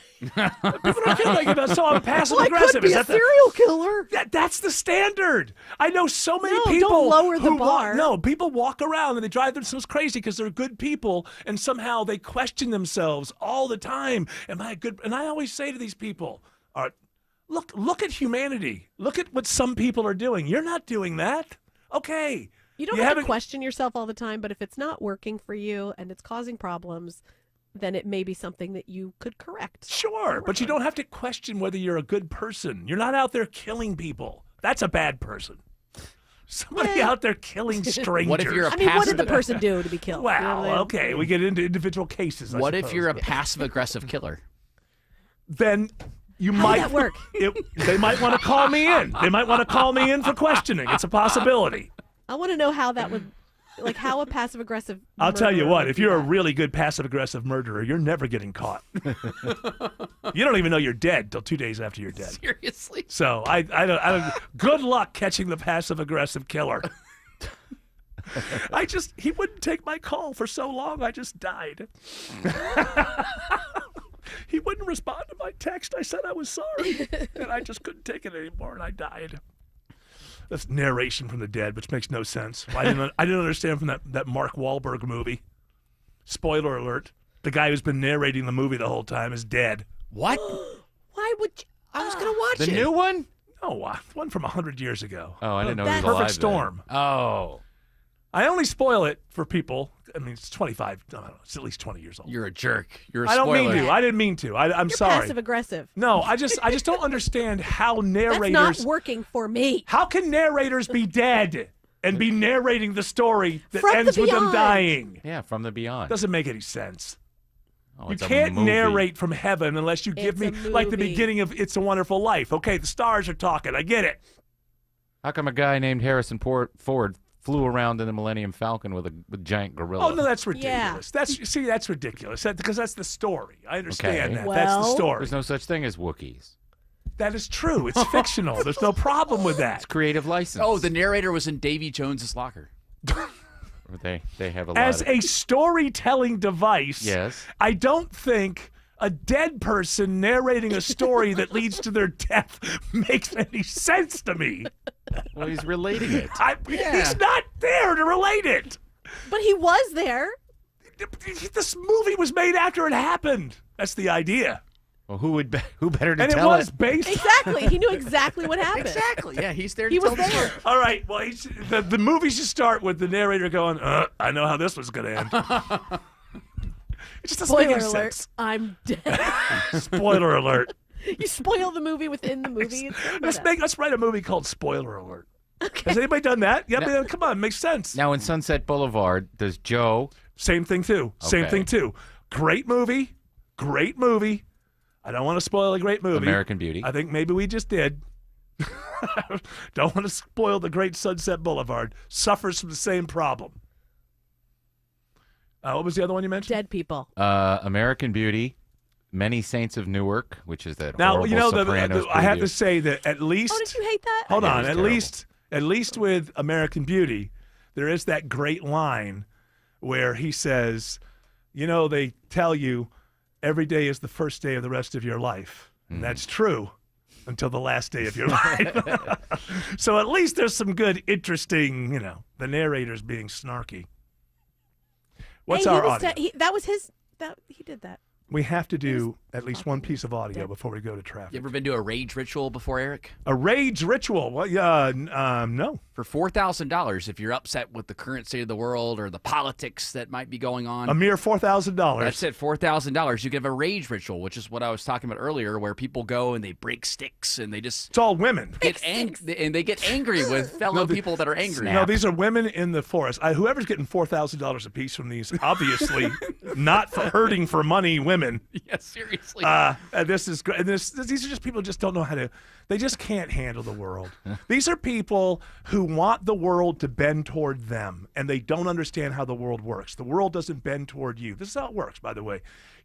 People don't feel like so I'm passive Well, I aggressive. could be a serial killer. That's the standard. I know so many No, people. don't lower the who bar. No, people walk around and they drive themselves crazy because they're good people, and somehow they question themselves all the time. Am I a good? And I always say to these people, look at humanity. Look at what some people are doing. You're not doing that. Okay. You don't have to question yourself all the time, but if it's not working for you and it's causing problems, then it may be something that you could correct. Sure, but you don't have to question whether you're a good person. You're not out there killing people. That's a bad person. Somebody out there killing strangers. What if you're a I mean, what did the person do to be killed? You know Well, what I mean? okay, we get into individual cases. I What if suppose. you're a passive-aggressive killer? Then you How might would that work? They might want to call me in. They might want to call me in for questioning. It's a possibility. I want to know how that would, like how a passive aggressive. I'll tell you what, if you're a really good passive-aggressive murderer, you're never getting caught. You don't even know you're dead till 2 days after you're dead. Seriously? So I don't. Good luck catching the passive-aggressive killer. He wouldn't take my call for so long, I just died. He wouldn't respond to my text. I said I was sorry, and I just couldn't take it anymore, and I died. That's narration from the dead, which makes no sense. I didn't understand from that Mark Wahlberg movie. Spoiler alert: the guy who's been narrating the movie the whole time is dead. What? Why would you? I was gonna watch The it. new one? No, one from 100 years ago. Oh, I didn't know he was Perfect alive Storm. then. Oh. I only spoil it for people. I mean, it's 25. I don't know, it's at least 20 years old. You're a jerk. You're a I don't spoiler. mean to. I didn't mean to. I'm You're sorry. passive aggressive. No, I just don't understand how narrators. That's not working for me. How can narrators be dead and be narrating the story that From the ends with them beyond. dying? Yeah, from the beyond. Doesn't make any sense. Oh, You it's a can't movie. narrate from heaven unless you give It's me a like the movie. beginning of It's a Wonderful Life. Okay, the stars are talking. I get it. How come a guy named Harrison Ford flew around in the Millennium Falcon with a giant gorilla? Oh no, that's ridiculous. That's ridiculous. Because that's the story. I understand Okay. that. That's the Well- story. There's no such thing as Wookiees. That is true. It's fictional. There's no problem with that. It's creative license. Oh, the narrator was in Davy Jones's locker. They have a lot As of... a storytelling device, Yes. I don't think a dead person narrating a story that leads to their death makes any sense to me. Well, he's relating it. He's not there to relate it. But he was there. This movie was made after it happened. That's the idea. Well, who better to And it tell was based. Exactly. He knew exactly what happened. Exactly. Yeah, he's there to He tell was the story. there. All right. Well, the movie should start with the narrator going, I know how this was going to end. It just doesn't make Spoiler any alert. sense. I'm dead. Spoiler alert. You spoil the movie within the movie. Let's write a movie called Spoiler Alert. Has anybody done that? Yeah, man, come on, it makes sense. Now in Sunset Boulevard, does Joe? Same thing too. Same Okay. thing too. Great movie. Great movie. I don't want to spoil a great movie. American Beauty. I think maybe we just did. Don't want to spoil the great Sunset Boulevard. Suffers from the same problem. What was the other one you mentioned? Dead people. American Beauty, Many Saints of Newark, which is that Now, horrible you know, Sopranos I have preview. to say that at least. Oh, did you hate that? Hold Yeah, it on. was At terrible. least with American Beauty, there is that great line where he says, you know, they tell you every day is the first day of the rest of your life. And that's true until the last day of your life. So at least there's some good, interesting, you know, the narrator's being snarky. What's Hey, our he was audio? that was his. He did that. We have to do at least one piece of audio before we go to traffic. You ever been to a rage ritual before, Eric? A rage ritual? Well, no. For $4,000, if you're upset with the current state of the world or the politics that might be going on. A mere $4,000. That's it, $4,000. You can have a rage ritual, which is what I was talking about earlier, where people go and they break sticks and they just It's all women. get and they get angry with fellow people that are angry. No, these are women in the forest. Whoever's getting $4,000 a piece from these, obviously not for hurting for money women. Yeah, seriously. This is great. These are just people who just don't know how to. They just can't handle the world. These are people who want the world to bend toward them, and they don't understand how the world works. The world doesn't bend toward you. This is how it works, by the way.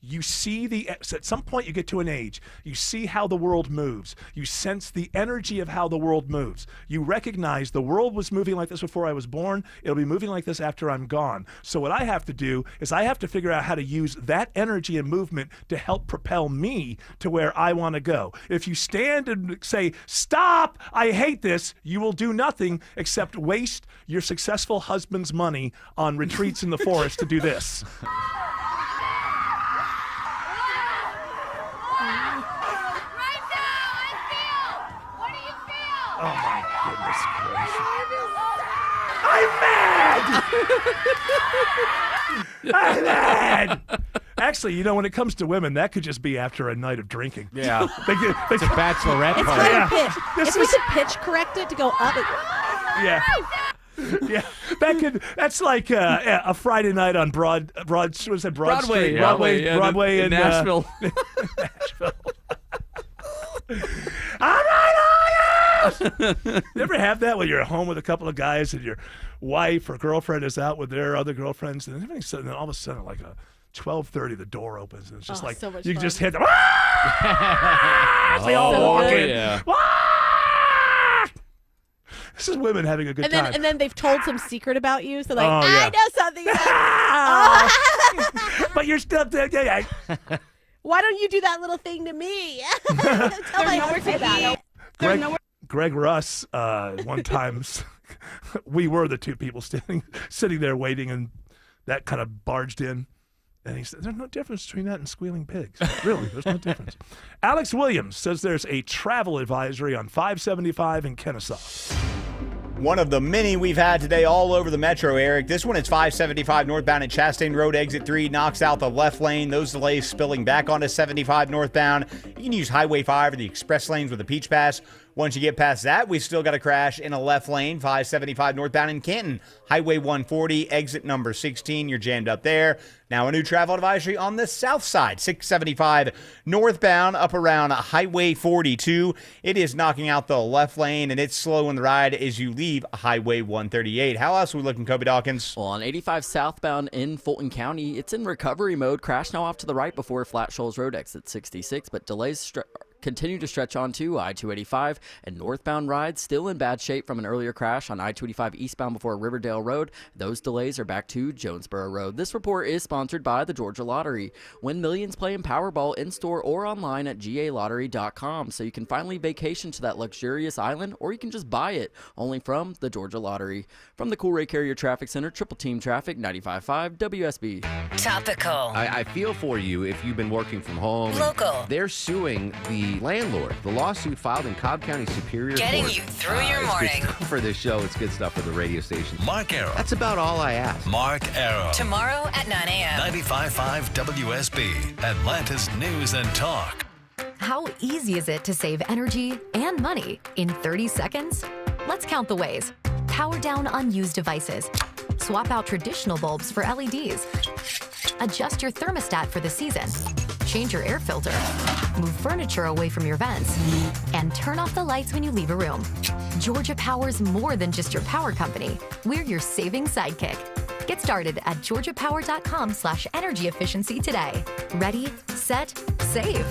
You see at some point you get to an age, you see how the world moves. You sense the energy of how the world moves. You recognize the world was moving like this before I was born. It'll be moving like this after I'm gone. So what I have to do is I have to figure out how to use that energy and movement to help propel me to where I want to go. If you stand and say, stop, I hate this, you will do nothing except waste your successful husband's money on retreats in the forest to do this. Oh my goodness gracious. I'm mad! I'm mad! Actually, you know, when it comes to women, that could just be after a night of drinking. Yeah. It's a bachelorette It's party. kind of pitch. If we could pitch correct it to go up. Yeah. Yeah, that's like a Friday night on Broad was that Broad Broadway, Street? yeah. Broadway in in Nashville. Nashville. All right, you ever have that when you're at home with a couple of guys and your wife or girlfriend is out with their other girlfriends and then all of a sudden like a 12:30 the door opens and it's just like so much you fun. just hit them. They all So walk good. in. Yeah. This is women having a good time. And then they've told some secret about you, so like, Oh, yeah. I know something about But you're still yeah. Why don't you do that little thing to me? Tell my husband that. Greg Russ, one time, we were the two people sitting there waiting, and that kind of barged in. And he said, there's no difference between that and squealing pigs. Really, there's no difference. Alex Williams says there's a travel advisory on 575 in Kennesaw. One of the many we've had today all over the metro, Eric. This one is 575 northbound at Chastain Road, exit 3, knocks out the left lane. Those delays spilling back onto 75 northbound. You can use Highway 5 or the express lanes with the Peach Pass. Once you get past that, we still got a crash in a left lane, 575 northbound in Canton. Highway 140, exit number 16. You're jammed up there. Now a new travel advisory on the south side, 675 northbound up around Highway 42. It is knocking out the left lane, and it's slowing the ride as you leave Highway 138. How else are we looking, Kobe Dawkins? Well, on 85 southbound in Fulton County, it's in recovery mode. Crash now off to the right before Flat Shoals Road exit 66, but delays continue to stretch onto I-285, and northbound rides still in bad shape from an earlier crash on I-285 eastbound before Riverdale Road. Those delays are back to Jonesboro Road. This report is sponsored by the Georgia Lottery. Win millions playing Powerball in-store or online at galottery.com, so you can finally vacation to that luxurious island, or you can just buy it, only from the Georgia Lottery. From the Cool Ray Carrier Traffic Center, Triple Team Traffic, 95.5 WSB. Topical. I feel for you if you've been working from home. Local. They're suing the landlord. The lawsuit filed in Cobb County Superior Getting Court. you through your It's morning. good stuff for this show. It's good stuff for the radio station. Mark Arrow. That's about all I ask. Mark Arrow. Tomorrow at 9 a.m. 95.5 WSB, Atlanta's News and Talk. How easy is it to save energy and money in 30 seconds? Let's count the ways. Power down unused devices. Swap out traditional bulbs for LEDs. Adjust your thermostat for the season. Change your air filter. Move furniture away from your vents. And turn off the lights when you leave a room. Georgia Power's more than just your power company. We're your saving sidekick. Get started at georgiapower.com/energy efficiency today. Ready, set, save.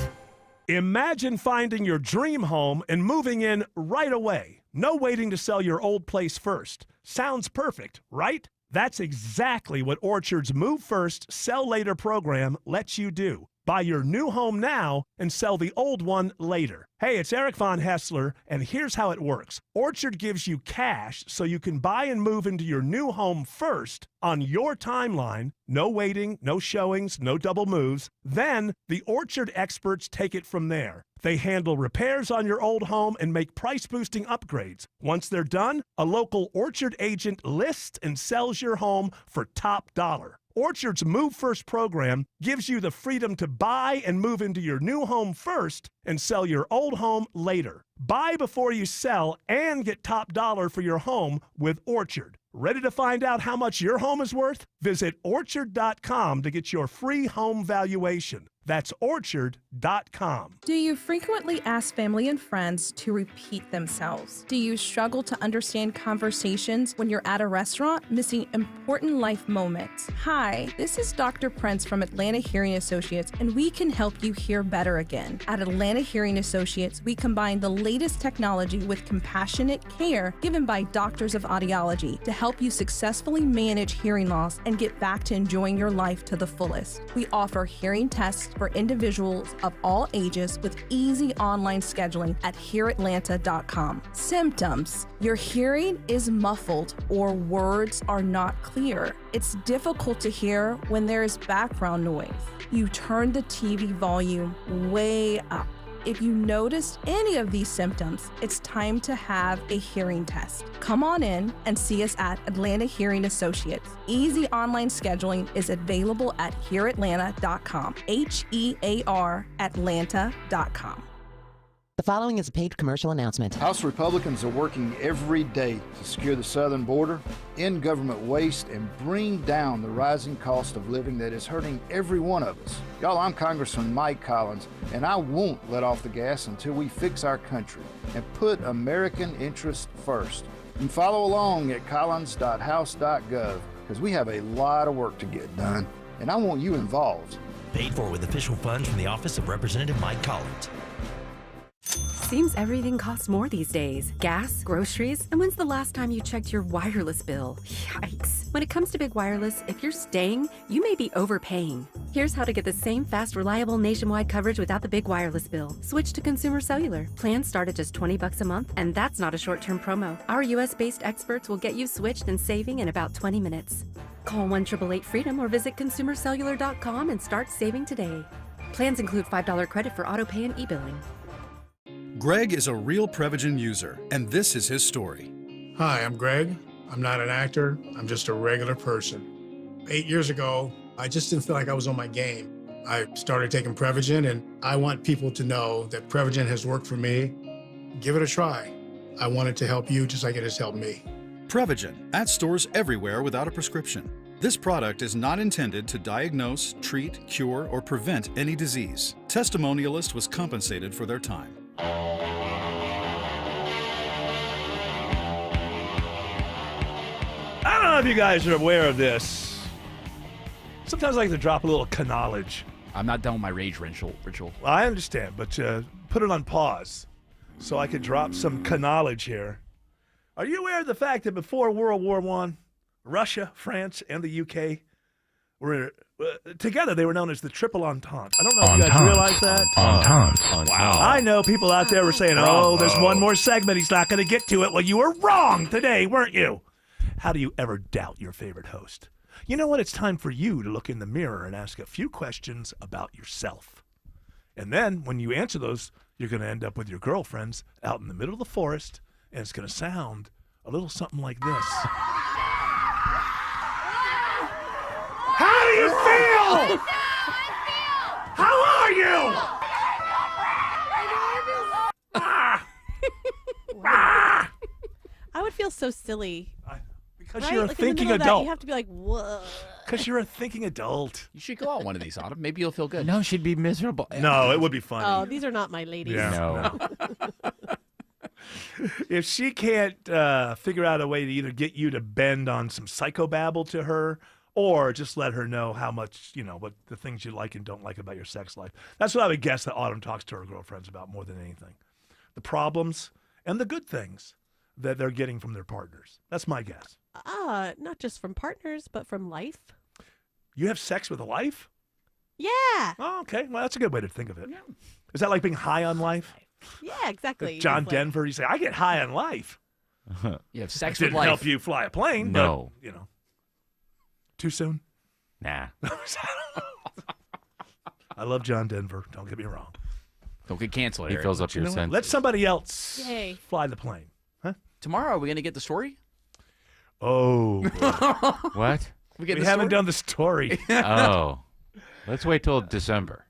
Imagine finding your dream home and moving in right away. No waiting to sell your old place first. Sounds perfect, right? That's exactly what Orchard's Move First, Sell Later program lets you do. Buy your new home now and sell the old one later. Hey, it's Eric Von Hessler, and here's how it works. Orchard gives you cash so you can buy and move into your new home first on your timeline. No waiting, no showings, no double moves. Then the Orchard experts take it from there. They handle repairs on your old home and make price-boosting upgrades. Once they're done, a local Orchard agent lists and sells your home for top dollar. Orchard's Move First program gives you the freedom to buy and move into your new home first and sell your old home later. Buy before you sell and get top dollar for your home with Orchard. Ready to find out how much your home is worth? Visit orchard.com to get your free home valuation. That's orchard.com. Do you frequently ask family and friends to repeat themselves? Do you struggle to understand conversations when you're at a restaurant, missing important life moments? Hi, this is Dr. Prince from Atlanta Hearing Associates, and we can help you hear better again. At Atlanta Hearing Associates, we combine the latest technology with compassionate care given by doctors of audiology to help you successfully manage hearing loss and get back to enjoying your life to the fullest. We offer hearing tests for individuals of all ages with easy online scheduling at hearatlanta.com. Symptoms: your hearing is muffled or words are not clear. It's difficult to hear when there is background noise. You turn the TV volume way up. If you noticed any of these symptoms, it's time to have a hearing test. Come on in and see us at Atlanta Hearing Associates. Easy online scheduling is available at hearatlanta.com. HEAR Atlanta.com. The following is a paid commercial announcement. House Republicans are working every day to secure the southern border, end government waste, and bring down the rising cost of living that is hurting every one of us. Y'all, I'm Congressman Mike Collins, and I won't let off the gas until we fix our country and put American interest first. And follow along at collins.house.gov, because we have a lot of work to get done, and I want you involved. Paid for with official funds from the Office of Representative Mike Collins. Seems everything costs more these days. Gas, groceries, and when's the last time you checked your wireless bill? Yikes. When it comes to big wireless, if you're staying, you may be overpaying. Here's how to get the same fast, reliable nationwide coverage without the big wireless bill. Switch to Consumer Cellular. Plans start at just $20 a month, and that's not a short-term promo. Our US-based experts will get you switched and saving in about 20 minutes. Call 1-888-FREEDOM or visit consumercellular.com and start saving today. Plans include $5 credit for auto pay and e-billing. Greg is a real Prevagen user, and this is his story. Hi, I'm Greg. I'm not an actor. I'm just a regular person. 8 years ago, I just didn't feel like I was on my game. I started taking Prevagen, and I want people to know that Prevagen has worked for me. Give it a try. I want it to help you just like it has helped me. Prevagen, at stores everywhere without a prescription. This product is not intended to diagnose, treat, cure, or prevent any disease. Testimonialist was compensated for their time. I don't know if you guys are aware of this. Sometimes I like to drop a little knowledge. I'm not done with my rage ritual. Well, I understand, but put it on pause so I could drop some knowledge here. Are you aware of the fact that before World War I, Russia, France, and the UK were together? They were known as the Triple Entente. I don't know if you guys realize that. Entente. Wow. I know people out there were saying, oh, there's one more segment. He's not going to get to it. Well, you were wrong today, weren't you? How do you ever doubt your favorite host? You know what? It's time for you to look in the mirror and ask a few questions about yourself. And then when you answer those, you're going to end up with your girlfriends out in the middle of the forest, and it's going to sound a little something like this. How do you feel? How are you? I would feel so silly. Because right? you're a like in the thinking middle of that, adult. you have to be like, whoa. Because you're a thinking adult. You should go on one of these, Autumn. Maybe you'll feel good. No, she'd be miserable. No, it would be funny. Oh, these are not my ladies. Yeah. No. If she can't figure out a way to either get you to bend on some psychobabble to her or just let her know how much, what the things you like and don't like about your sex life. That's what I would guess that Autumn talks to her girlfriends about more than anything. The problems and the good things that they're getting from their partners. That's my guess. Not just from partners, but from life. You have sex with a life? Yeah. Oh, okay. Well, that's a good way to think of it. Yeah. Is that like being high on life? Yeah, exactly. John Denver, you say, I get high on life. You have sex Didn't with life. help you fly a plane. No. But, too soon? Nah. I love John Denver. Don't get me wrong. Don't get canceled. He Eric. fills up your What? senses. Let somebody else Yay. fly the plane. Huh? Tomorrow, are we going to get the story? Oh. boy. What? We haven't done the story. Oh. Let's wait till December.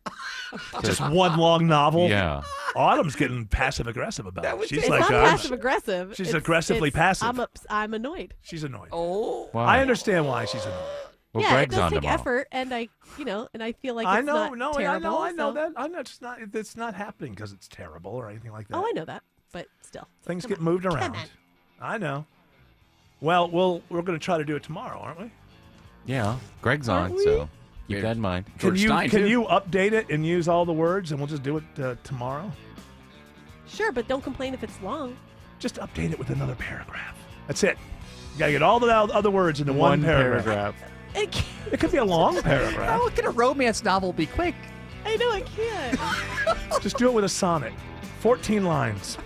Just one long novel? Yeah. Autumn's getting passive-aggressive about it. She's It's like, not I'm- passive-aggressive. She's It's- aggressively it's- passive. I'm annoyed. She's annoyed. Oh. Why? I understand why she's annoyed. Well, yeah, Greg's it does on take tomorrow. effort, and I feel like it's I know, not no, terrible. I know so- that. I know it's not happening because it's terrible or anything like that. Oh, I know that, but still. Things Come get on. moved Come around. on. I know. Well, we're going to try to do it tomorrow, aren't we? Yeah. Greg's Aren't on, we? so keep that in mind. Can you Stein, too. update it and use all the words, and we'll just do it tomorrow? Sure, but don't complain if it's long. Just update it with another paragraph. That's it. You got to get all the other words into one paragraph. It can't. It could be a long paragraph. How can a romance novel be quick? I know I can't. Just do it with a sonnet. 14 lines.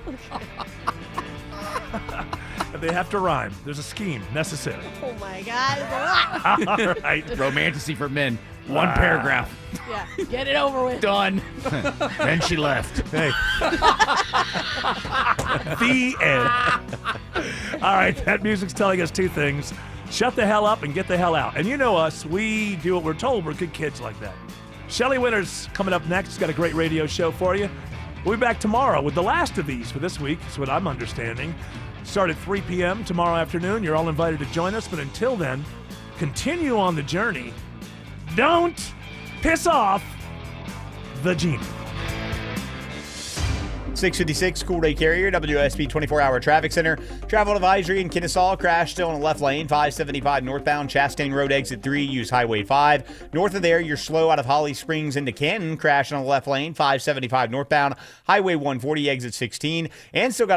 They have to rhyme. There's a scheme necessary. Oh my God. All right. Romanticy for men. One paragraph. Yeah, get it over with. Done. Then she left. Hey. The end. All right, that music's telling us two things. Shut the hell up and get the hell out. And you know us, we do what we're told. We're good kids like that. Shelley Winters coming up next. She's got a great radio show for you. We'll be back tomorrow with the last of these for this week. That's what I'm understanding. Start at 3 p.m. tomorrow afternoon. You're all invited to join us. But until then, continue on the journey. Don't piss off the genie. 656 Cool Day Carrier, WSB 24-hour traffic center. Travel advisory in Kennesaw. Crash still in the left lane. 575 northbound. Chastain Road exit 3. Use Highway 5. North of there, you're slow out of Holly Springs into Canton. Crash on the left lane. 575 northbound. Highway 140 exit 16. And still got a